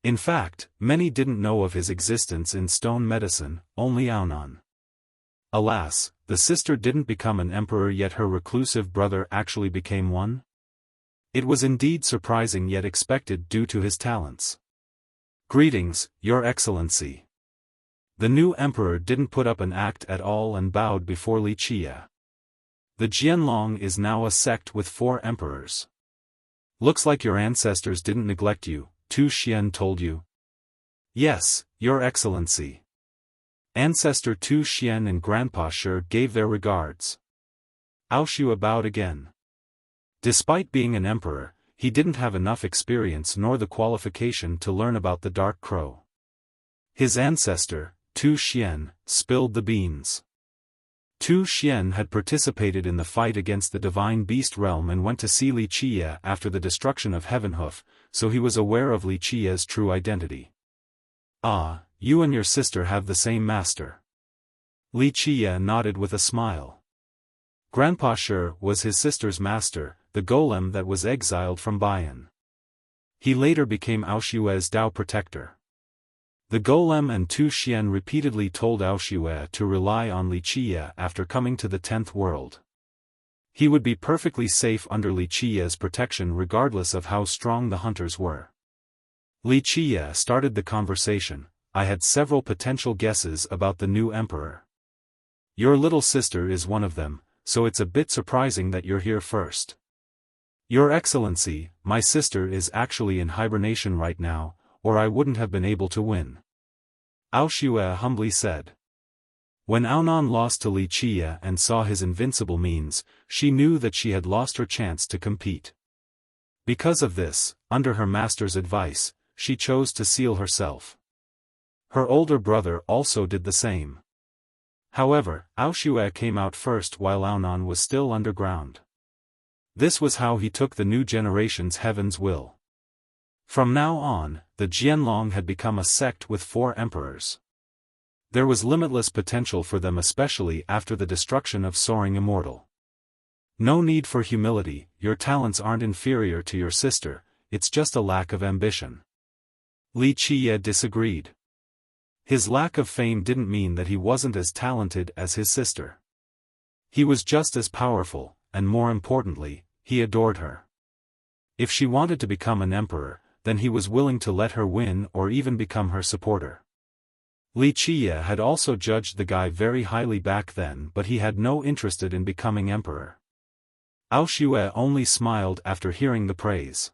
In fact, many didn't know of his existence in Stone Medicine, only Aonan. Alas, the sister didn't become an emperor, yet her reclusive brother actually became one? It was indeed surprising yet expected due to his talents. Greetings, Your Excellency. The new emperor didn't put up an act at all and bowed before Li Qiye. The Jianlong is now a sect with 4 emperors. Looks like your ancestors didn't neglect you, Tu Xian told you. Yes, Your Excellency. Ancestor Tu Xian and Grandpa Shi gave their regards. Aoshue bowed again. Despite being an emperor, he didn't have enough experience nor the qualification to learn about the Dark Crow. His ancestor, Tu Xian, spilled the beans. Tu Xian had participated in the fight against the divine beast realm and went to see Li Qie after the destruction of Heavenhoof, so he was aware of Li Qie's true identity. Ah, you and your sister have the same master. Li Qie nodded with a smile. Grandpa Shi was his sister's master, the golem that was exiled from Bayan. He later became Aoshue's Dao protector. The golem and Tu Xian repeatedly told Aoshue to rely on Li Qie after coming to the 10th world. He would be perfectly safe under Li Qie's protection regardless of how strong the hunters were. Li Qie started the conversation. I had several potential guesses about the new emperor. Your little sister is one of them, so it's a bit surprising that you're here first. Your Excellency, my sister is actually in hibernation right now, or I wouldn't have been able to win. Aoshue humbly said. When Aonan lost to Li Qie and saw his invincible means, she knew that she had lost her chance to compete. Because of this, under her master's advice, she chose to seal herself. Her older brother also did the same. However, Aoshue came out first while Aonan was still underground. This was how he took the new generation's heaven's will. From now on, the Jianlong had become a sect with 4 emperors. There was limitless potential for them, especially after the destruction of Soaring Immortal. No need for humility, your talents aren't inferior to your sister, it's just a lack of ambition. Li Qie disagreed. His lack of fame didn't mean that he wasn't as talented as his sister. He was just as powerful, and more importantly, he adored her. If she wanted to become an emperor, then he was willing to let her win or even become her supporter. Li Qie had also judged the guy very highly back then, but he had no interest in becoming emperor. Aoshue only smiled after hearing the praise.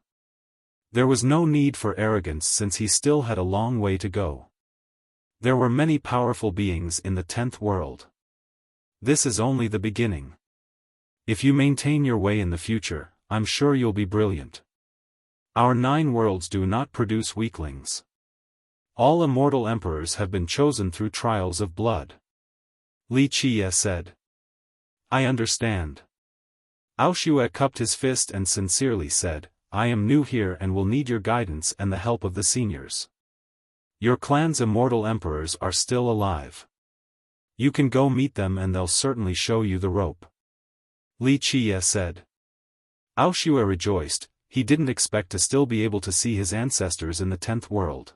There was no need for arrogance since he still had a long way to go. There were many powerful beings in the 10th world. This is only the beginning. If you maintain your way in the future, I'm sure you'll be brilliant. Our 9 worlds do not produce weaklings. All immortal emperors have been chosen through trials of blood. Li Qie said. I understand. Aoshue cupped his fist and sincerely said, I am new here and will need your guidance and the help of the seniors. Your clan's immortal emperors are still alive. You can go meet them and they'll certainly show you the rope. Li Qie said. Aoshue rejoiced, he didn't expect to still be able to see his ancestors in the 10th world.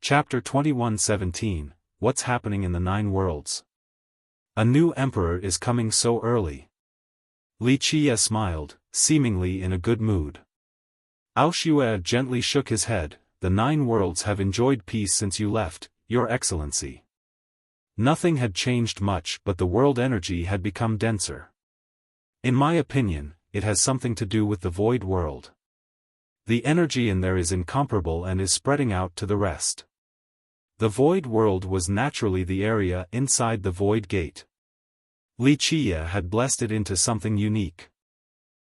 Chapter 21:17, What's happening in the 9 worlds? A new emperor is coming so early. Li Qie smiled, seemingly in a good mood. Aoshue gently shook his head, the 9 worlds have enjoyed peace since you left, Your Excellency. Nothing had changed much, but the world energy had become denser. In my opinion, it has something to do with the void world. The energy in there is incomparable and is spreading out to the rest. The void world was naturally the area inside the void gate. Li Qie had blessed it into something unique.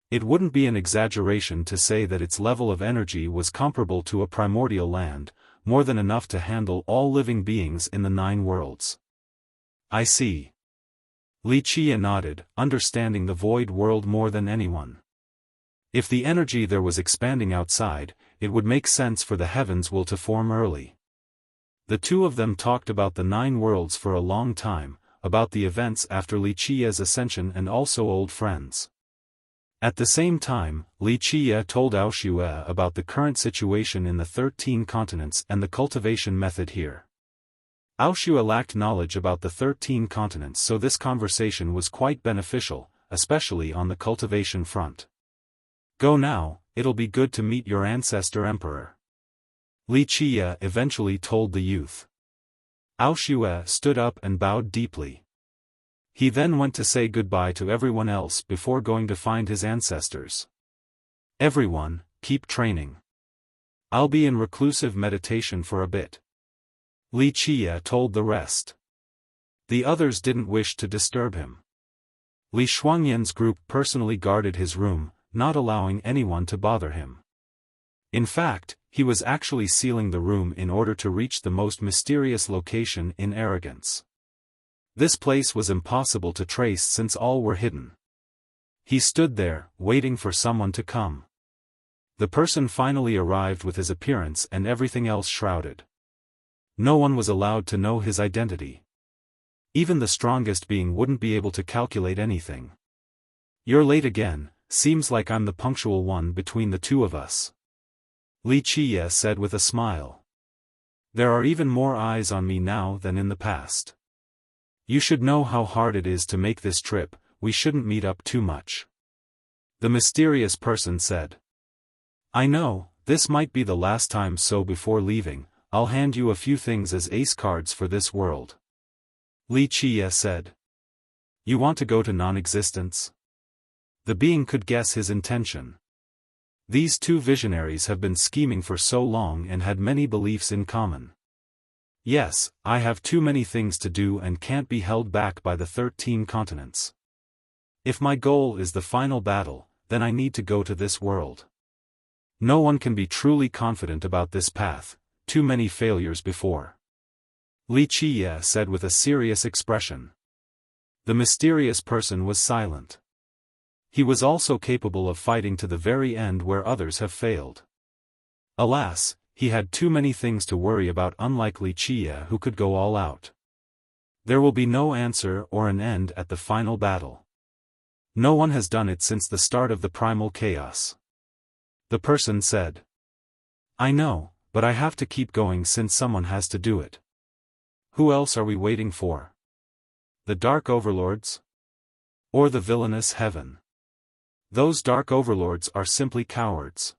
It wouldn't be an exaggeration to say that its level of energy was comparable to a primordial land, more than enough to handle all living beings in the 9 worlds. I see. Li Qie nodded, understanding the void world more than anyone. If the energy there was expanding outside, it would make sense for the heavens will to form early. The two of them talked about the 9 worlds for a long time, about the events after Li Qie's ascension and also old friends. At the same time, Li Qie told Aoshue about the current situation in the 13 continents and the cultivation method here. Aoshue lacked knowledge about the 13 continents, so this conversation was quite beneficial, especially on the cultivation front. Go now, it'll be good to meet your ancestor emperor. Li Qie eventually told the youth. Aoshue stood up and bowed deeply. He then went to say goodbye to everyone else before going to find his ancestors. Everyone, keep training. I'll be in reclusive meditation for a bit. Li Qie told the rest. The others didn't wish to disturb him. Li Shuangyan's group personally guarded his room, not allowing anyone to bother him. In fact, he was actually sealing the room in order to reach the most mysterious location in arrogance. This place was impossible to trace since all were hidden. He stood there, waiting for someone to come. The person finally arrived with his appearance and everything else shrouded. No one was allowed to know his identity. Even the strongest being wouldn't be able to calculate anything. You're late again, seems like I'm the punctual one between the two of us. Li Qie said with a smile. There are even more eyes on me now than in the past. You should know how hard it is to make this trip, we shouldn't meet up too much. The mysterious person said. I know, this might be the last time, so before leaving, I'll hand you a few things as ace cards for this world. Li Qie said. You want to go to non-existence? The being could guess his intention. These two visionaries have been scheming for so long and had many beliefs in common. Yes, I have too many things to do and can't be held back by the 13 continents. If my goal is the final battle, then I need to go to this world. No one can be truly confident about this path, too many failures before. Li Qie said with a serious expression. The mysterious person was silent. He was also capable of fighting to the very end where others have failed. Alas, he had too many things to worry about, unlike Li Qie, who could go all out. There will be no answer or an end at the final battle. No one has done it since the start of the primal chaos. The person said. I know, but I have to keep going since someone has to do it. Who else are we waiting for? The Dark Overlords? Or the villainous heaven? Those Dark Overlords are simply cowards.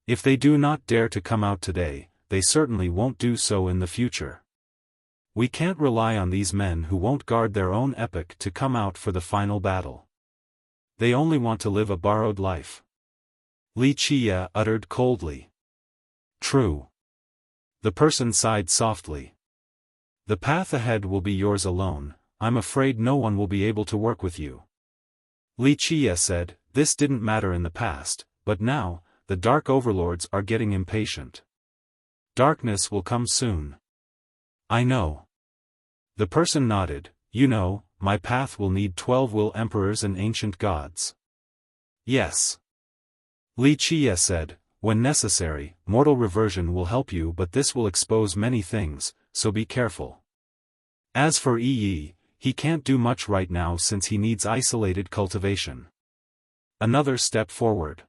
If they do not dare to come out today, they certainly won't do so in the future. We can't rely on these men who won't guard their own epoch to come out for the final battle. They only want to live a borrowed life. Li Qie uttered coldly. True. The person sighed softly. The path ahead will be yours alone, I'm afraid no one will be able to work with you. Li Qie said, this didn't matter in the past, but now, the Dark Overlords are getting impatient. Darkness will come soon. I know. The person nodded, you know, my path will need 12 will emperors and ancient gods. Yes. Li Qie said, when necessary, mortal reversion will help you, but this will expose many things, so be careful. As for Yi, he can't do much right now since he needs isolated cultivation. Another step forward.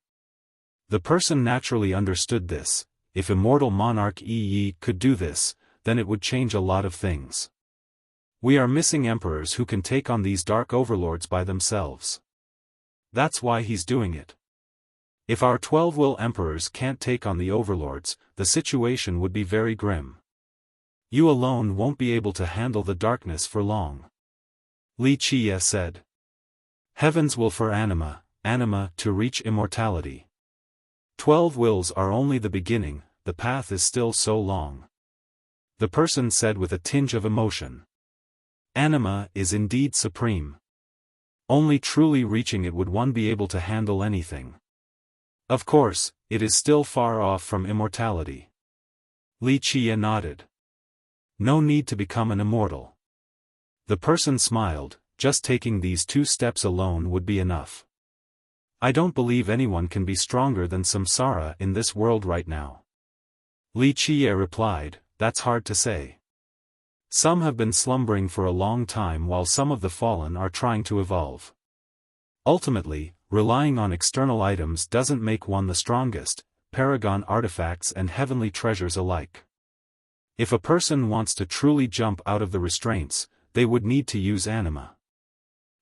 The person naturally understood this. If immortal monarch Yi could do this, then it would change a lot of things. We are missing emperors who can take on these Dark Overlords by themselves. That's why he's doing it. If our 12 will emperors can't take on the overlords, the situation would be very grim. You alone won't be able to handle the darkness for long. Li Qie said. Heavens will for anima, anima to reach immortality. 12 wills are only the beginning, the path is still so long. The person said with a tinge of emotion. Anima is indeed supreme. Only truly reaching it would one be able to handle anything. Of course, it is still far off from immortality. Li Qie nodded. No need to become an immortal. The person smiled, just taking these 2 steps alone would be enough. I don't believe anyone can be stronger than Samsara in this world right now. Li Qie replied, that's hard to say. Some have been slumbering for a long time while some of the fallen are trying to evolve. Ultimately, relying on external items doesn't make one the strongest, paragon artifacts and heavenly treasures alike. If a person wants to truly jump out of the restraints, they would need to use anima.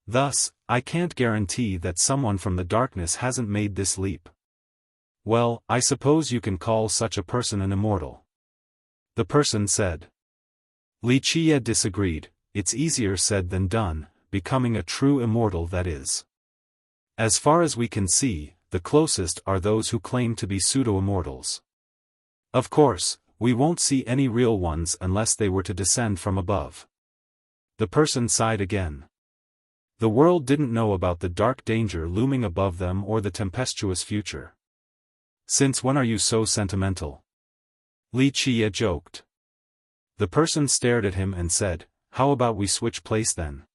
Thus, I can't guarantee that someone from the darkness hasn't made this leap. Well, I suppose you can call such a person an immortal. The person said. Li Qie disagreed, it's easier said than done, becoming a true immortal that is. As far as we can see, the closest are those who claim to be pseudo-immortals. Of course, we won't see any real ones unless they were to descend from above. The person sighed again. The world didn't know about the dark danger looming above them or the tempestuous future. Since when are you so sentimental? Li Qie joked. The person stared at him and said, "How about we switch place then?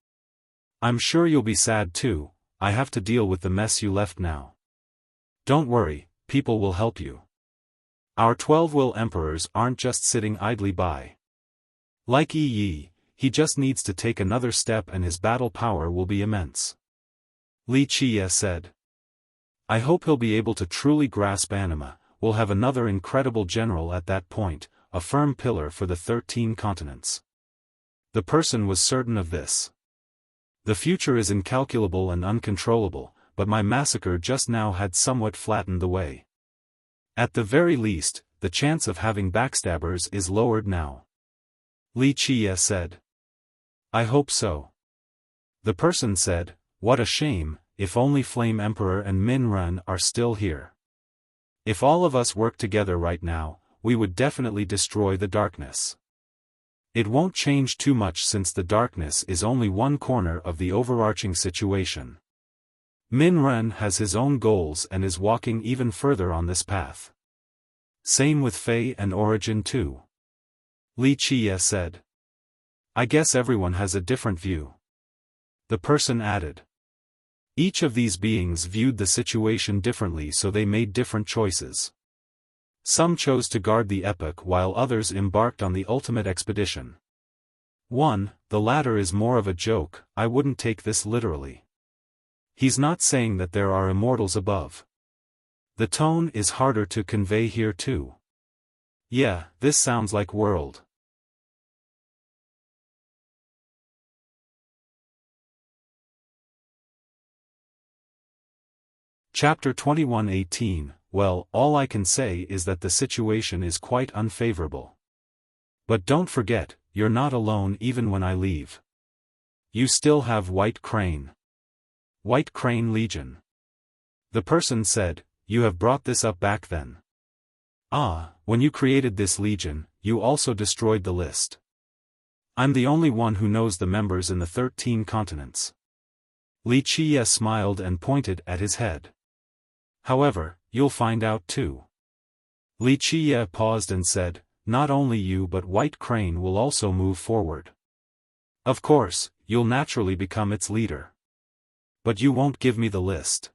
I'm sure you'll be sad too. I have to deal with the mess you left now. Don't worry, people will help you. Our 12 will emperors aren't just sitting idly by. Like Yi, he just needs to take another step and his battle power will be immense." Li Qie said. "I hope he'll be able to truly grasp anima. We'll have another incredible general at that point, a firm pillar for the 13 continents." The person was certain of this. "The future is incalculable and uncontrollable, but my massacre just now had somewhat flattened the way. At the very least, the chance of having backstabbers is lowered now." Li Qie said. "I hope so." The person said, "What a shame, if only Flame Emperor and Min Ren are still here. If all of us work together right now, we would definitely destroy the darkness. It won't change too much since the darkness is only one corner of the overarching situation. Min Ren has his own goals and is walking even further on this path. Same with Fei and Origin too." Li Qie said. "I guess everyone has a different view." The person added. Each of these beings viewed the situation differently, so they made different choices. Some chose to guard the epoch while others embarked on the ultimate expedition. The latter is more of a joke. I wouldn't take this literally. He's not saying that there are immortals above. The tone is harder to convey here too. Yeah, this sounds like world. Chapter 21:18. Well, all I can say is that the situation is quite unfavorable. But don't forget, you're not alone even when I leave. You still have White Crane. White Crane Legion. The person said, "You have brought this up back then. Ah, when you created this legion, you also destroyed the list. I'm the only one who knows the members in the 13 continents." Li Qie smiled and pointed at his head. "However, you'll find out too." Li Qie paused and said, "Not only you but White Crane will also move forward. Of course, you'll naturally become its leader. But you won't give me the list."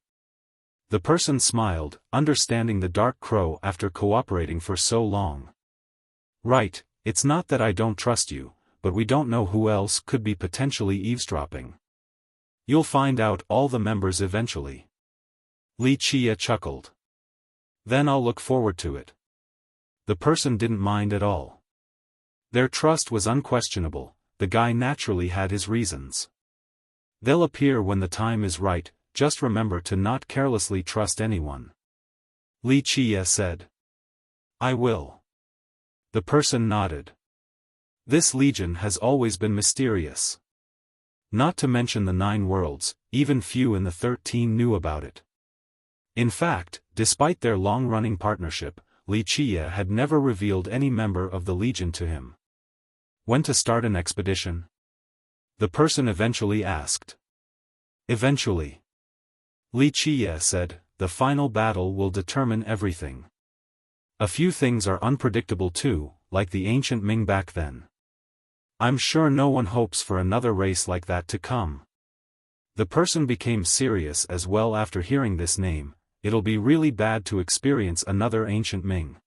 The person smiled, understanding the Dark Crow after cooperating for so long. "Right, it's not that I don't trust you, but we don't know who else could be potentially eavesdropping. You'll find out all the members eventually." Li Qie chuckled. "Then I'll look forward to it." The person didn't mind at all. Their trust was unquestionable, the guy naturally had his reasons. "They'll appear when the time is right, just remember to not carelessly trust anyone." Li Qie said. "I will." The person nodded. This legion has always been mysterious. Not to mention the 9 worlds, even few in the 13 knew about it. In fact, despite their long-running partnership, Li Qie had never revealed any member of the legion to him. "When to start an expedition?" the person eventually asked. "Eventually." Li Qie said, "The final battle will determine everything. A few things are unpredictable too, like the ancient Ming back then. I'm sure no one hopes for another race like that to come." The person became serious as well after hearing this name. It'll be really bad to experience another ancient Ming.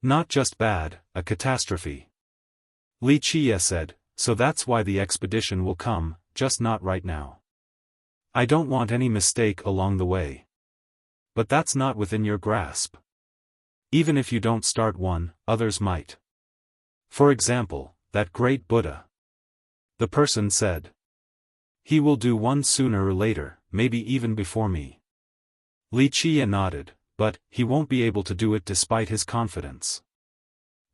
Not just bad, a catastrophe. Li Qie said, "So that's why the expedition will come, just not right now. I don't want any mistake along the way. But that's not within your grasp. Even if you don't start one, others might. For example, that great Buddha." The person said. "He will do one sooner or later, maybe even before me." Li Qie nodded, "But he won't be able to do it despite his confidence.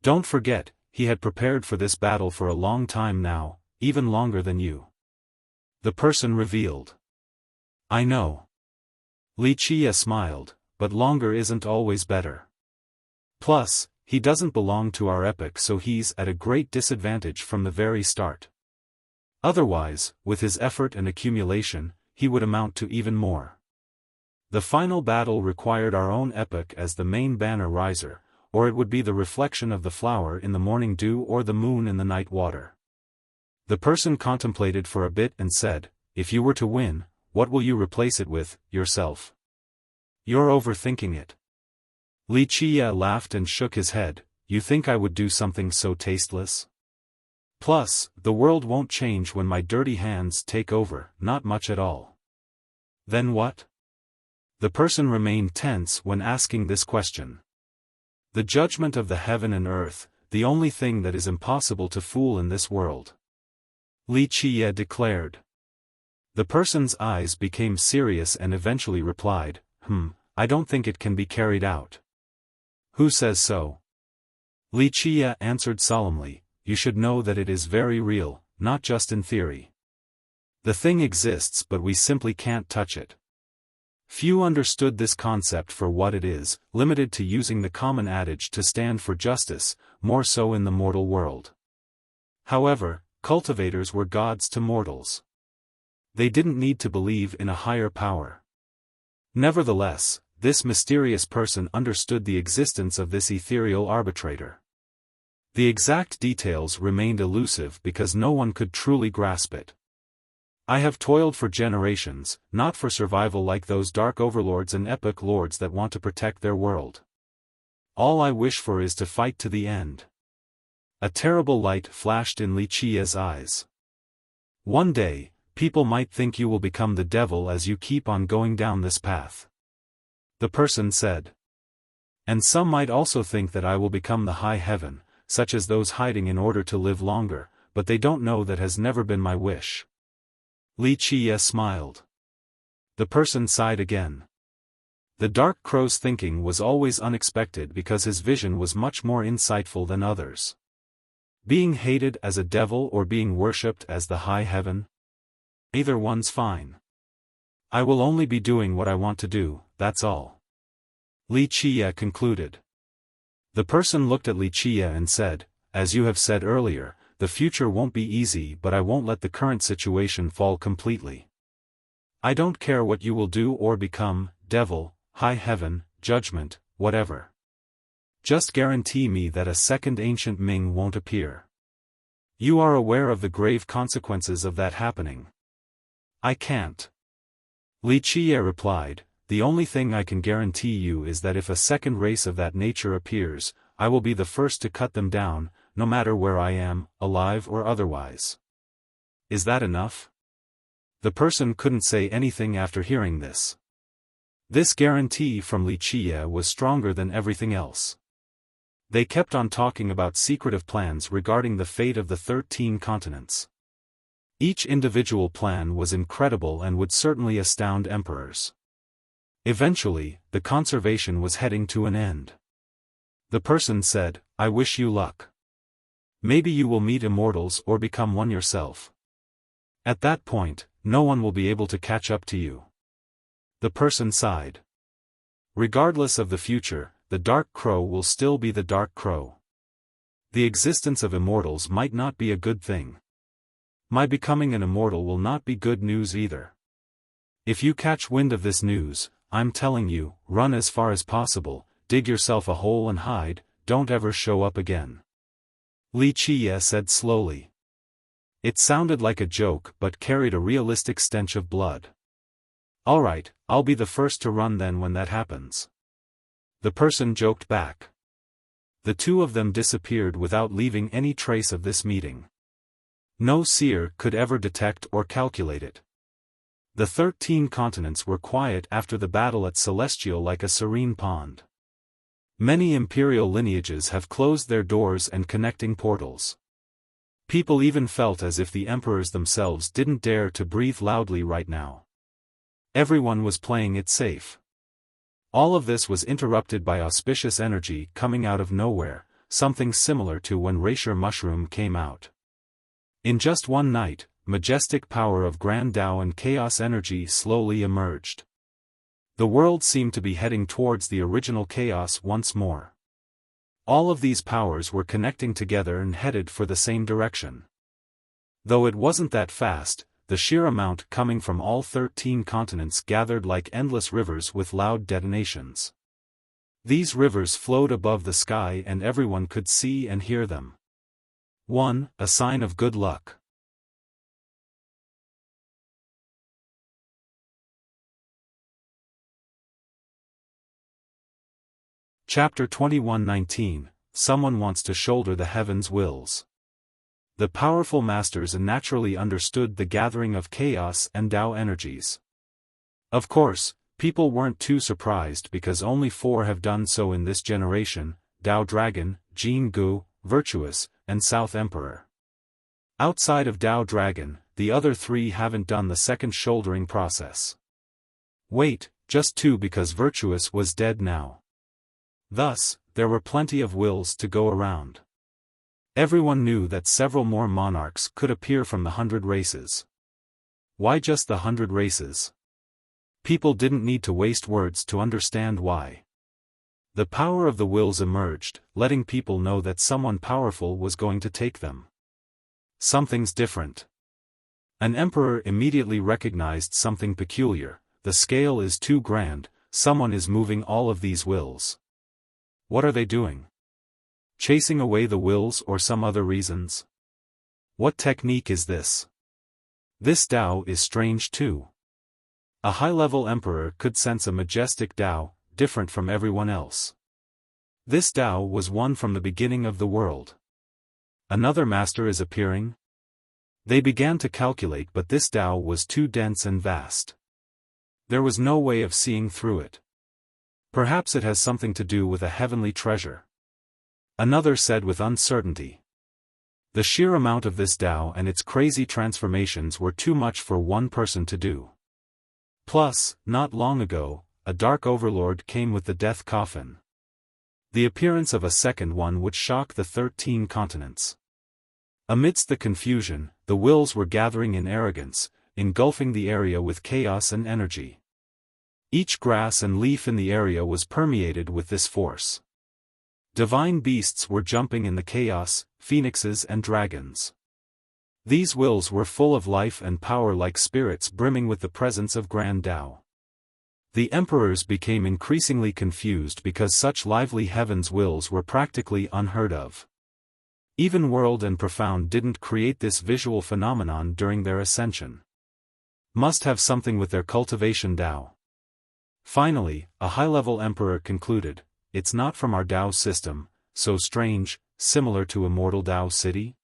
Don't forget, he had prepared for this battle for a long time now, even longer than you." The person revealed. "I know." Li Qie smiled, but longer isn't always better. Plus, he doesn't belong to our epoch, so he's at a great disadvantage from the very start. Otherwise, with his effort and accumulation, he would amount to even more. The final battle required our own epoch as the main banner riser, or it would be the reflection of the flower in the morning dew or the moon in the night water. The person contemplated for a bit and said, "If you were to win, what will you replace it with, yourself?" "You're overthinking it." Li Qie laughed and shook his head. "You think I would do something so tasteless? Plus, the world won't change when my dirty hands take over, not much at all." "Then what?" The person remained tense when asking this question. "The judgment of the heaven and earth, the only thing that is impossible to fool in this world," Li Qie declared. The person's eyes became serious and eventually replied, I don't think it can be carried out." "Who says so?" Li Qie answered solemnly, "You should know that it is very real, not just in theory. The thing exists, but we simply can't touch it." Few understood this concept for what it is, limited to using the common adage to stand for justice, more so in the mortal world. However, cultivators were gods to mortals. They didn't need to believe in a higher power. Nevertheless, this mysterious person understood the existence of this ethereal arbitrator. The exact details remained elusive because no one could truly grasp it. "I have toiled for generations, not for survival like those dark overlords and epic lords that want to protect their world. All I wish for is to fight to the end." A terrible light flashed in Li Qie's eyes. "One day, people might think you will become the devil as you keep on going down this path," the person said. "And some might also think that I will become the high heaven, such as those hiding in order to live longer, but they don't know that has never been my wish." Li Qie smiled. The person sighed again. The dark crow's thinking was always unexpected because his vision was much more insightful than others. Being hated as a devil or being worshipped as the high heaven? Either one's fine. I will only be doing what I want to do, that's all. Li Qie concluded. The person looked at Li Qie and said, "As you have said earlier, the future won't be easy, but I won't let the current situation fall completely. I don't care what you will do or become, devil, high heaven, judgment, whatever. Just guarantee me that a second ancient Ming won't appear. You are aware of the grave consequences of that happening." "I can't." Li Qie replied, "The only thing I can guarantee you is that if a second race of that nature appears, I will be the first to cut them down, no matter where I am, alive or otherwise." "Is that enough?" The person couldn't say anything after hearing this. This guarantee from Li Qie was stronger than everything else. They kept on talking about secretive plans regarding the fate of the 13 continents. Each individual plan was incredible and would certainly astound emperors. Eventually, the conversation was heading to an end. The person said, "I wish you luck. Maybe you will meet immortals or become one yourself. At that point, no one will be able to catch up to you." The person sighed. Regardless of the future, the dark crow will still be the dark crow. The existence of immortals might not be a good thing. My becoming an immortal will not be good news either. If you catch wind of this news, I'm telling you, run as far as possible, dig yourself a hole and hide, don't ever show up again. Li Qie said slowly. It sounded like a joke but carried a realistic stench of blood. "Alright, I'll be the first to run then when that happens." The person joked back. The two of them disappeared without leaving any trace of this meeting. No seer could ever detect or calculate it. The 13 continents were quiet after the battle at Celestial like a serene pond. Many imperial lineages have closed their doors and connecting portals. People even felt as if the emperors themselves didn't dare to breathe loudly right now. Everyone was playing it safe. All of this was interrupted by auspicious energy coming out of nowhere, something similar to when Reishi Mushroom came out. In just one night, majestic power of Grand Tao and chaos energy slowly emerged. The world seemed to be heading towards the original chaos once more. All of these powers were connecting together and headed for the same direction. Though it wasn't that fast, the sheer amount coming from all 13 continents gathered like endless rivers with loud detonations. These rivers flowed above the sky and everyone could see and hear them. 1. A sign of good luck. Chapter 21:19. Someone wants to shoulder the heavens' wills. The powerful masters naturally understood the gathering of chaos and Tao energies. Of course, people weren't too surprised because only 4 have done so in this generation: Tao Dragon, Jin Gu, Virtuous, and South Emperor. Outside of Tao Dragon, the other 3 haven't done the second shouldering process. Wait, just 2 because Virtuous was dead now. Thus, there were plenty of wills to go around. Everyone knew that several more monarchs could appear from the 100 races. Why just the 100 races? People didn't need to waste words to understand why. The power of the wills emerged, letting people know that someone powerful was going to take them. Something's different. An emperor immediately recognized something peculiar. The scale is too grand, someone is moving all of these wills. What are they doing? Chasing away the wills or some other reasons? What technique is this? This Tao is strange too. A high-level emperor could sense a majestic Tao, different from everyone else. This Tao was one from the beginning of the world. Another master is appearing? They began to calculate, but this Tao was too dense and vast. There was no way of seeing through it. Perhaps it has something to do with a heavenly treasure. Another said with uncertainty. The sheer amount of this Tao and its crazy transformations were too much for one person to do. Plus, not long ago, a dark overlord came with the death coffin. The appearance of a second one would shock the 13 continents. Amidst the confusion, the wills were gathering in arrogance, engulfing the area with chaos and energy. Each grass and leaf in the area was permeated with this force. Divine beasts were jumping in the chaos, phoenixes and dragons. These wills were full of life and power like spirits brimming with the presence of Grand Tao. The emperors became increasingly confused because such lively heavens wills were practically unheard of. Even World and Profound didn't create this visual phenomenon during their ascension. Must have something with their cultivation Tao. Finally, a high-level emperor concluded, it's not from our Tao system, so strange, similar to Immortal Tao City?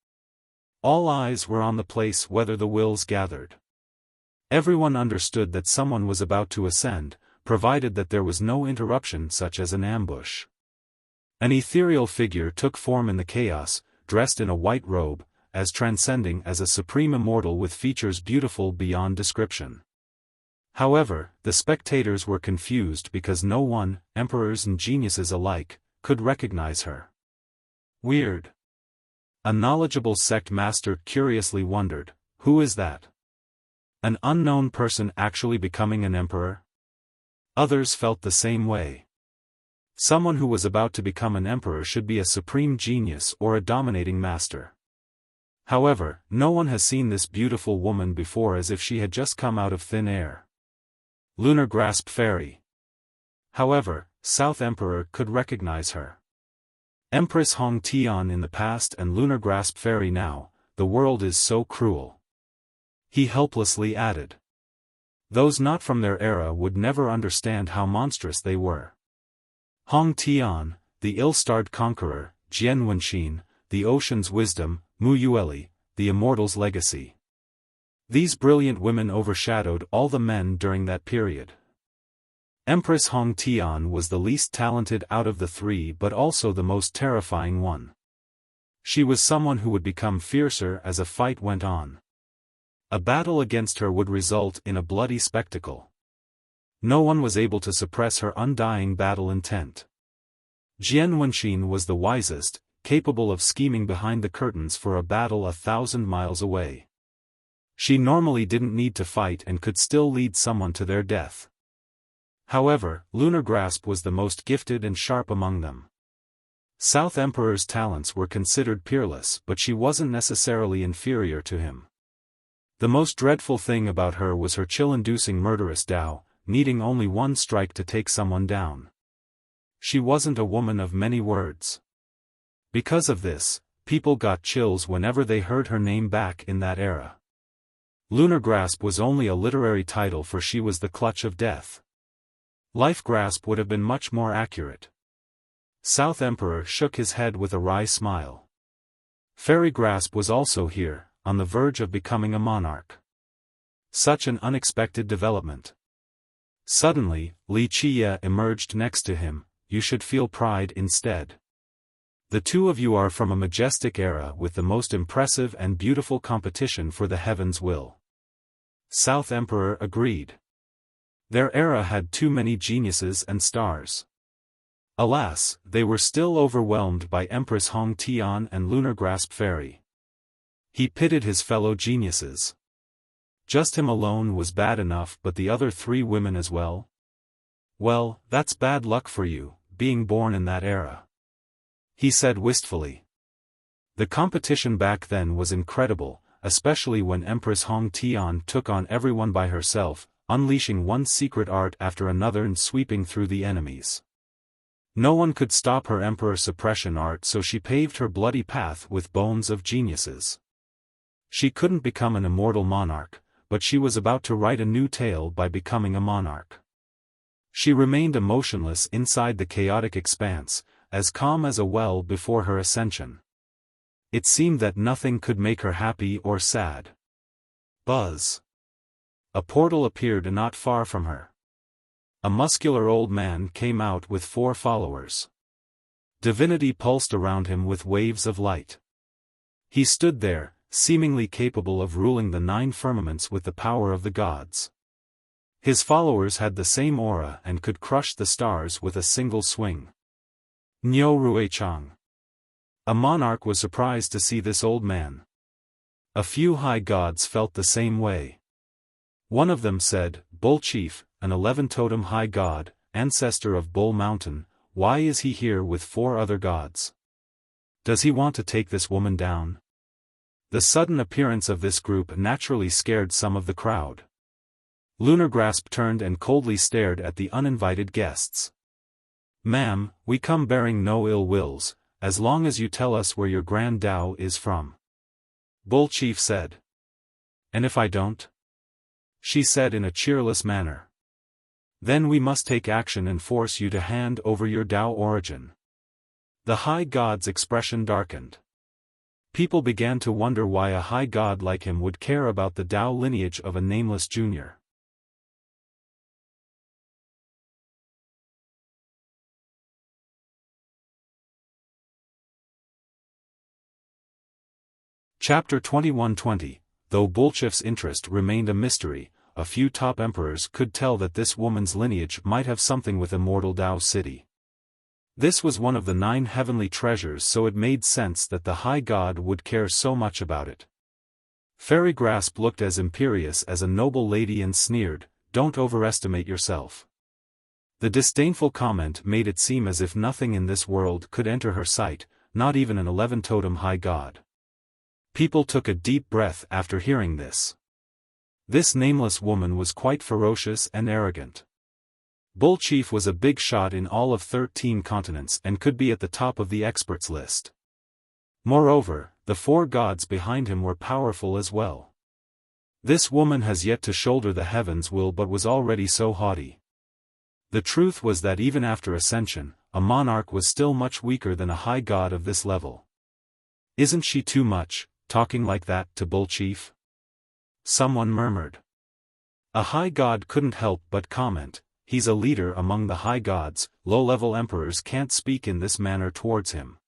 All eyes were on the place where the wills gathered. Everyone understood that someone was about to ascend, provided that there was no interruption such as an ambush. An ethereal figure took form in the chaos, dressed in a white robe, as transcending as a supreme immortal with features beautiful beyond description. However, the spectators were confused because no one, emperors and geniuses alike, could recognize her. Weird. A knowledgeable sect master curiously wondered, who is that? An unknown person actually becoming an emperor? Others felt the same way. Someone who was about to become an emperor should be a supreme genius or a dominating master. However, no one has seen this beautiful woman before, as if she had just come out of thin air. Lunar Grasp Fairy. However, South Emperor could recognize her. Empress Hong Tian in the past and Lunar Grasp Fairy now, the world is so cruel. He helplessly added. Those not from their era would never understand how monstrous they were. Hong Tian, the ill-starred conqueror, Jian Wenxin, the ocean's wisdom, Mu Yueli, the immortal's legacy. These brilliant women overshadowed all the men during that period. Empress Hong Tian was the least talented out of the 3 but also the most terrifying one. She was someone who would become fiercer as a fight went on. A battle against her would result in a bloody spectacle. No one was able to suppress her undying battle intent. Jian Wenxin was the wisest, capable of scheming behind the curtains for a battle 1,000 miles away. She normally didn't need to fight and could still lead someone to their death. However, Lunar Grasp was the most gifted and sharp among them. South Emperor's talents were considered peerless, but she wasn't necessarily inferior to him. The most dreadful thing about her was her chill-inducing murderous Tao, needing only one strike to take someone down. She wasn't a woman of many words. Because of this, people got chills whenever they heard her name back in that era. Lunar Grasp was only a literary title, for she was the clutch of death. Life Grasp would have been much more accurate. South Emperor shook his head with a wry smile. Fairy Grasp was also here, on the verge of becoming a monarch. Such an unexpected development. Suddenly, Wuxia emerged next to him. You should feel pride instead. The two of you are from a majestic era with the most impressive and beautiful competition for the heavens will. South Emperor agreed. Their era had too many geniuses and stars. Alas, they were still overwhelmed by Empress Hong Tian and Lunar Grasp Fairy. He pitied his fellow geniuses. Just him alone was bad enough, but the other three women as well? Well, that's bad luck for you, being born in that era. He said wistfully. The competition back then was incredible, especially when Empress Hong Tian took on everyone by herself, unleashing one secret art after another and sweeping through the enemies. No one could stop her emperor suppression art, so she paved her bloody path with bones of geniuses. She couldn't become an immortal monarch, but she was about to write a new tale by becoming a monarch. She remained emotionless inside the chaotic expanse, as calm as a well before her ascension. It seemed that nothing could make her happy or sad. Buzz. A portal appeared not far from her. A muscular old man came out with 4 followers. Divinity pulsed around him with waves of light. He stood there, seemingly capable of ruling the 9 firmaments with the power of the gods. His followers had the same aura and could crush the stars with a single swing. Niu Ruichang. A monarch was surprised to see this old man. A few high gods felt the same way. One of them said, Bull Chief, an 11-totem high god, ancestor of Bull Mountain, why is he here with 4 other gods? Does he want to take this woman down? The sudden appearance of this group naturally scared some of the crowd. Lunar Grasp turned and coldly stared at the uninvited guests. Ma'am, we come bearing no ill wills, as long as you tell us where your grand Tao is from. Bull Chief said. And if I don't? She said in a cheerless manner. Then we must take action and force you to hand over your Tao origin. The high god's expression darkened. People began to wonder why a high god like him would care about the Tao lineage of a nameless junior. Chapter 2120. Though Bullchief's interest remained a mystery, a few top emperors could tell that this woman's lineage might have something with immortal Tao City. This was one of the 9 heavenly treasures, so it made sense that the high god would care so much about it. Fairy Grasp looked as imperious as a noble lady and sneered, "Don't overestimate yourself." The disdainful comment made it seem as if nothing in this world could enter her sight, not even an 11-totem high god. People took a deep breath after hearing this. This nameless woman was quite ferocious and arrogant. Bull Chief was a big shot in all of 13 continents and could be at the top of the experts list. Moreover, the 4 gods behind him were powerful as well. This woman has yet to shoulder the heavens will but was already so haughty. The truth was that even after ascension, a monarch was still much weaker than a high god of this level. Isn't she too much, talking like that to Bull Chief? Someone murmured. A high god couldn't help but comment, he's a leader among the high gods, low-level emperors can't speak in this manner towards him.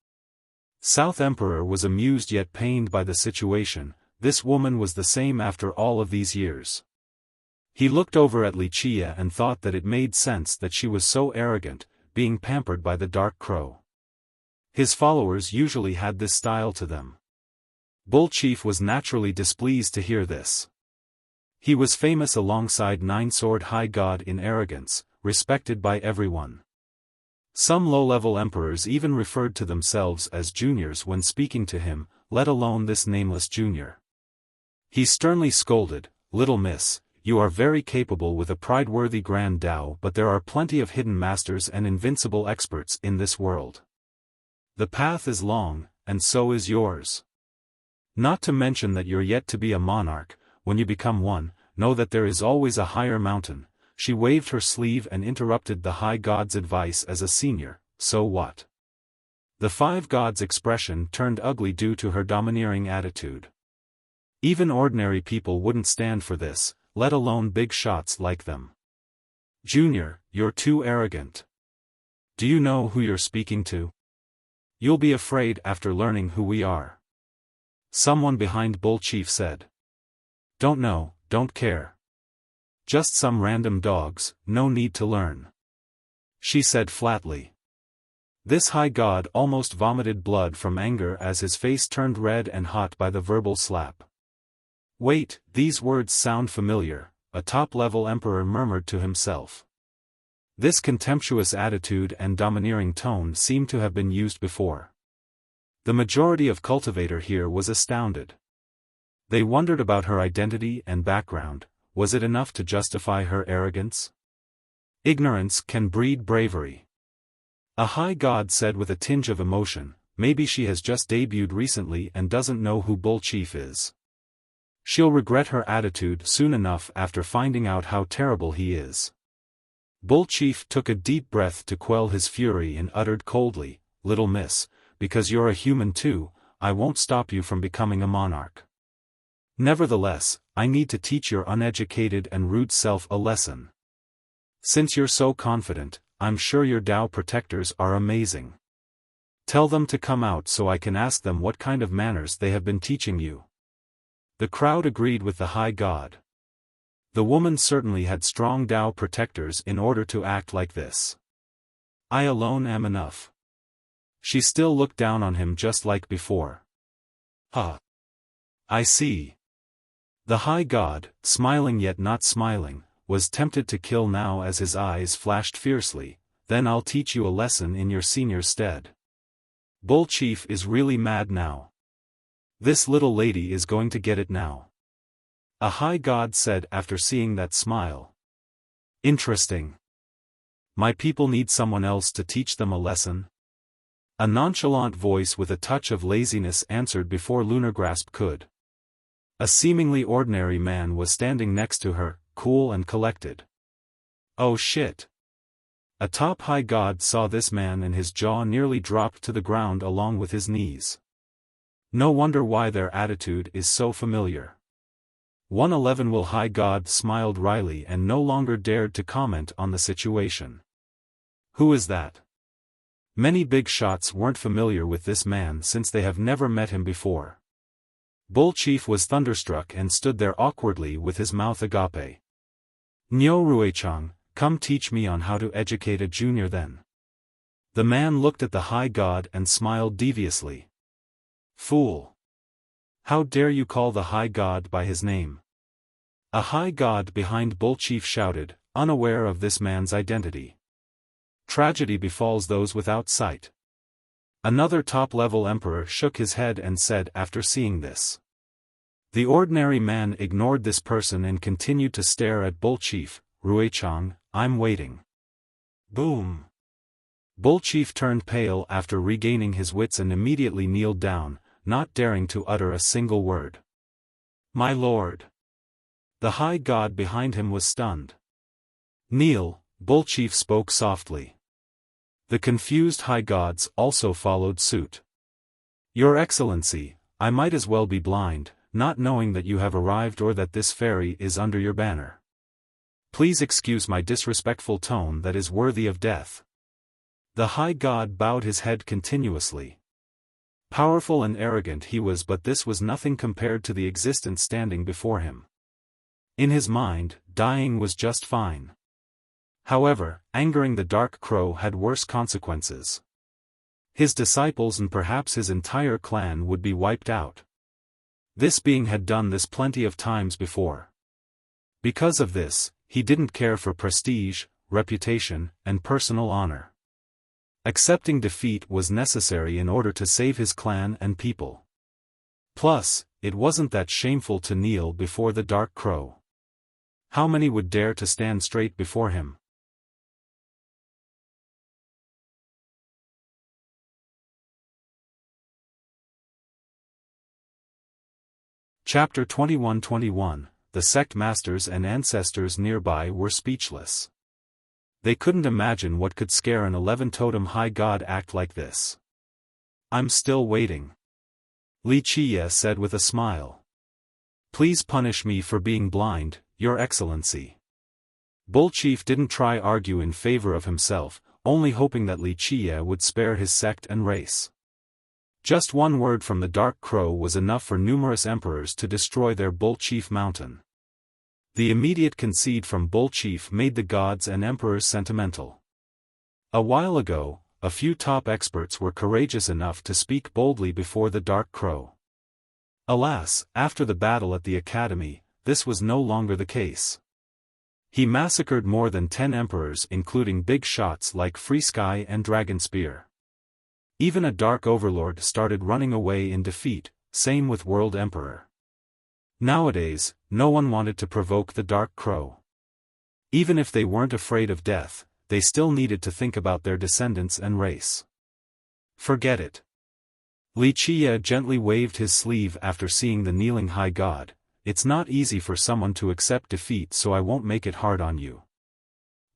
South Emperor was amused yet pained by the situation. This woman was the same after all of these years. He looked over at Wuxia and thought that it made sense that she was so arrogant, being pampered by the Dark Crow. His followers usually had this style to them. Bull Chief was naturally displeased to hear this. He was famous alongside 9-sword high god in arrogance, respected by everyone. Some low-level emperors even referred to themselves as juniors when speaking to him, let alone this nameless junior. He sternly scolded, "Little miss, you are very capable with a pride-worthy grand Tao, but there are plenty of hidden masters and invincible experts in this world. The path is long, and so is yours. Not to mention that you're yet to be a monarch. When you become one, know that there is always a higher mountain." She waved her sleeve and interrupted the high god's advice as a senior. So what? The five gods' expression turned ugly due to her domineering attitude. Even ordinary people wouldn't stand for this, let alone big shots like them. "Junior, you're too arrogant. Do you know who you're speaking to? You'll be afraid after learning who we are." Someone behind Bull Chief said. "Don't know, don't care. Just some random dogs, no need to learn," she said flatly. This high god almost vomited blood from anger as his face turned red and hot by the verbal slap. "Wait, these words sound familiar," a top-level emperor murmured to himself. This contemptuous attitude and domineering tone seemed to have been used before. The majority of cultivator here was astounded. They wondered about her identity and background. Was it enough to justify her arrogance? Ignorance can breed bravery. A high god said with a tinge of emotion, "Maybe she has just debuted recently and doesn't know who Bull Chief is. She'll regret her attitude soon enough after finding out how terrible he is." Bull Chief took a deep breath to quell his fury and uttered coldly, "Little miss, because you're a human too, I won't stop you from becoming a monarch. Nevertheless, I need to teach your uneducated and rude self a lesson. Since you're so confident, I'm sure your Tao protectors are amazing. Tell them to come out so I can ask them what kind of manners they have been teaching you." The crowd agreed with the high god. The woman certainly had strong Tao protectors in order to act like this. "I alone am enough." She still looked down on him just like before. "Huh. I see." The high god, smiling yet not smiling, was tempted to kill now as his eyes flashed fiercely. "Then I'll teach you a lesson in your senior's stead." Bull Chief is really mad now. This little lady is going to get it now. A high god said after seeing that smile. "Interesting. My people need someone else to teach them a lesson?" A nonchalant voice with a touch of laziness answered before Lunargrasp could. A seemingly ordinary man was standing next to her, cool and collected. "Oh shit." A top high god saw this man and his jaw nearly dropped to the ground along with his knees. No wonder why their attitude is so familiar. 111 Will high god smiled wryly and no longer dared to comment on the situation. "Who is that?" Many big shots weren't familiar with this man since they have never met him before. Bull Chief was thunderstruck and stood there awkwardly with his mouth agape. "Nyo Ruechang, come teach me on how to educate a junior then." The man looked at the high god and smiled deviously. "Fool! How dare you call the high god by his name?" A high god behind Bull Chief shouted, unaware of this man's identity. Tragedy befalls those without sight. Another top-level emperor shook his head and said after seeing this. The ordinary man ignored this person and continued to stare at Bull Chief. "Ruechang, I'm waiting." Boom! Bull Chief turned pale after regaining his wits and immediately kneeled down, not daring to utter a single word. "My lord." The high god behind him was stunned. "Kneel," Bull Chief spoke softly. The confused high gods also followed suit. "Your Excellency, I might as well be blind, not knowing that you have arrived or that this ferry is under your banner. Please excuse my disrespectful tone that is worthy of death." The high god bowed his head continuously. Powerful and arrogant he was, but this was nothing compared to the existence standing before him. In his mind, dying was just fine. However, angering the Dark Crow had worse consequences. His disciples and perhaps his entire clan would be wiped out. This being had done this plenty of times before. Because of this, he didn't care for prestige, reputation, and personal honor. Accepting defeat was necessary in order to save his clan and people. Plus, it wasn't that shameful to kneel before the Dark Crow. How many would dare to stand straight before him? Chapter 21-21. The sect masters and ancestors nearby were speechless. They couldn't imagine what could scare an 11-totem high god act like this. "I'm still waiting," Wuxia said with a smile. "Please punish me for being blind, Your Excellency." Bull Chief didn't try argue in favor of himself, only hoping that Wuxia would spare his sect and race. Just one word from the Dark Crow was enough for numerous emperors to destroy their Bull Chief mountain. The immediate concede from Bull Chief made the gods and emperors sentimental. A while ago, a few top experts were courageous enough to speak boldly before the Dark Crow. Alas, after the battle at the academy, this was no longer the case. He massacred more than 10 emperors, including big shots like Free Sky and Dragon Spear. Even a Dark Overlord started running away in defeat, same with World Emperor. Nowadays, no one wanted to provoke the Dark Crow. Even if they weren't afraid of death, they still needed to think about their descendants and race. "Forget it." Wuxia gently waved his sleeve after seeing the kneeling high god. "It's not easy for someone to accept defeat, so I won't make it hard on you.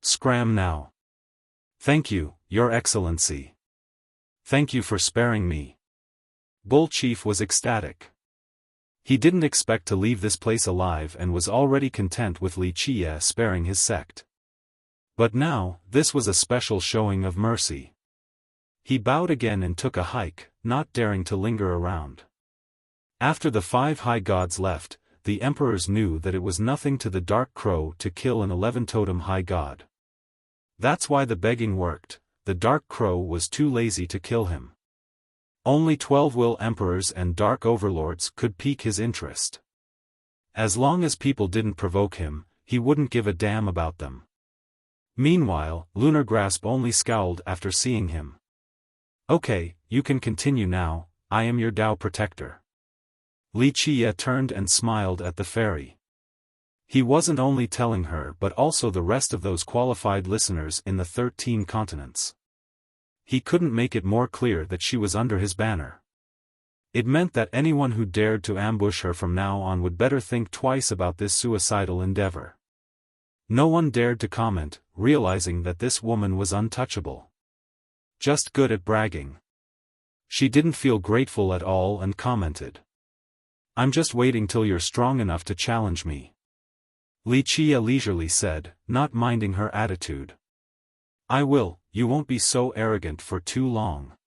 Scram now." "Thank you, Your Excellency. Thank you for sparing me." Bull Chief was ecstatic. He didn't expect to leave this place alive and was already content with Wuxia sparing his sect. But now, this was a special showing of mercy. He bowed again and took a hike, not daring to linger around. After the 5 high gods left, the emperors knew that it was nothing to the Dark Crow to kill an 11-totem high god. That's why the begging worked. The Dark Crow was too lazy to kill him. Only 12 will emperors and Dark Overlords could pique his interest. As long as people didn't provoke him, he wouldn't give a damn about them. Meanwhile, Lunar Grasp only scowled after seeing him. "Okay, you can continue now, I am your Tao protector." Wuxia turned and smiled at the fairy. He wasn't only telling her but also the rest of those qualified listeners in the 13 continents. He couldn't make it more clear that she was under his banner. It meant that anyone who dared to ambush her from now on would better think twice about this suicidal endeavor. No one dared to comment, realizing that this woman was untouchable. Just good at bragging. She didn't feel grateful at all and commented, "I'm just waiting till you're strong enough to challenge me." Wuxia leisurely said, not minding her attitude. "I will, you won't be so arrogant for too long,"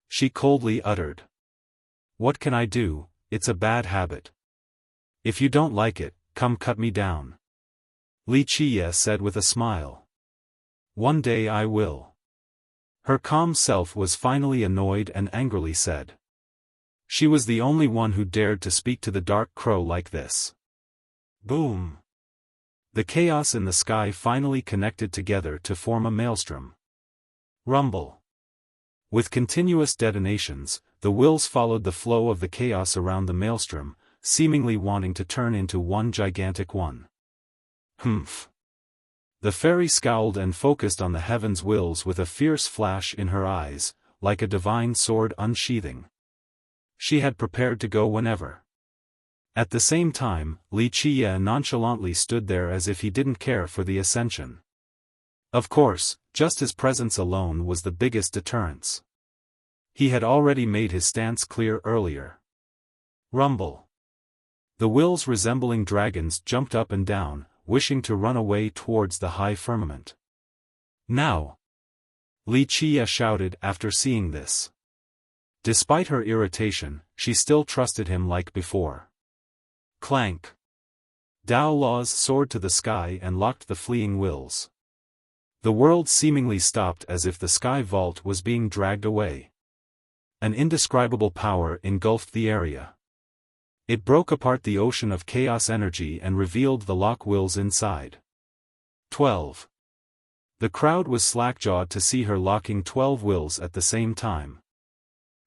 she coldly uttered. "What can I do? It's a bad habit. If you don't like it, come cut me down," Wuxia said with a smile. "One day I will." Her calm self was finally annoyed and angrily said. She was the only one who dared to speak to the Dark Crow like this. Boom! The chaos in the sky finally connected together to form a maelstrom. Rumble. With continuous detonations, the wills followed the flow of the chaos around the maelstrom, seemingly wanting to turn into one gigantic one. Humph. The fairy scowled and focused on the heavens' wills with a fierce flash in her eyes, like a divine sword unsheathing. She had prepared to go whenever. At the same time, Wuxia nonchalantly stood there as if he didn't care for the ascension. Of course, just his presence alone was the biggest deterrence. He had already made his stance clear earlier. Rumble. The wills resembling dragons jumped up and down, wishing to run away towards the high firmament. "Now!" Wuxia shouted after seeing this. Despite her irritation, she still trusted him like before. Clank. Tao laws soared to the sky and locked the fleeing wills. The world seemingly stopped as if the sky vault was being dragged away. An indescribable power engulfed the area. It broke apart the ocean of chaos energy and revealed the lock wills inside. 12. The crowd was slack-jawed to see her locking 12 wills at the same time.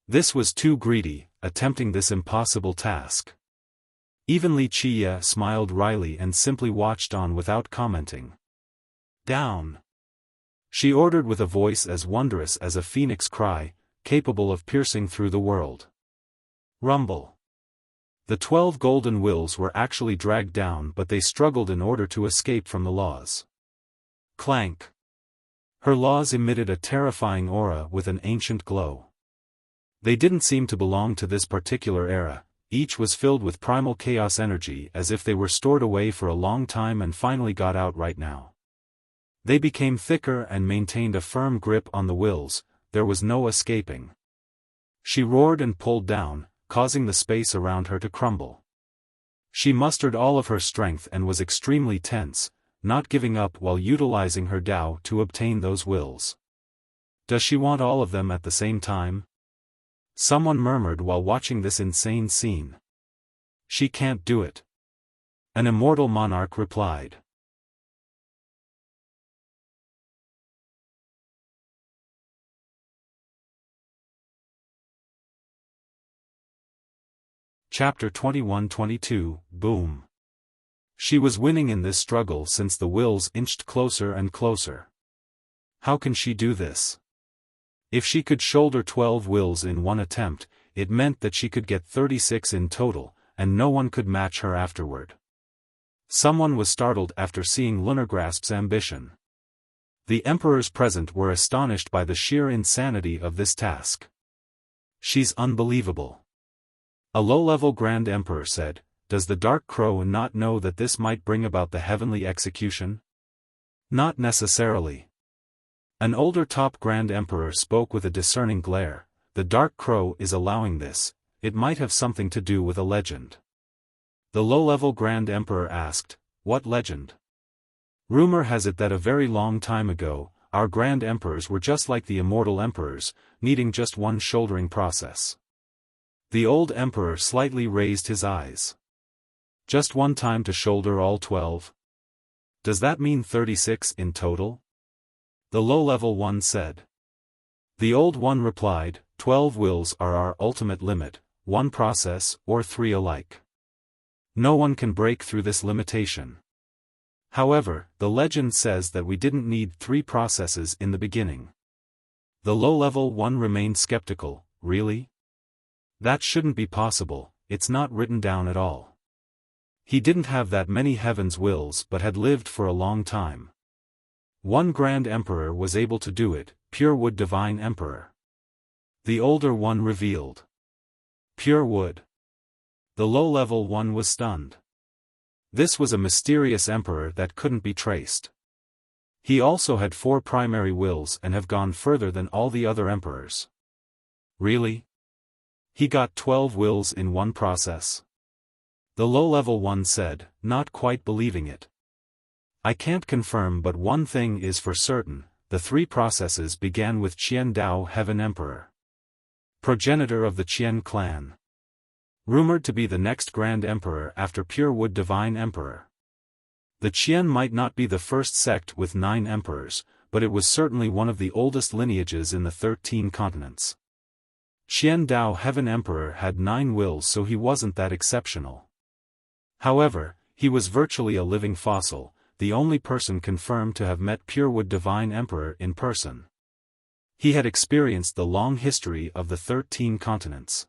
This was too greedy, attempting this impossible task. Even Li Qia smiled wryly and simply watched on without commenting. Down! She ordered with a voice as wondrous as a phoenix cry, capable of piercing through the world. Rumble! The 12 golden wills were actually dragged down, but they struggled in order to escape from the laws. Clank! Her laws emitted a terrifying aura with an ancient glow. They didn't seem to belong to this particular era. Each was filled with primal chaos energy, as if they were stored away for a long time and finally got out right now. They became thicker and maintained a firm grip on the wills. There was no escaping. She roared and pulled down, causing the space around her to crumble. She mustered all of her strength and was extremely tense, not giving up while utilizing her Tao to obtain those wills. Does she want all of them at the same time? Someone murmured while watching this insane scene. She can't do it. An immortal monarch replied. Chapter 21-22, Boom. She was winning in this struggle since the wills inched closer and closer. How can she do this? If she could shoulder 12 wills in one attempt, it meant that she could get 36 in total, and no one could match her afterward. Someone was startled after seeing Lunargrasp's ambition. The emperors present were astonished by the sheer insanity of this task. She's unbelievable. A low-level Grand Emperor said, "Does the Dark Crow not know that this might bring about the heavenly execution?" Not necessarily. An older top Grand Emperor spoke with a discerning glare. The Dark Crow is allowing this. It might have something to do with a legend. The low-level Grand Emperor asked, "What legend?" Rumor has it that a very long time ago, our Grand Emperors were just like the immortal emperors, needing just one shouldering process. The old emperor slightly raised his eyes. Just one time to shoulder all 12? Does that mean 36 in total? The low-level one said. The old one replied, 12 wills are our ultimate limit, one process or 3 alike. No one can break through this limitation. However, the legend says that we didn't need 3 processes in the beginning. The low-level one remained skeptical. Really? That shouldn't be possible, it's not written down at all. He didn't have that many heaven's wills but had lived for a long time. One Grand Emperor was able to do it, Pure Wood Divine Emperor. The older one revealed. Pure Wood. The low-level one was stunned. This was a mysterious emperor that couldn't be traced. He also had 4 primary wills and have gone further than all the other emperors. Really? He got 12 wills in one process? The low-level one said, not quite believing it. I can't confirm, but one thing is for certain, the 3 processes began with Qian Dao Heaven Emperor, progenitor of the Qian clan. Rumored to be the next Grand Emperor after Pure Wood Divine Emperor. The Qian might not be the first sect with 9 emperors, but it was certainly one of the oldest lineages in the 13 continents. Qian Dao Heaven Emperor had 9 wills, so he wasn't that exceptional. However, he was virtually a living fossil, the only person confirmed to have met Pure Wood Divine Emperor in person. He had experienced the long history of the 13 continents.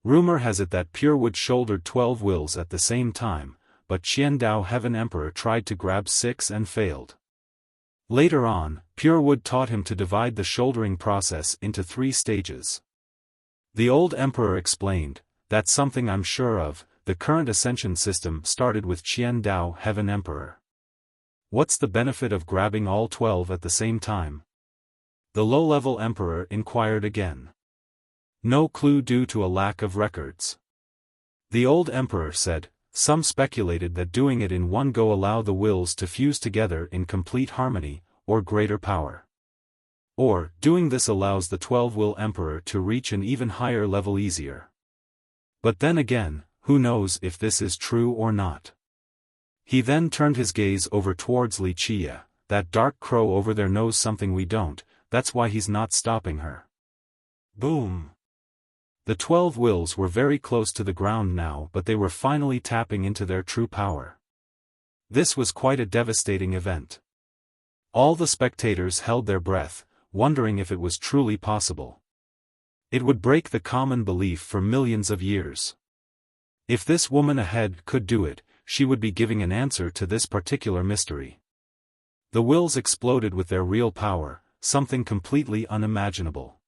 Rumor has it that Pure Wood shouldered 12 wills at the same time, but Qian Dao Heaven Emperor tried to grab 6 and failed. Later on, Pure Wood taught him to divide the shouldering process into 3 stages. The old emperor explained, that's something I'm sure of. The current ascension system started with Qian Dao Heaven Emperor. What's the benefit of grabbing all 12 at the same time? The low-level emperor inquired again. No clue due to a lack of records. The old emperor said, some speculated that doing it in one go allow the wills to fuse together in complete harmony, or greater power. Or, doing this allows the 12-will emperor to reach an even higher level easier. But then again, who knows if this is true or not? He then turned his gaze over towards Li Qia. that dark crow over there knows something we don't, that's why he's not stopping her. Boom! The 12 wills were very close to the ground now, but they were finally tapping into their true power. This was quite a devastating event. All the spectators held their breath, wondering if it was truly possible. It would break the common belief for millions of years. If this woman ahead could do it, she would be giving an answer to this particular mystery. The wills exploded with their real power, something completely unimaginable.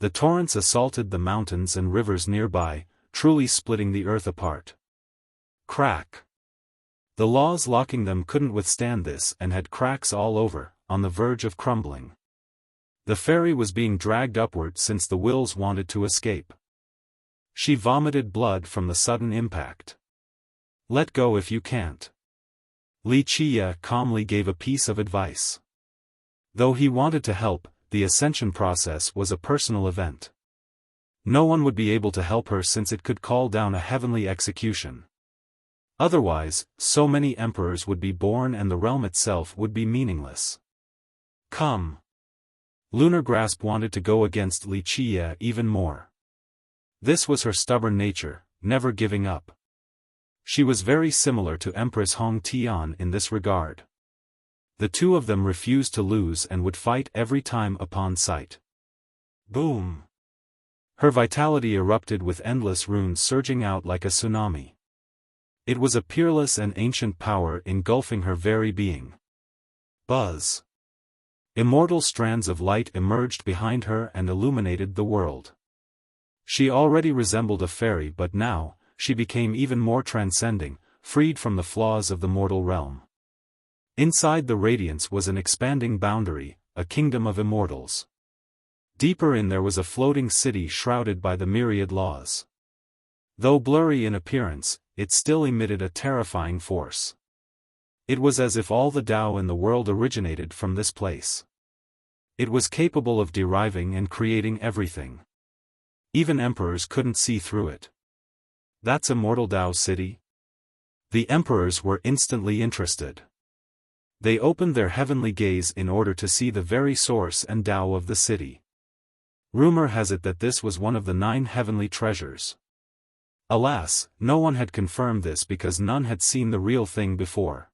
The torrents assaulted the mountains and rivers nearby, truly splitting the earth apart. Crack! The laws locking them couldn't withstand this and had cracks all over, on the verge of crumbling. The fairy was being dragged upward since the wills wanted to escape. She vomited blood from the sudden impact. Let go if you can't. Wuxia calmly gave a piece of advice. Though he wanted to help, the ascension process was a personal event. No one would be able to help her since it could call down a heavenly execution. Otherwise, so many emperors would be born and the realm itself would be meaningless. Come! Lunar Grasp wanted to go against Wuxia even more. This was her stubborn nature, never giving up. She was very similar to Empress Hong Tian in this regard. The two of them refused to lose and would fight every time upon sight. Boom! Her vitality erupted with endless runes surging out like a tsunami. It was a peerless and ancient power engulfing her very being. Buzz! Immortal strands of light emerged behind her and illuminated the world. She already resembled a fairy, but now, she became even more transcending, freed from the flaws of the mortal realm. Inside the radiance was an expanding boundary, a kingdom of immortals. Deeper in there was a floating city shrouded by the myriad laws. Though blurry in appearance, it still emitted a terrifying force. It was as if all the Tao in the world originated from this place. It was capable of deriving and creating everything. Even emperors couldn't see through it. That's Immortal Tao City? The emperors were instantly interested. They opened their heavenly gaze in order to see the very source and Tao of the city. Rumor has it that this was one of the 9 heavenly treasures. Alas, no one had confirmed this because none had seen the real thing before.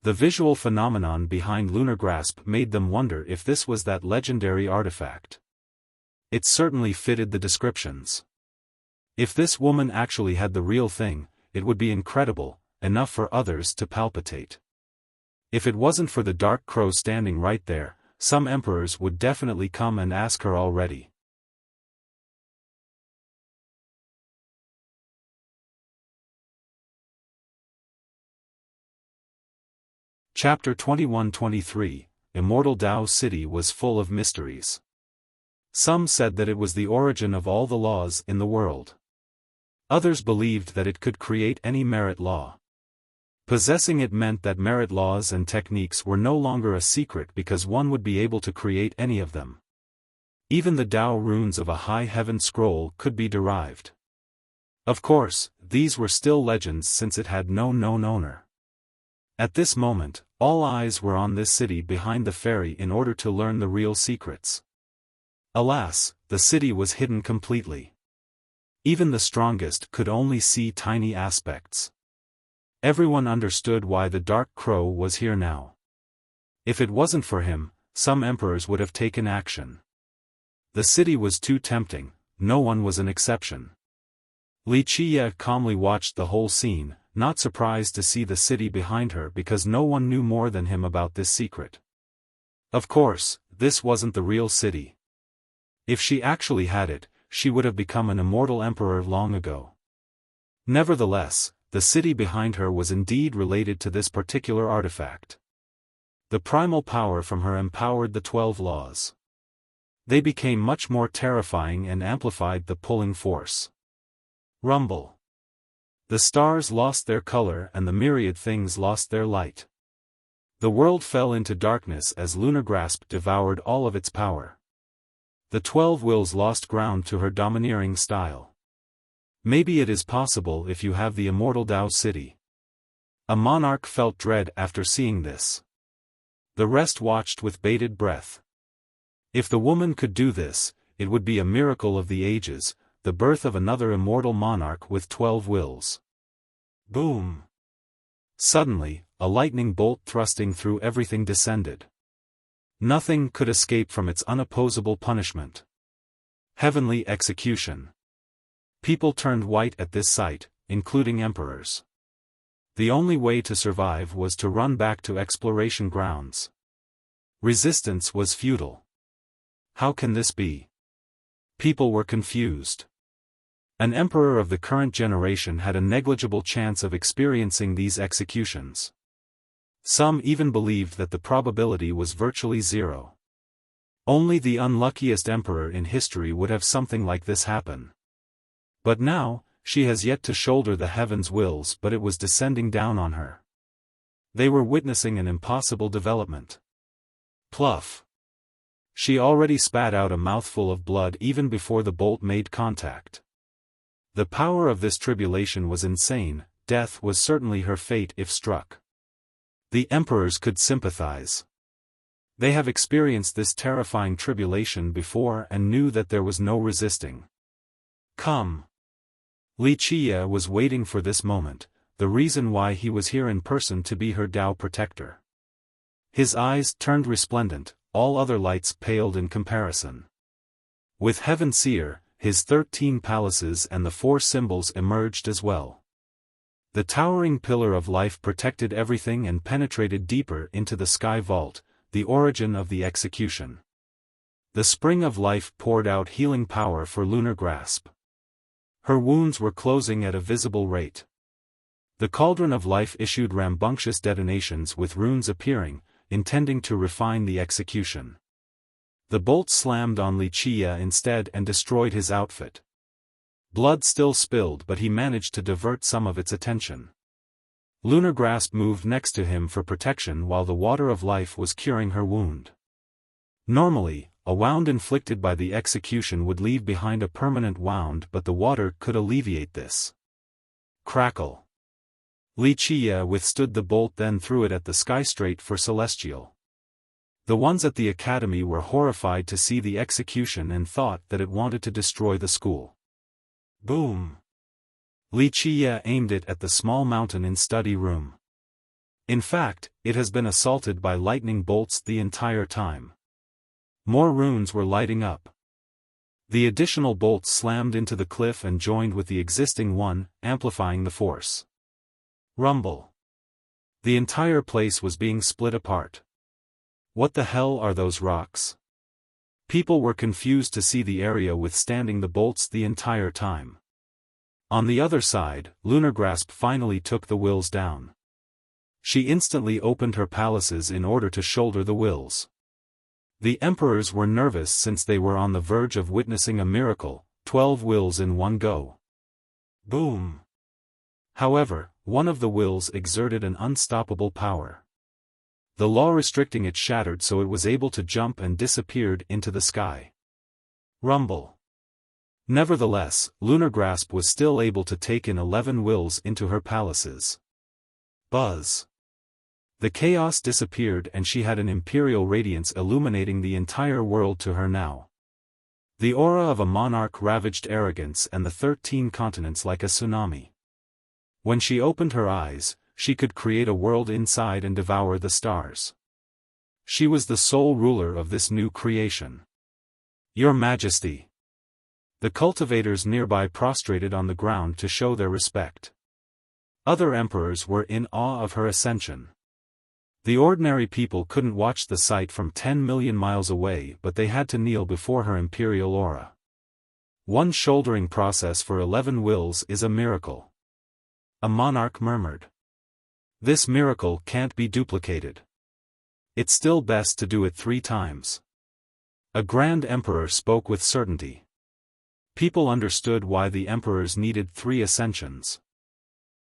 The visual phenomenon behind Lunar Grasp made them wonder if this was that legendary artifact. It certainly fitted the descriptions. If this woman actually had the real thing, it would be incredible, enough for others to palpitate. If it wasn't for the dark crow standing right there, some emperors would definitely come and ask her already. Chapter 21-23, Immortal Tao City was full of mysteries. Some said that it was the origin of all the laws in the world. Others believed that it could create any merit law. Possessing it meant that merit laws and techniques were no longer a secret because one would be able to create any of them. Even the Tao runes of a high heaven scroll could be derived. Of course, these were still legends since it had no known owner. At this moment, all eyes were on this city behind the fairy in order to learn the real secrets. Alas, the city was hidden completely. Even the strongest could only see tiny aspects. Everyone understood why the Dark Crow was here now. If it wasn't for him, some emperors would have taken action. The city was too tempting, no one was an exception. Wuxia calmly watched the whole scene, not surprised to see the city behind her because no one knew more than him about this secret. Of course, this wasn't the real city. If she actually had it, she would have become an immortal emperor long ago. Nevertheless, the city behind her was indeed related to this particular artifact. The primal power from her empowered the 12 laws. They became much more terrifying and amplified the pulling force. Rumble. The stars lost their color and the myriad things lost their light. The world fell into darkness as Lunar Grasp devoured all of its power. The 12 wills lost ground to her domineering style. Maybe it is possible if you have the Immortal Tao City. A monarch felt dread after seeing this. The rest watched with bated breath. If the woman could do this, it would be a miracle of the ages, the birth of another immortal monarch with 12 wills. Boom! Suddenly, a lightning bolt thrusting through everything descended. Nothing could escape from its unopposable punishment. Heavenly execution. People turned white at this sight, including emperors. The only way to survive was to run back to exploration grounds. Resistance was futile. How can this be? People were confused. An emperor of the current generation had a negligible chance of experiencing these executions. Some even believed that the probability was virtually zero. Only the unluckiest emperor in history would have something like this happen. But now, she has yet to shoulder the heavens' wills, but it was descending down on her. They were witnessing an impossible development. Pluff! She already spat out a mouthful of blood even before the bolt made contact. The power of this tribulation was insane. Death was certainly her fate if struck. The emperors could sympathize. They have experienced this terrifying tribulation before and knew that there was no resisting. Come! Wuxia was waiting for this moment, the reason why he was here in person to be her Tao protector. His eyes turned resplendent, all other lights paled in comparison. With Heaven Seer, his 13 palaces and the 4 symbols emerged as well. The towering pillar of life protected everything and penetrated deeper into the sky vault, the origin of the execution. The spring of life poured out healing power for Lunar Grasp. Her wounds were closing at a visible rate. The cauldron of life issued rambunctious detonations with runes appearing, intending to refine the execution. The bolt slammed on Wuxia instead and destroyed his outfit. Blood still spilled, but he managed to divert some of its attention. Lunar Grasp moved next to him for protection while the water of life was curing her wound. Normally, a wound inflicted by the execution would leave behind a permanent wound, but the water could alleviate this. Crackle! Wuxia withstood the bolt, then threw it at the sky straight for Celestial. The ones at the academy were horrified to see the execution and thought that it wanted to destroy the school. Boom! Wuxia aimed it at the small mountain in study room. In fact, it has been assaulted by lightning bolts the entire time. More runes were lighting up. The additional bolts slammed into the cliff and joined with the existing one, amplifying the force. Rumble! The entire place was being split apart. What the hell are those rocks? People were confused to see the area withstanding the bolts the entire time. On the other side, Lunar Grasp finally took the wills down. She instantly opened her palaces in order to shoulder the wills. The emperors were nervous since they were on the verge of witnessing a miracle, 12 wills in one go. Boom! However, one of the wills exerted an unstoppable power. The law restricting it shattered, so it was able to jump and disappeared into the sky. Rumble! Nevertheless, Lunar Grasp was still able to take in 11 wills into her palaces. Buzz! The chaos disappeared and she had an imperial radiance illuminating the entire world to her now. The aura of a monarch ravaged arrogance and the 13 continents like a tsunami. When she opened her eyes, she could create a world inside and devour the stars. She was the sole ruler of this new creation. Your Majesty! The cultivators nearby prostrated on the ground to show their respect. Other emperors were in awe of her ascension. The ordinary people couldn't watch the sight from 10 million miles away, but they had to kneel before her imperial aura. One shouldering process for 11 wills is a miracle. A monarch murmured. This miracle can't be duplicated. It's still best to do it 3 times. A grand emperor spoke with certainty. People understood why the emperors needed 3 ascensions.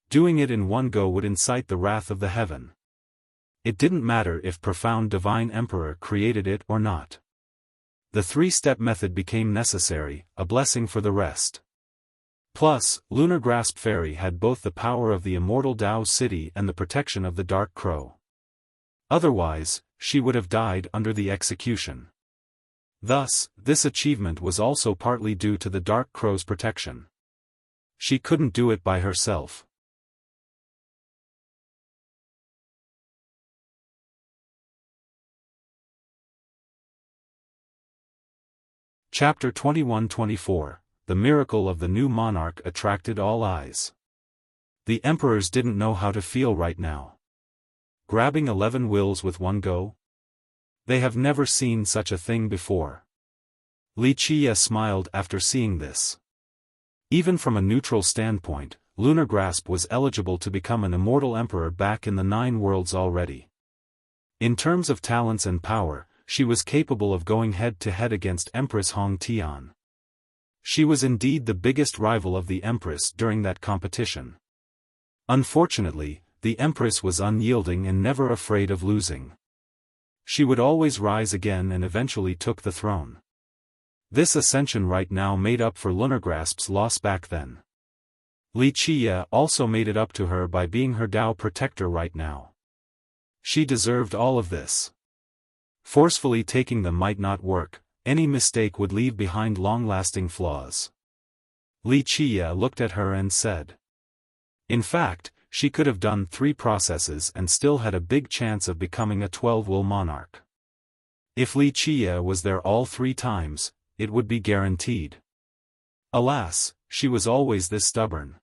Doing it in one go would incite the wrath of the heaven. It didn't matter if profound divine emperor created it or not. The 3-step method became necessary, a blessing for the rest. Plus, Lunar Grasp Fairy had both the power of the immortal Tao City and the protection of the Dark Crow. Otherwise, she would have died under the execution. Thus, this achievement was also partly due to the Dark Crow's protection. She couldn't do it by herself. Chapter 21-24, The Miracle of the New Monarch attracted all eyes. The emperors didn't know how to feel right now. Grabbing 11 wills with one go? They have never seen such a thing before. Wuxia smiled after seeing this. Even from a neutral standpoint, Lunar Grasp was eligible to become an immortal emperor back in the 9 worlds already. In terms of talents and power, she was capable of going head-to-head against Empress Hong Tian. She was indeed the biggest rival of the Empress during that competition. Unfortunately, the Empress was unyielding and never afraid of losing. She would always rise again and eventually took the throne. This ascension right now made up for Lunargrasp's loss back then. Wuxia also made it up to her by being her Tao protector right now. She deserved all of this. Forcefully taking them might not work, any mistake would leave behind long-lasting flaws. Wuxia looked at her and said. In fact, she could have done 3 processes and still had a big chance of becoming a 12-will monarch. If Wuxia was there all 3 times, it would be guaranteed. Alas, she was always this stubborn.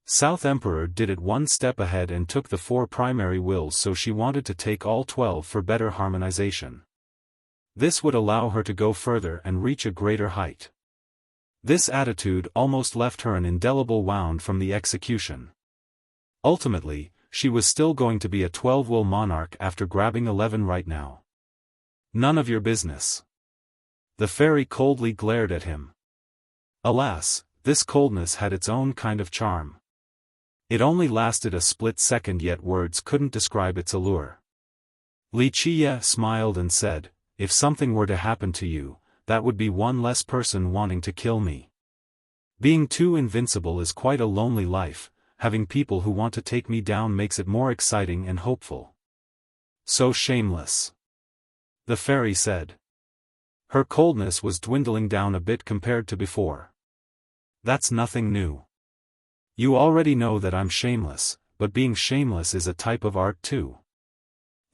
South Emperor did it one step ahead and took the 4 primary wills, so she wanted to take all 12 for better harmonization. This would allow her to go further and reach a greater height. This attitude almost left her an indelible wound from the execution. Ultimately, she was still going to be a 12-will monarch after grabbing 11 right now. None of your business. The fairy coldly glared at him. Alas, this coldness had its own kind of charm. It only lasted a split second, yet words couldn't describe its allure. Wuxia smiled and said, if something were to happen to you, that would be one less person wanting to kill me. Being too invincible is quite a lonely life, having people who want to take me down makes it more exciting and hopeful. So shameless. The fairy said. Her coldness was dwindling down a bit compared to before. That's nothing new. You already know that I'm shameless, but being shameless is a type of art too.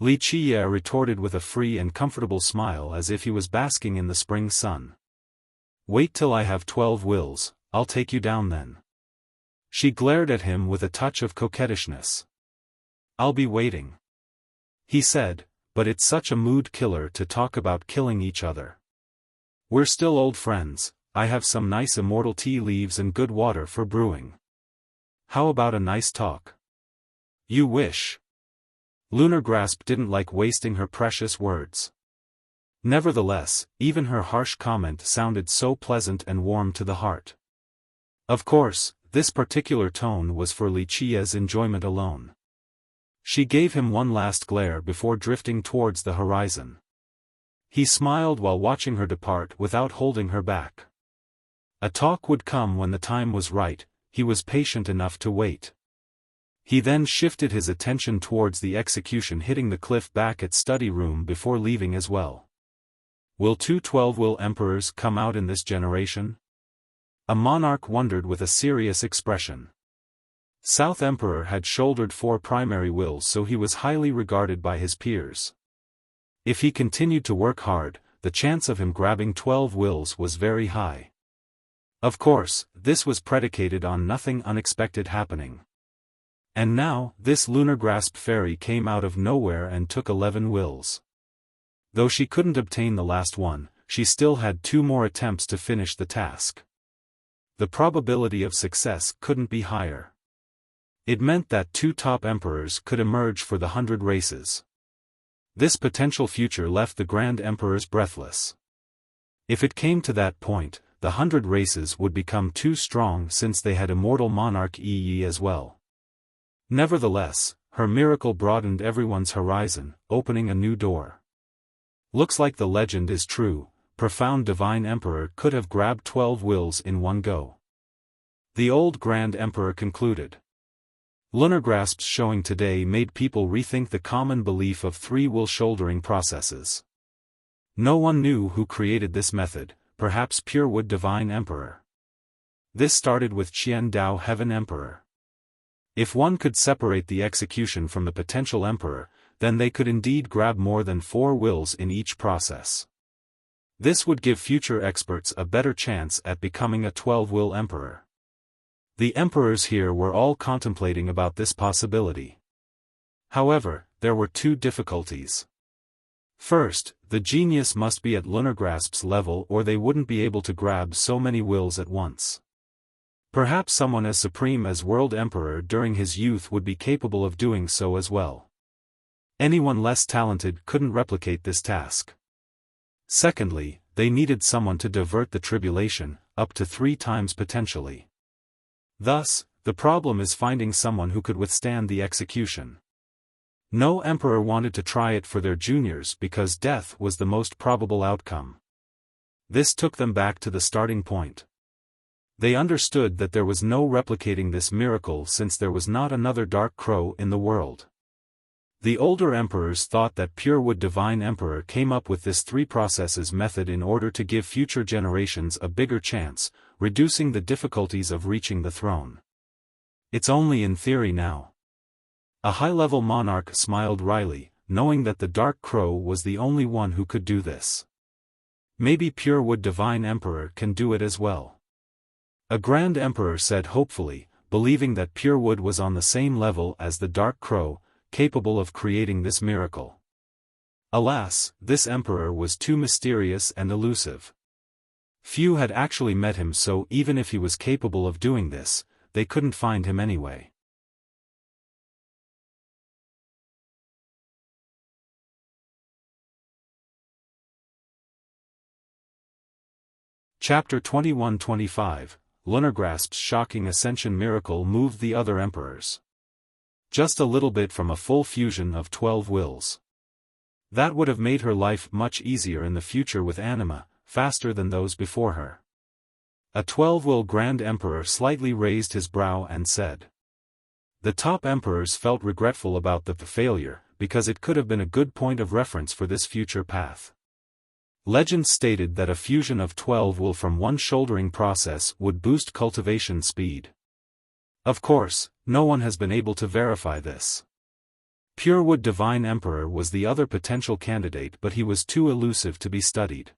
Wuxia retorted with a free and comfortable smile as if he was basking in the spring sun. Wait till I have 12 wills, I'll take you down then. She glared at him with a touch of coquettishness. I'll be waiting. He said, but it's such a mood killer to talk about killing each other. We're still old friends, I have some nice immortal tea leaves and good water for brewing. How about a nice talk? You wish. Lunar Grasp didn't like wasting her precious words. Nevertheless, even her harsh comment sounded so pleasant and warm to the heart. Of course, this particular tone was for Wuxia's enjoyment alone. She gave him one last glare before drifting towards the horizon. He smiled while watching her depart without holding her back. A talk would come when the time was right, he was patient enough to wait. He then shifted his attention towards the execution, hitting the cliff back at study room before leaving as well. Will 2 12-will emperors come out in this generation? A monarch wondered with a serious expression. South Emperor had shouldered 4 primary wills, so he was highly regarded by his peers. If he continued to work hard, the chance of him grabbing 12 wills was very high. Of course, this was predicated on nothing unexpected happening. And now, this Lunar Grasp fairy came out of nowhere and took 11 wills. Though she couldn't obtain the last one, she still had 2 more attempts to finish the task. The probability of success couldn't be higher. It meant that 2 top emperors could emerge for the 100 races. This potential future left the Grand Emperors breathless. If it came to that point, the 100 races would become too strong since they had immortal monarch Yi as well. Nevertheless, her miracle broadened everyone's horizon, opening a new door. Looks like the legend is true, profound divine emperor could have grabbed 12 wills in one go. The old Grand Emperor concluded. Lunar grasps showing today made people rethink the common belief of three-will shouldering processes. No one knew who created this method, perhaps Purewood Divine Emperor. This started with Qian Dao Heaven Emperor. If one could separate the execution from the potential emperor, then they could indeed grab more than 4 wills in each process. This would give future experts a better chance at becoming a 12-will emperor. The emperors here were all contemplating about this possibility. However, there were 2 difficulties. First, the genius must be at Lunar Grasp's level or they wouldn't be able to grab so many wills at once. Perhaps someone as supreme as World Emperor during his youth would be capable of doing so as well. Anyone less talented couldn't replicate this task. Secondly, they needed someone to divert the tribulation, up to 3 times potentially. Thus, the problem is finding someone who could withstand the execution. No emperor wanted to try it for their juniors because death was the most probable outcome. This took them back to the starting point. They understood that there was no replicating this miracle since there was not another Dark Crow in the world. The older emperors thought that Purewood Divine Emperor came up with this 3 processes method in order to give future generations a bigger chance, reducing the difficulties of reaching the throne. It's only in theory now. A high-level monarch smiled wryly, knowing that the Dark Crow was the only one who could do this. Maybe Purewood Divine Emperor can do it as well. A Grand Emperor said hopefully, believing that Purewood was on the same level as the Dark Crow, capable of creating this miracle. Alas, this emperor was too mysterious and elusive. Few had actually met him, so even if he was capable of doing this, they couldn't find him anyway. Chapter 21-25, Lunar Grasp's shocking ascension miracle moved the other emperors. Just a little bit from a full fusion of 12 wills. That would have made her life much easier in the future with anima, faster than those before her. A 12-will Grand Emperor slightly raised his brow and said. The top emperors felt regretful about the failure, because it could have been a good point of reference for this future path. Legends stated that a fusion of 12 will from one shouldering process would boost cultivation speed. Of course, no one has been able to verify this. Purewood Divine Emperor was the other potential candidate, but he was too elusive to be studied.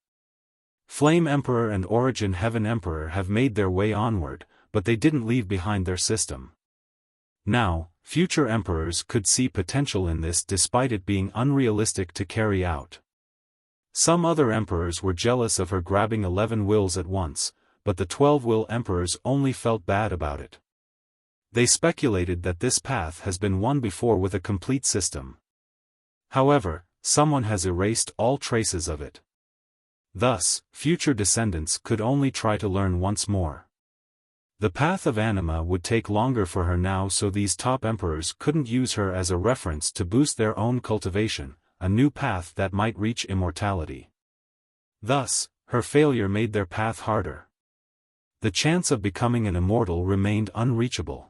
Flame Emperor and Origin Heaven Emperor have made their way onward, but they didn't leave behind their system. Now, future emperors could see potential in this despite it being unrealistic to carry out. Some other emperors were jealous of her grabbing 11 wills at once, but the 12-will emperors only felt bad about it. They speculated that this path has been won before with a complete system. However, someone has erased all traces of it. Thus, future descendants could only try to learn once more. The path of anima would take longer for her now, so these top emperors couldn't use her as a reference to boost their own cultivation, a new path that might reach immortality. Thus, her failure made their path harder. The chance of becoming an immortal remained unreachable.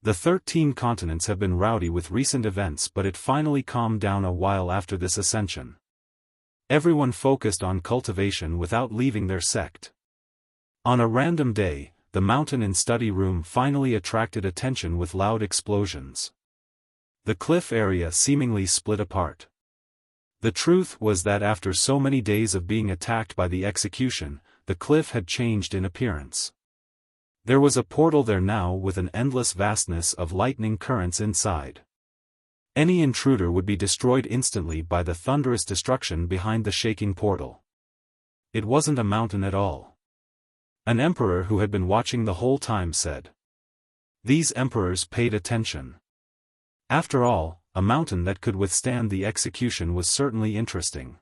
The 13 continents have been rowdy with recent events, but it finally calmed down a while after this ascension. Everyone focused on cultivation without leaving their sect. On a random day, the mountain in study room finally attracted attention with loud explosions. The cliff area seemingly split apart. The truth was that after so many days of being attacked by the execution, the cliff had changed in appearance. There was a portal there now with an endless vastness of lightning currents inside. Any intruder would be destroyed instantly by the thunderous destruction behind the shaking portal. It wasn't a mountain at all. An emperor who had been watching the whole time said. These emperors paid attention. After all, a mountain that could withstand the execution was certainly interesting.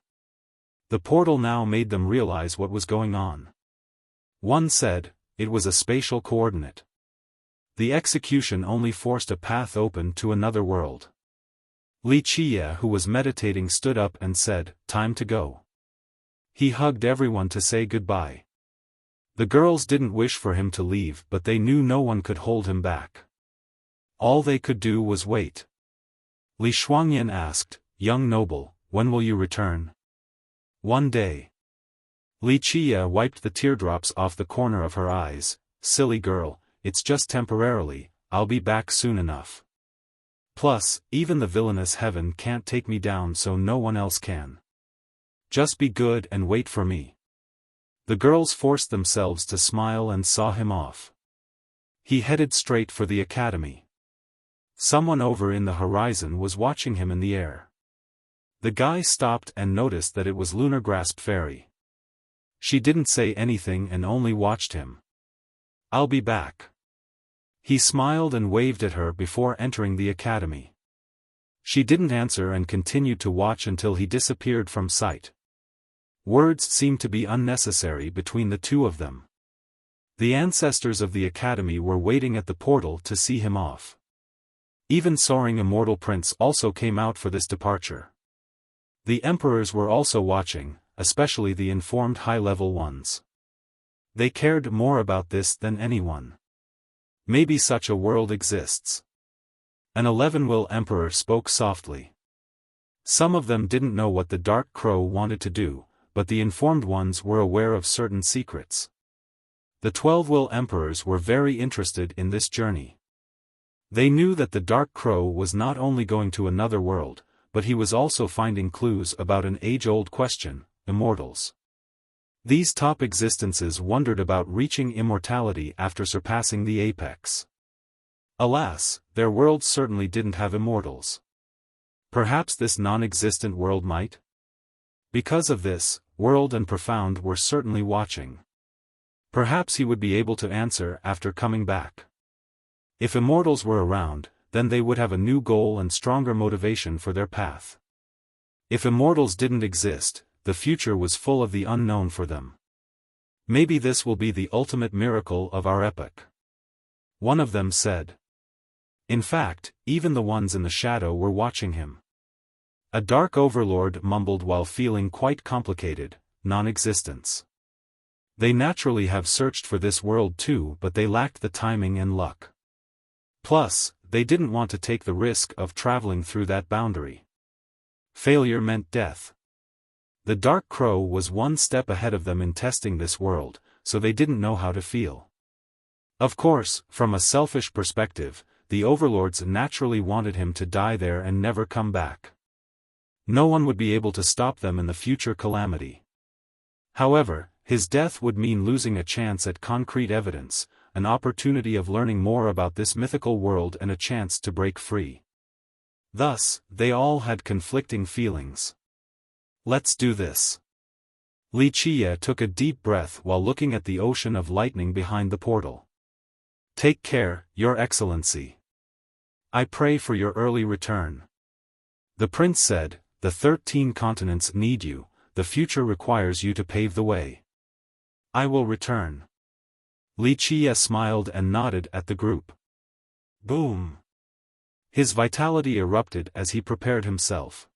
The portal now made them realize what was going on. One said, it was a spatial coordinate. The execution only forced a path open to another world. Li Qie, who was meditating, stood up and said, time to go. He hugged everyone to say goodbye. The girls didn't wish for him to leave, but they knew no one could hold him back. All they could do was wait. Li Shuangyan asked, "Young noble, when will you return?" "One day." Li Qia wiped the teardrops off the corner of her eyes. "Silly girl, it's just temporarily, I'll be back soon enough. Plus, even the villainous heaven can't take me down, so no one else can. Just be good and wait for me." The girls forced themselves to smile and saw him off. He headed straight for the academy. Someone over in the horizon was watching him in the air. The guy stopped and noticed that it was Lunar Grasp Fairy. She didn't say anything and only watched him. "I'll be back." He smiled and waved at her before entering the academy. She didn't answer and continued to watch until he disappeared from sight. Words seemed to be unnecessary between the two of them. The ancestors of the academy were waiting at the portal to see him off. Even soaring immortal prince also came out for this departure. The emperors were also watching, especially the informed high-level ones. They cared more about this than anyone. Maybe such a world exists. An 11-will emperor spoke softly. Some of them didn't know what the Dark Crow wanted to do, but the informed ones were aware of certain secrets. The 12-will emperors were very interested in this journey. They knew that the Dark Crow was not only going to another world, but he was also finding clues about an age-old question: immortals. These top existences wondered about reaching immortality after surpassing the apex. Alas, their world certainly didn't have immortals. Perhaps this non-existent world might? Because of this, World and Profound were certainly watching. Perhaps he would be able to answer after coming back. If immortals were around, then they would have a new goal and stronger motivation for their path. If immortals didn't exist, the future was full of the unknown for them. Maybe this will be the ultimate miracle of our epoch. One of them said. In fact, even the ones in the shadow were watching him. A dark overlord mumbled while feeling quite complicated: non-existence. They naturally have searched for this world too, but they lacked the timing and luck. Plus, they didn't want to take the risk of traveling through that boundary. Failure meant death. The Dark Crow was one step ahead of them in testing this world, so they didn't know how to feel. Of course, from a selfish perspective, the overlords naturally wanted him to die there and never come back. No one would be able to stop them in the future calamity. However, his death would mean losing a chance at concrete evidence, an opportunity of learning more about this mythical world and a chance to break free. Thus, they all had conflicting feelings. Let's do this. Li Qia took a deep breath while looking at the ocean of lightning behind the portal. Take care, Your Excellency. I pray for your early return. The prince said, the 13 continents need you, the future requires you to pave the way. I will return. Li Qia smiled and nodded at the group. Boom! His vitality erupted as he prepared himself.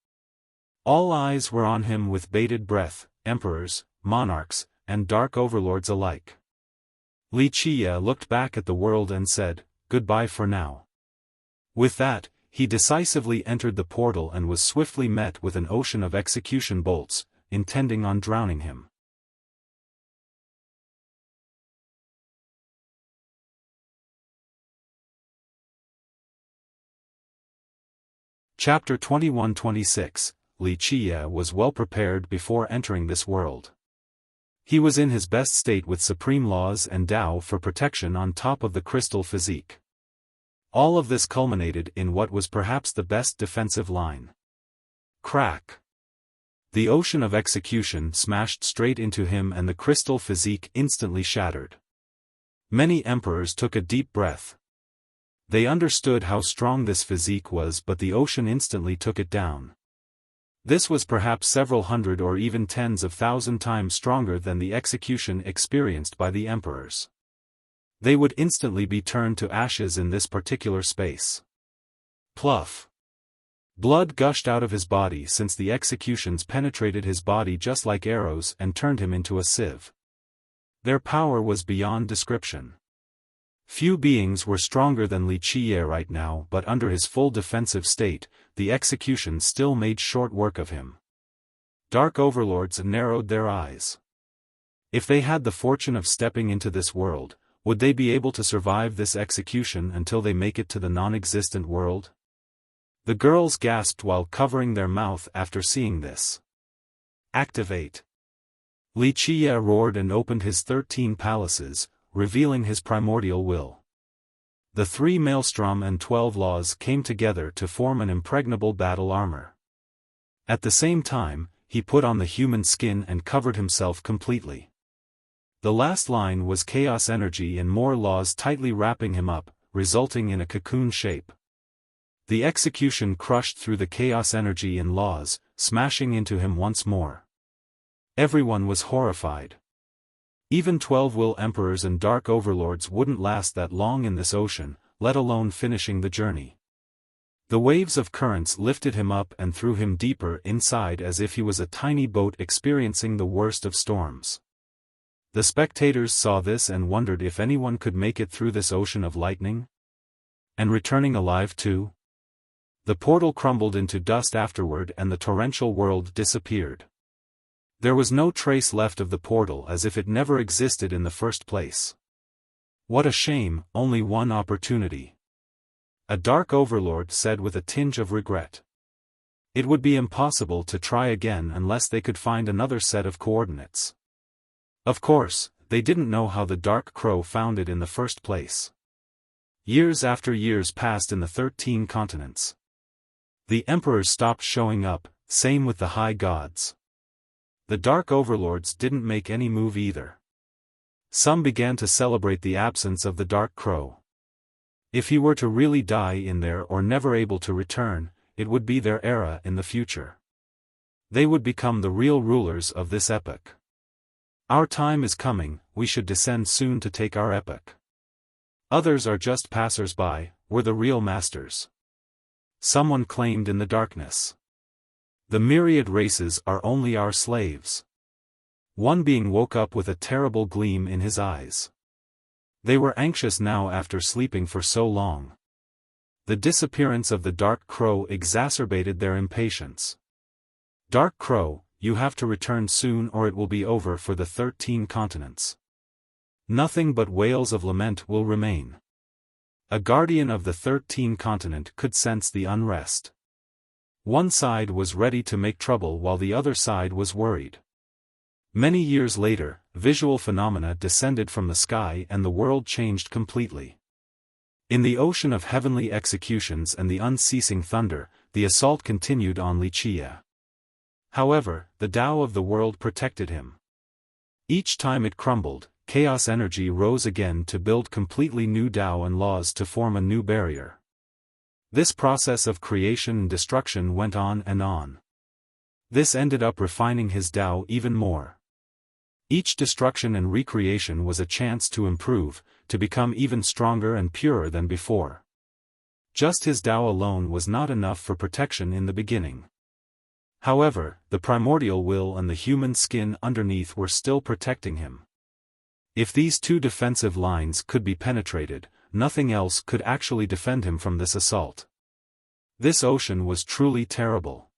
All eyes were on him with bated breath, emperors, monarchs, and dark overlords alike. Li Qia looked back at the world and said, "Goodbye for now." With that, he decisively entered the portal and was swiftly met with an ocean of execution bolts, intending on drowning him. Chapter 21-26. Li Qia was well prepared before entering this world. He was in his best state with supreme laws and Tao for protection on top of the crystal physique. All of this culminated in what was perhaps the best defensive line. Crack! The ocean of execution smashed straight into him and the crystal physique instantly shattered. Many emperors took a deep breath. They understood how strong this physique was, but the ocean instantly took it down. This was perhaps several hundred or even tens of thousand times stronger than the execution experienced by the emperors. They would instantly be turned to ashes in this particular space. Pluff! Blood gushed out of his body since the executions penetrated his body just like arrows and turned him into a sieve. Their power was beyond description. Few beings were stronger than Li Qiye right now, but under his full defensive state, the execution still made short work of him. Dark overlords narrowed their eyes. If they had the fortune of stepping into this world, would they be able to survive this execution until they make it to the non-existent world? The girls gasped while covering their mouth after seeing this. Activate! Li Qiye roared and opened his 13 palaces, revealing his primordial will. The 3 maelstrom and 12 laws came together to form an impregnable battle armor. At the same time, he put on the human skin and covered himself completely. The last line was chaos energy and more laws tightly wrapping him up, resulting in a cocoon shape. The execution crushed through the chaos energy and laws, smashing into him once more. Everyone was horrified. Even 12 will emperors and dark overlords wouldn't last that long in this ocean, let alone finishing the journey. The waves of currents lifted him up and threw him deeper inside as if he was a tiny boat experiencing the worst of storms. The spectators saw this and wondered if anyone could make it through this ocean of lightning? And returning alive too? The portal crumbled into dust afterward and the torrential world disappeared. There was no trace left of the portal, as if it never existed in the first place. What a shame, only one opportunity. A dark overlord said with a tinge of regret. It would be impossible to try again unless they could find another set of coordinates. Of course, they didn't know how the Dark Crow found it in the first place. Years after years passed in the 13 continents. The emperors stopped showing up, same with the high gods. The Dark Overlords didn't make any move either. Some began to celebrate the absence of the Dark Crow. If he were to really die in there or never able to return, it would be their era in the future. They would become the real rulers of this epoch. Our time is coming, we should descend soon to take our epoch. Others are just passers-by, we're the real masters. Someone claimed in the darkness. The myriad races are only our slaves. One being woke up with a terrible gleam in his eyes. They were anxious now after sleeping for so long. The disappearance of the Dark Crow exacerbated their impatience. Dark Crow, you have to return soon or it will be over for the 13 continents. Nothing but wails of lament will remain. A guardian of the 13 continent could sense the unrest. One side was ready to make trouble while the other side was worried. Many years later, visual phenomena descended from the sky and the world changed completely. In the ocean of heavenly executions and the unceasing thunder, the assault continued on Li Qiye. However, the Tao of the world protected him. Each time it crumbled, chaos energy rose again to build completely new Tao and laws to form a new barrier. This process of creation and destruction went on and on. This ended up refining his Tao even more. Each destruction and recreation was a chance to improve, to become even stronger and purer than before. Just his Tao alone was not enough for protection in the beginning. However, the primordial will and the human skin underneath were still protecting him. If these two defensive lines could be penetrated, nothing else could actually defend him from this assault. This ocean was truly terrible.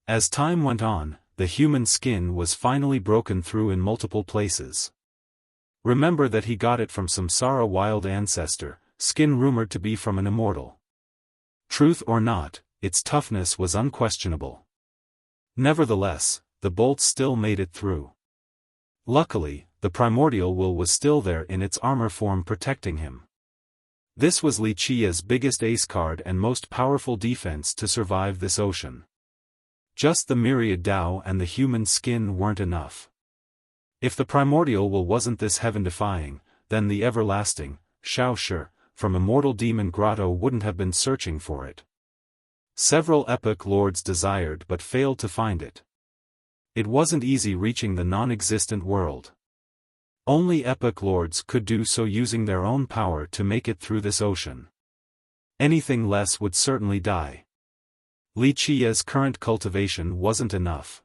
As time went on, the human skin was finally broken through in multiple places. Remember that he got it from some Samsara wild ancestor, skin rumored to be from an immortal. Truth or not, its toughness was unquestionable. Nevertheless, the bolts still made it through. Luckily, the primordial will was still there in its armor form protecting him. This was Li Qiye's biggest ace card and most powerful defense to survive this ocean. Just the myriad Tao and the human skin weren't enough. If the primordial will wasn't this heaven-defying, then the everlasting, Xiaofan, from Immortal Demon Grotto wouldn't have been searching for it. Several epoch lords desired but failed to find it. It wasn't easy reaching the non-existent world. Only epoch lords could do so using their own power to make it through this ocean. Anything less would certainly die. Li Qiye's current cultivation wasn't enough.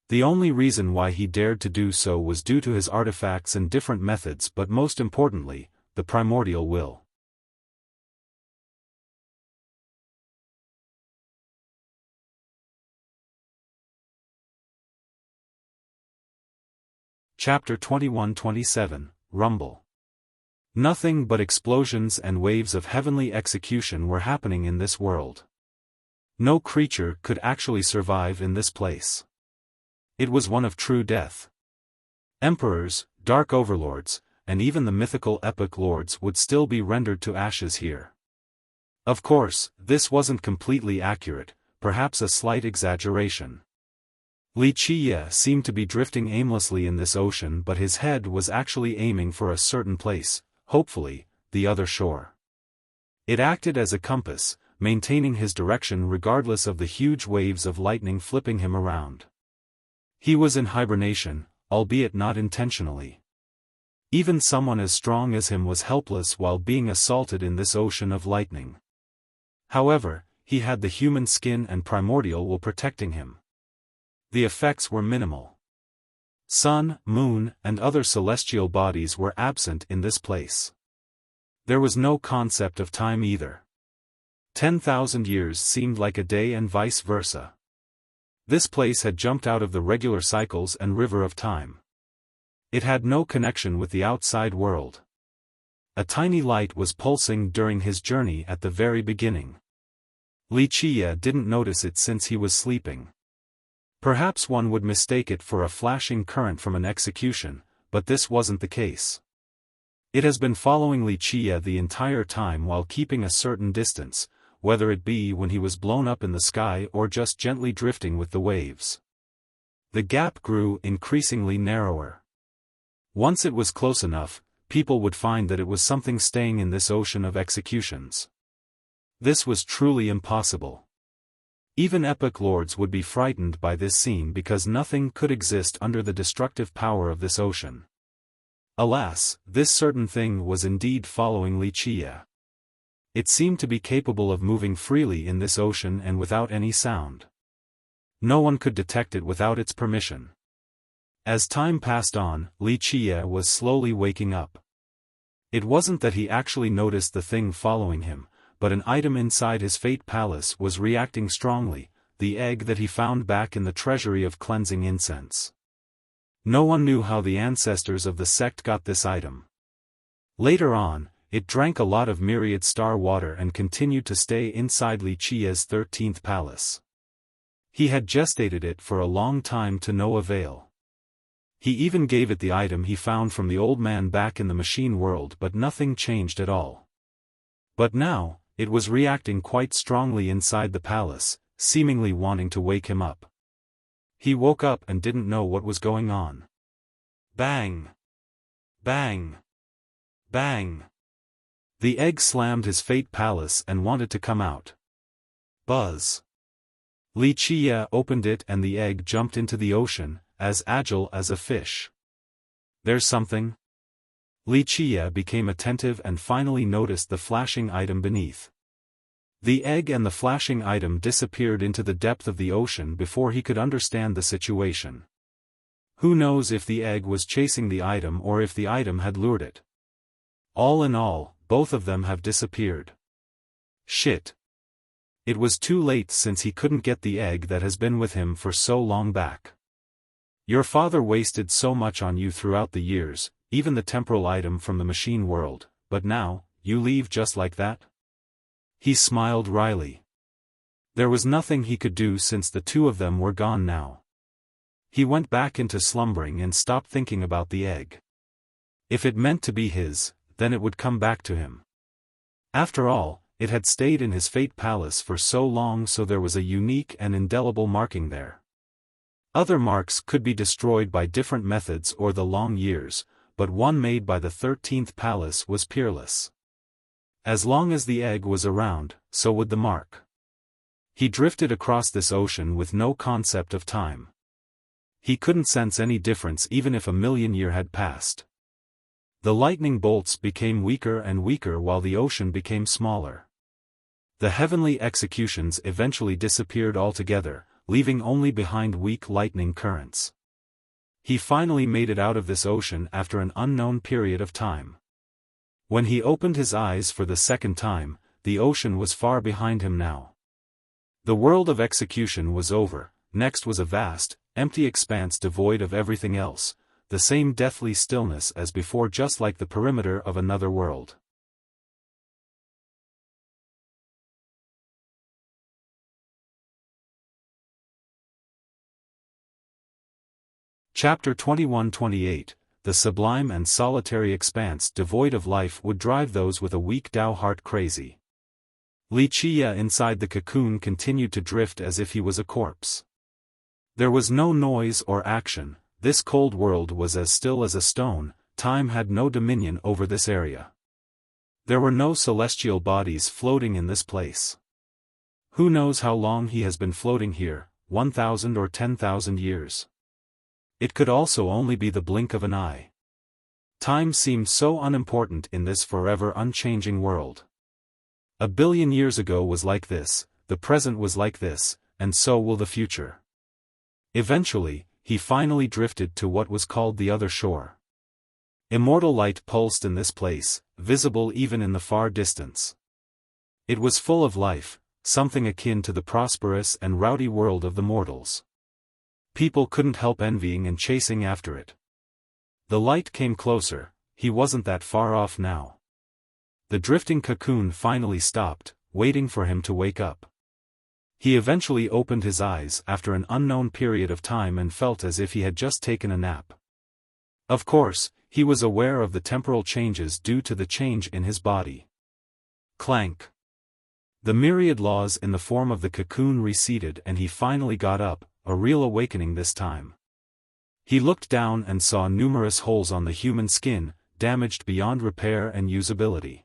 The only reason why he dared to do so was due to his artifacts and different methods, but most importantly, the primordial will. Chapter 21-27, Rumble. Nothing but explosions and waves of heavenly execution were happening in this world. No creature could actually survive in this place. It was one of true death. Emperors, dark overlords, and even the mythical epic lords would still be rendered to ashes here. Of course, this wasn't completely accurate, perhaps a slight exaggeration. Wuxia seemed to be drifting aimlessly in this ocean, but his head was actually aiming for a certain place, hopefully, the other shore. It acted as a compass, maintaining his direction regardless of the huge waves of lightning flipping him around. He was in hibernation, albeit not intentionally. Even someone as strong as him was helpless while being assaulted in this ocean of lightning. However, he had the human skin and primordial will protecting him. The effects were minimal. Sun, moon, and other celestial bodies were absent in this place. There was no concept of time either. 10,000 years seemed like a day and vice versa. This place had jumped out of the regular cycles and river of time. It had no connection with the outside world. A tiny light was pulsing during his journey at the very beginning. Wuxia didn't notice it since he was sleeping. Perhaps one would mistake it for a flashing current from an execution, but this wasn't the case. It has been following Wuxia the entire time while keeping a certain distance, whether it be when he was blown up in the sky or just gently drifting with the waves. The gap grew increasingly narrower. Once it was close enough, people would find that it was something staying in this ocean of executions. This was truly impossible. Even epic lords would be frightened by this scene because nothing could exist under the destructive power of this ocean. Alas, this certain thing was indeed following Wuxia. It seemed to be capable of moving freely in this ocean and without any sound. No one could detect it without its permission. As time passed on, Wuxia was slowly waking up. It wasn't that he actually noticed the thing following him, but an item inside his fate palace was reacting strongly, the egg that he found back in the treasury of cleansing incense. No one knew how the ancestors of the sect got this item. Later on, it drank a lot of myriad star water and continued to stay inside Wuxia's 13th palace. He had gestated it for a long time to no avail. He even gave it the item he found from the old man back in the machine world, but nothing changed at all. But now, it was reacting quite strongly inside the palace, seemingly wanting to wake him up. He woke up and didn't know what was going on. Bang! Bang! Bang! The egg slammed his fate palace and wanted to come out. Buzz! Wuxia opened it and the egg jumped into the ocean, as agile as a fish. There's something? Wuxia became attentive and finally noticed the flashing item beneath. The egg and the flashing item disappeared into the depth of the ocean before he could understand the situation. Who knows if the egg was chasing the item or if the item had lured it. All in all, both of them have disappeared. Shit. It was too late since he couldn't get the egg that has been with him for so long back. Your father wasted so much on you throughout the years, even the temporal item from the machine world, but now, you leave just like that? He smiled wryly. There was nothing he could do since the two of them were gone now. He went back into slumbering and stopped thinking about the egg. If it meant to be his, then it would come back to him. After all, it had stayed in his fate palace for so long, so there was a unique and indelible marking there. Other marks could be destroyed by different methods or the long years, but one made by the 13th palace was peerless. As long as the egg was around, so would the mark. He drifted across this ocean with no concept of time. He couldn't sense any difference even if 1,000,000 years had passed. The lightning bolts became weaker and weaker while the ocean became smaller. The heavenly executions eventually disappeared altogether, leaving only behind weak lightning currents. He finally made it out of this ocean after an unknown period of time. When he opened his eyes for the second time, the ocean was far behind him now. The world of execution was over. Next was a vast, empty expanse devoid of everything else, the same deathly stillness as before, just like the perimeter of another world. Chapter 21-28, The sublime and solitary expanse devoid of life would drive those with a weak Tao heart crazy. Wuxia inside the cocoon continued to drift as if he was a corpse. There was no noise or action, this cold world was as still as a stone, time had no dominion over this area. There were no celestial bodies floating in this place. Who knows how long he has been floating here, 1,000 or 10,000 years. It could also only be the blink of an eye. Time seemed so unimportant in this forever unchanging world. A billion years ago was like this, the present was like this, and so will the future. Eventually, he finally drifted to what was called the other shore. Immortal light pulsed in this place, visible even in the far distance. It was full of life, something akin to the prosperous and rowdy world of the mortals. People couldn't help envying and chasing after it. The light came closer, he wasn't that far off now. The drifting cocoon finally stopped, waiting for him to wake up. He eventually opened his eyes after an unknown period of time and felt as if he had just taken a nap. Of course, he was aware of the temporal changes due to the change in his body. Clank. The myriad laws in the form of the cocoon receded and he finally got up, a real awakening this time. He looked down and saw numerous holes on the human skin, damaged beyond repair and usability.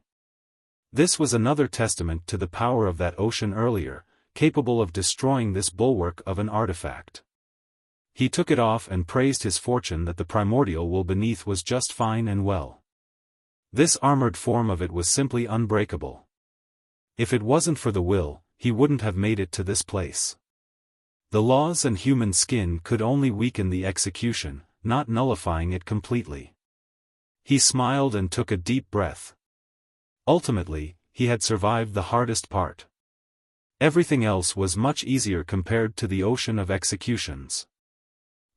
This was another testament to the power of that ocean earlier, capable of destroying this bulwark of an artifact. He took it off and praised his fortune that the primordial wool beneath was just fine and well. This armored form of it was simply unbreakable. If it wasn't for the will, he wouldn't have made it to this place. The laws and human skin could only weaken the execution, not nullifying it completely. He smiled and took a deep breath. Ultimately, he had survived the hardest part. Everything else was much easier compared to the ocean of executions.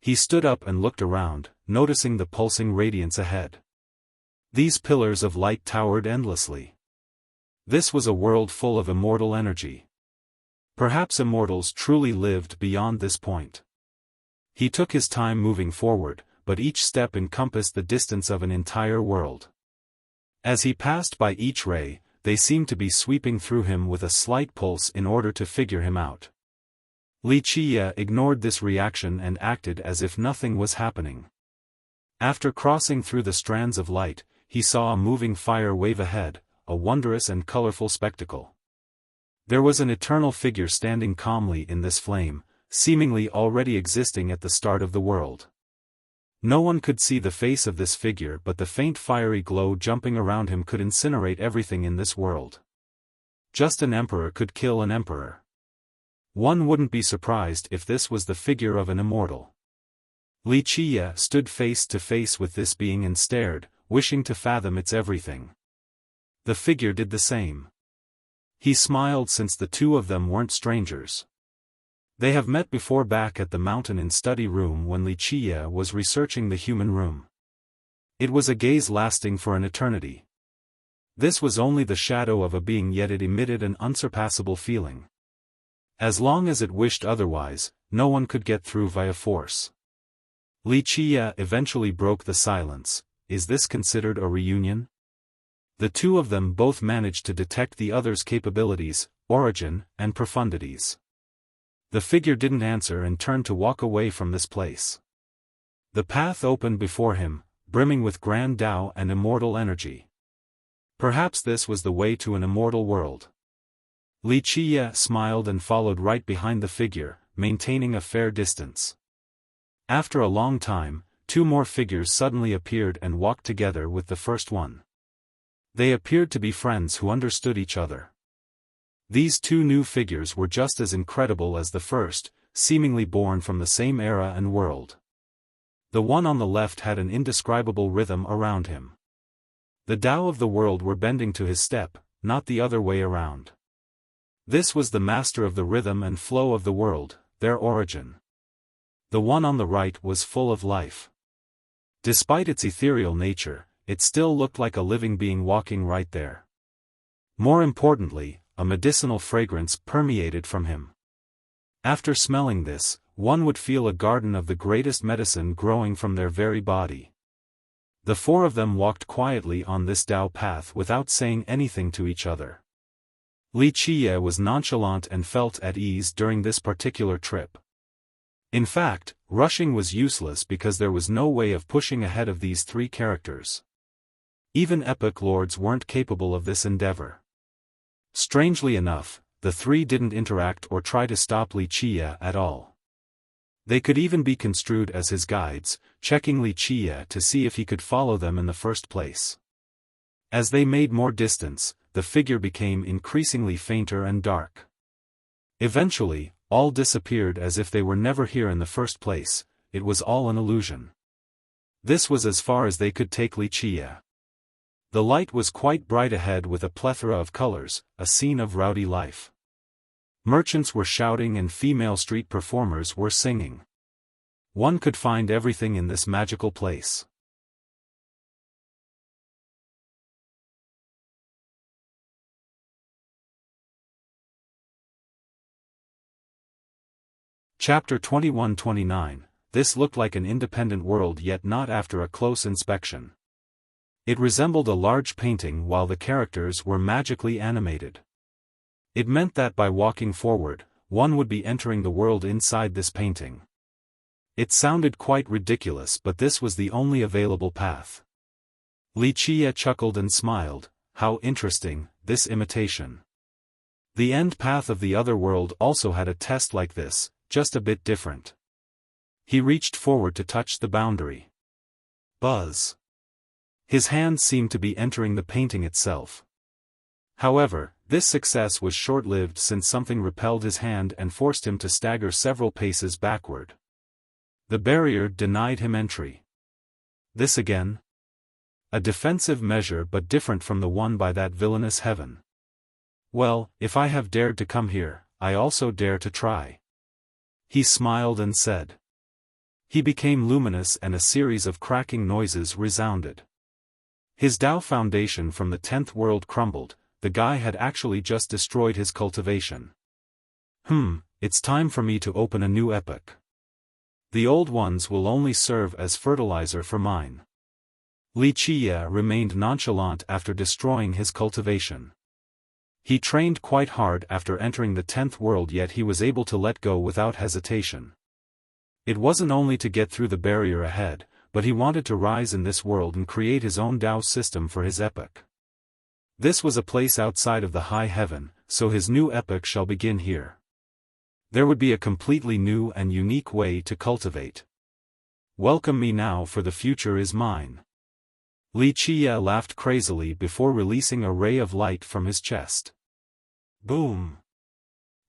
He stood up and looked around, noticing the pulsing radiance ahead. These pillars of light towered endlessly. This was a world full of immortal energy. Perhaps immortals truly lived beyond this point. He took his time moving forward, but each step encompassed the distance of an entire world. As he passed by each ray, they seemed to be sweeping through him with a slight pulse in order to figure him out. Wuxia ignored this reaction and acted as if nothing was happening. After crossing through the strands of light, he saw a moving fire wave ahead, a wondrous and colorful spectacle. There was an eternal figure standing calmly in this flame, seemingly already existing at the start of the world. No one could see the face of this figure, but the faint fiery glow jumping around him could incinerate everything in this world. Just an emperor could kill an emperor. One wouldn't be surprised if this was the figure of an immortal. Wuxia stood face to face with this being and stared, wishing to fathom its everything. The figure did the same. He smiled since the two of them weren't strangers. They have met before back at the mountain in study room when Wuxia was researching the human room. It was a gaze lasting for an eternity. This was only the shadow of a being, yet it emitted an unsurpassable feeling. As long as it wished otherwise, no one could get through via force. Wuxia eventually broke the silence. Is this considered a reunion? The two of them both managed to detect the other's capabilities, origin, and profundities. The figure didn't answer and turned to walk away from this place. The path opened before him, brimming with grand Tao and immortal energy. Perhaps this was the way to an immortal world. Wuxia smiled and followed right behind the figure, maintaining a fair distance. After a long time, two more figures suddenly appeared and walked together with the first one. They appeared to be friends who understood each other. These two new figures were just as incredible as the first, seemingly born from the same era and world. The one on the left had an indescribable rhythm around him. The Tao of the world were bending to his step, not the other way around. This was the master of the rhythm and flow of the world, their origin. The one on the right was full of life. Despite its ethereal nature, it still looked like a living being walking right there. More importantly, a medicinal fragrance permeated from him. After smelling this, one would feel a garden of the greatest medicine growing from their very body. The four of them walked quietly on this Tao path without saying anything to each other. Wuxia was nonchalant and felt at ease during this particular trip. In fact, rushing was useless because there was no way of pushing ahead of these three characters. Even epic lords weren't capable of this endeavor. Strangely enough, the three didn't interact or try to stop Wuxia at all. They could even be construed as his guides, checking Wuxia to see if he could follow them in the first place. As they made more distance, the figure became increasingly fainter and dark. Eventually, all disappeared as if they were never here in the first place. It was all an illusion. This was as far as they could take Wuxia. The light was quite bright ahead with a plethora of colors, a scene of rowdy life. Merchants were shouting and female street performers were singing. One could find everything in this magical place. Chapter 21-29. This looked like an independent world, yet not after a close inspection. It resembled a large painting while the characters were magically animated. It meant that by walking forward, one would be entering the world inside this painting. It sounded quite ridiculous, but this was the only available path. Wuxia chuckled and smiled. How interesting, this imitation. The end path of the other world also had a test like this, just a bit different. He reached forward to touch the boundary. Buzz. His hand seemed to be entering the painting itself. However, this success was short-lived since something repelled his hand and forced him to stagger several paces backward. The barrier denied him entry. This again? A defensive measure, but different from the one by that villainous heaven. Well, if I have dared to come here, I also dare to try. He smiled and said. He became luminous and a series of cracking noises resounded. His Tao foundation from the 10th world crumbled. The guy had actually just destroyed his cultivation. It's time for me to open a new epoch. The old ones will only serve as fertilizer for mine. Wuxia remained nonchalant after destroying his cultivation. He trained quite hard after entering the 10th world, yet he was able to let go without hesitation. It wasn't only to get through the barrier ahead, but he wanted to rise in this world and create his own Tao system for his epoch. This was a place outside of the high heaven, so his new epoch shall begin here. There would be a completely new and unique way to cultivate. Welcome me now, for the future is mine. Wuxia laughed crazily before releasing a ray of light from his chest. Boom!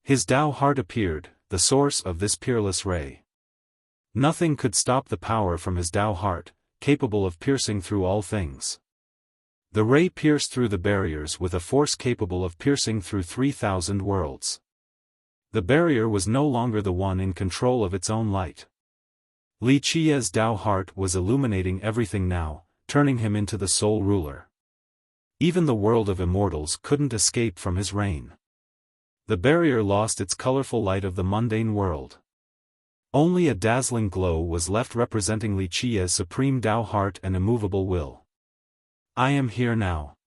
His Tao heart appeared, the source of this peerless ray. Nothing could stop the power from his Tao heart, capable of piercing through all things. The ray pierced through the barriers with a force capable of piercing through 3,000 worlds. The barrier was no longer the one in control of its own light. Wuxia's Tao heart was illuminating everything now, turning him into the sole ruler. Even the world of immortals couldn't escape from his reign. The barrier lost its colorful light of the mundane world. Only a dazzling glow was left, representing Wuxia's supreme Tao heart and immovable will. I am here now.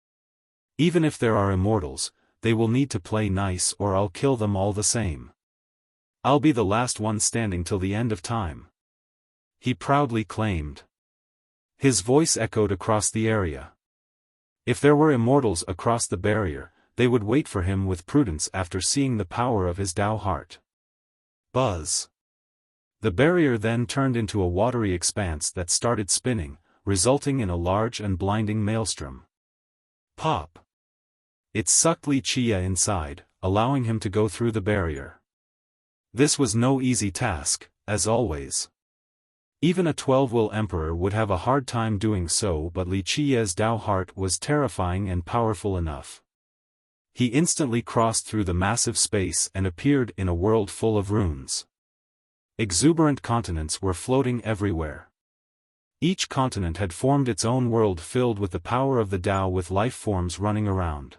Even if there are immortals, they will need to play nice or I'll kill them all the same. I'll be the last one standing till the end of time. He proudly claimed. His voice echoed across the area. If there were immortals across the barrier, they would wait for him with prudence after seeing the power of his Tao heart. Buzz. The barrier then turned into a watery expanse that started spinning, resulting in a large and blinding maelstrom. Pop. It sucked Wuxia inside, allowing him to go through the barrier. This was no easy task, as always. Even a 12-will emperor would have a hard time doing so, but Li Qiye's Dao heart was terrifying and powerful enough. He instantly crossed through the massive space and appeared in a world full of runes. Exuberant continents were floating everywhere. Each continent had formed its own world filled with the power of the Tao, with life forms running around.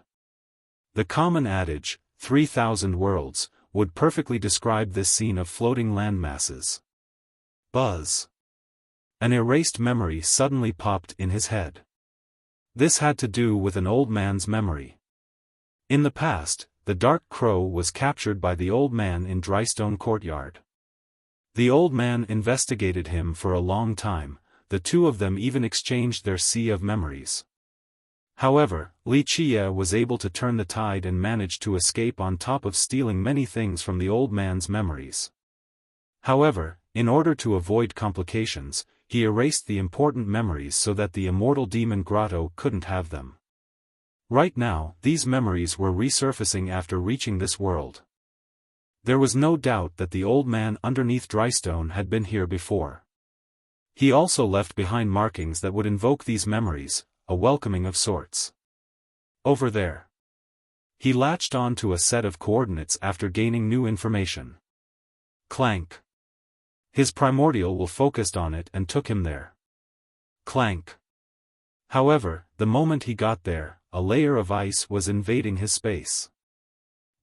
The common adage, 3,000 worlds, would perfectly describe this scene of floating landmasses. Buzz. An erased memory suddenly popped in his head. This had to do with an old man's memory. In the past, the Dark Crow was captured by the old man in Drystone Courtyard. The old man investigated him for a long time. The two of them even exchanged their sea of memories. However, Li Qiye was able to turn the tide and managed to escape, on top of stealing many things from the old man's memories. However, in order to avoid complications, he erased the important memories so that the immortal demon Grotto couldn't have them. Right now, these memories were resurfacing after reaching this world. There was no doubt that the old man underneath Drystone had been here before. He also left behind markings that would invoke these memories, a welcoming of sorts. Over there. He latched on to a set of coordinates after gaining new information. Clank. His primordial will focused on it and took him there. Clank. However, the moment he got there, a layer of ice was invading his space.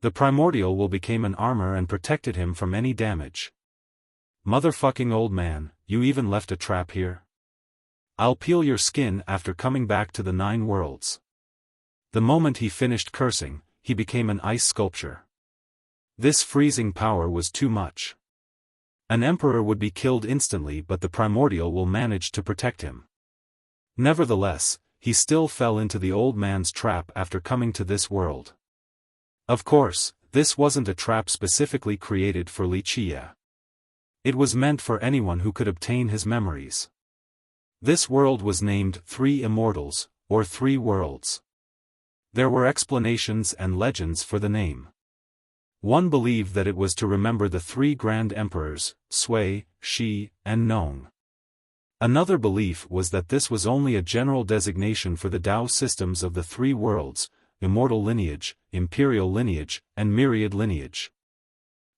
The primordial will became an armor and protected him from any damage. Motherfucking old man, you even left a trap here? I'll peel your skin after coming back to the 9 worlds. The moment he finished cursing, he became an ice sculpture. This freezing power was too much. An emperor would be killed instantly, but the primordial will manage to protect him. Nevertheless, he still fell into the old man's trap after coming to this world. Of course, this wasn't a trap specifically created for Li Qiye. It was meant for anyone who could obtain his memories. This world was named 3 Immortals, or 3 Worlds. There were explanations and legends for the name. One believed that it was to remember the 3 grand emperors, Sui, Shi, and Nong. Another belief was that this was only a general designation for the Tao systems of the 3 worlds, immortal lineage, imperial lineage, and myriad lineage.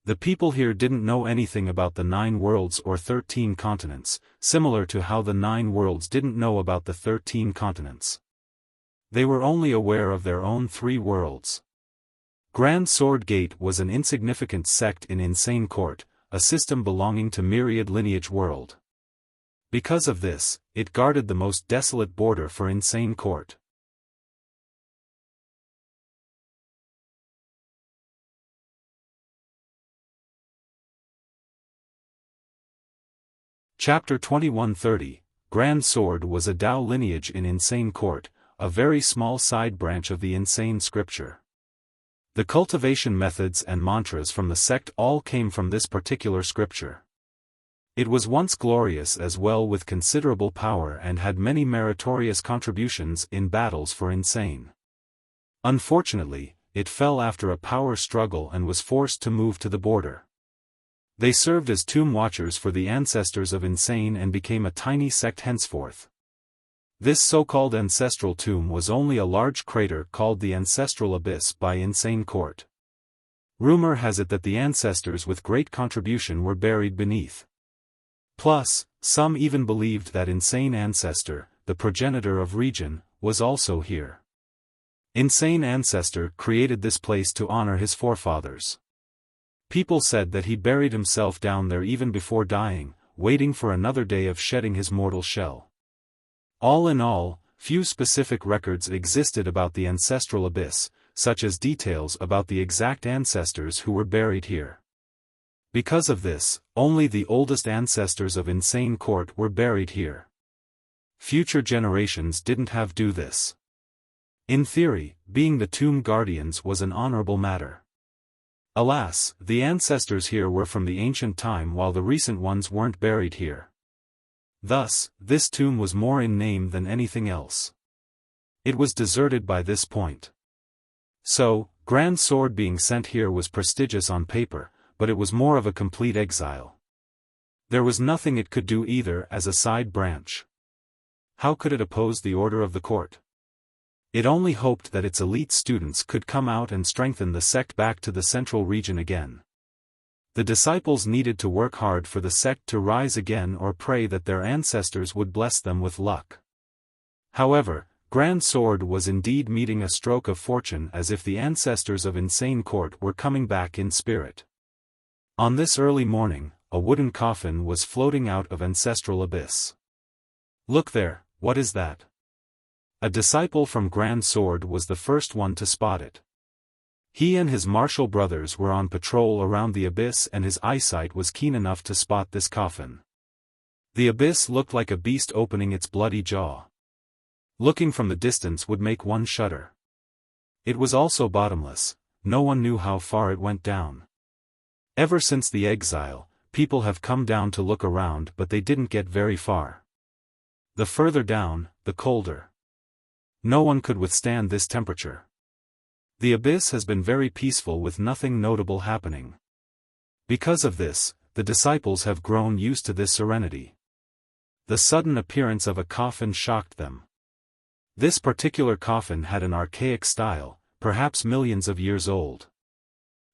The people here didn't know anything about the 9 worlds or 13 continents, similar to how the 9 worlds didn't know about the 13 continents. They were only aware of their own 3 worlds. Grand Sword Gate was an insignificant sect in Insane Court, a system belonging to Myriad Lineage World. Because of this, it guarded the most desolate border for Insane Court. Chapter 2130, Grand Sword was a Tao lineage in Insane Court, a very small side branch of the Insane Scripture. The cultivation methods and mantras from the sect all came from this particular scripture. It was once glorious as well, with considerable power, and had many meritorious contributions in battles for Insane. Unfortunately, it fell after a power struggle and was forced to move to the border. They served as tomb watchers for the ancestors of Insane and became a tiny sect henceforth. This so-called ancestral tomb was only a large crater called the Ancestral Abyss by Insane Court. Rumor has it that the ancestors with great contribution were buried beneath. Plus, some even believed that Insane Ancestor, the progenitor of Region, was also here. Insane Ancestor created this place to honor his forefathers. People said that he buried himself down there even before dying, waiting for another day of shedding his mortal shell. All in all, few specific records existed about the Ancestral Abyss, such as details about the exact ancestors who were buried here. Because of this, only the oldest ancestors of Insane Court were buried here. Future generations didn't have to do this. In theory, being the tomb guardians was an honorable matter. Alas, the ancestors here were from the ancient time, while the recent ones weren't buried here. Thus, this tomb was more in name than anything else. It was deserted by this point. So, Grand Sword being sent here was prestigious on paper, but it was more of a complete exile. There was nothing it could do either as a side branch. How could it oppose the order of the court? It only hoped that its elite students could come out and strengthen the sect back to the central region again. The disciples needed to work hard for the sect to rise again or pray that their ancestors would bless them with luck. However, Grand Sword was indeed meeting a stroke of fortune, as if the ancestors of Insane Court were coming back in spirit. On this early morning, a wooden coffin was floating out of ancestral abyss. "Look there, what is that?" A disciple from Grand Sword was the first one to spot it. He and his martial brothers were on patrol around the abyss, and his eyesight was keen enough to spot this coffin. The abyss looked like a beast opening its bloody jaw. Looking from the distance would make one shudder. It was also bottomless, no one knew how far it went down. Ever since the exile, people have come down to look around, but they didn't get very far. The further down, the colder. No one could withstand this temperature. The abyss has been very peaceful with nothing notable happening. Because of this, the disciples have grown used to this serenity. The sudden appearance of a coffin shocked them. This particular coffin had an archaic style, perhaps millions of years old.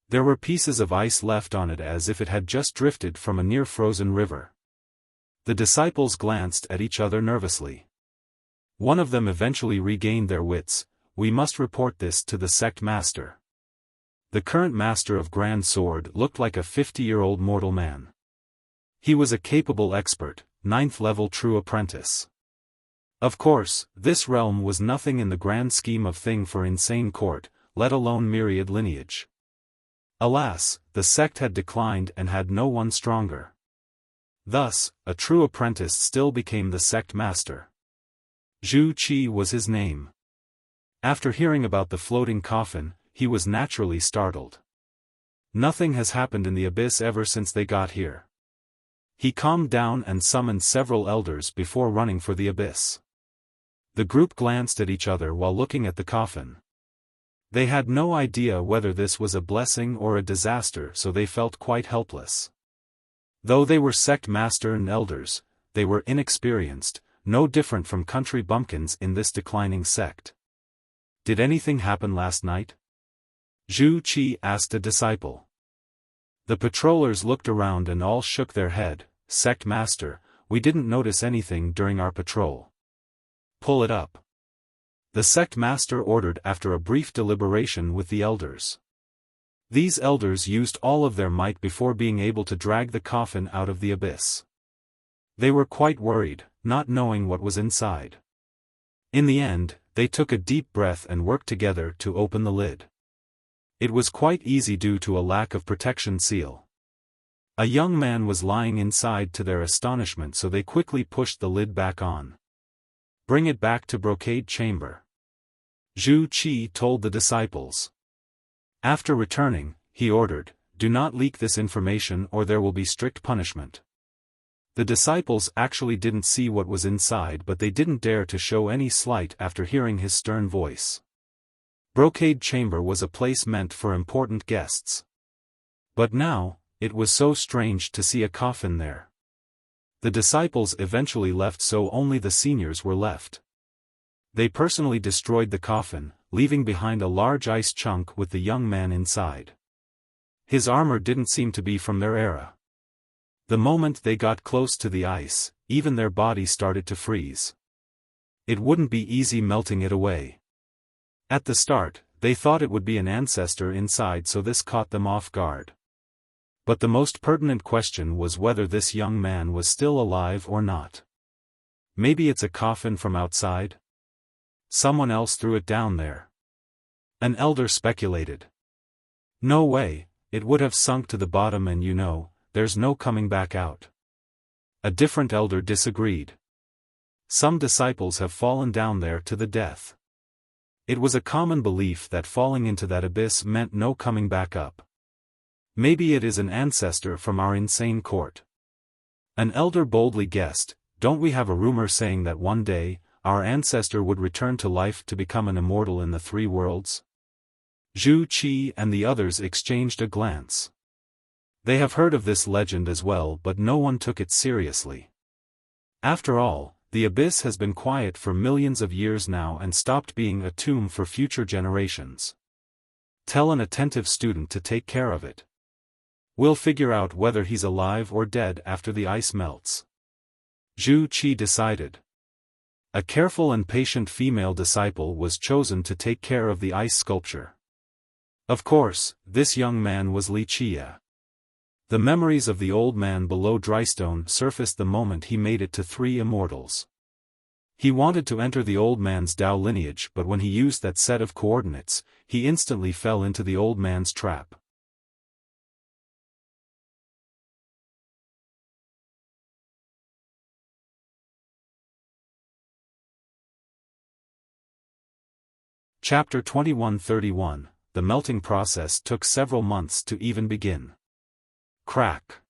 There were pieces of ice left on it as if it had just drifted from a near-frozen river. The disciples glanced at each other nervously. One of them eventually regained their wits. "We must report this to the sect master." The current master of Grand Sword looked like a 50-year-old mortal man. He was a capable expert, 9th-level true apprentice. Of course, this realm was nothing in the grand scheme of things for Insane Court, let alone myriad lineage. Alas, the sect had declined and had no one stronger. Thus, a true apprentice still became the sect master. Zhu Qi was his name. After hearing about the floating coffin, he was naturally startled. Nothing has happened in the abyss ever since they got here. He calmed down and summoned several elders before running for the abyss. The group glanced at each other while looking at the coffin. They had no idea whether this was a blessing or a disaster, so they felt quite helpless. Though they were sect master and elders, they were inexperienced, no different from country bumpkins in this declining sect. "Did anything happen last night?" Zhu Qi asked a disciple. The patrollers looked around and all shook their head. "Sect master, we didn't notice anything during our patrol." "Pull it up," the sect master ordered after a brief deliberation with the elders. These elders used all of their might before being able to drag the coffin out of the abyss. They were quite worried, not knowing what was inside. In the end, they took a deep breath and worked together to open the lid. It was quite easy due to a lack of protection seal. A young man was lying inside to their astonishment, so they quickly pushed the lid back on. "Bring it back to Brocade Chamber," Zhu Qi told the disciples. After returning, he ordered, "Do not leak this information or there will be strict punishment." The disciples actually didn't see what was inside, but they didn't dare to show any slight after hearing his stern voice. Brocade Chamber was a place meant for important guests. But now, it was so strange to see a coffin there. The disciples eventually left, so only the seniors were left. They personally destroyed the coffin, leaving behind a large ice chunk with the young man inside. His armor didn't seem to be from their era. The moment they got close to the ice, even their body started to freeze. It wouldn't be easy melting it away. At the start, they thought it would be an ancestor inside, so this caught them off guard. But the most pertinent question was whether this young man was still alive or not. Maybe it's a coffin from outside? Someone else threw it down there. An elder speculated. No way, it would have sunk to the bottom and there's no coming back out. A different elder disagreed. Some disciples have fallen down there to the death. It was a common belief that falling into that abyss meant no coming back up. Maybe it is an ancestor from our Insane Court. An elder boldly guessed, "Don't we have a rumor saying that one day, our ancestor would return to life to become an immortal in the three worlds?" Zhu Qi and the others exchanged a glance. They have heard of this legend as well, but no one took it seriously. After all, the abyss has been quiet for millions of years now and stopped being a tomb for future generations. Tell an attentive student to take care of it. We'll figure out whether he's alive or dead after the ice melts. Zhu Qi decided. A careful and patient female disciple was chosen to take care of the ice sculpture. Of course, this young man was Wuxia. The memories of the old man below Drystone surfaced the moment he made it to 3 immortals. He wanted to enter the old man's Dao lineage, but when he used that set of coordinates, he instantly fell into the old man's trap. Chapter 2131. The melting process took several months to even begin. Crack.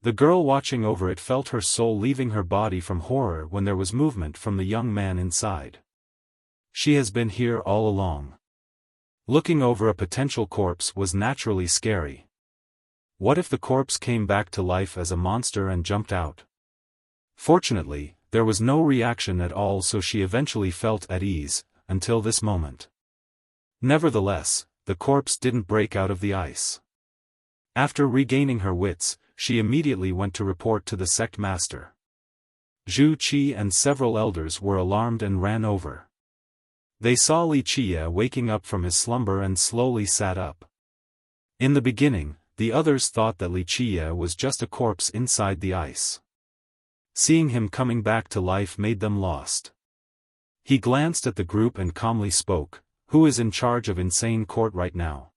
The girl watching over it felt her soul leaving her body from horror when there was movement from the young man inside. She has been here all along. Looking over a potential corpse was naturally scary. What if the corpse came back to life as a monster and jumped out? Fortunately, there was no reaction at all, so she eventually felt at ease, until this moment. Nevertheless, the corpse didn't break out of the ice. After regaining her wits, she immediately went to report to the sect master. Zhu Qi and several elders were alarmed and ran over. They saw Wuxia waking up from his slumber and slowly sat up. In the beginning, the others thought that Wuxia was just a corpse inside the ice. Seeing him coming back to life made them lost. He glanced at the group and calmly spoke, "Who is in charge of Insane Court right now?"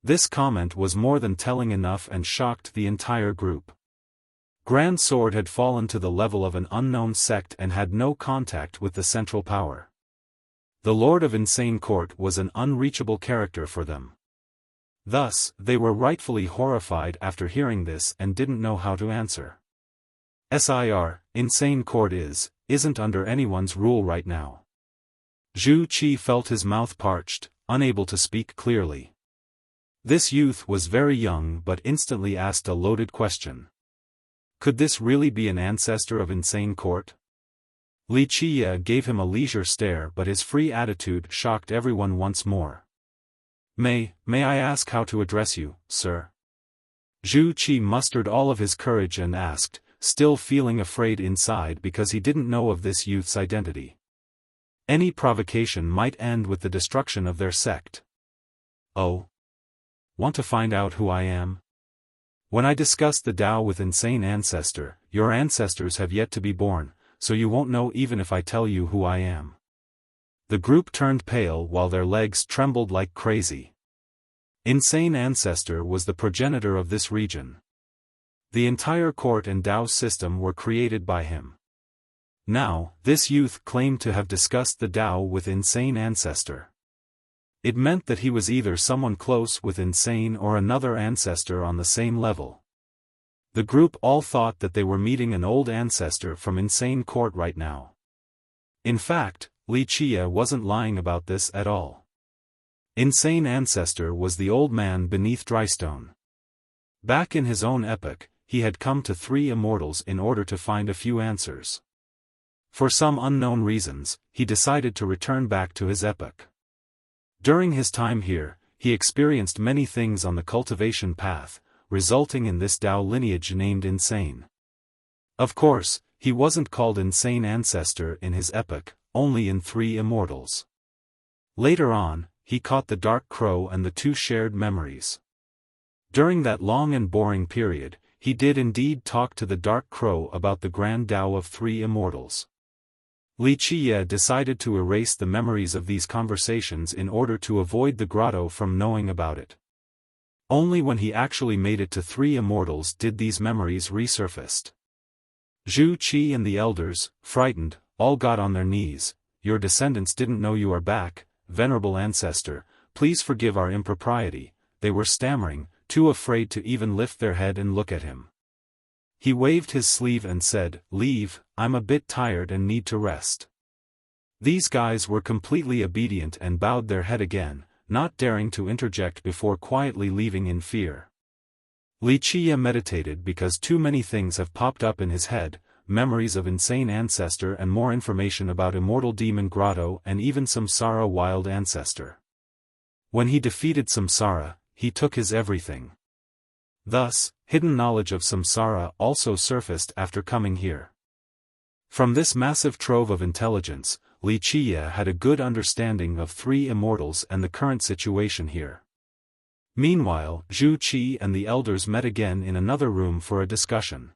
This comment was more than telling enough and shocked the entire group. Grand Sword had fallen to the level of an unknown sect and had no contact with the central power. The Lord of Insane Court was an unreachable character for them. Thus, they were rightfully horrified after hearing this and didn't know how to answer. Insane Court isn't under anyone's rule right now. Zhu Qi felt his mouth parched, unable to speak clearly. This youth was very young but instantly asked a loaded question. Could this really be an ancestor of Insane Court? Wuxia gave him a leisure stare, but his free attitude shocked everyone once more. May I ask how to address you, sir?" Zhu Qi mustered all of his courage and asked, still feeling afraid inside because he didn't know of this youth's identity. Any provocation might end with the destruction of their sect. "Oh? Want to find out who I am? When I discussed the Tao with Insane Ancestor, your ancestors have yet to be born, so you won't know even if I tell you who I am." The group turned pale while their legs trembled like crazy. Insane Ancestor was the progenitor of this region. The entire court and Tao system were created by him. Now, this youth claimed to have discussed the Tao with Insane Ancestor. It meant that he was either someone close with Insane or another ancestor on the same level. The group all thought that they were meeting an old ancestor from Insane Court right now. In fact, Wuxia wasn't lying about this at all. Insane Ancestor was the old man beneath Drystone. Back in his own epoch, he had come to 3 immortals in order to find a few answers. For some unknown reasons, he decided to return back to his epoch. During his time here, he experienced many things on the cultivation path, resulting in this Tao lineage named Insane. Of course, he wasn't called Insane Ancestor in his epoch, only in 3 immortals. Later on, he caught the Dark Crow and the 2 shared memories. During that long and boring period, he did indeed talk to the Dark Crow about the Grand Tao of 3 immortals. Wuxia decided to erase the memories of these conversations in order to avoid the grotto from knowing about it. Only when he actually made it to 3 immortals did these memories resurface. Zhu Qi and the elders, frightened, all got on their knees. "Your descendants didn't know you are back, venerable ancestor, please forgive our impropriety," they were stammering, too afraid to even lift their head and look at him. He waved his sleeve and said, "Leave, I'm a bit tired and need to rest." These guys were completely obedient and bowed their head again, not daring to interject before quietly leaving in fear. Li Qiye meditated because too many things have popped up in his head, memories of insane ancestor and more information about immortal demon grotto and even Samsara wild ancestor. When he defeated Samsara, he took his everything. Thus, hidden knowledge of Samsara also surfaced after coming here. From this massive trove of intelligence, Li Qiye had a good understanding of three immortals and the current situation here. Meanwhile, Zhu Qi and the elders met again in another room for a discussion.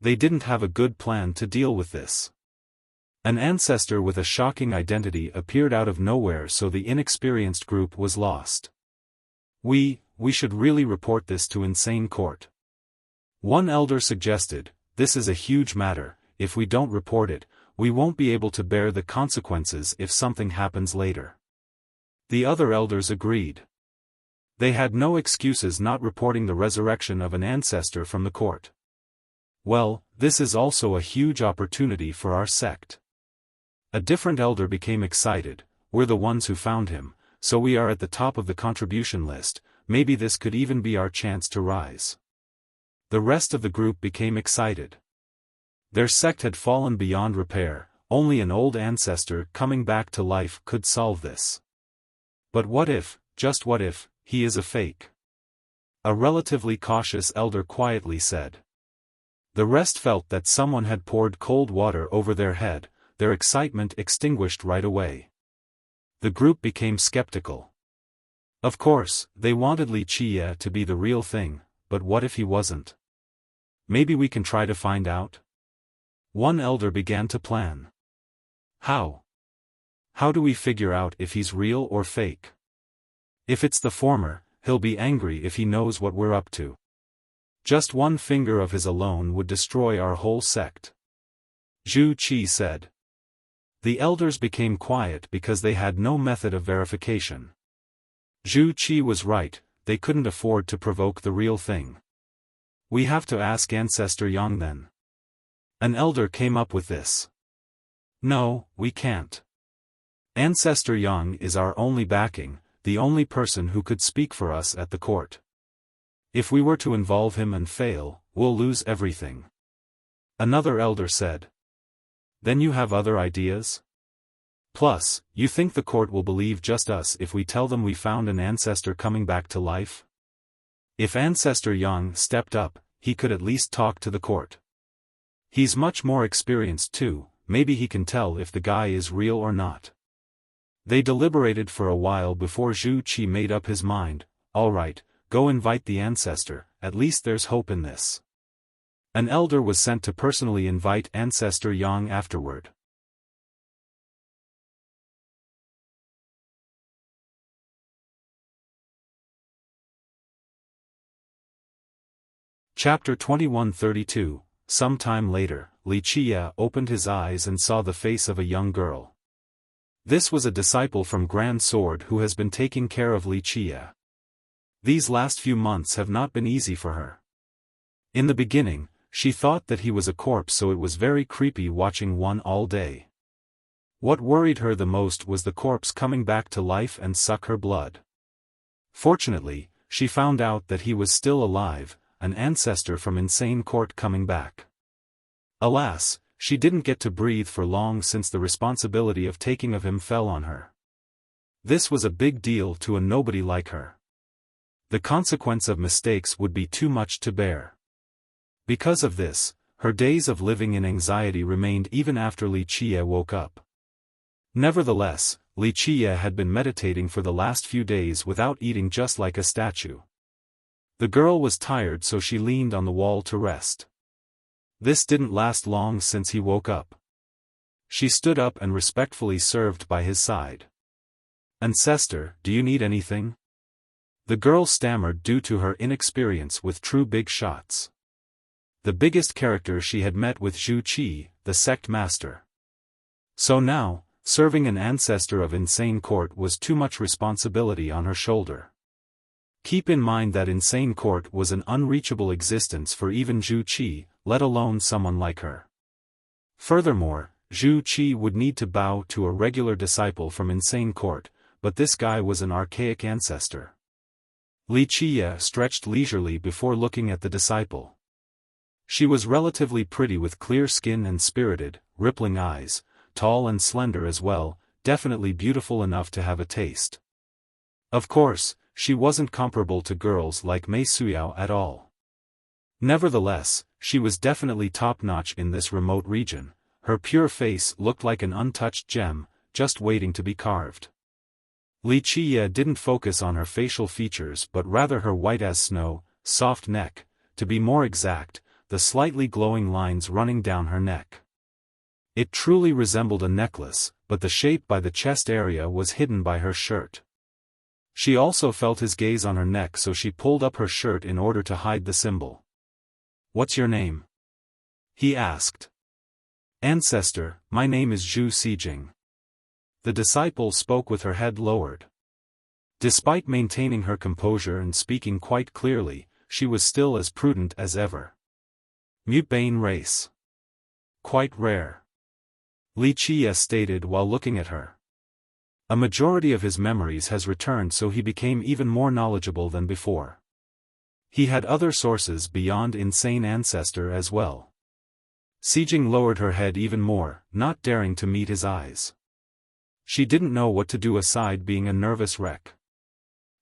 They didn't have a good plan to deal with this. An ancestor with a shocking identity appeared out of nowhere, so the inexperienced group was lost. We should really report this to Insane Court. One elder suggested, this is a huge matter, if we don't report it, we won't be able to bear the consequences if something happens later. The other elders agreed. They had no excuses not reporting the resurrection of an ancestor from the court. Well, this is also a huge opportunity for our sect. A different elder became excited, we're the ones who found him, so we are at the top of the contribution list, maybe this could even be our chance to rise. The rest of the group became excited. Their sect had fallen beyond repair, only an old ancestor coming back to life could solve this. But what if, just what if, he is a fake? A relatively cautious elder quietly said. The rest felt that someone had poured cold water over their head, their excitement extinguished right away. The group became skeptical. Of course, they wanted Li Qiye to be the real thing, but what if he wasn't? Maybe we can try to find out? One elder began to plan. How? How do we figure out if he's real or fake? If it's the former, he'll be angry if he knows what we're up to. Just one finger of his alone would destroy our whole sect. Zhu Qi said. The elders became quiet because they had no method of verification. Zhu Qi was right, they couldn't afford to provoke the real thing. We have to ask Ancestor Yang then. An elder came up with this. No, we can't. Ancestor Yang is our only backing, the only person who could speak for us at the court. If we were to involve him and fail, we'll lose everything. Another elder said. Then you have other ideas? Plus, you think the court will believe just us if we tell them we found an ancestor coming back to life? If Ancestor Yang stepped up, he could at least talk to the court. He's much more experienced too, maybe he can tell if the guy is real or not. They deliberated for a while before Zhu Qi made up his mind, all right. Go invite the ancestor, at least there's hope in this. An elder was sent to personally invite Ancestor Yang afterward. Chapter 2132. Sometime later, Li Qiye opened his eyes and saw the face of a young girl. This was a disciple from Grand Sword who has been taking care of Li Qiye. These last few months have not been easy for her. In the beginning, she thought that he was a corpse, so it was very creepy watching one all day. What worried her the most was the corpse coming back to life and suck her blood. Fortunately, she found out that he was still alive, an ancestor from Insane Court coming back. Alas, she didn't get to breathe for long since the responsibility of taking of him fell on her. This was a big deal to a nobody like her. The consequence of mistakes would be too much to bear. Because of this, her days of living in anxiety remained even after Li Qiye woke up. Nevertheless, Li Qiye had been meditating for the last few days without eating, just like a statue. The girl was tired, so she leaned on the wall to rest. This didn't last long since he woke up. She stood up and respectfully served by his side. Ancestor, do you need anything? The girl stammered due to her inexperience with true big shots. The biggest character she had met with Zhu Qi, the sect master. So now, serving an ancestor of Insane Court was too much responsibility on her shoulder. Keep in mind that Insane Court was an unreachable existence for even Zhu Qi, let alone someone like her. Furthermore, Zhu Qi would need to bow to a regular disciple from Insane Court, but this guy was an archaic ancestor. Wuxia stretched leisurely before looking at the disciple. She was relatively pretty with clear skin and spirited, rippling eyes, tall and slender as well, definitely beautiful enough to have a taste. Of course, she wasn't comparable to girls like Mei Suyao at all. Nevertheless, she was definitely top-notch in this remote region. Her pure face looked like an untouched gem, just waiting to be carved. Wuxia didn't focus on her facial features but rather her white as snow, soft neck, to be more exact, the slightly glowing lines running down her neck. It truly resembled a necklace, but the shape by the chest area was hidden by her shirt. She also felt his gaze on her neck, so she pulled up her shirt in order to hide the symbol. "What's your name?" he asked. "Ancestor, my name is Zhu Xijing." The disciple spoke with her head lowered. Despite maintaining her composure and speaking quite clearly, she was still as prudent as ever. "Mutebane race. Quite rare," Wuxia stated while looking at her. A majority of his memories has returned, so he became even more knowledgeable than before. He had other sources beyond insane ancestor as well. Xijing lowered her head even more, not daring to meet his eyes. She didn't know what to do aside being a nervous wreck.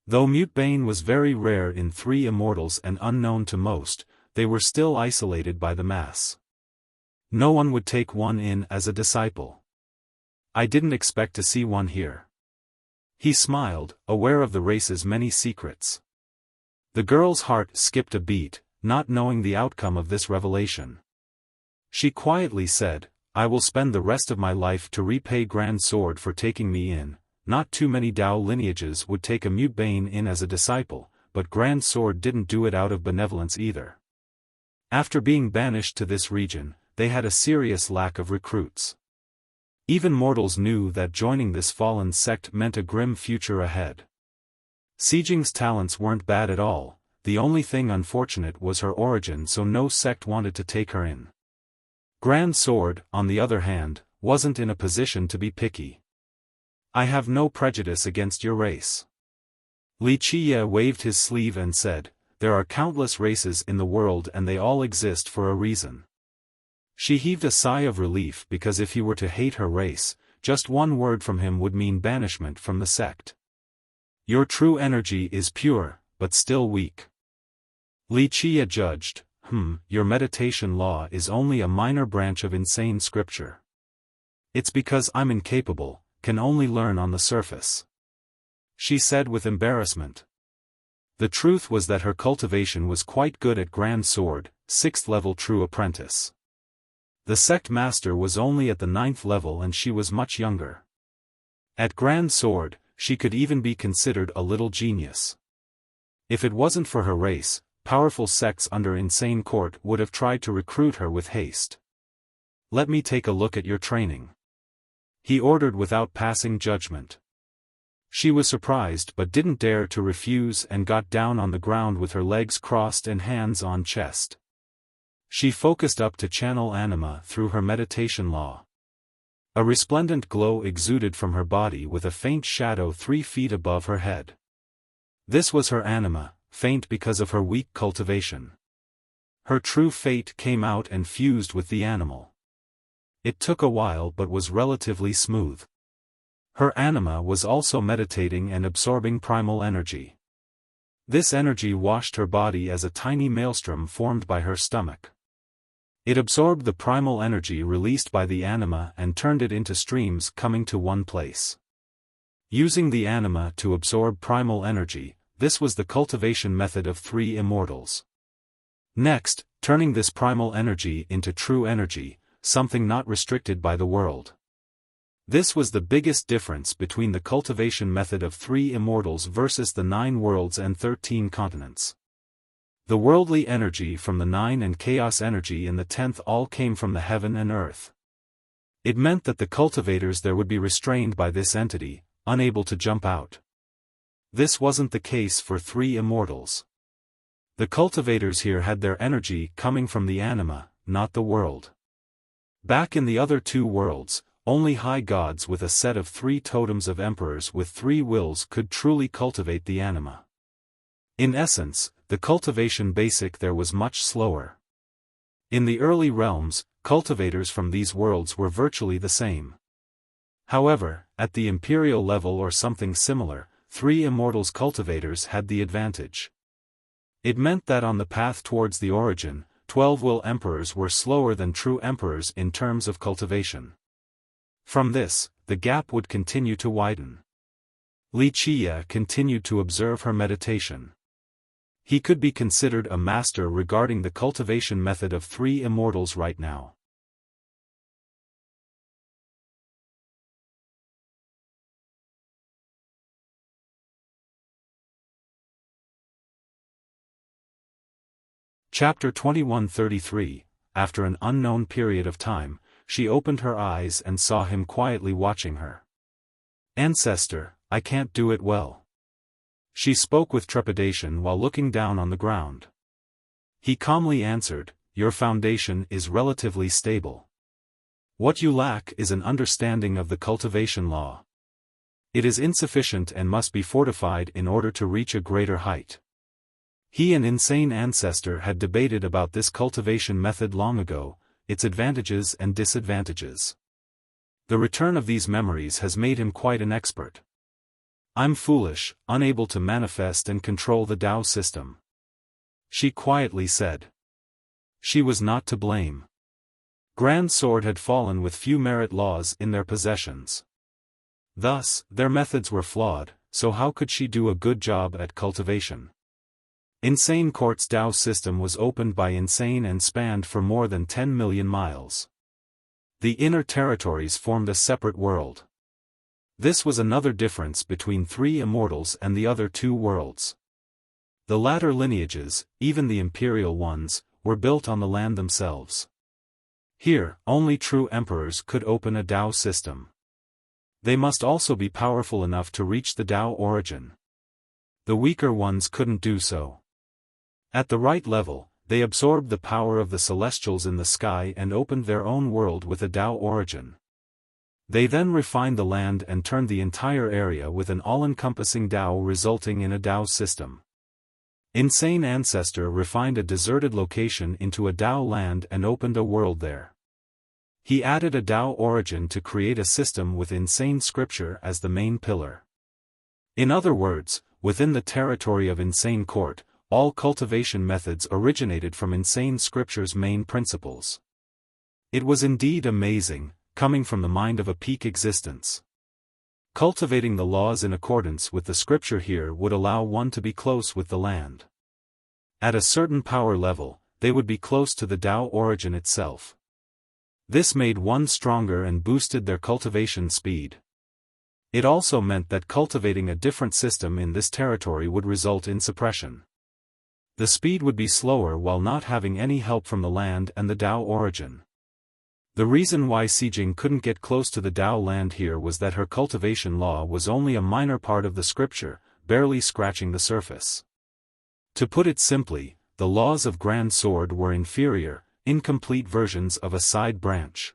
Though Mutebane was very rare in three immortals and unknown to most, they were still isolated by the mass. No one would take one in as a disciple. "I didn't expect to see one here." He smiled, aware of the race's many secrets. The girl's heart skipped a beat, not knowing the outcome of this revelation. She quietly said, "I will spend the rest of my life to repay Grand Sword for taking me in." Not too many Dao lineages would take a Mutebane in as a disciple, but Grand Sword didn't do it out of benevolence either. After being banished to this region, they had a serious lack of recruits. Even mortals knew that joining this fallen sect meant a grim future ahead. Xijing's talents weren't bad at all, the only thing unfortunate was her origin, so no sect wanted to take her in. Grand Sword, on the other hand, wasn't in a position to be picky. "I have no prejudice against your race." Wuxia waved his sleeve and said, "There are countless races in the world and they all exist for a reason." She heaved a sigh of relief because if he were to hate her race, just one word from him would mean banishment from the sect. "Your true energy is pure, but still weak." Wuxia judged, Your meditation law is only a minor branch of insane scripture. It's because I'm incapable, can only learn on the surface," she said with embarrassment. The truth was that her cultivation was quite good at Grand Sword, 6th level true apprentice. The sect master was only at the 9th level and she was much younger. At Grand Sword, she could even be considered a little genius. If it wasn't for her race, powerful sects under Insane Court would have tried to recruit her with haste. "Let me take a look at your training," he ordered without passing judgment. She was surprised but didn't dare to refuse and got down on the ground with her legs crossed and hands on chest. She focused up to channel anima through her meditation law. A resplendent glow exuded from her body with a faint shadow 3 feet above her head. This was her anima, faint because of her weak cultivation. Her true fate came out and fused with the animal. It took a while but was relatively smooth. Her anima was also meditating and absorbing primal energy. This energy washed her body as a tiny maelstrom formed by her stomach. It absorbed the primal energy released by the anima and turned it into streams coming to one place. Using the anima to absorb primal energy, this was the cultivation method of 3 immortals. Next, turning this primal energy into true energy, something not restricted by the world. This was the biggest difference between the cultivation method of 3 immortals versus the 9 worlds and 13 continents. The worldly energy from the 9 and chaos energy in the 10th all came from the heaven and earth. It meant that the cultivators there would be restrained by this entity, unable to jump out. This wasn't the case for 3 immortals. The cultivators here had their energy coming from the anima, not the world. Back in the other 2 worlds, only high gods with a set of 3 totems of emperors with 3 wills could truly cultivate the anima. In essence, the cultivation basic there was much slower. In the early realms, cultivators from these worlds were virtually the same. However, at the imperial level or something similar, 3 immortals cultivators had the advantage. It meant that on the path towards the origin, 12 will emperors were slower than true emperors in terms of cultivation. From this, the gap would continue to widen. Wuxia continued to observe her meditation. He could be considered a master regarding the cultivation method of 3 immortals right now. Chapter 2133. After an unknown period of time, she opened her eyes and saw him quietly watching her. "Ancestor, I can't do it well." She spoke with trepidation while looking down on the ground. He calmly answered, "Your foundation is relatively stable. What you lack is an understanding of the cultivation law. It is insufficient and must be fortified in order to reach a greater height." He and Insane Ancestor had debated about this cultivation method long ago, its advantages and disadvantages. The return of these memories has made him quite an expert. "I'm foolish, unable to manifest and control the Tao system," she quietly said. She was not to blame. Grand Sword had fallen with few merit laws in their possessions. Thus, their methods were flawed, so how could she do a good job at cultivation? Insane Court's Tao system was opened by Insane and spanned for more than 10 million miles. The inner territories formed a separate world. This was another difference between 3 immortals and the other 2 worlds. The latter lineages, even the imperial ones, were built on the land themselves. Here, only true emperors could open a Tao system. They must also be powerful enough to reach the Tao origin. The weaker ones couldn't do so. At the right level, they absorbed the power of the celestials in the sky and opened their own world with a Tao origin. They then refined the land and turned the entire area with an all-encompassing Tao, resulting in a Tao system. Insane Ancestor refined a deserted location into a Tao land and opened a world there. He added a Tao origin to create a system with Insane Scripture as the main pillar. In other words, within the territory of Insane Court, all cultivation methods originated from Insane Scripture's main principles. It was indeed amazing, coming from the mind of a peak existence. Cultivating the laws in accordance with the scripture here would allow one to be close with the land. At a certain power level, they would be close to the Tao origin itself. This made one stronger and boosted their cultivation speed. It also meant that cultivating a different system in this territory would result in suppression. The speed would be slower while not having any help from the land and the Tao origin. The reason why Sijing couldn't get close to the Tao land here was that her cultivation law was only a minor part of the scripture, barely scratching the surface. To put it simply, the laws of Grand Sword were inferior, incomplete versions of a side branch.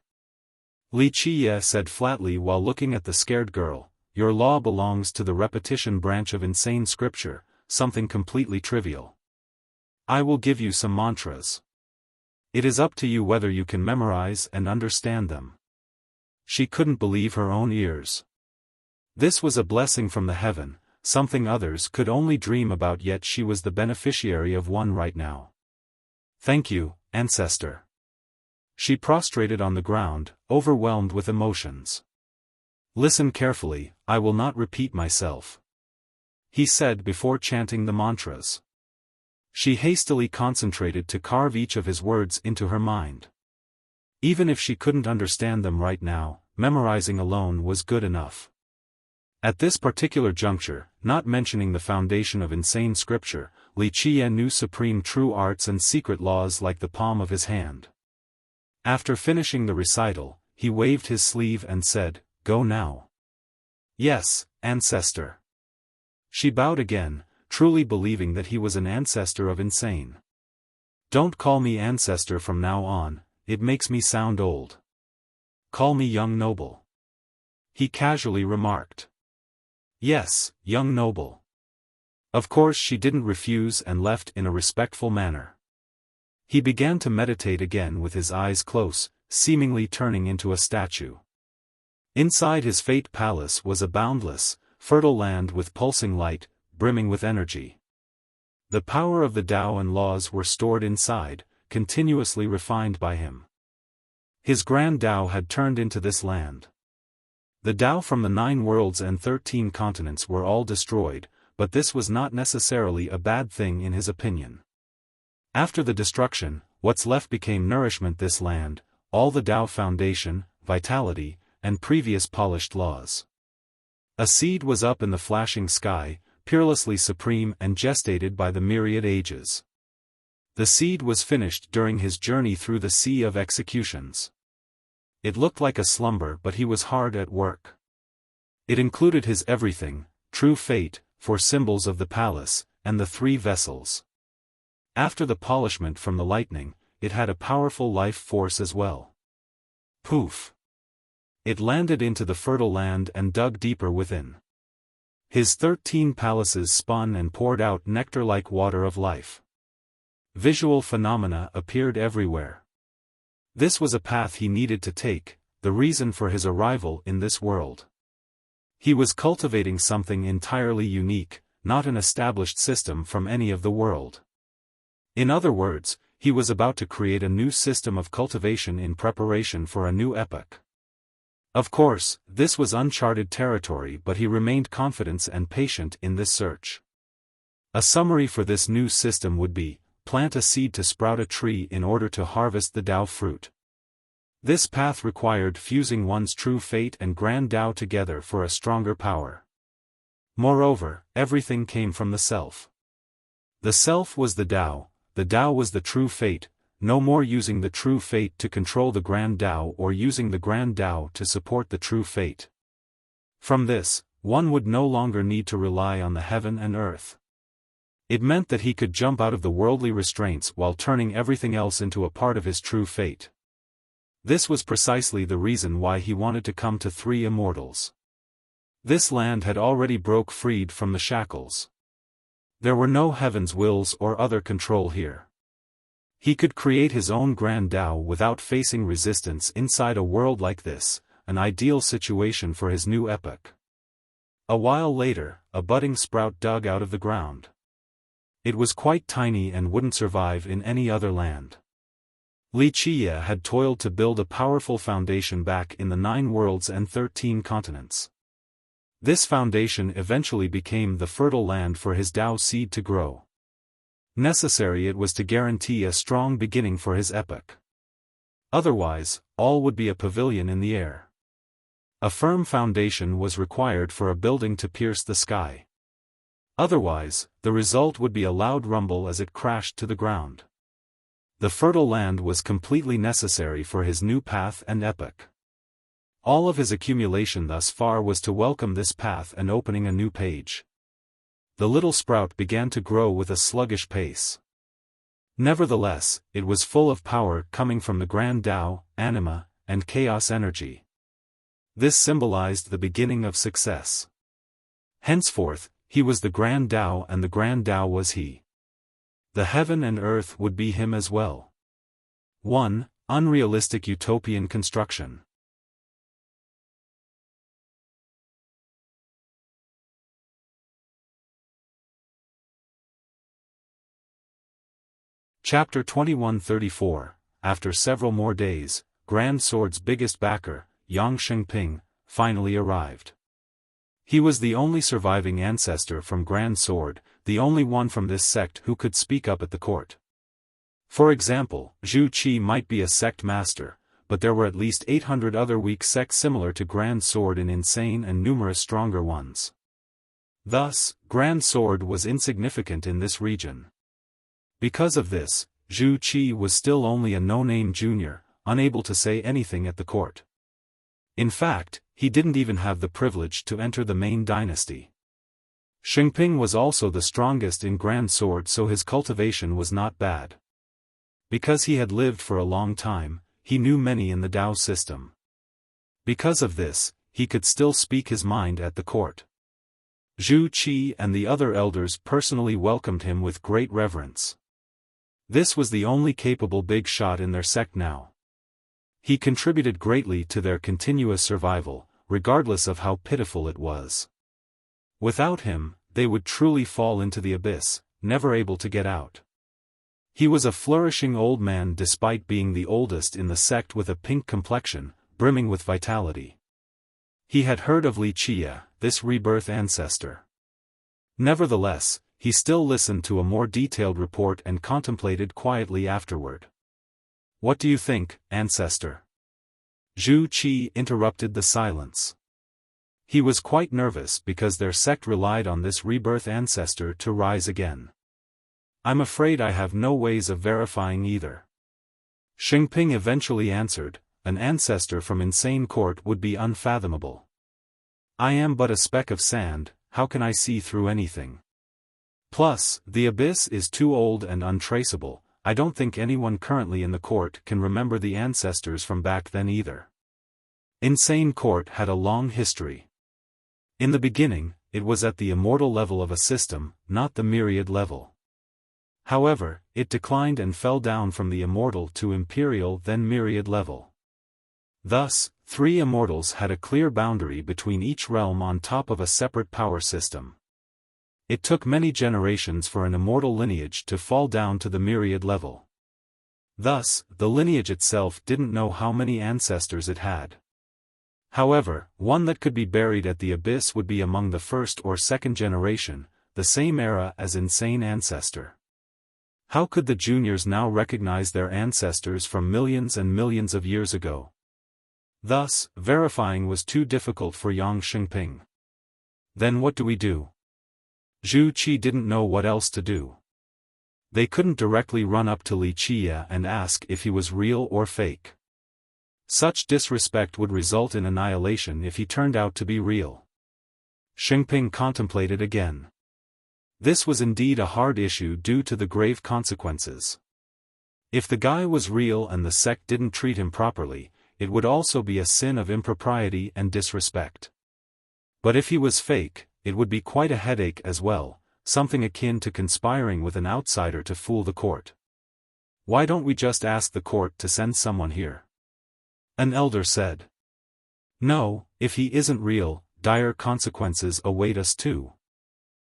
Wuxia said flatly while looking at the scared girl, "Your law belongs to the repetition branch of Insane Scripture, something completely trivial. I will give you some mantras. It is up to you whether you can memorize and understand them." She couldn't believe her own ears. This was a blessing from the heaven, something others could only dream about, yet she was the beneficiary of one right now. "Thank you, Ancestor." She prostrated on the ground, overwhelmed with emotions. "Listen carefully, I will not repeat myself," he said before chanting the mantras. She hastily concentrated to carve each of his words into her mind. Even if she couldn't understand them right now, memorizing alone was good enough. At this particular juncture, not mentioning the foundation of Insane Scripture, Wuxia knew supreme true arts and secret laws like the palm of his hand. After finishing the recital, he waved his sleeve and said, "Go now." "Yes, Ancestor." She bowed again, truly believing that he was an ancestor of Insane. "Don't call me Ancestor from now on, it makes me sound old. Call me Young Noble," he casually remarked. "Yes, Young Noble." Of course she didn't refuse and left in a respectful manner. He began to meditate again with his eyes close, seemingly turning into a statue. Inside his fate palace was a boundless, fertile land with pulsing light, brimming with energy. The power of the Tao and laws were stored inside, continuously refined by him. His grand Tao had turned into this land. The Tao from the 9 worlds and 13 continents were all destroyed, but this was not necessarily a bad thing in his opinion. After the destruction, what's left became nourishment this land, all the Tao foundation, vitality, and previous polished laws. A seed was up in the flashing sky, peerlessly supreme and gestated by the myriad ages. The seed was finished during his journey through the sea of executions. It looked like a slumber, but he was hard at work. It included his everything, true fate, 4 symbols of the palace, and the 3 vessels. After the polishment from the lightning, it had a powerful life force as well. Poof! It landed into the fertile land and dug deeper within. His 13 palaces spun and poured out nectar like water of life. Visual phenomena appeared everywhere. This was a path he needed to take, the reason for his arrival in this world. He was cultivating something entirely unique, not an established system from any of the world. In other words, he was about to create a new system of cultivation in preparation for a new epoch. Of course, this was uncharted territory, but he remained confident and patient in this search. A summary for this new system would be, plant a seed to sprout a tree in order to harvest the Tao fruit. This path required fusing one's true fate and grand Tao together for a stronger power. Moreover, everything came from the self. The self was the Tao was the true fate, no more using the true fate to control the grand Tao or using the grand Tao to support the true fate. From this, one would no longer need to rely on the heaven and earth. It meant that he could jump out of the worldly restraints while turning everything else into a part of his true fate. This was precisely the reason why he wanted to come to 3 immortals. This land had already broke freed from the shackles. There were no heaven's wills or other control here. He could create his own grand Tao without facing resistance inside a world like this, an ideal situation for his new epoch. A while later, a budding sprout dug out of the ground. It was quite tiny and wouldn't survive in any other land. Wuxia had toiled to build a powerful foundation back in the 9 worlds and 13 continents. This foundation eventually became the fertile land for his Tao seed to grow. Necessary it was to guarantee a strong beginning for his epoch. Otherwise, all would be a pavilion in the air. A firm foundation was required for a building to pierce the sky. Otherwise, the result would be a loud rumble as it crashed to the ground. The fertile land was completely necessary for his new path and epoch. All of his accumulation thus far was to welcome this path and opening a new page. The little sprout began to grow with a sluggish pace. Nevertheless, it was full of power coming from the grand Tao, anima, and chaos energy. This symbolized the beginning of success. Henceforth, he was the grand Tao and the grand Tao was he. The heaven and earth would be him as well. 1. Unrealistic utopian construction. Chapter 2134. After several more days, Grand Sword's biggest backer, Yang Shengping, finally arrived. He was the only surviving ancestor from Grand Sword, the only one from this sect who could speak up at the court. For example, Zhu Qi might be a sect master, but there were at least 800 other weak sects similar to Grand Sword in insane and numerous stronger ones. Thus, Grand Sword was insignificant in this region. Because of this, Zhu Qi was still only a no-name junior, unable to say anything at the court. In fact, he didn't even have the privilege to enter the main dynasty. Shengping was also the strongest in Grand Sword, so his cultivation was not bad. Because he had lived for a long time, he knew many in the Tao system. Because of this, he could still speak his mind at the court. Zhu Qi and the other elders personally welcomed him with great reverence. This was the only capable big shot in their sect now. He contributed greatly to their continuous survival, regardless of how pitiful it was. Without him, they would truly fall into the abyss, never able to get out. He was a flourishing old man despite being the oldest in the sect, with a pink complexion, brimming with vitality. He had heard of Wuxia, this rebirth ancestor. Nevertheless, he still listened to a more detailed report and contemplated quietly afterward. "What do you think, ancestor?" Zhu Qi interrupted the silence. He was quite nervous because their sect relied on this rebirth ancestor to rise again. "I'm afraid I have no ways of verifying either." Xingping eventually answered, "An ancestor from Insane Court would be unfathomable. I am but a speck of sand, how can I see through anything? Plus, the abyss is too old and untraceable. I don't think anyone currently in the court can remember the ancestors from back then either." Insane Court had a long history. In the beginning, it was at the immortal level of a system, not the myriad level. However, it declined and fell down from the immortal to imperial then myriad level. Thus, 3 immortals had a clear boundary between each realm on top of a separate power system. It took many generations for an immortal lineage to fall down to the myriad level. Thus, the lineage itself didn't know how many ancestors it had. However, one that could be buried at the abyss would be among the first or second generation, the same era as Insane Ancestor. How could the juniors now recognize their ancestors from millions and millions of years ago? Thus, verifying was too difficult for Yang Xingping. "Then what do we do?" Zhu Qi didn't know what else to do. They couldn't directly run up to Wuxia and ask if he was real or fake. Such disrespect would result in annihilation if he turned out to be real. Xingping contemplated again. This was indeed a hard issue due to the grave consequences. If the guy was real and the sect didn't treat him properly, it would also be a sin of impropriety and disrespect. But if he was fake, it would be quite a headache as well, something akin to conspiring with an outsider to fool the court. "Why don't we just ask the court to send someone here?" an elder said. "No, if he isn't real, dire consequences await us too."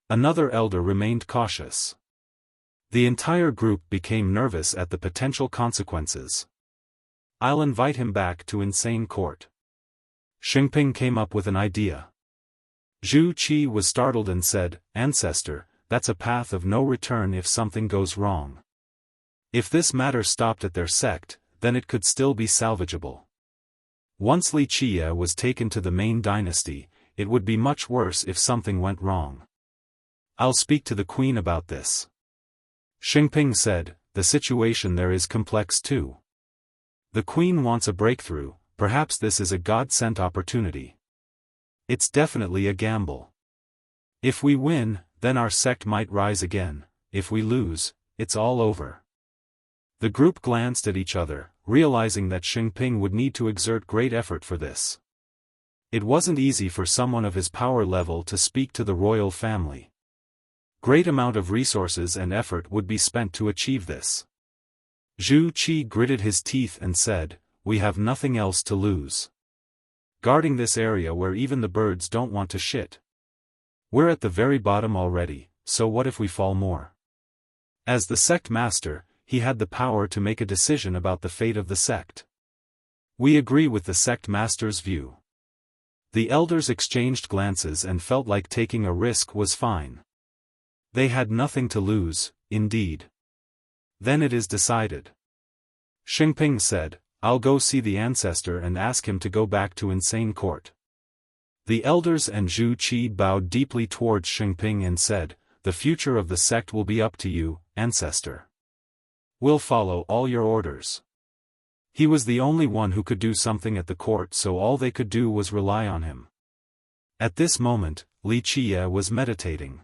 Another elder remained cautious. The entire group became nervous at the potential consequences. "I'll invite him back to Insane Court." Xingping came up with an idea. Zhu Qi was startled and said, "Ancestor, that's a path of no return if something goes wrong. If this matter stopped at their sect, then it could still be salvageable. Once Wuxia was taken to the main dynasty, it would be much worse if something went wrong. I'll speak to the queen about this." Xingping said, "The situation there is complex too. The queen wants a breakthrough, perhaps this is a God-sent opportunity. It's definitely a gamble. If we win, then our sect might rise again, if we lose, it's all over." The group glanced at each other, realizing that Xingping would need to exert great effort for this. It wasn't easy for someone of his power level to speak to the royal family. Great amount of resources and effort would be spent to achieve this. Zhu Qi gritted his teeth and said, "We have nothing else to lose. Guarding this area where even the birds don't want to shit. We're at the very bottom already, so what if we fall more?" As the sect master, he had the power to make a decision about the fate of the sect. "We agree with the sect master's view." The elders exchanged glances and felt like taking a risk was fine. They had nothing to lose, indeed. "Then it is decided." Xingping said, "I'll go see the ancestor and ask him to go back to Insane Court." The elders and Zhu Qi bowed deeply towards Xingping and said, "The future of the sect will be up to you, ancestor. We'll follow all your orders." He was the only one who could do something at the court, so all they could do was rely on him. At this moment, Wuxia was meditating.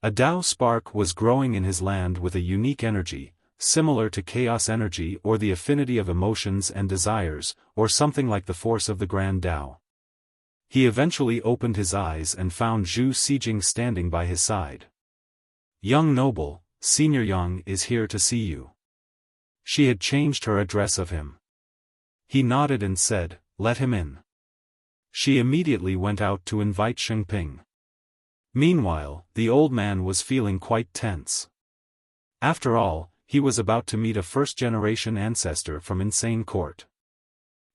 A Tao spark was growing in his land with a unique energy, similar to chaos energy or the affinity of emotions and desires, or something like the force of the Grand Tao. He eventually opened his eyes and found Zhu Sijing standing by his side. "Young noble, Senior Yang is here to see you." She had changed her address of him. He nodded and said, "Let him in." She immediately went out to invite Xingping. Meanwhile, the old man was feeling quite tense. After all, he was about to meet a first-generation ancestor from Insane Court.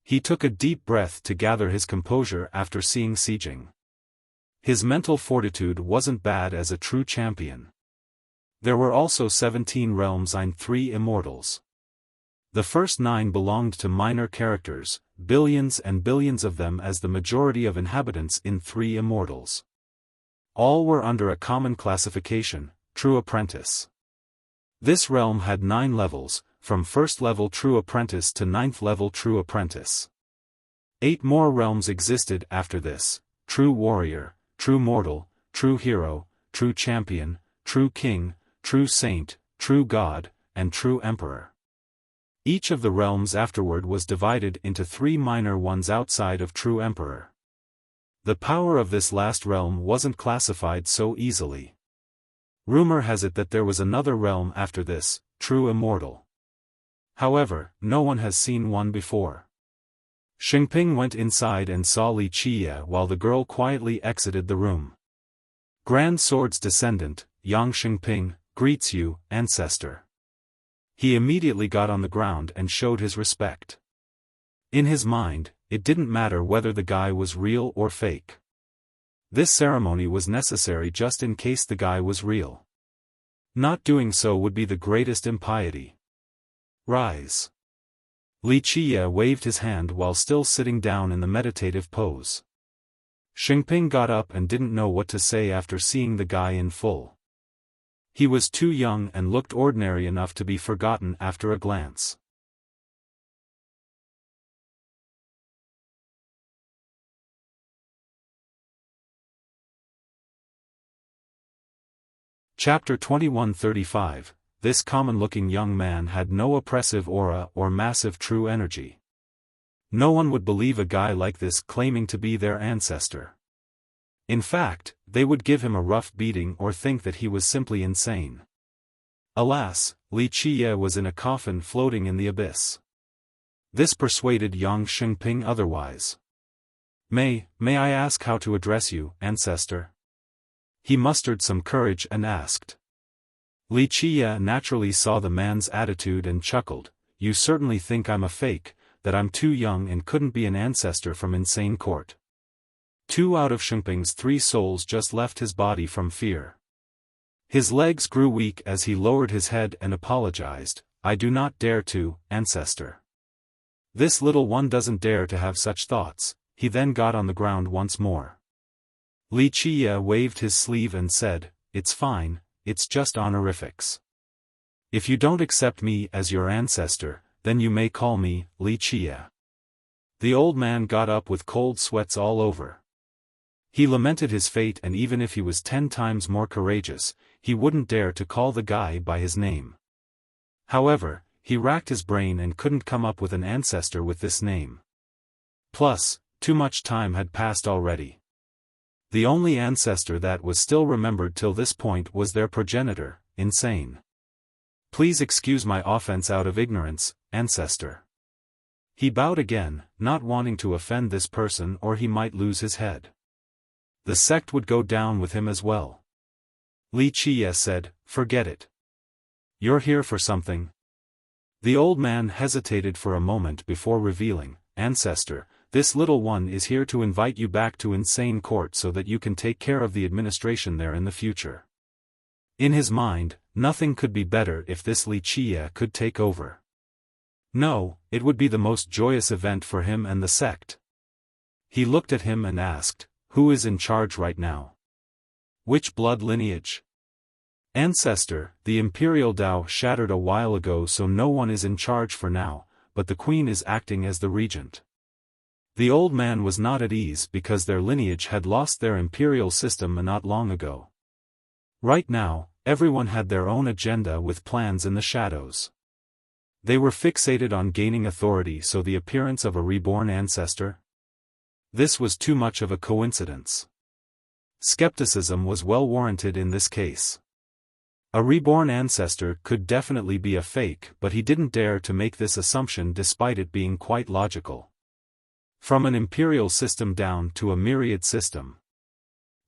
He took a deep breath to gather his composure after seeing Sijing. His mental fortitude wasn't bad as a true champion. There were also 17 realms and 3 immortals. The first 9 belonged to minor characters, billions and billions of them as the majority of inhabitants in 3 immortals. All were under a common classification, True Apprentice. This realm had 9 levels, from 1st level True Apprentice to 9th level True Apprentice. 8 more realms existed after this: True Warrior, True Mortal, True Hero, True Champion, True King, True Saint, True God, and True Emperor. Each of the realms afterward was divided into 3 minor ones outside of True Emperor. The power of this last realm wasn't classified so easily. Rumor has it that there was another realm after this, True Immortal. However, no one has seen one before. Xingping went inside and saw Li Qie while the girl quietly exited the room. Grand Sword's descendant, Yang Xingping, greets you, ancestor. He immediately got on the ground and showed his respect. In his mind, it didn't matter whether the guy was real or fake. This ceremony was necessary just in case the guy was real. Not doing so would be the greatest impiety. Rise. Li Qie waved his hand while still sitting down in the meditative pose. Xingping got up and didn't know what to say after seeing the guy in full. He was too young and looked ordinary enough to be forgotten after a glance. Chapter 2135. This common-looking young man had no oppressive aura or massive true energy. No one would believe a guy like this claiming to be their ancestor. In fact, they would give him a rough beating or think that he was simply insane. Alas, Li Qie was in a coffin floating in the abyss. This persuaded Yang Xingping otherwise. May I ask how to address you, ancestor?" He mustered some courage and asked. Li Qie naturally saw the man's attitude and chuckled, "You certainly think I'm a fake, that I'm too young and couldn't be an ancestor from Insane Court." 2 out of Xingping's 3 souls just left his body from fear. His legs grew weak as he lowered his head and apologized, "I do not dare to, ancestor." This little one doesn't dare to have such thoughts. He then got on the ground once more. Li Qie waved his sleeve and said, "It's fine, it's just honorifics. If you don't accept me as your ancestor, then you may call me Li Qie." The old man got up with cold sweats all over. He lamented his fate, and even if he was 10 times more courageous, he wouldn't dare to call the guy by his name. However, he racked his brain and couldn't come up with an ancestor with this name. Plus, too much time had passed already. The only ancestor that was still remembered till this point was their progenitor, Insane. "Please excuse my offense out of ignorance, ancestor." He bowed again, not wanting to offend this person or he might lose his head. The sect would go down with him as well. Li Qie said, "Forget it. You're here for something." The old man hesitated for a moment before revealing, "Ancestor, this little one is here to invite you back to Insane Court so that you can take care of the administration there in the future." In his mind, nothing could be better if this Li Qie could take over. No, it would be the most joyous event for him and the sect. He looked at him and asked, "Who is in charge right now? Which blood lineage?" "Ancestor, the Imperial Dao shattered a while ago, so no one is in charge for now, but the Queen is acting as the regent." The old man was not at ease because their lineage had lost their imperial system not long ago. Right now, everyone had their own agenda with plans in the shadows. They were fixated on gaining authority, so the appearance of a reborn ancestor. This was too much of a coincidence. Skepticism was well warranted in this case. A reborn ancestor could definitely be a fake, but he didn't dare to make this assumption despite it being quite logical. From an imperial system down to a myriad system.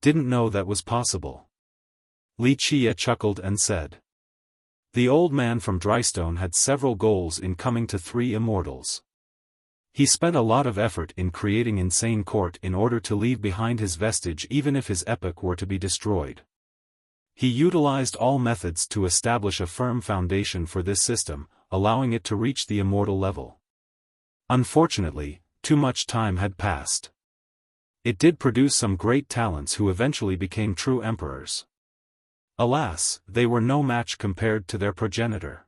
Didn't know that was possible. Wuxia chuckled and said. The old man from Drystone had several goals in coming to 3 immortals. He spent a lot of effort in creating Insane Court in order to leave behind his vestige even if his epoch were to be destroyed. He utilized all methods to establish a firm foundation for this system, allowing it to reach the immortal level. Unfortunately, too much time had passed. It did produce some great talents who eventually became true emperors. Alas, they were no match compared to their progenitor.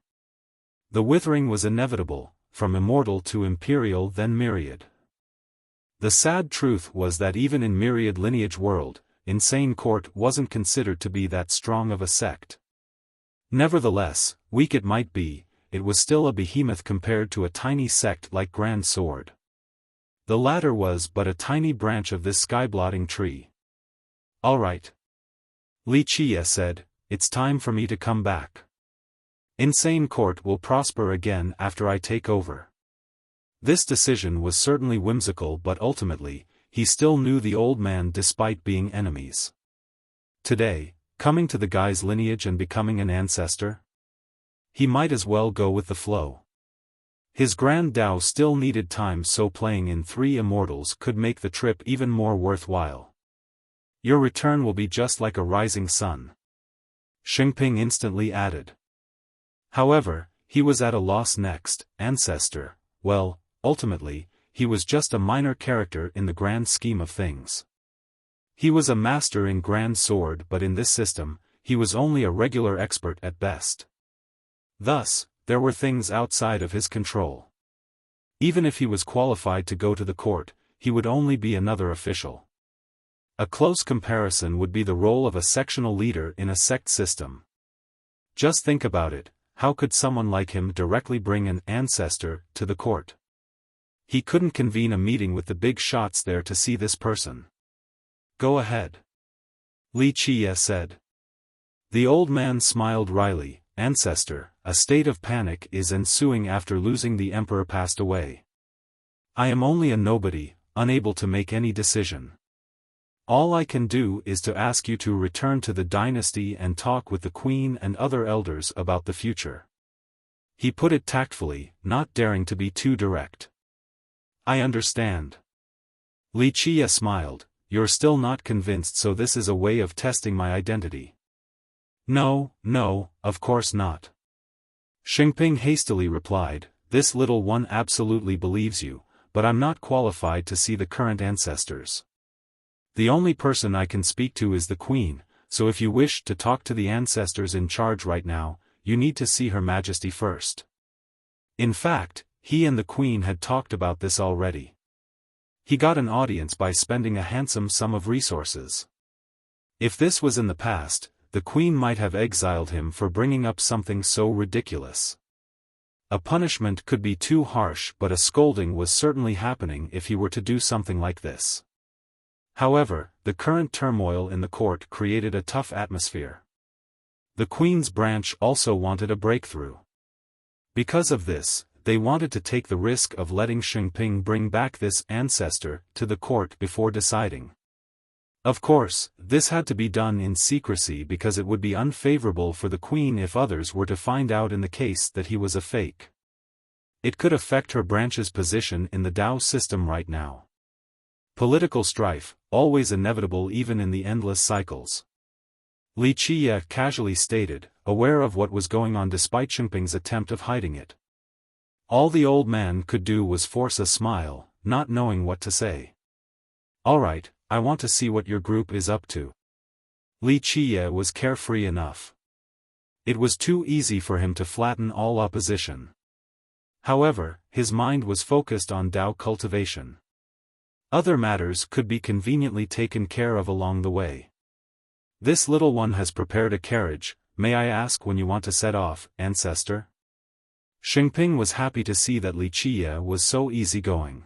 The withering was inevitable, from immortal to imperial then myriad. The sad truth was that even in myriad lineage world, Insane Court wasn't considered to be that strong of a sect. Nevertheless, weak it might be, it was still a behemoth compared to a tiny sect like Grand Sword. The latter was but a tiny branch of this sky-blotting tree. All right. Wuxia said, it's time for me to come back. Insane Court will prosper again after I take over. This decision was certainly whimsical, but ultimately, he still knew the old man despite being enemies. Today, coming to the guy's lineage and becoming an ancestor? He might as well go with the flow. His grand Tao still needed time, so playing in 3 immortals could make the trip even more worthwhile. Your return will be just like a rising sun. Xingping instantly added. However, he was at a loss next. Ancestor, well, ultimately, he was just a minor character in the grand scheme of things. He was a master in Grand Sword, but in this system, he was only a regular expert at best. Thus, there were things outside of his control. Even if he was qualified to go to the court, he would only be another official. A close comparison would be the role of a sectional leader in a sect system. Just think about it, how could someone like him directly bring an ancestor to the court? He couldn't convene a meeting with the big shots there to see this person. Go ahead. Wuxia said. The old man smiled wryly. Ancestor, a state of panic is ensuing after losing the emperor passed away. I am only a nobody, unable to make any decision. All I can do is to ask you to return to the dynasty and talk with the queen and other elders about the future. He put it tactfully, not daring to be too direct. I understand. Wuxia smiled. You're still not convinced, so this is a way of testing my identity. No, of course not. Xingping hastily replied, this little one absolutely believes you, but I'm not qualified to see the current ancestors. The only person I can speak to is the queen, so if you wish to talk to the ancestors in charge right now, you need to see Her Majesty first. In fact, he and the queen had talked about this already. He got an audience by spending a handsome sum of resources. If this was in the past, the queen might have exiled him for bringing up something so ridiculous. A punishment could be too harsh, but a scolding was certainly happening if he were to do something like this. However, the current turmoil in the court created a tough atmosphere. The Queen's branch also wanted a breakthrough. Because of this, they wanted to take the risk of letting Xingping bring back this ancestor to the court before deciding. Of course, this had to be done in secrecy because it would be unfavorable for the Queen if others were to find out in the case that he was a fake. It could affect her branch's position in the Tao system right now. Political strife, always inevitable even in the endless cycles. Wuxia casually stated, aware of what was going on despite Xingping's attempt of hiding it. All the old man could do was force a smile, not knowing what to say. Alright, I want to see what your group is up to. Wuxia was carefree enough. It was too easy for him to flatten all opposition. However, his mind was focused on Tao cultivation. Other matters could be conveniently taken care of along the way. This little one has prepared a carriage. May I ask when you want to set off, ancestor? Xingping was happy to see that Wuxia was so easygoing.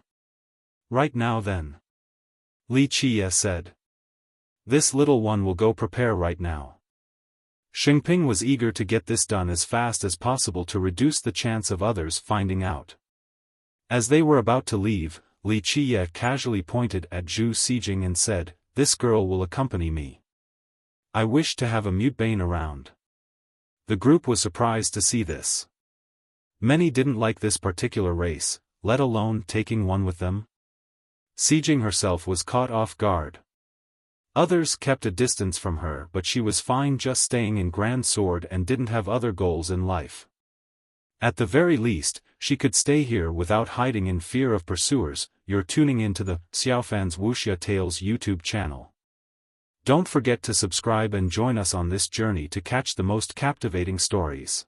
Right now then. Li Qie said. This little one will go prepare right now. Xingping was eager to get this done as fast as possible to reduce the chance of others finding out. As they were about to leave, Li Qie casually pointed at Zhu Sijing and said, "This girl will accompany me. I wish to have a mutebane around." The group was surprised to see this. Many didn't like this particular race, let alone taking one with them. Sijing herself was caught off guard. Others kept a distance from her, but she was fine just staying in Grand Sword and didn't have other goals in life. At the very least, she could stay here without hiding in fear of pursuers. You're tuning into the Xiaofan's Wuxia Tales YouTube channel. Don't forget to subscribe and join us on this journey to catch the most captivating stories.